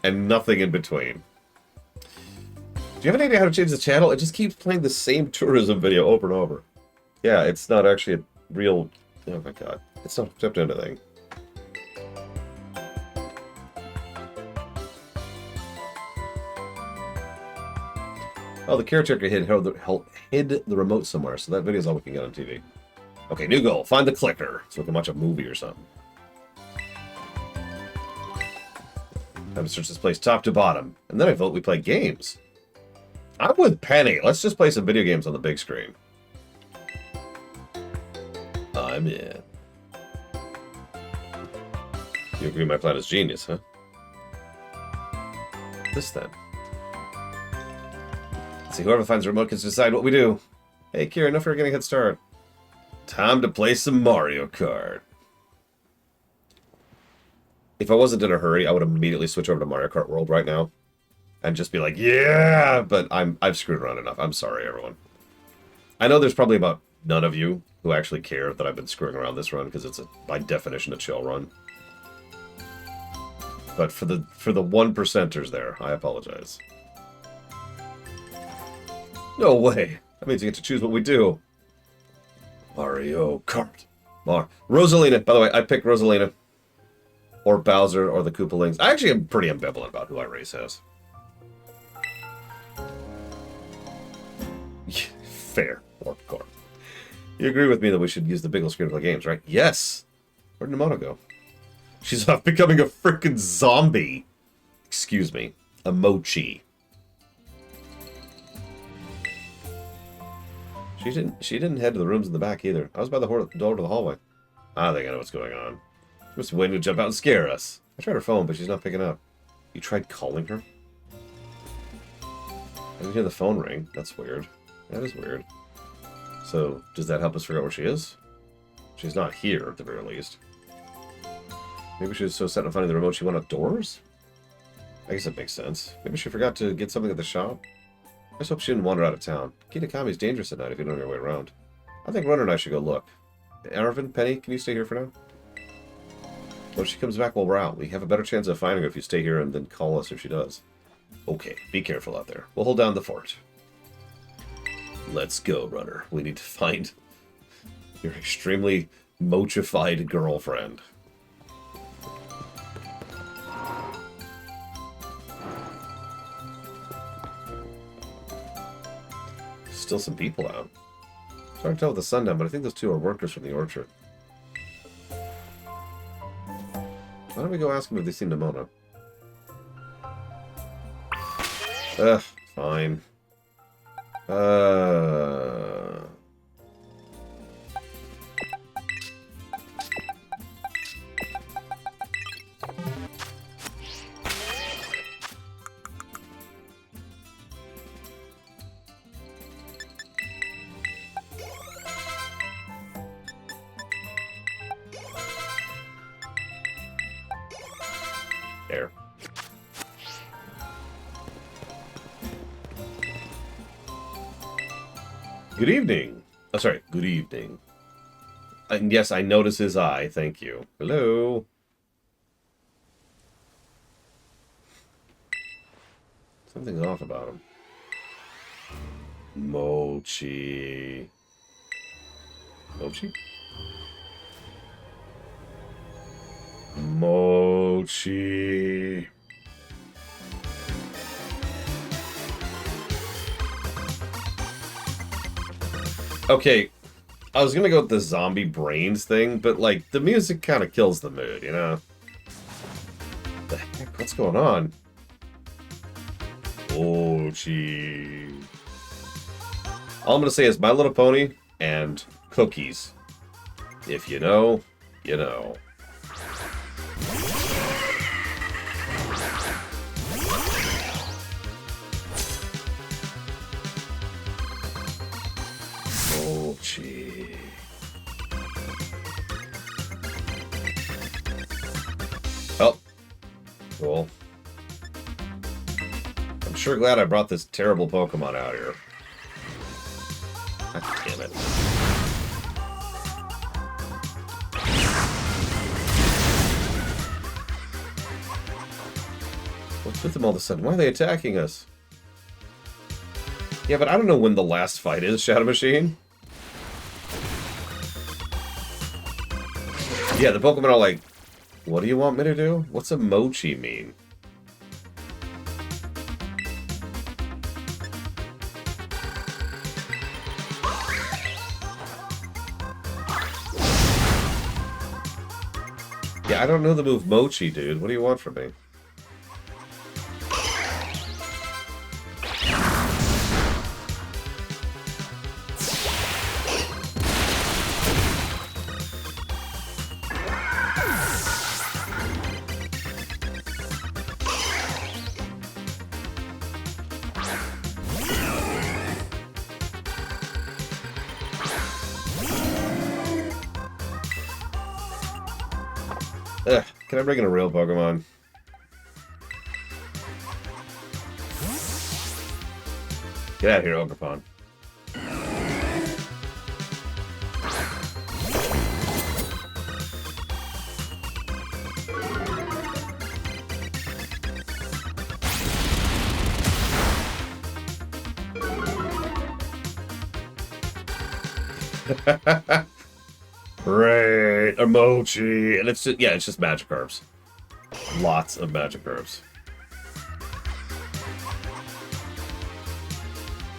And nothing in between. Do you have any idea how to change the channel? It just keeps playing the same tourism video over and over. Yeah, it's not actually a real... Oh my god. It's not hooked up to anything. Oh, the caretaker hid the remote somewhere, so that video's all we can get on TV. Okay, new goal. Find the clicker, so we can watch a movie or something. Time to search this place top to bottom. And then I vote we play games. I'm with Penny. Let's just play some video games on the big screen. I'm in. You agree my plan is genius, huh? This then. Let's see, whoever finds the remote can decide what we do. Hey, Kira, enough for getting a head start. Time to play some Mario Kart. If I wasn't in a hurry, I would immediately switch over to Mario Kart World right now. And just be like, yeah! But I've screwed around enough. I'm sorry, everyone. I know there's probably about none of you who actually care that I've been screwing around this run, because it's, by definition, a chill run. But for the 1%ers there, I apologize. No way! That means you get to choose what we do. Mario Kart. Rosalina. By the way, I picked Rosalina. Or Bowser, or the Koopalings. I actually am pretty ambivalent about who I race as. Fair. Or Kart. You agree with me that we should use the big old screen to play games, right? Yes! Where'd Namoto go? She's off becoming a freaking zombie. Excuse me. A mochi. She didn't head to the rooms in the back either. I was by the door to the hallway. I think I know what's going on. She must be waiting to jump out and scare us. I tried her phone, but she's not picking up. You tried calling her? I didn't hear the phone ring. That's weird. That is weird. So, does that help us figure out where she is? She's not here, at the very least. Maybe she was so set on finding the remote she went outdoors? I guess that makes sense. Maybe she forgot to get something at the shop? I just hope she didn't wander out of town. Kitakami's dangerous at night if you don't know your way around. I think Runner and I should go look. Arvin, Penny, can you stay here for now? What if she comes back while we're out? We have a better chance of finding her if you stay here and then call us if she does. Okay, be careful out there. We'll hold down the fort. Let's go, Runner. We need to find your extremely mochified girlfriend. Still some people out. It's hard to tell with the sun down, but I think those two are workers from the orchard. Why don't we go ask them if they've seen Nemona? Ugh, fine. There. Good evening. Oh, sorry. Good evening. And yes, I notice his eye. Thank you. Hello. Something's off about him. Mochi. Mochi? Mochi. Okay, I was gonna go with the zombie brains thing, but like the music kind of kills the mood, you know? What the heck? What's going on? Mochi. All I'm gonna say is My Little Pony and cookies. If you know, you know. Mochi. sure glad I brought this terrible Pokemon out here. God damn it. What's with them all of a sudden? Why are they attacking us? Yeah, but I don't know when the last fight is, Shadow Machine. Yeah, the Pokemon are like, what do you want me to do? What's a mochi mean? Yeah, I don't know the move mochi, dude. What do you want from me? Ugh, can I bring in a real Pokemon? Get out of here, Ogerpon. Great, a mochi, and it's just, yeah, it's just Magikarps. Lots of Magikarps.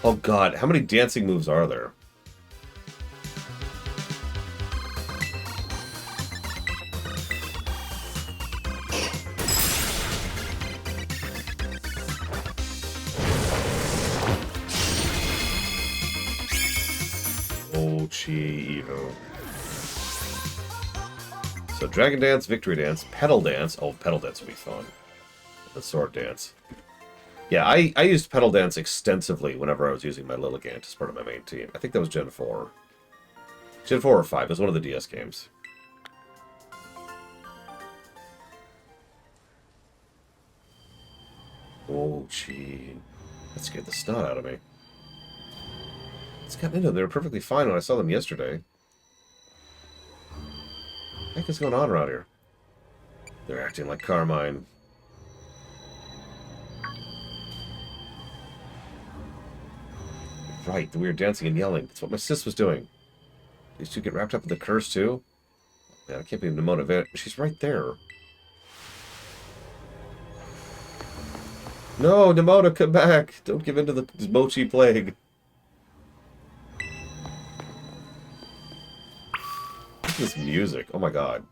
Oh god, how many dancing moves are there? Mochi Evo. So Dragon Dance, Victory Dance, Petal Dance. Oh, Petal Dance would be fun. The Sword Dance. Yeah, I used Petal Dance extensively whenever I was using my Lilligant as part of my main team. I think that was Gen 4. Gen 4 or 5. It was one of the DS games. Oh, gee. That scared the snot out of me. It's gotten into them. They were perfectly fine when I saw them yesterday. What the heck is going on around here? They're acting like Carmine. Right, the weird dancing and yelling. That's what my sis was doing. These two get wrapped up in the curse, too? Man, I can't be Nemona. She's right there. No, Nemona, come back! Don't give in to the Mochi plague. What's this music? Oh my god.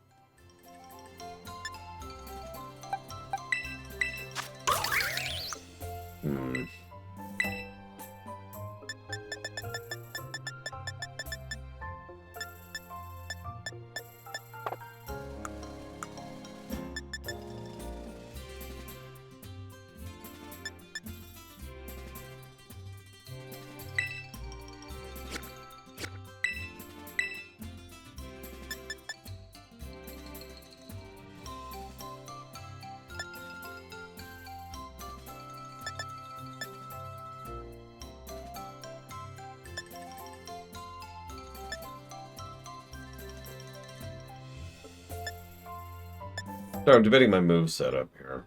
Sorry, I'm debating my move setup here.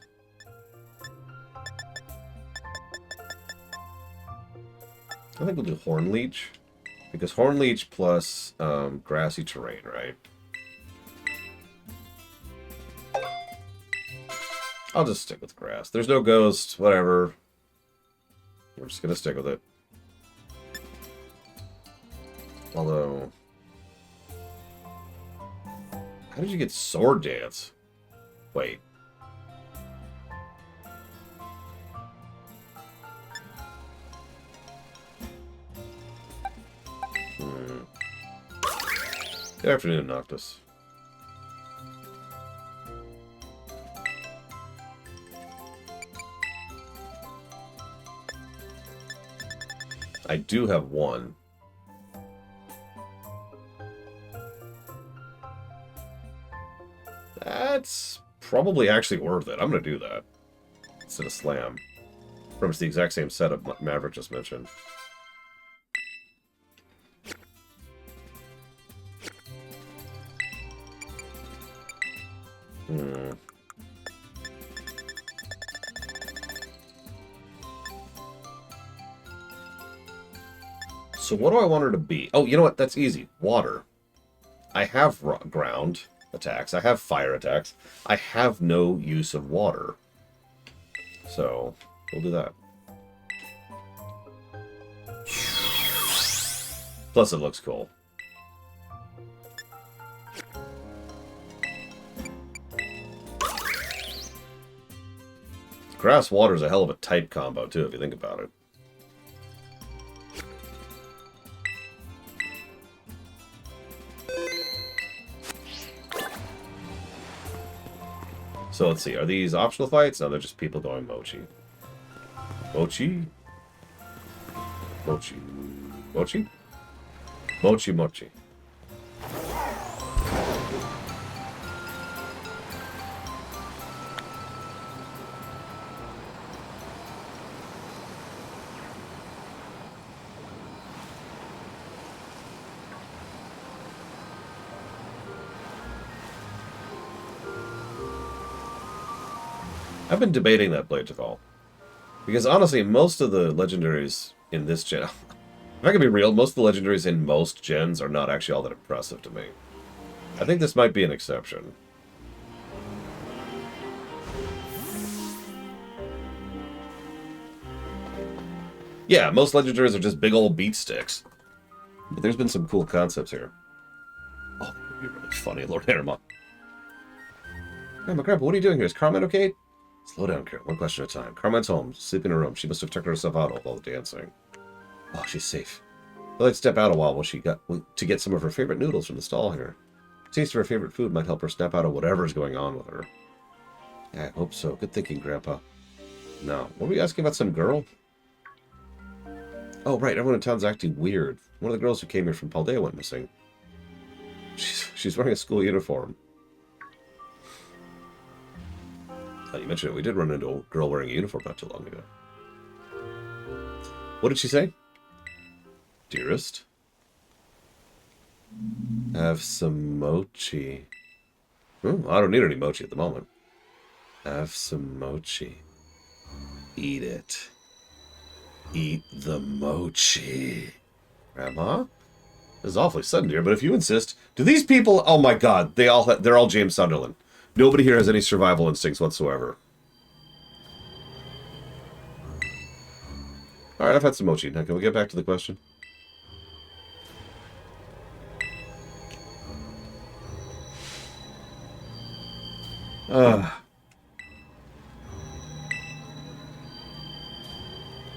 I think we'll do Horn Leech. Because Horn Leech plus grassy terrain, right? I'll just stick with grass. There's no ghost, whatever. We're just gonna stick with it. Although... How did you get Sword Dance? Wait. Good afternoon, Noctis. I do have one. That's probably actually worth it. I'm gonna do that instead of Slam. Remember, it's the exact same setup Maverick just mentioned. So what do I want her to be? Oh, you know what? That's easy. Water. I have ground attacks. I have fire attacks. I have no use of water. So, we'll do that. Plus, it looks cool. Grass water is a hell of a type combo, too, if you think about it. So let's see, are these optional fights? No, they're just people going Mochi. Mochi? Mochi. Mochi? Mochi Mochi. I've been debating that Blade to Fall. Because honestly, most of the legendaries in this gen... if I can be real, most of the legendaries in most gens are not actually all that impressive to me. I think this might be an exception. Yeah, most legendaries are just big old beat sticks. But there's been some cool concepts here. Oh, you're really funny, Lord Aramon. Hey, my grandpa, what are you doing here? Is Carmine okay? Slow down, Carol. One question at a time. Carmine's home, sleeping in her room. She must have tucked herself out with all the dancing. Oh, she's safe. I'd like to step out a while to get some of her favorite noodles from the stall here. A taste of her favorite food might help her snap out of whatever's going on with her. Yeah, I hope so. Good thinking, Grandpa. Now, what were we asking about some girl? Oh, right. Everyone in town's acting weird. One of the girls who came here from Paldea went missing. She's wearing a school uniform. You mentioned it. We did run into a girl wearing a uniform not too long ago. What did she say? Dearest? Have some mochi. I don't need any mochi at the moment. Have some mochi. Eat it. Eat the mochi. Grandma? This is awfully sudden, dear, but if you insist... Do these people... Oh my god, they're all James Sunderland. Nobody here has any survival instincts whatsoever. Alright, I've had some mochi. Now, can we get back to the question?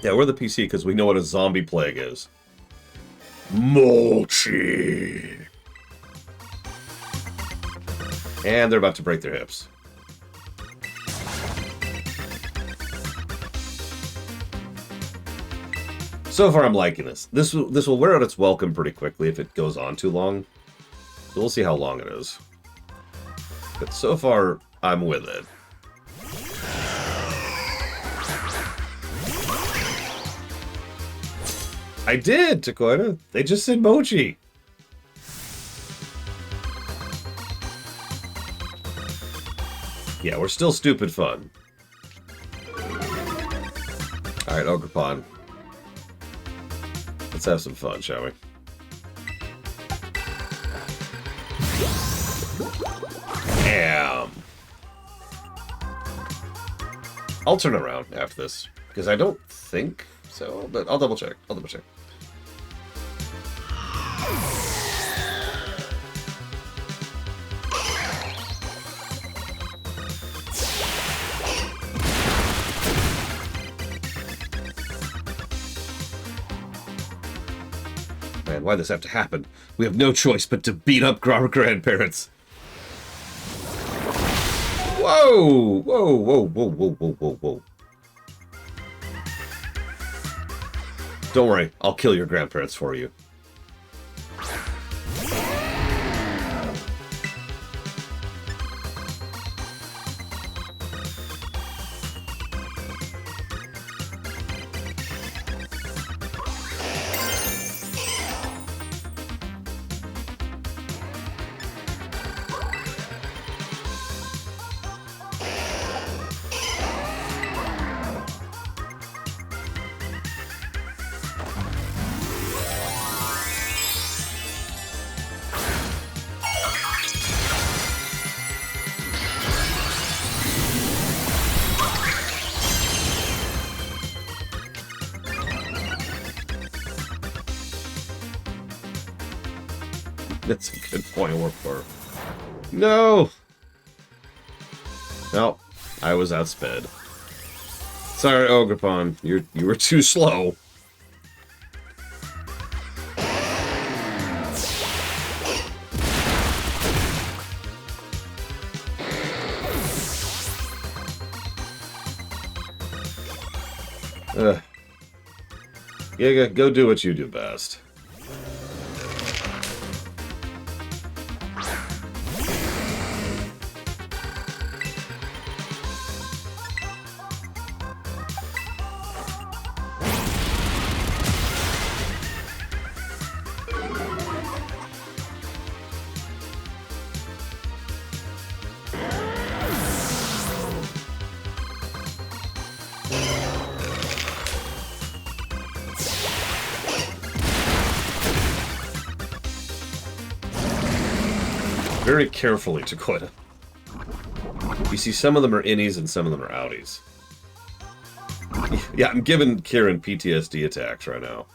Yeah, we're the PC because we know what a zombie plague is. Mochi! And they're about to break their hips. So far, I'm liking this. This will wear out its welcome pretty quickly if it goes on too long. So we'll see how long it is. But so far, I'm with it. I did, Takoida. They just said mochi. Yeah, we're still stupid fun. Alright, Ogrepon. Let's have some fun, shall we? Damn. I'll turn around after this, because I don't think so, but I'll double check. I'll double check. Man, why'd this have to happen? We have no choice but to beat up our grandparents. Whoa! Whoa, whoa, whoa, whoa, whoa, whoa, whoa. Don't worry, I'll kill your grandparents for you. That's a good point, Warpcore. No! No, I was outsped. Sorry, Ogerpon. You were too slow. Giga, go do what you do best. Very carefully, Jaquita. You see, some of them are innies and some of them are outies. Yeah, I'm giving Kieran PTSD attacks right now.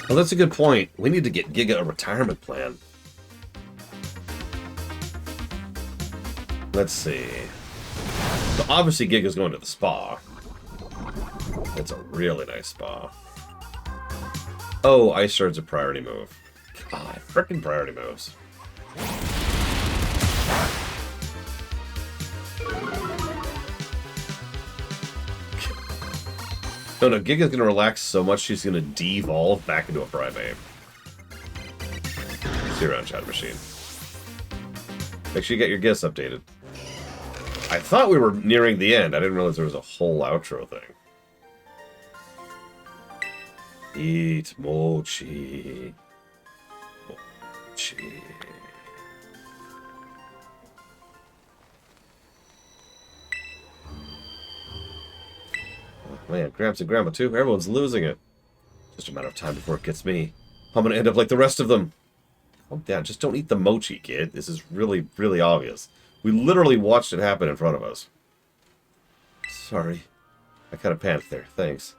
Well, that's a good point. We need to get Giga a retirement plan. Let's see. So obviously Giga's going to the spa. It's a really nice spa. Oh, Ice Shard's a priority move. God, frickin' priority moves. No, Giga's gonna relax so much she's gonna devolve back into a Primeape. See you around, Chat Machine. Make sure you get your guests updated. I thought we were nearing the end. I didn't realize there was a whole outro thing. Eat mochi. Mochi. Oh, man, Gramps and Grandma too. Everyone's losing it. Just a matter of time before it gets me. I'm gonna end up like the rest of them. Oh, yeah, just don't eat the mochi, kid. This is really, really obvious. We literally watched it happen in front of us. Sorry. I kind of panicked there. Thanks.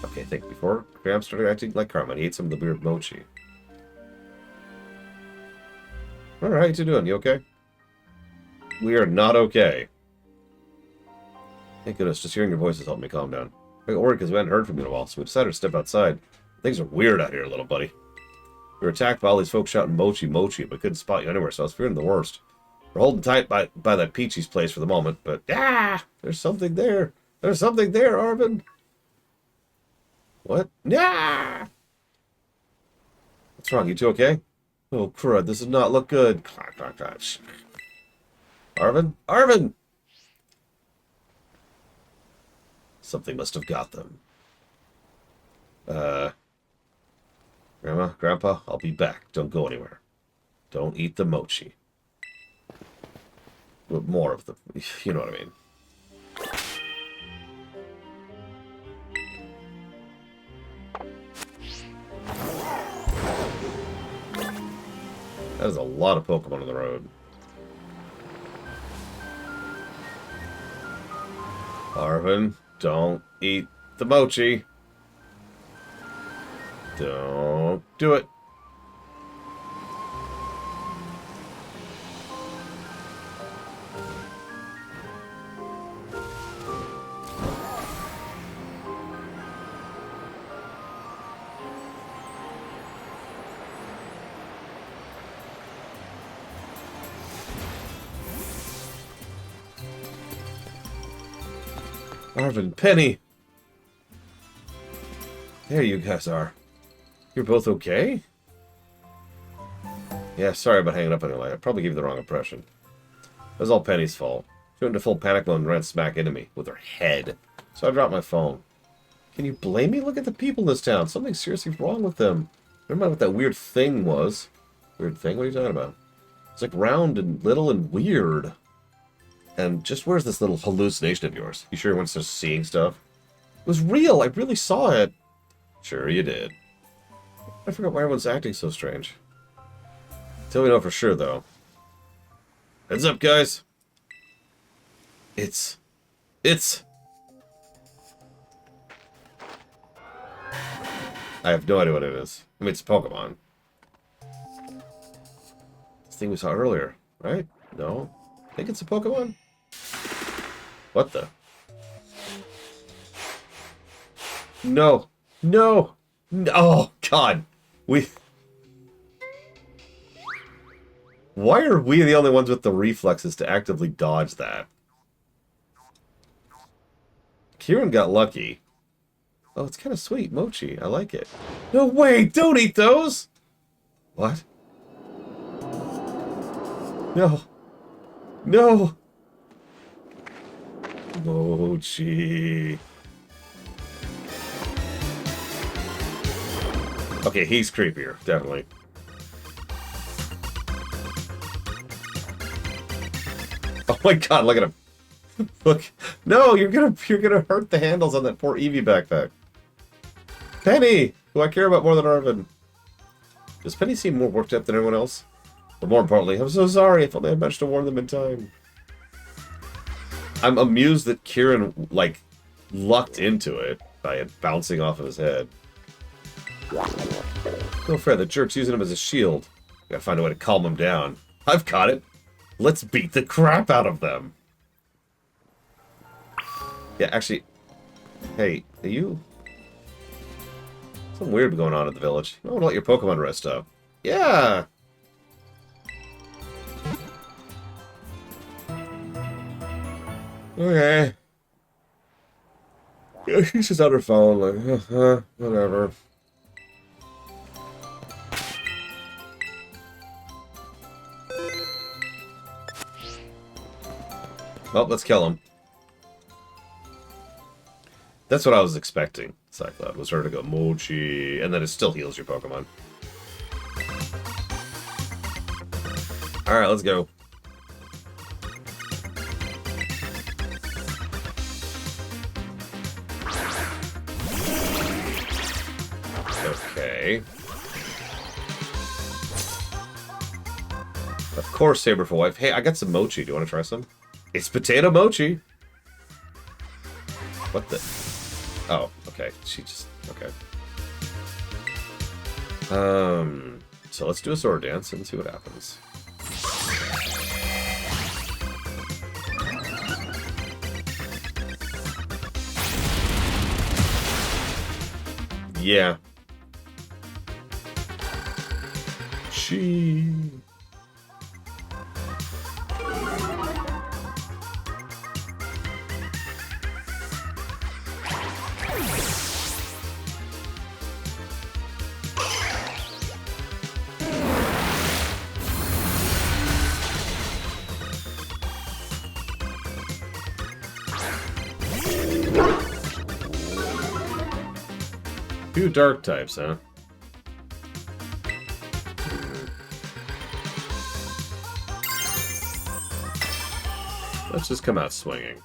Okay, think before Gramps started acting like Carmen, he ate some of the weird mochi. Alright, how you doing? You okay? We are not okay. Thank goodness, just hearing your voice has helped me calm down. I got worried because we hadn't heard from you in a while, so we decided to step outside. Things are weird out here, little buddy. We were attacked by all these folks shouting mochi, mochi, but couldn't spot you anywhere, so I was fearing the worst. We're holding tight by that Peachy's place for the moment, but there's something there. There's something there, Arvin. What? What's wrong? You two okay? Oh, crud, this does not look good. Arvin? Arvin! Something must have got them. Grandma, Grandpa, I'll be back. Don't go anywhere. Don't eat the mochi. But more of the... You know what I mean. That is a lot of Pokemon on the road. Arvin, don't eat the mochi. Don't do it. Arvin, Penny. There you guys are. You're both okay? Yeah, sorry about hanging up on your line. I probably gave you the wrong impression. It was all Penny's fault. She went into full panic mode and ran smack into me with her head. So I dropped my phone. Can you blame me? Look at the people in this town. Something's seriously wrong with them. Never mind what that weird thing was. Weird thing? What are you talking about? It's like round and little and weird. And just where's this little hallucination of yours? You sure you weren't just seeing stuff? It was real. I really saw it. Sure you did. I forgot why everyone's acting so strange. Till we know for sure, though. Heads up, guys. It's... I have no idea what it is. I mean, it's Pokemon. This thing we saw earlier, right? No? I think it's a Pokemon? What the? No. No! No! Oh, God! Why are we the only ones with the reflexes to actively dodge that? Kieran got lucky. Oh, it's kind of sweet. Mochi. I like it. No, wait! Don't eat those! What? No. No! Mochi. Okay, he's creepier. Definitely. Oh my god, look at him. Look. No, you're gonna hurt the handles on that poor Eevee backpack. Penny! Who I care about more than Arvin. Does Penny seem more worked up than everyone else? But more importantly, I'm so sorry. If only I managed to warn them in time. I'm amused that Kieran, like, lucked into it by it bouncing off of his head. No fair, the jerk's using him as a shield. Gotta find a way to calm him down. I've got it. Let's beat the crap out of them. Yeah, actually... Hey, are you... Something weird going on at the village. You might want to let your Pokemon rest up. Yeah! Okay. Yeah, she's just on her phone, like, whatever. Well, let's kill him. That's what I was expecting, Cyclops, was her to go Mochi, and then it still heals your Pokemon. Alright, let's go. Okay. Of course, Saberful Wife. Hey, I got some mochi. Do you want to try some? It's potato mochi. What the? Oh, okay. She just... Okay. So let's do a sword dance and see what happens. Yeah. She... Two dark types, huh? Let's just come out swinging.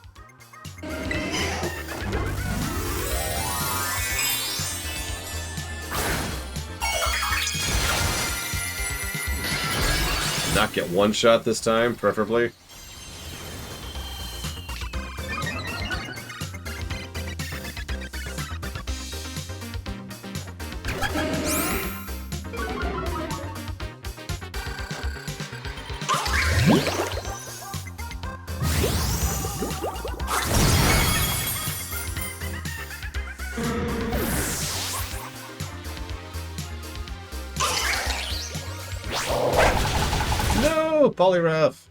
Not get one shot this time, preferably. No, Poliwrath.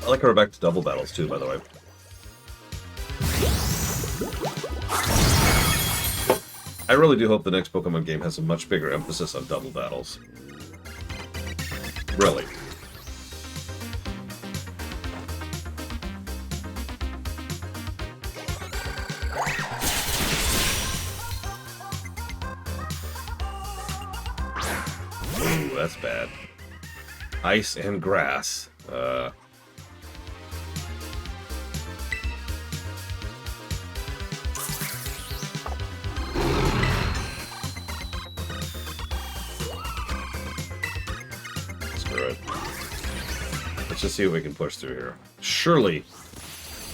I like how we're back to double battles too, by the way. I really do hope the next Pokemon game has a much bigger emphasis on double battles. Really. that's bad. Ice and grass. Screw it. Let's just see what we can push through here. Surely,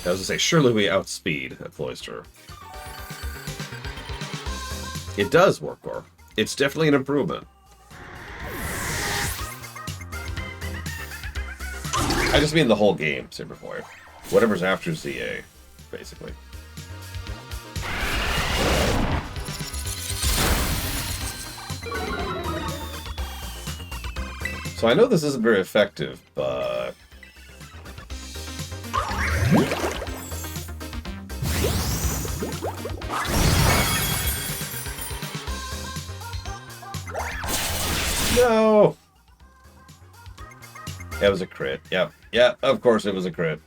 I was gonna say, surely we outspeed at Cloister. It does work, or it's definitely an improvement. I just mean the whole game, Saberboy. Whatever's after ZA, basically. So I know this isn't very effective, but... No! That was a crit. Yep. Yeah, of course it was a crit.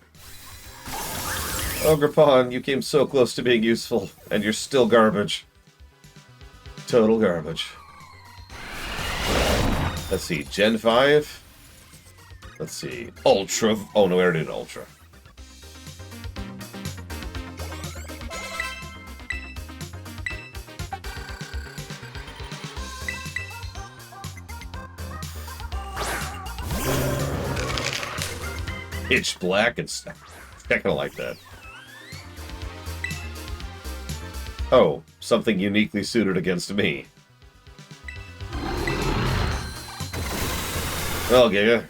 Ogerpon, you came so close to being useful, and you're still garbage. Total garbage. Let's see, Gen 5? Let's see, Ultra. Oh no, we already did Ultra. Pitch black and stuff. I kind of like that. Oh, something uniquely suited against me. Well, Giga.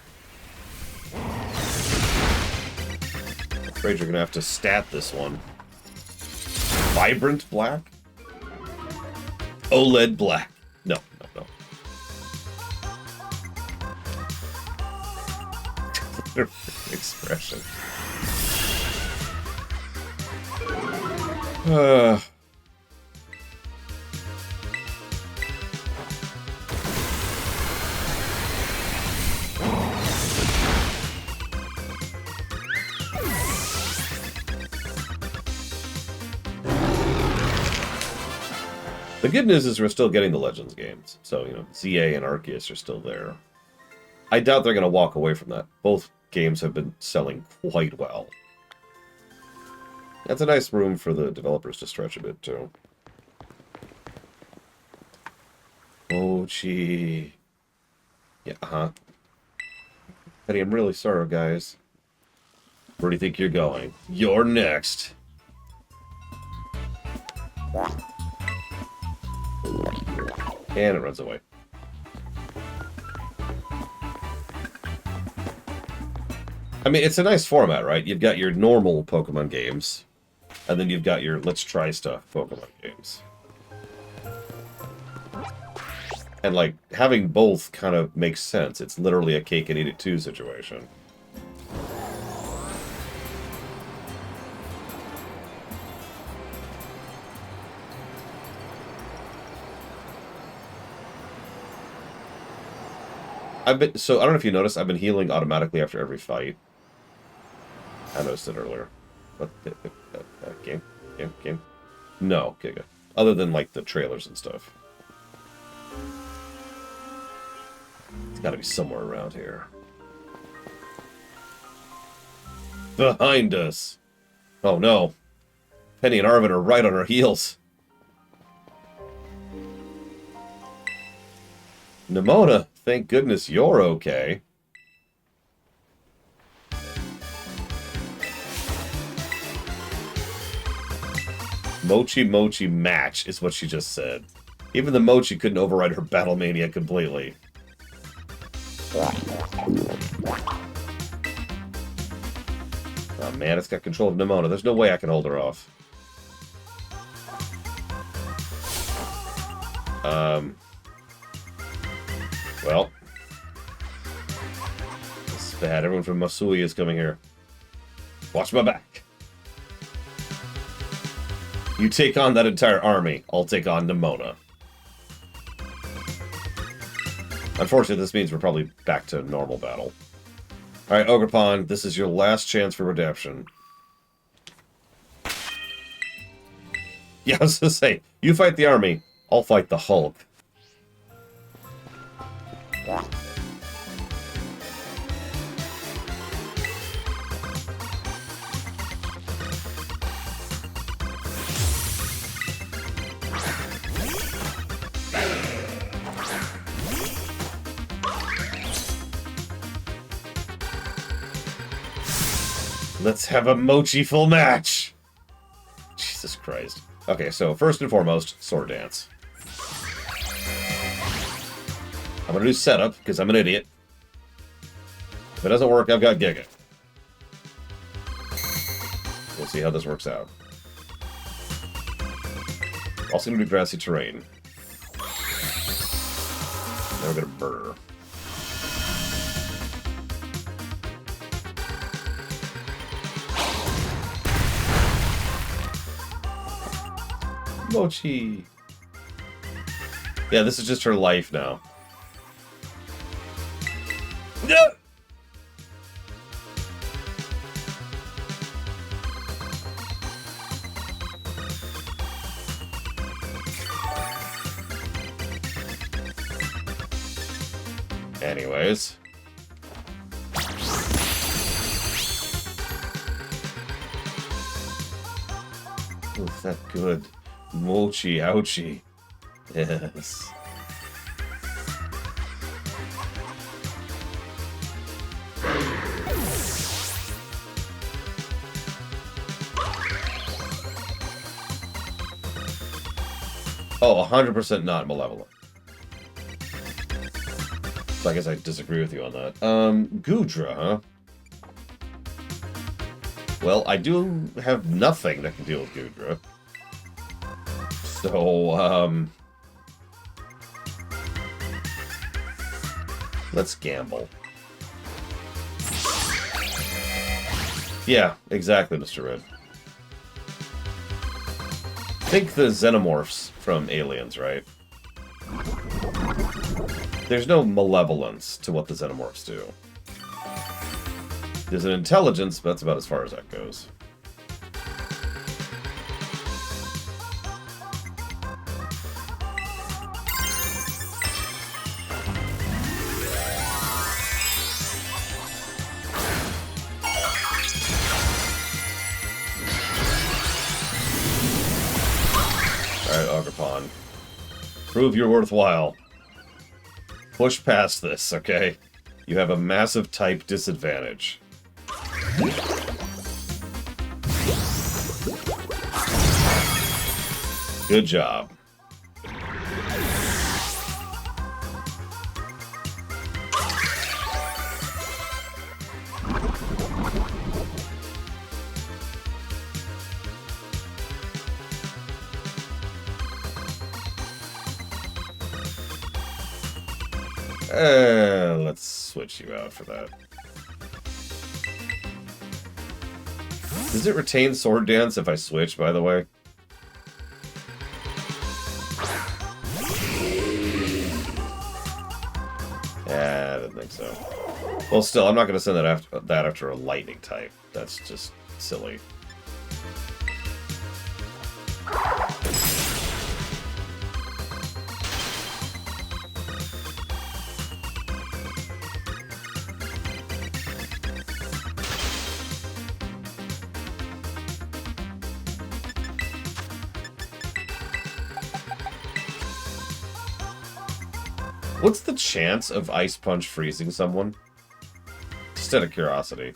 Afraid you're gonna have to stat this one. Vibrant black? OLED black. No, no, no. Expression. The good news is we're still getting the Legends games. So, you know, ZA and Arceus are still there. I doubt they're going to walk away from that. Both games have been selling quite well. That's a nice room for the developers to stretch a bit, too. Mochi. Yeah, Penny, I'm really sorry, guys. Where do you think you're going? You're next. And it runs away. I mean, it's a nice format, right? You've got your normal Pokemon games, and then you've got your let's try stuff Pokemon games. And, like, having both kind of makes sense. It's literally a cake and eat it too situation. So, I don't know if you noticed, I've been healing automatically after every fight. I noticed it earlier. What? Game? No, Giga. Other than, like, the trailers and stuff. It's gotta be somewhere around here. Behind us! Oh no. Penny and Arven are right on our heels. Nemona, thank goodness you're okay. Mochi Mochi match is what she just said. Even the Mochi couldn't override her Battle Mania completely. Oh man, it's got control of Nemona. There's no way I can hold her off. Well. This is bad. Everyone from Masui is coming here. Watch my back. You take on that entire army. I'll take on Nemona. Unfortunately, this means we're probably back to normal battle. Alright, Ogerpon, this is your last chance for redemption. Yeah, I was gonna say, you fight the army, I'll fight the Hulk. Let's have a mochi full match! Jesus Christ. Okay, so first and foremost, sword dance. I'm gonna do setup, because I'm an idiot. If it doesn't work, I've got Giga. We'll see how this works out. Also gonna do grassy terrain. Now we're gonna burr. Mochi. Yeah, this is just her life now. No! Anyways. Oof, that good. Mochi, ouchie. Yes. Oh, 100% not malevolent. So I guess I disagree with you on that. Goodra, huh? Well, I do have nothing that can deal with Goodra. So, let's gamble. Yeah, exactly, Mr. Red. Think the xenomorphs from Aliens, right? There's no malevolence to what the xenomorphs do. There's an intelligence, but that's about as far as that goes. Alright, Ogerpon. Prove you're worthwhile. Push past this, okay? You have a massive type disadvantage. Good job. Let's switch you out for that. Does it retain Sword Dance if I switch, by the way? Yeah, I didn't think so. Well, still, I'm not going to send that after a lightning type. That's just silly. What's the chance of Ice Punch freezing someone? Just out of curiosity.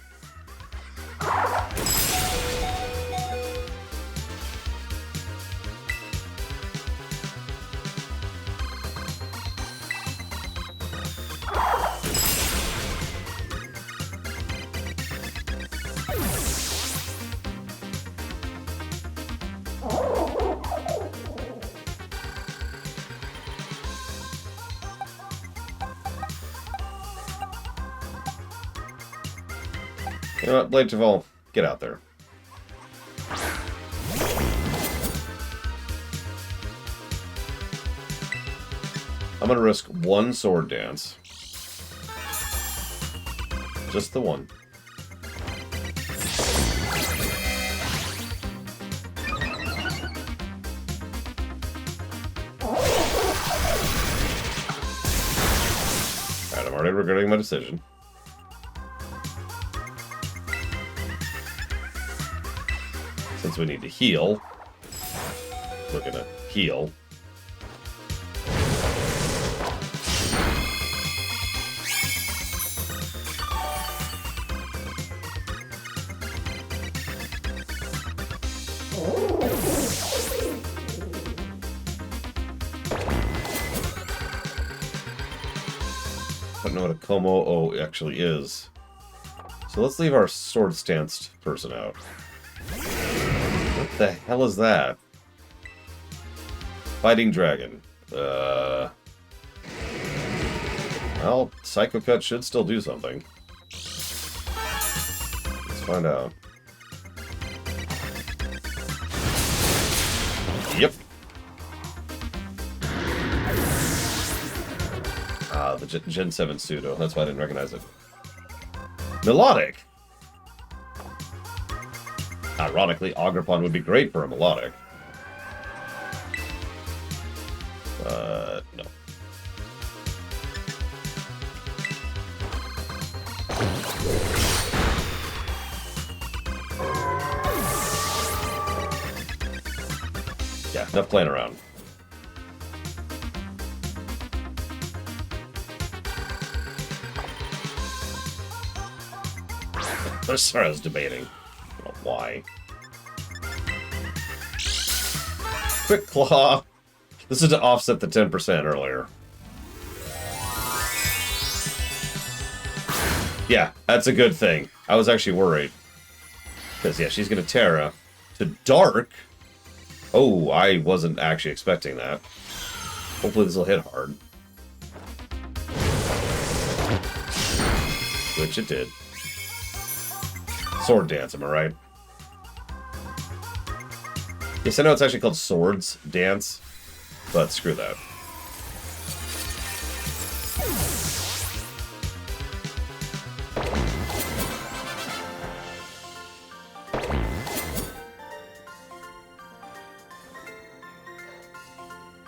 You know what, Blade Tavol, get out there. I'm gonna risk one Sword Dance. Just the one. started regretting my decision. Since we need to heal, we're gonna heal. I don't know what a Komo-o actually is. So let's leave our sword stance person out. What the hell is that? Fighting dragon. Well, Psycho Cut should still do something. Let's find out. Yep. The Gen 7 pseudo. That's why I didn't recognize it. Melodic! Ironically, Agripon would be great for a melodic. No. Yeah, enough playing around. Sorry, I was debating. I don't know why. Quick Claw. This is to offset the 10% earlier. Yeah, that's a good thing. I was actually worried. Because, yeah, she's going to Terra to Dark. Oh, I wasn't actually expecting that. Hopefully this will hit hard. Which it did. Sword Dance, am I right? Yes, I know it's actually called Swords Dance, but screw that.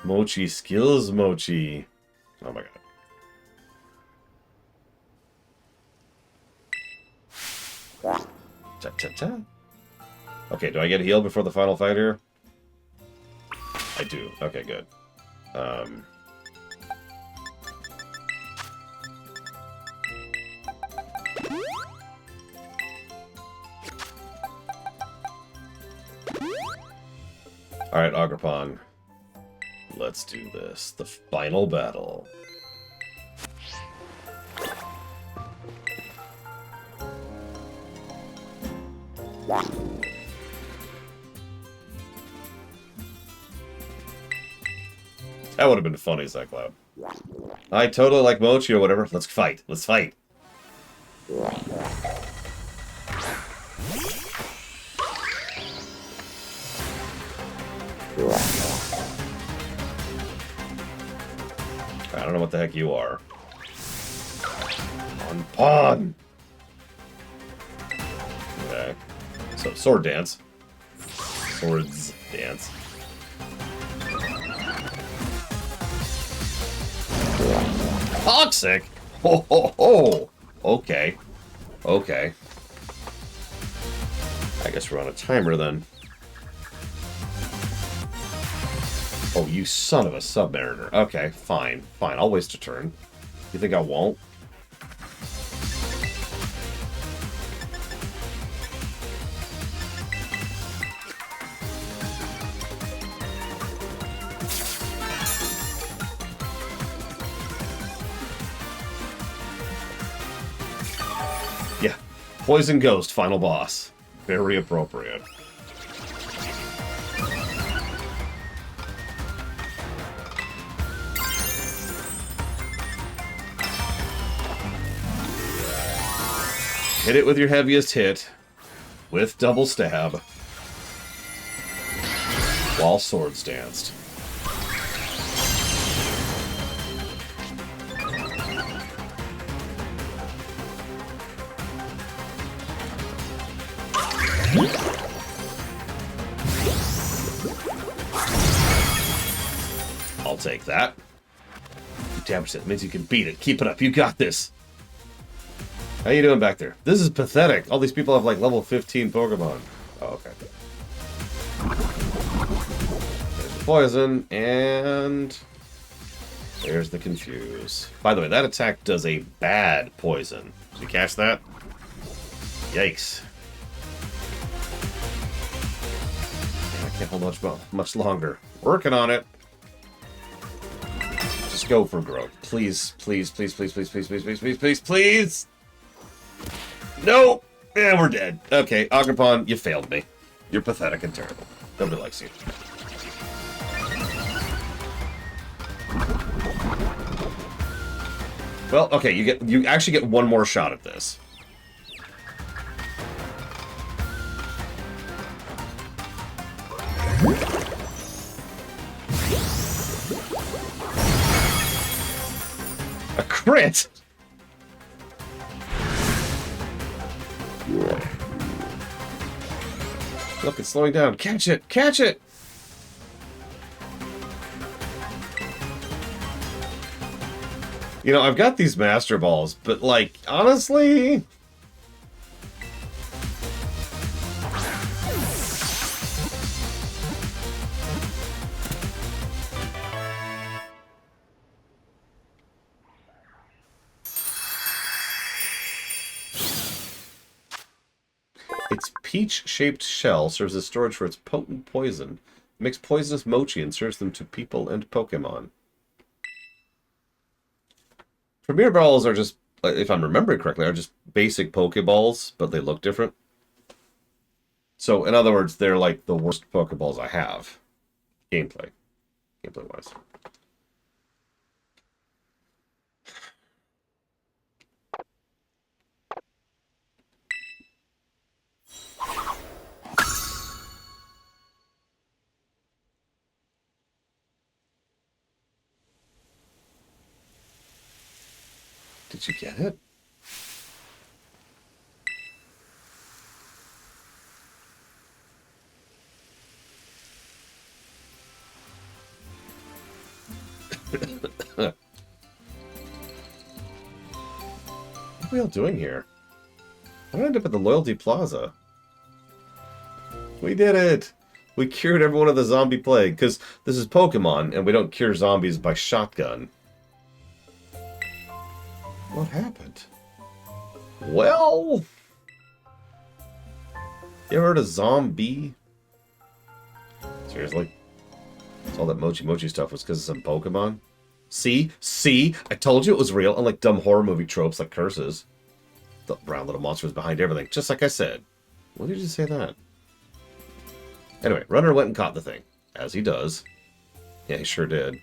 Mochi skills, Mochi. Oh my god. Cha-cha-cha. Okay, do I get healed before the final fight here? I do. Okay, good. Alright, Agripon. Let's do this. The final battle. That would have been funny, Cyclops. I totally like Mochi or whatever. Let's fight. Let's fight. I don't know what the heck you are. Pawn! Okay. So, Sword Dance. Swords Dance. Toxic? Ho ho ho! Okay. Okay. I guess we're on a timer then. Oh, you son of a Submariner. Okay, fine. Fine, I'll waste a turn. You think I won't? Yeah. Poison Ghost, final boss. Very appropriate. Hit it with your heaviest hit, with double stab, while Swords Danced. I'll take that. damage to it. It means you can beat it. Keep it up. You got this. How you doing back there? This is pathetic. All these people have like level 15 Pokemon. Oh, okay. There's the poison, and there's the confuse. By the way, that attack does a bad poison. Did you catch that? Yikes. I can't hold much longer. Working on it. Just go for growth. Please, please, please, please, please, please, please, please, please, please, please. No! Yeah, we're dead. Okay, Agrippon, you failed me. You're pathetic and terrible. Nobody likes you. Well, okay, you actually get one more shot at this. A crit! Look, it's slowing down. Catch it! Catch it! You know, I've got these Master Balls, but, like, honestly... Its peach-shaped shell serves as storage for its potent poison. It makes poisonous mochi and serves them to people and Pokemon. Premier Balls are just, if I'm remembering correctly, are just basic Pokeballs, but they look different. So, in other words, they're like the worst Pokeballs I have. Gameplay-wise. Did you get it? What are we all doing here? I ended up at the Loyalty Plaza. We did it! We cured everyone of the zombie plague, because this is Pokemon, and we don't cure zombies by shotgun. What happened? Well... You ever heard of zombie? Seriously? All that mochi stuff was because of some Pokemon? See? See? I told you it was real, unlike dumb horror movie tropes like curses. The brown little monster was behind everything, just like I said. When did you say that? Anyway, Runner went and caught the thing. As he does. Yeah, he sure did.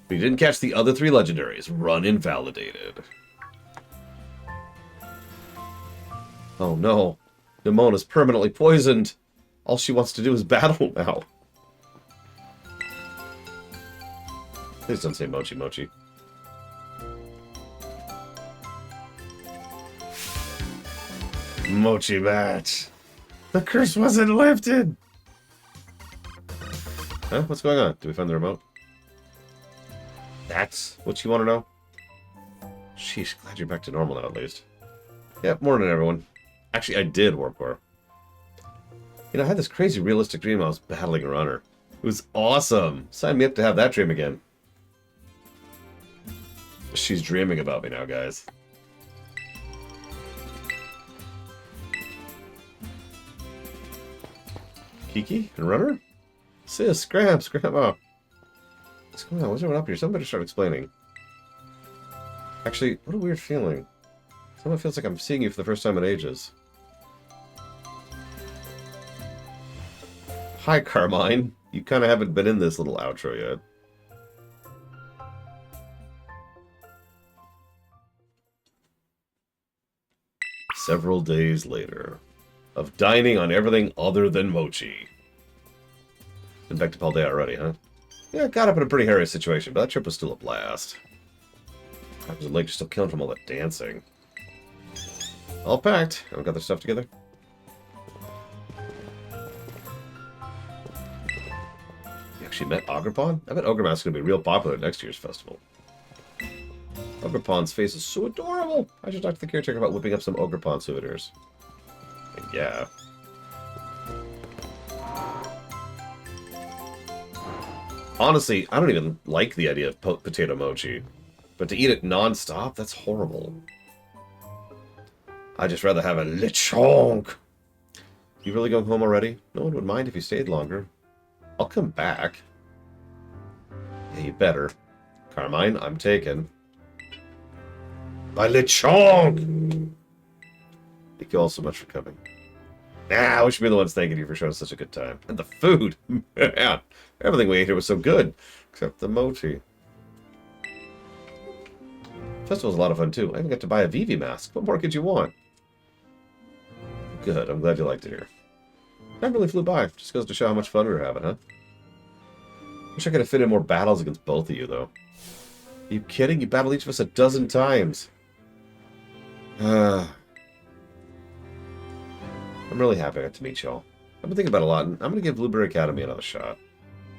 But he didn't catch the other 3 legendaries. Run invalidated. Oh no. Nemona's permanently poisoned. All she wants to do is battle now. Please don't say Mochi Mochi. Mochi match. The curse wasn't lifted. Huh? What's going on? Did we find the remote? That's what you want to know? Sheesh, glad you're back to normal now at least. Yep, morning everyone. Actually, I did Warp Core. You know, I had this crazy realistic dream I was battling a runner. It was awesome. Sign me up to have that dream again. She's dreaming about me now, guys. Kiki and Runner? Sis, Gramps, Grandma. What's going on? What's going up here? Somebody better start explaining. Actually, what a weird feeling. Someone feels like I'm seeing you for the first time in ages. Hi, Carmine. You kind of haven't been in this little outro yet. Several days later. Of dining on everything other than mochi. Been back to Paldea already, huh? Yeah, got up in a pretty hairy situation, but that trip was still a blast. I was late, still killing from all that dancing. All packed. Everyone got their stuff together? You actually met Agrippon? I bet Ogremask's gonna be real popular at next year's festival. Ogerpon's face is so adorable. I should talk to the caretaker about whipping up some Ogerpon souvenirs. And yeah. Honestly, I don't even like the idea of potato mochi. But to eat it non-stop, that's horrible. I'd just rather have a lechonk. You really going home already? No one would mind if you stayed longer. I'll come back. Yeah, you better. Carmine, I'm taken. My lechonk! Thank you all so much for coming. I wish we were the ones thanking you for showing us such a good time. And the food! Man, everything we ate here was so good. Except the mochi. Festival's a lot of fun, too. I even got to buy a Vivi mask. What more could you want? Good, I'm glad you liked it here. Time really flew by. Just goes to show how much fun we were having, huh? Wish I could have fit in more battles against both of you, though. Are you kidding? You battled each of us a dozen times. I'm really happy I got to meet y'all. I've been thinking about it a lot, and I'm going to give Blueberry Academy another shot.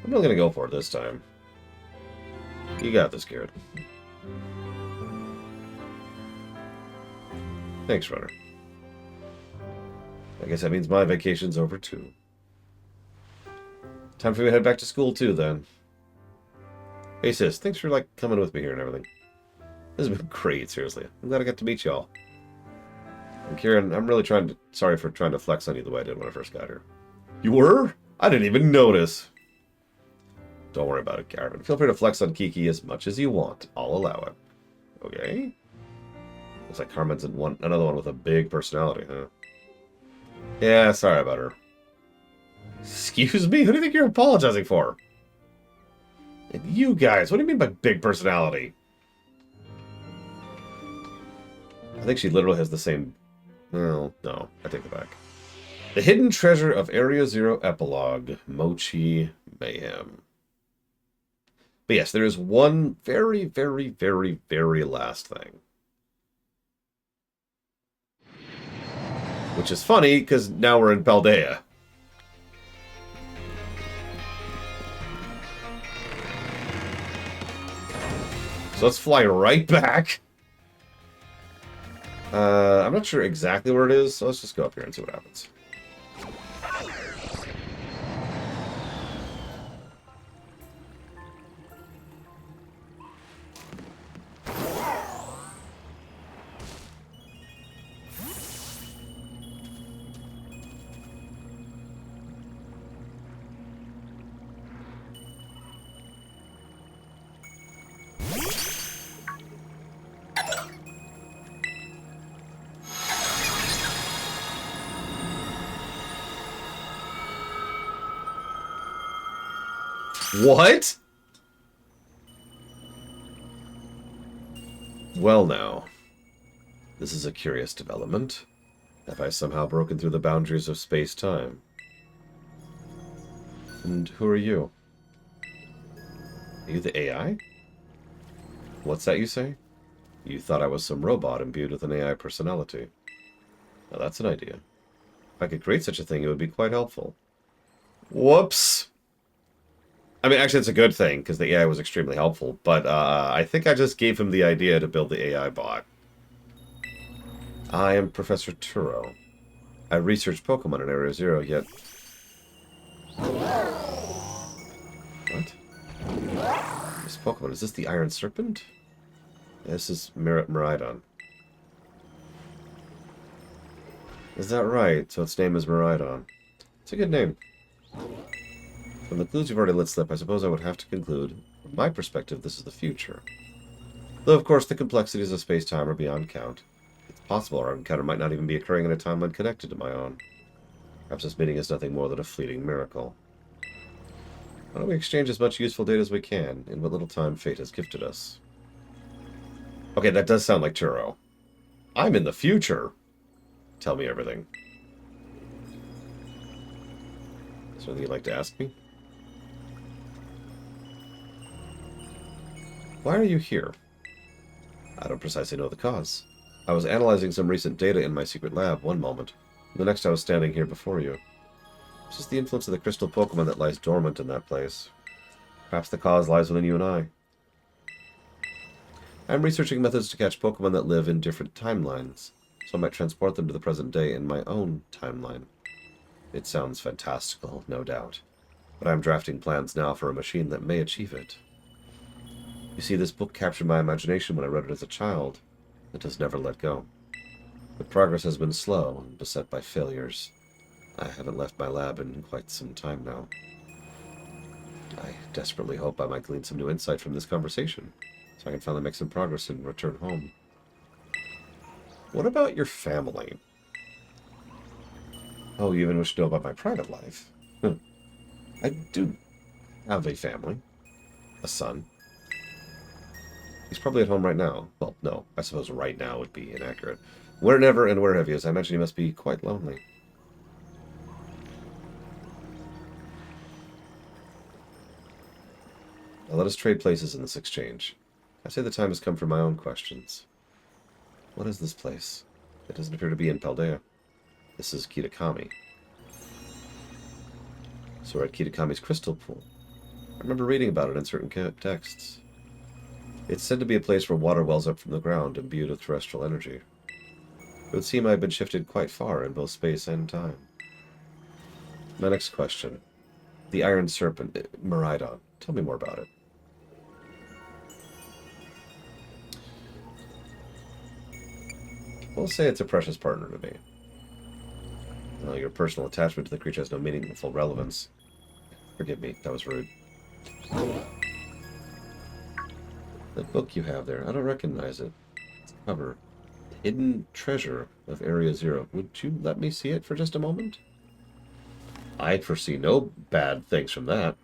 I'm really going to go for it this time. You got this, Garrett. Thanks, Runner. I guess that means my vacation's over, too. Time for me to head back to school, too, then. Hey, sis, thanks for, coming with me here and everything. This has been great, seriously. I'm glad I got to meet y'all. And Kieran, I'm really sorry for trying to flex on you the way I did when I first got here. You were? I didn't even notice. Don't worry about it, Karen. Feel free to flex on Kiki as much as you want. I'll allow it. Okay? Looks like Carmen's another one with a big personality, huh? Yeah, sorry about her. Excuse me? Who do you think you're apologizing for? And you guys, what do you mean by big personality? I think she literally has the same... Well, no, I take it back. The Hidden Treasure of Area Zero Epilogue, Mochi Mayhem. But yes, there is one very, very, very, very last thing. Which is funny, because now we're in Paldea. So let's fly right back. I'm not sure exactly where it is, so let's just go up here and see what happens. What? Well now, this is a curious development. Have I somehow broken through the boundaries of space-time? And who are you? Are you the AI? What's that you say? You thought I was some robot imbued with an AI personality. Now that's an idea. If I could create such a thing, it would be quite helpful. Whoops! I mean, actually, it's a good thing, because the AI was extremely helpful, but I think I just gave him the idea to build the AI bot. I am Professor Turo. I research Pokemon in Area Zero, yet... What? This Pokemon, is this the Iron Serpent? This is Miraidon. Is that right? So its name is Miraidon. It's a good name. From the clues you've already let slip, I suppose I would have to conclude, from my perspective, this is the future. Though, of course, the complexities of space-time are beyond count. It's possible our encounter might not even be occurring in a timeline connected to my own. Perhaps this meeting is nothing more than a fleeting miracle. Why don't we exchange as much useful data as we can, in what little time fate has gifted us? Okay, that does sound like Turo. I'm in the future! Tell me everything. Is there anything you'd like to ask me? Why are you here? I don't precisely know the cause. I was analyzing some recent data in my secret lab one moment. The next I was standing here before you. It's just the influence of the crystal Pokemon that lies dormant in that place. Perhaps the cause lies within you and I. I'm researching methods to catch Pokemon that live in different timelines, so I might transport them to the present day in my own timeline. It sounds fantastical, no doubt, but I'm drafting plans now for a machine that may achieve it. You see, this book captured my imagination when I read it as a child. It has never let go. But progress has been slow and beset by failures. I haven't left my lab in quite some time now. I desperately hope I might glean some new insight from this conversation, so I can finally make some progress and return home. What about your family? Oh, you even wish to know about my private life? I do have a family. A son. He's probably at home right now. Well, no, I suppose right now would be inaccurate. Wherever and wherever he is, I imagine he must be quite lonely. Now let us trade places in this exchange. I say the time has come for my own questions. What is this place? It doesn't appear to be in Paldea. This is Kitakami. So we're at Kitakami's crystal pool. I remember reading about it in certain texts. It's said to be a place where water wells up from the ground, imbued with terrestrial energy. It would seem I have been shifted quite far in both space and time. My next question. The Iron Serpent, Miraidon. Tell me more about it. We'll say it's a precious partner to me. Your personal attachment to the creature has no meaningful relevance. Forgive me, that was rude. That book you have there, I don't recognize it. It's the cover. Hidden Treasure of Area Zero. Would you let me see it for just a moment? I'd foresee no bad things from that.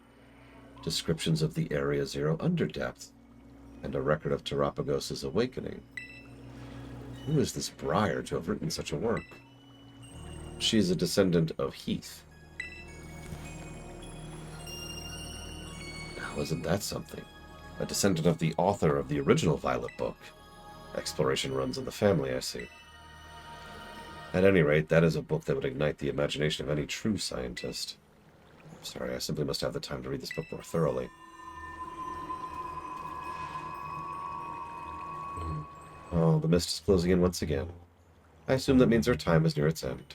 Descriptions of the Area Zero Underdepth, and a record of Terapagos' awakening. Who is this Briar to have written such a work? She is a descendant of Heath. Now, isn't that something? A descendant of the author of the original Violet book. Exploration runs in the family, I see. At any rate, that is a book that would ignite the imagination of any true scientist. I'm sorry, I simply must have the time to read this book more thoroughly. Oh, the mist is closing in once again. I assume that means our time is near its end.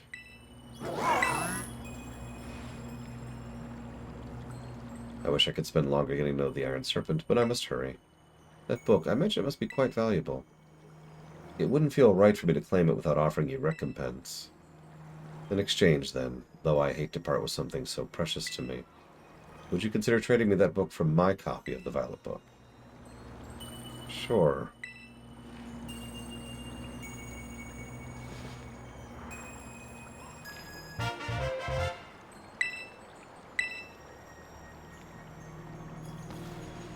I wish I could spend longer getting to know the Iron Serpent, but I must hurry. That book, I mentioned it must be quite valuable. It wouldn't feel right for me to claim it without offering you recompense. In exchange, then, though I hate to part with something so precious to me, would you consider trading me that book for my copy of the Violet book? Sure.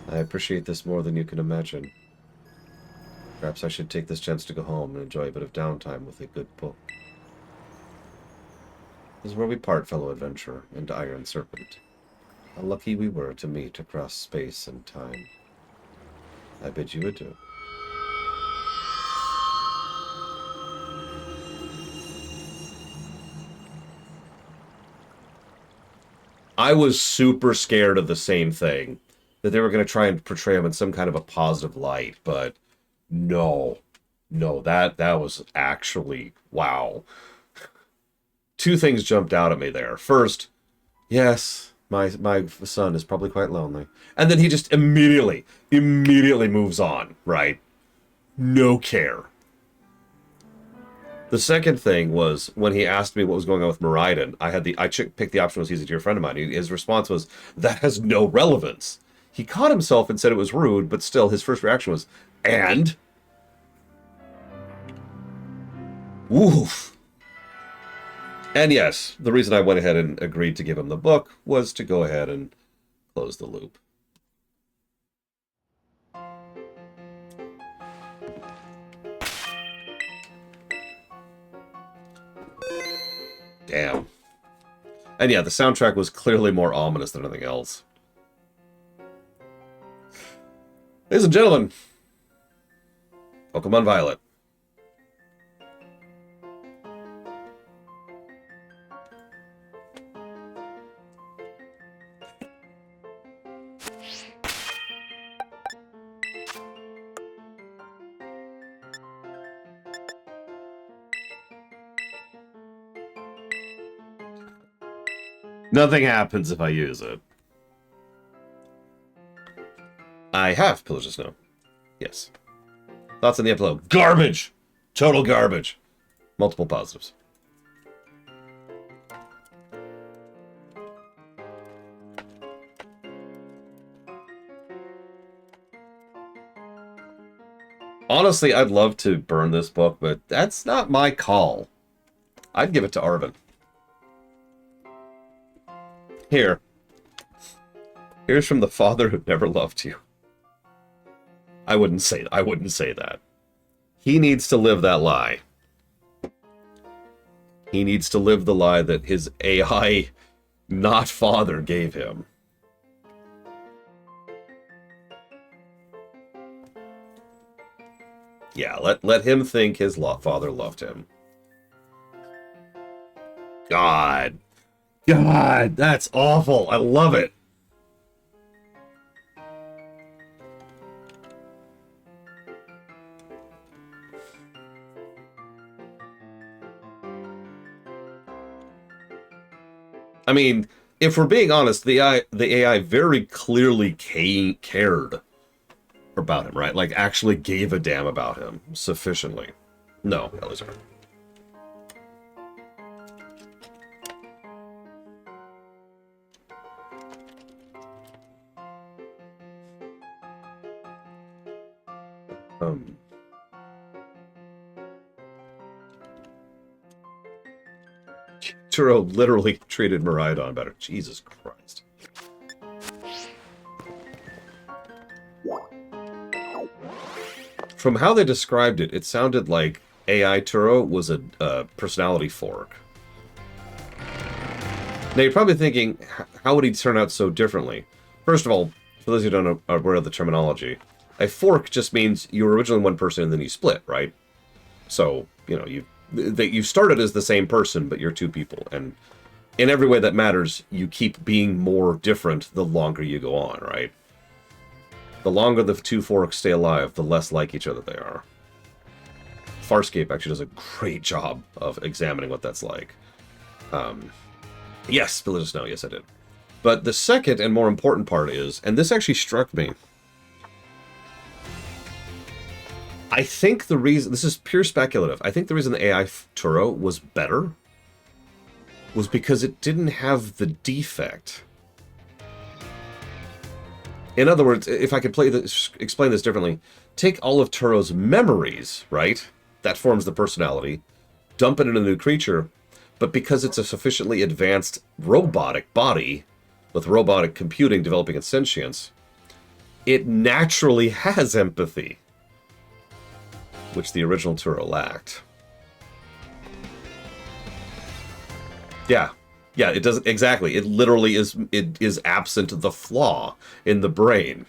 I appreciate this more than you can imagine. Perhaps I should take this chance to go home and enjoy a bit of downtime with a good book. This is where we part, fellow adventurer, and Iron Serpent. How lucky we were to meet across space and time. I bid you adieu. I was super scared of the same thing. That they were going to try and portray him in some kind of a positive light, but no. No, that was actually, wow. Two things jumped out at me there. First, yes, my son is probably quite lonely. And then he just immediately moves on, right? No care. The second thing was when he asked me what was going on with Miraidon, I picked the option was he's a dear friend of mine. His response was, that has no relevance. He caught himself and said it was rude, but still his first reaction was, and? Woof. And yes, the reason I went ahead and agreed to give him the book was to go ahead and close the loop. Damn. And yeah, the soundtrack was clearly more ominous than anything else. Ladies and gentlemen, Pokemon Violet. Nothing happens if I use it. I have Pillars of Snow. Yes. Thoughts on the epilogue? Garbage! Total garbage. Multiple positives. Honestly, I'd love to burn this book, but that's not my call. I'd give it to Arvin. Here. Here's from the father who never loved you. I wouldn't say that. He needs to live that lie. He needs to live the lie that his AI not father gave him. Yeah, let him think his father loved him. God, that's awful. I love it. I mean, if we're being honest, the AI very clearly cared about him, right? Like, actually gave a damn about him sufficiently. No, Elizar. Turo literally treated Miraidon better. Jesus Christ. From how they described it, it sounded like AI Turo was a personality fork. Now you're probably thinking, how would he turn out so differently? First of all, for those who don't know, are aware of the terminology, a fork just means you were originally one person and then you split, right? So, you know, you started as the same person, but you're two people. And in every way that matters, you keep being more different the longer you go on, right? The longer the two forks stay alive, the less like each other they are. Farscape actually does a great job of examining what that's like. Yes, Pillars of Snow, yes I did. But the second and more important part is, and this actually struck me, I think the reason, this is pure speculative, I think the reason the AI Turo was better was because it didn't have the defect. In other words, if I could explain this differently, take all of Turo's memories, right? That forms the personality, dump it in a new creature, but because it's a sufficiently advanced robotic body, with robotic computing developing its sentience, it naturally has empathy, which the original Turo lacked. Yeah, it doesn't exactly. It literally is. It is absent the flaw in the brain,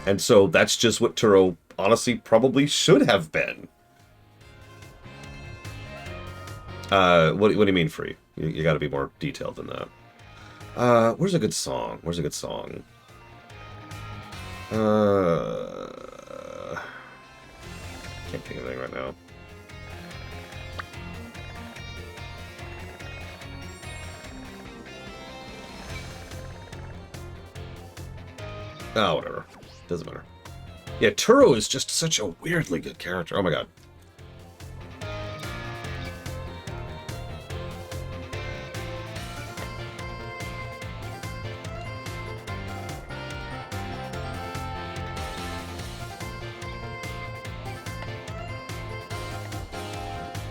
and so that's just what Turo honestly probably should have been. What do you mean free? You got to be more detailed than that. Where's a good song? Where's a good song? Can't think of anything right now. Oh, whatever. Doesn't matter. Yeah, Turo is just such a weirdly good character. Oh my god.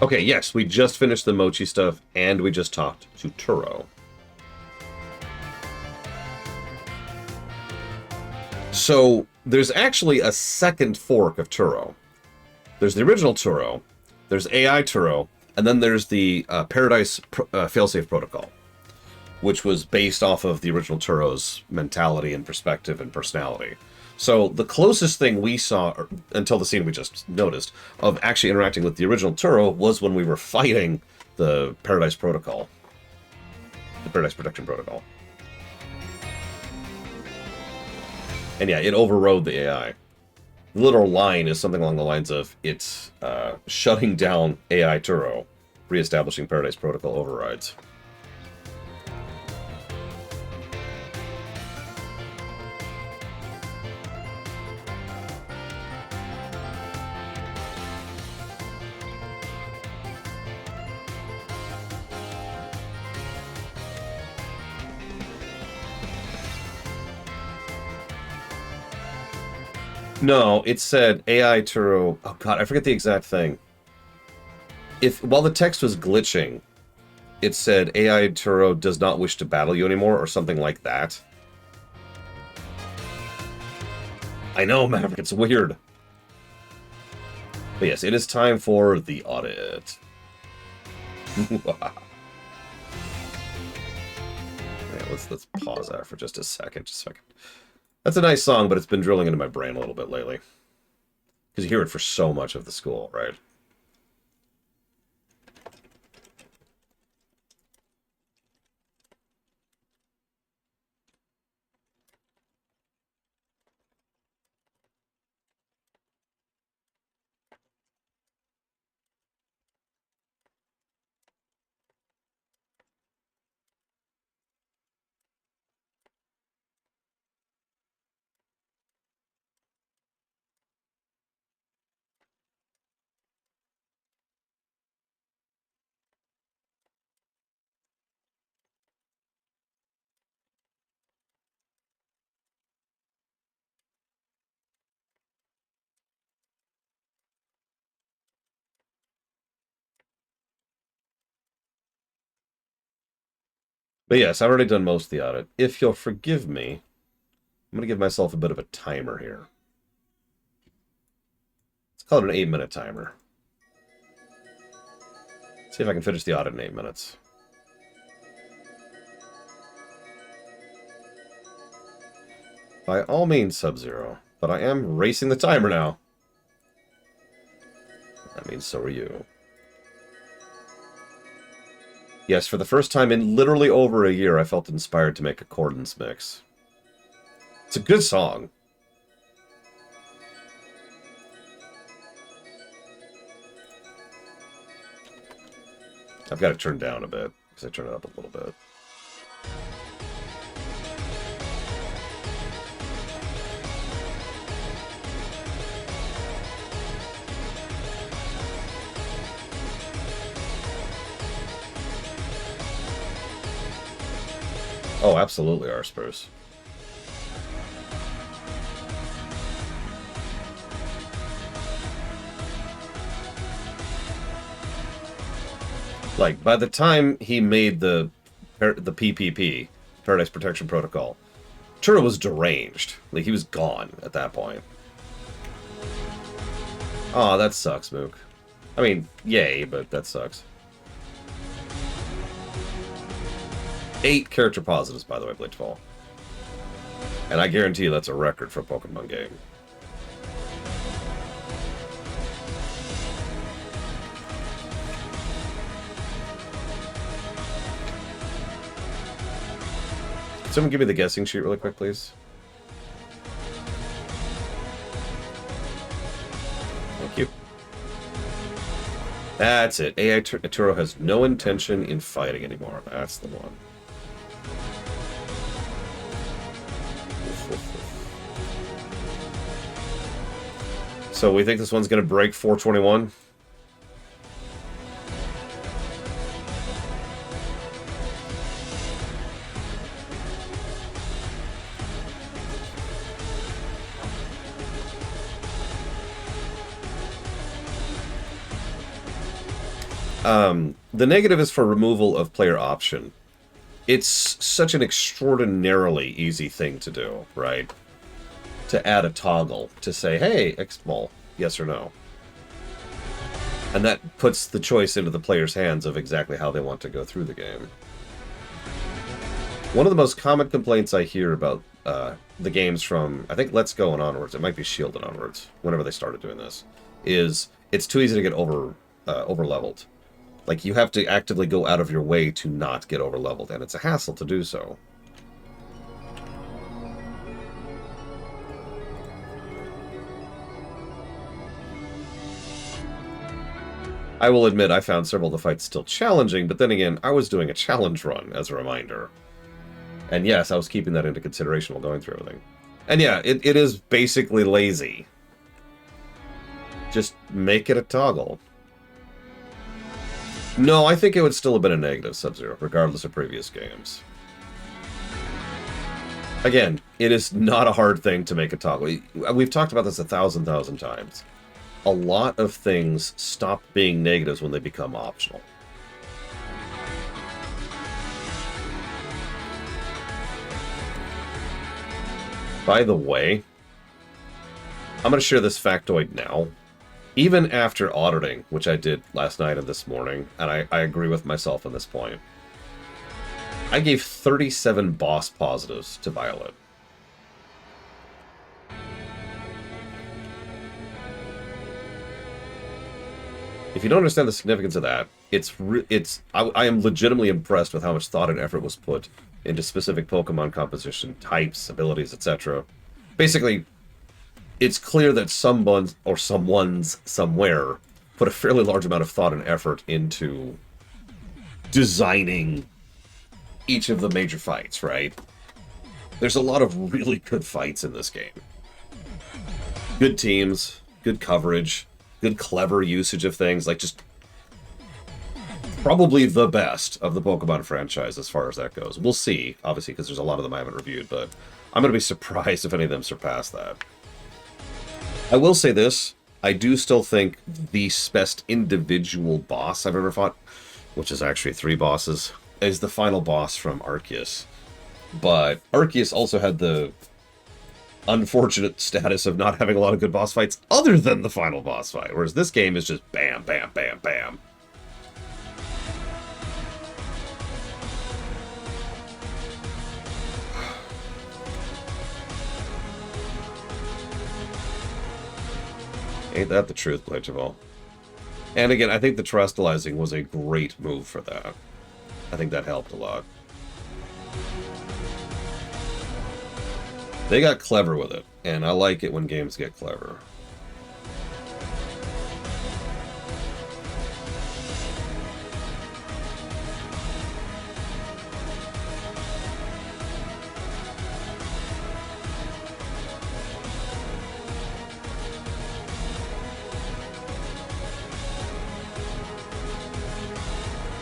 Okay, yes, we just finished the Mochi stuff, and we just talked to Turo. So, there's actually a second fork of Turo. There's the original Turo, there's AI Turo, and then there's the Paradise Failsafe Protocol, which was based off of the original Turo's mentality and perspective and personality. So the closest thing we saw, until the scene we just noticed, of actually interacting with the original Turo was when we were fighting the Paradise Protocol. The Paradise Protection Protocol. And yeah, it overrode the AI. The literal line is something along the lines of, it's shutting down AI Turo, reestablishing Paradise Protocol overrides. No, it said AI Turo. Oh god, I forget the exact thing. While the text was glitching, it said AI Turo does not wish to battle you anymore, or something like that. I know, Maverick, it's weird. But yes, it is time for the audit. Yeah, let's pause that for just a second. That's a nice song, but it's been drilling into my brain a little bit lately. Because you hear it for so much of the school, right? But yes, I've already done most of the audit. If you'll forgive me, I'm going to give myself a bit of a timer here. Let's call it an 8-minute timer. See if I can finish the audit in 8 minutes. By all means, Sub-Zero, but I am racing the timer now. That means so are you. Yes, for the first time in literally over a year, I felt inspired to make a Cordons mix. It's a good song. I've got it turned down a bit, because I turned it up a little bit. Oh, absolutely, R-Spurs. Like, by the time he made the PPP, Paradise Protection Protocol, Turo was deranged. Like, he was gone at that point. Aw, that sucks, Mook. I mean, yay, but that sucks. 8 character positives, by the way, Bleachfall. And I guarantee you that's a record for a Pokemon game. Can someone give me the guessing sheet really quick, please? Thank you. That's it. AI Turo has no intention in fighting anymore. That's the one. So we think this one's going to break 421? The negative is for removal of player option. It's such an extraordinarily easy thing to do, right? To add a toggle to say, hey, X-Ball, yes or no. And that puts the choice into the player's hands of exactly how they want to go through the game. One of the most common complaints I hear about the games from, I think, Let's Go and onwards, it might be Shield and onwards, whenever they started doing this, is it's too easy to get over-leveled. Like, you have to actively go out of your way to not get over-leveled, and it's a hassle to do so. I will admit I found several of the fights still challenging, but then again, I was doing a challenge run, as a reminder. And yes, I was keeping that into consideration while going through everything. And yeah, it is basically lazy. Just make it a toggle. No, I think it would still have been a negative Sub-Zero, regardless of previous games. Again, It is not a hard thing to make a toggle. We've talked about this 1,000 times. A lot of things stop being negatives when they become optional. By the way, I'm going to share this factoid now. Even after auditing, which I did last night and this morning, and I agree with myself on this point, I gave 37 boss positives to Violet. If you don't understand the significance of that, I am legitimately impressed with how much thought and effort was put into specific Pokemon composition, types, abilities, etc. Basically, it's clear that someone's somewhere put a fairly large amount of thought and effort into designing each of the major fights, right? There's a lot of really good fights in this game. Good teams, good coverage, good clever usage of things, like just probably the best of the Pokemon franchise as far as that goes. We'll see, obviously, because there's a lot of them I haven't reviewed, but I'm going to be surprised if any of them surpass that. I will say this, I do still think the best individual boss I've ever fought, which is actually 3 bosses, is the final boss from Arceus. But Arceus also had the unfortunate status of not having a lot of good boss fights other than the final boss fight, whereas this game is just bam, bam, bam, bam. Ain't that the truth, Blancheval? And again, I think the Terastallizing was a great move for that. I think that helped a lot. They got clever with it, and I like it when games get clever.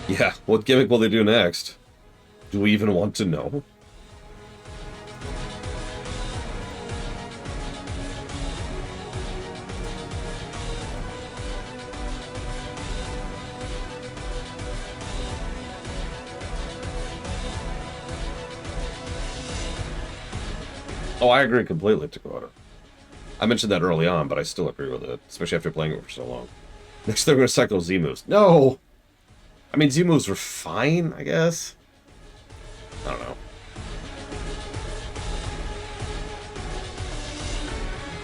Yeah, what gimmick will they do next? Do we even want to know? Oh, I agree completely, Dakota. I mentioned that early on, but I still agree with it, especially after playing it for so long. Next, they're going to cycle Z moves. No! I mean, Z moves were fine, I guess. I don't know.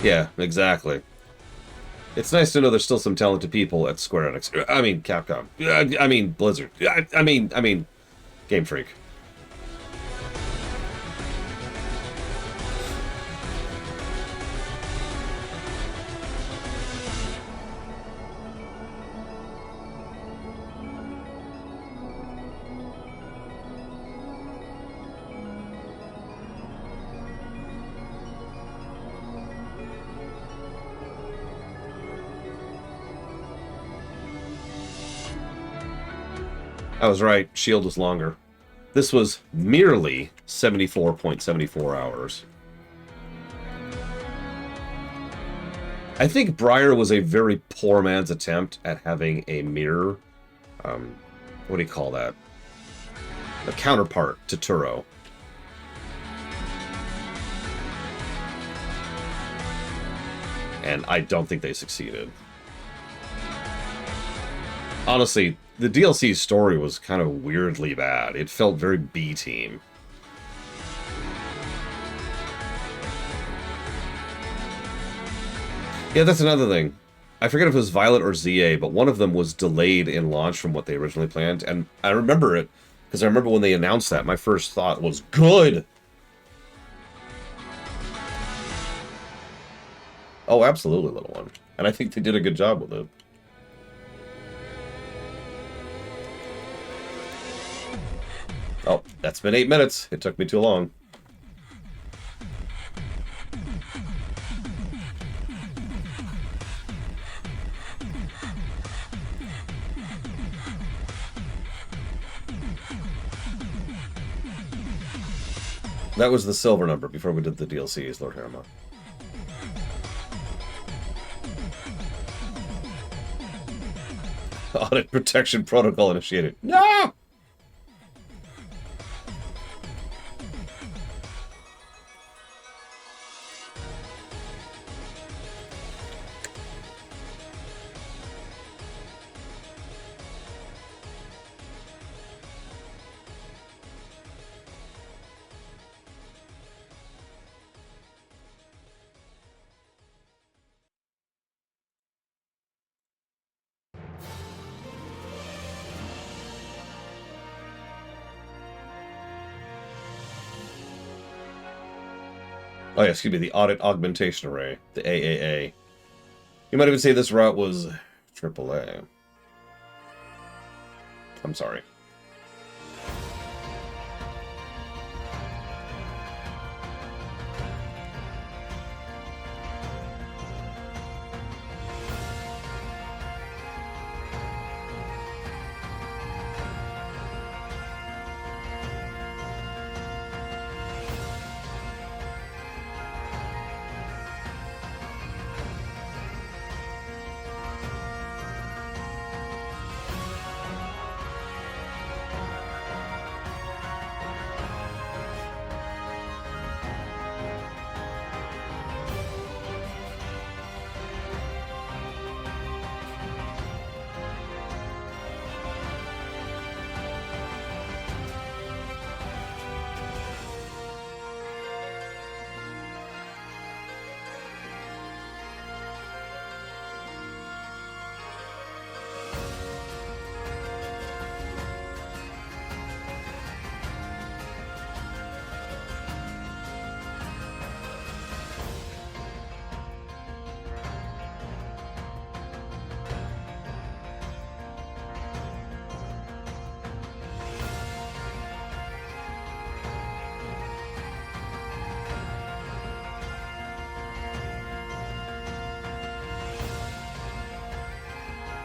Yeah, exactly. It's nice to know there's still some talented people at Square Enix. I mean, Capcom. I mean, Blizzard. I mean, Game Freak. I was right, Shield was longer. This was merely 74.74 hours. I think Briar was a very poor man's attempt at having a mirror, what do you call that? A counterpart to Turo. And I don't think they succeeded. Honestly, the DLC's story was kind of weirdly bad. It felt very B-team. Yeah, that's another thing. I forget if it was Violet or ZA, but one of them was delayed in launch from what they originally planned. And I remember it, because I remember when they announced that, my first thought was, good! Oh, absolutely, little one. And I think they did a good job with it. Oh, that's been 8 minutes. It took me too long. That was the silver number before we did the DLCs, Lord Harima. Audit protection protocol initiated. No! Oh yeah, excuse me, the Audit Augmentation Array, the AAA. You might even say this route was AAA. I'm sorry.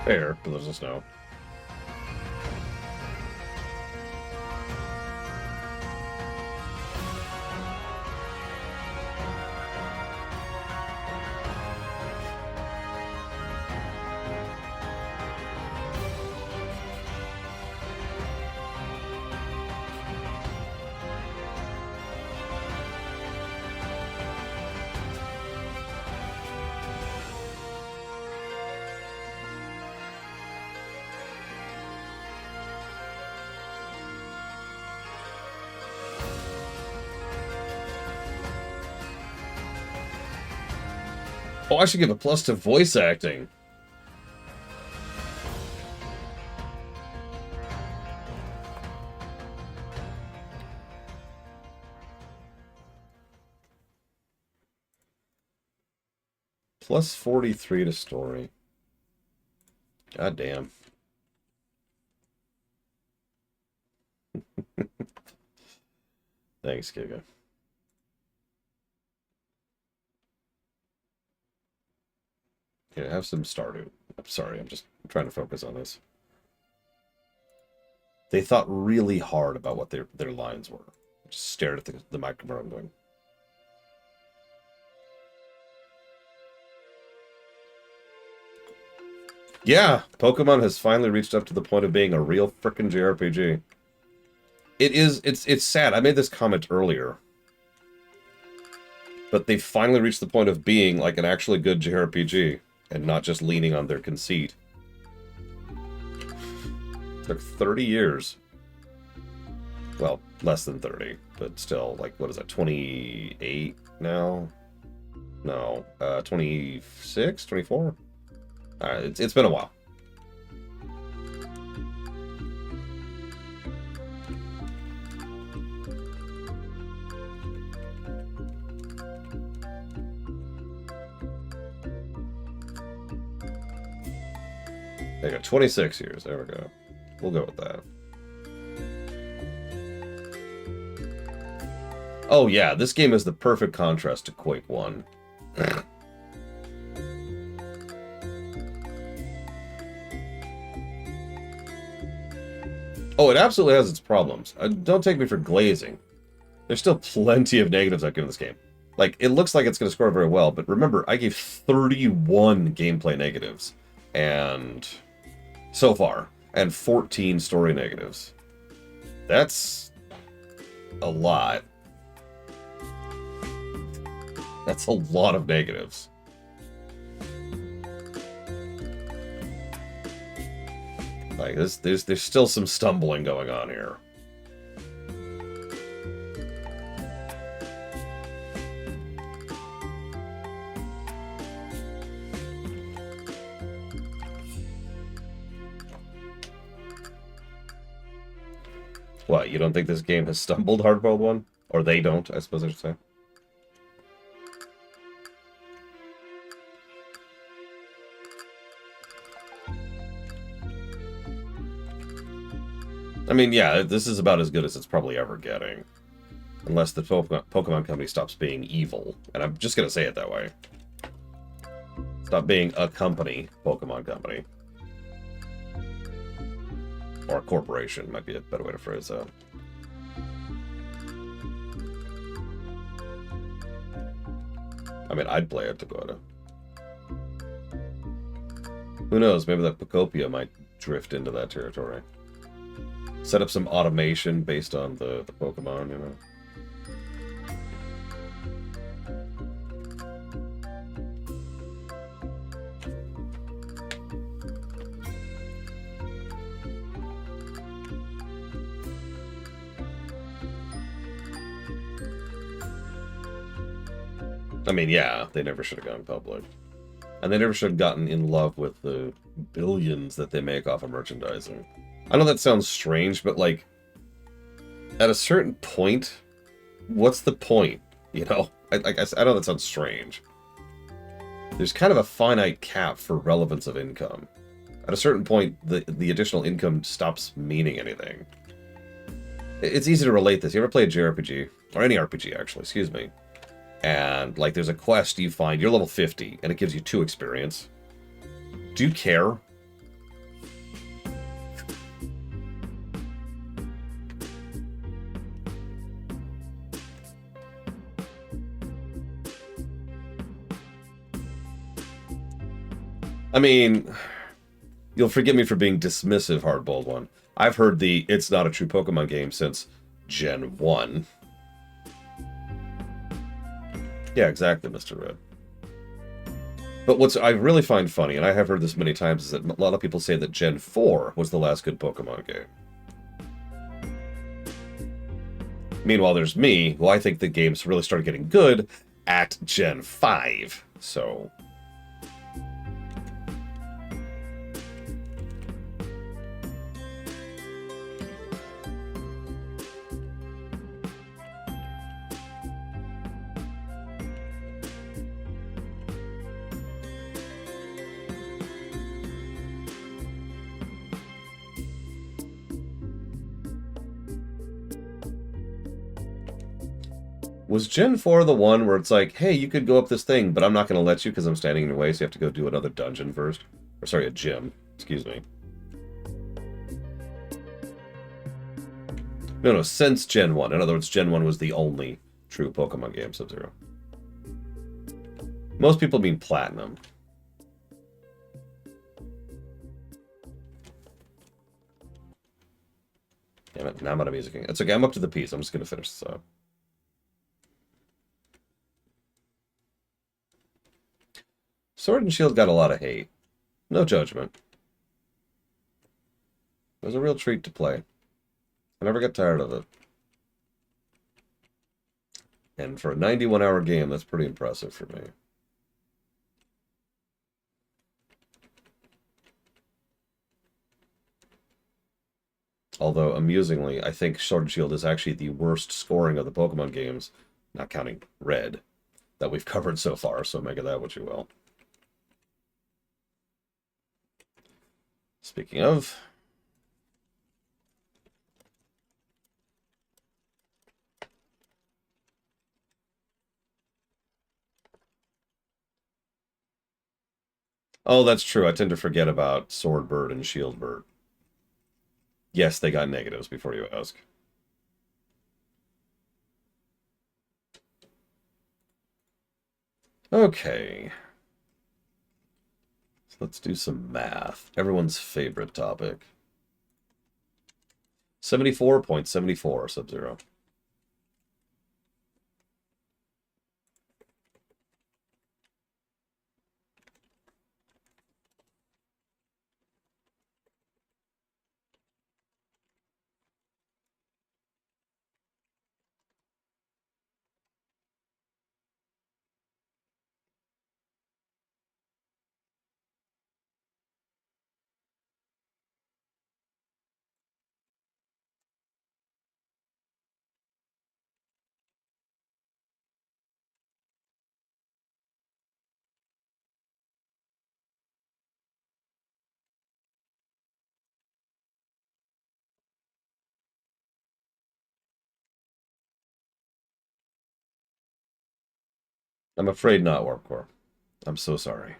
Fair, but there's no snow. Oh, I should give a plus to voice acting. Plus 43 to story. God damn. Thanks, Giga. Okay, have some Stardew. I'm sorry, I'm just trying to focus on this. They thought really hard about what their lines were. Just stared at the microphone going. Yeah, Pokemon has finally reached up to the point of being a real frickin' JRPG. It's sad. I made this comment earlier. But they finally reached the point of being like an actually good JRPG, and not just leaning on their conceit. It took 30 years. Well, less than 30, but still, like, what is that, 28 now? No, 26, 24? It's been a while. There you go, 26 years. There we go. We'll go with that. Oh yeah, this game is the perfect contrast to Quake 1. Oh, it absolutely has its problems. Don't take me for glazing. There's still plenty of negatives I've given this game. Like, it looks like it's going to score very well, but remember, I gave 31 gameplay negatives, and so far, and 14 story negatives. That's a lot. That's a lot of negatives. Like, there's still some stumbling going on here. What, you don't think this game has stumbled, Hardboiled One? Or they don't, I suppose I should say. I mean, yeah, this is about as good as it's probably ever getting. Unless the Pokemon Company stops being evil. And I'm just going to say it that way. Stop being a company, Pokemon Company. Or a corporation might be a better way to phrase that. I mean, I'd play it, Dakota. Who knows, maybe that Pokopia might drift into that territory. Set up some automation based on the Pokemon, you know. I mean, yeah, they never should have gone public. And they never should have gotten in love with the billions that they make off of merchandising. I know that sounds strange, but, like, at a certain point, what's the point? You know? I know that sounds strange. There's kind of a finite cap for relevance of income. At a certain point, the additional income stops meaning anything. It's easy to relate this. You ever play a JRPG? Or any RPG, actually, excuse me. And, like, there's a quest you find, you're level 50, and it gives you 2 experience. Do you care? I mean, you'll forgive me for being dismissive, Hardboiled One. I've heard the it's not a true Pokemon game since Gen 1. Yeah, exactly, Mr. Red. But what I really find funny, and I have heard this many times, is that a lot of people say that Gen 4 was the last good Pokemon game. Meanwhile, there's me, who I think the games really started getting good at Gen 5. So... Was Gen 4 the one where it's like, hey, you could go up this thing, but I'm not going to let you because I'm standing in your way, so you have to go do another dungeon first? Or sorry, a gym. Excuse me. No, since Gen 1. In other words, Gen 1 was the only true Pokemon game, Sub-Zero. Most people mean Platinum. Damn it, now I'm out of music. It's okay, I'm up to the piece. I'm just going to finish this up. Sword and Shield got a lot of hate. No judgment. It was a real treat to play. I never got tired of it. And for a 91-hour game, that's pretty impressive for me. Although, amusingly, I think Sword and Shield is actually the worst scoring of the Pokemon games, not counting Red, that we've covered so far, so make of that what you will. Speaking of... Oh, that's true. I tend to forget about Swordbird and Shieldbird. Yes, they got negatives before you ask. Okay. So let's do some math. Everyone's favorite topic. 74.74 Sub-Zero. I'm afraid not, Warp Core. I'm so sorry.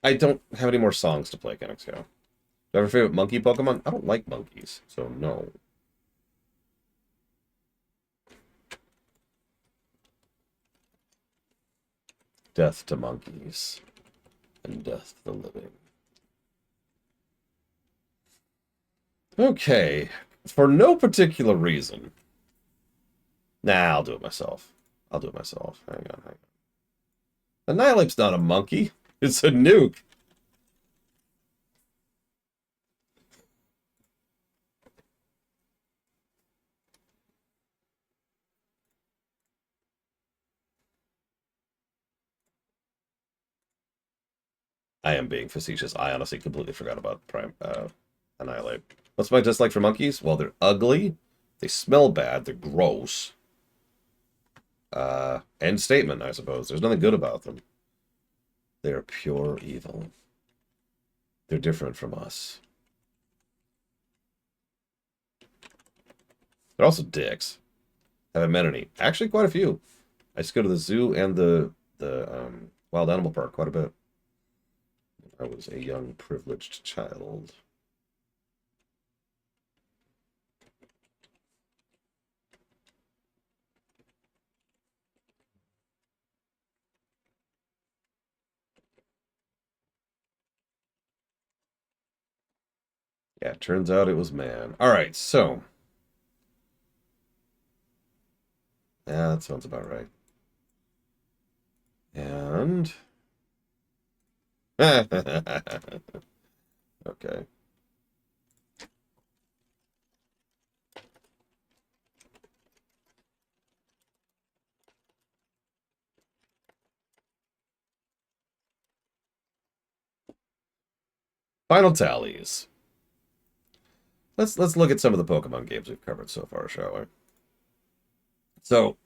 I don't have any more songs to play, Kenexco. Do you have a favorite monkey Pokemon? I don't like monkeys, so no. Death to monkeys. And death to the living. Okay. For no particular reason. Nah, I'll do it myself. Hang on. Annihilape's not a monkey. It's a nuke. I am being facetious. I honestly completely forgot about Annihilate. What's my dislike for monkeys? Well, they're ugly. They smell bad. They're gross. End statement, I suppose. There's nothing good about them. They are pure evil. They're different from us. They're also dicks. Haven't met any. Actually, quite a few. I used to go to the zoo and the wild animal park quite a bit. I was a young, privileged child. Yeah, it turns out it was man. All right, so. Yeah, that sounds about right. And. Okay. Final tallies. Let's look at some of the Pokemon games we've covered so far, shall we? So,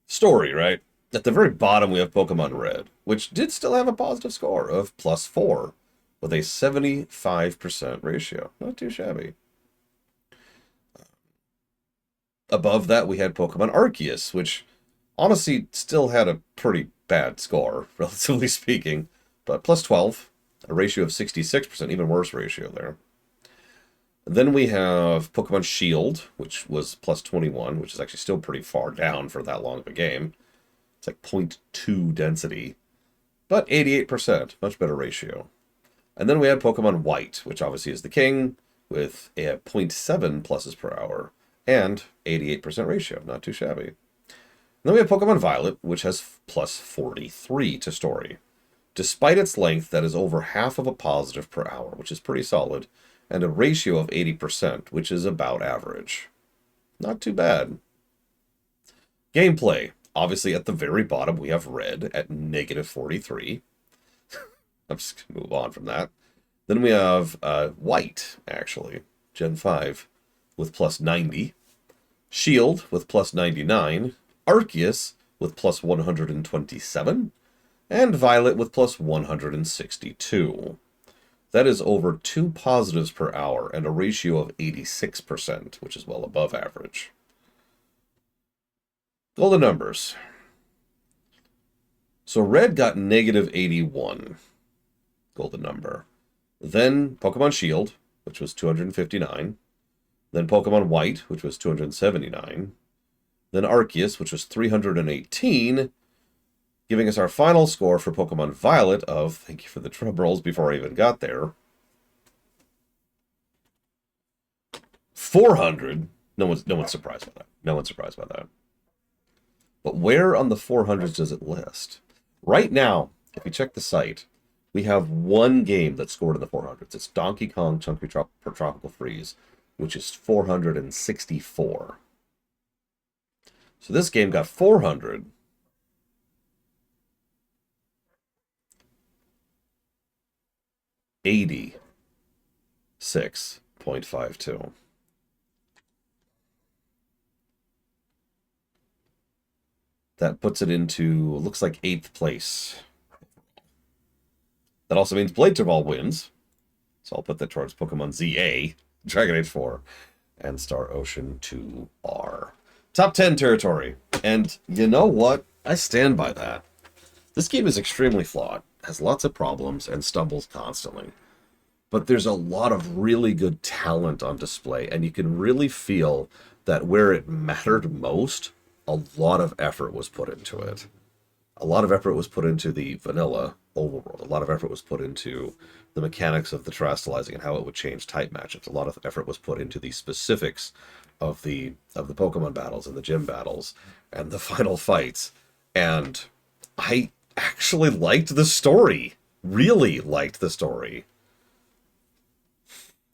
story, right? At the very bottom, we have Pokemon Red, which did still have a positive score of +4, with a 75% ratio. Not too shabby. Above that, we had Pokemon Arceus, which honestly still had a pretty bad score, relatively speaking, but +12, a ratio of 66%, even worse ratio there. Then we have Pokemon Shield, which was +21, which is actually still pretty far down for that long of a game. It's like 0.2 density, but 88%, much better ratio. And then we had Pokemon White, which obviously is the king, with a 0.7 pluses per hour, and 88% ratio, not too shabby. And then we have Pokemon Violet, which has +43 to story. Despite its length, that is over half of a positive per hour, which is pretty solid, and a ratio of 80%, which is about average. Not too bad. Gameplay. Obviously, at the very bottom, we have Red at -43. I'm just going to move on from that. Then we have White, actually, Gen 5, with +90. Shield with +99. Arceus with +127. And Violet with +162. That is over 2 positives per hour and a ratio of 86%, which is well above average. Golden numbers. So Red got -81. Golden number. Then Pokemon Shield which was 259. Then Pokemon White, which was 279. Then Arceus, which was 318, giving us our final score for Pokemon Violet of, thank you for the drum rolls before I even got there, 400. No one's surprised by that. No one's surprised by that. But where on the 400s does it list? Right now, if you check the site, we have one game that scored in the 400s. It's Donkey Kong Chunky Tropical Freeze, which is 464. So this game got 400. $86.52. That puts it into, looks like 8th place. That also means Blade Ball wins. So I'll put that towards Pokemon ZA, Dragon Age 4, and Star Ocean 2R. Top 10 territory. And you know what? I stand by that. This game is extremely flawed, has lots of problems, and stumbles constantly. But there's a lot of really good talent on display, and you can really feel that where it mattered most, a lot of effort was put into it. A lot of effort was put into the vanilla overworld. A lot of effort was put into the mechanics of the terastallizing and how it would change type matchups. A lot of effort was put into the specifics of the Pokemon battles and the gym battles and the final fights. And I actually liked the story. Really liked the story.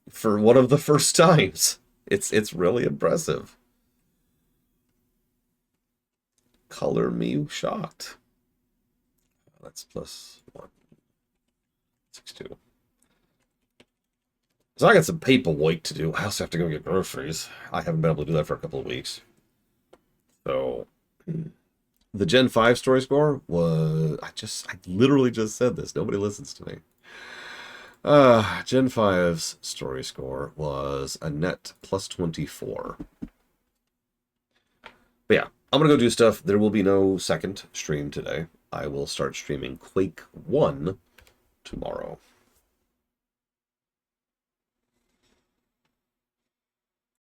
For one of the first times. It's really impressive. Color me shocked. That's plus 162. So I got some paperwork to do. I also have to go get groceries. I haven't been able to do that for a couple of weeks. So the Gen 5 story score was I literally just said this. Nobody listens to me. Gen 5's story score was a net plus 24. But yeah, I'm gonna go do stuff. There will be no second stream today. I will start streaming Quake 1 tomorrow.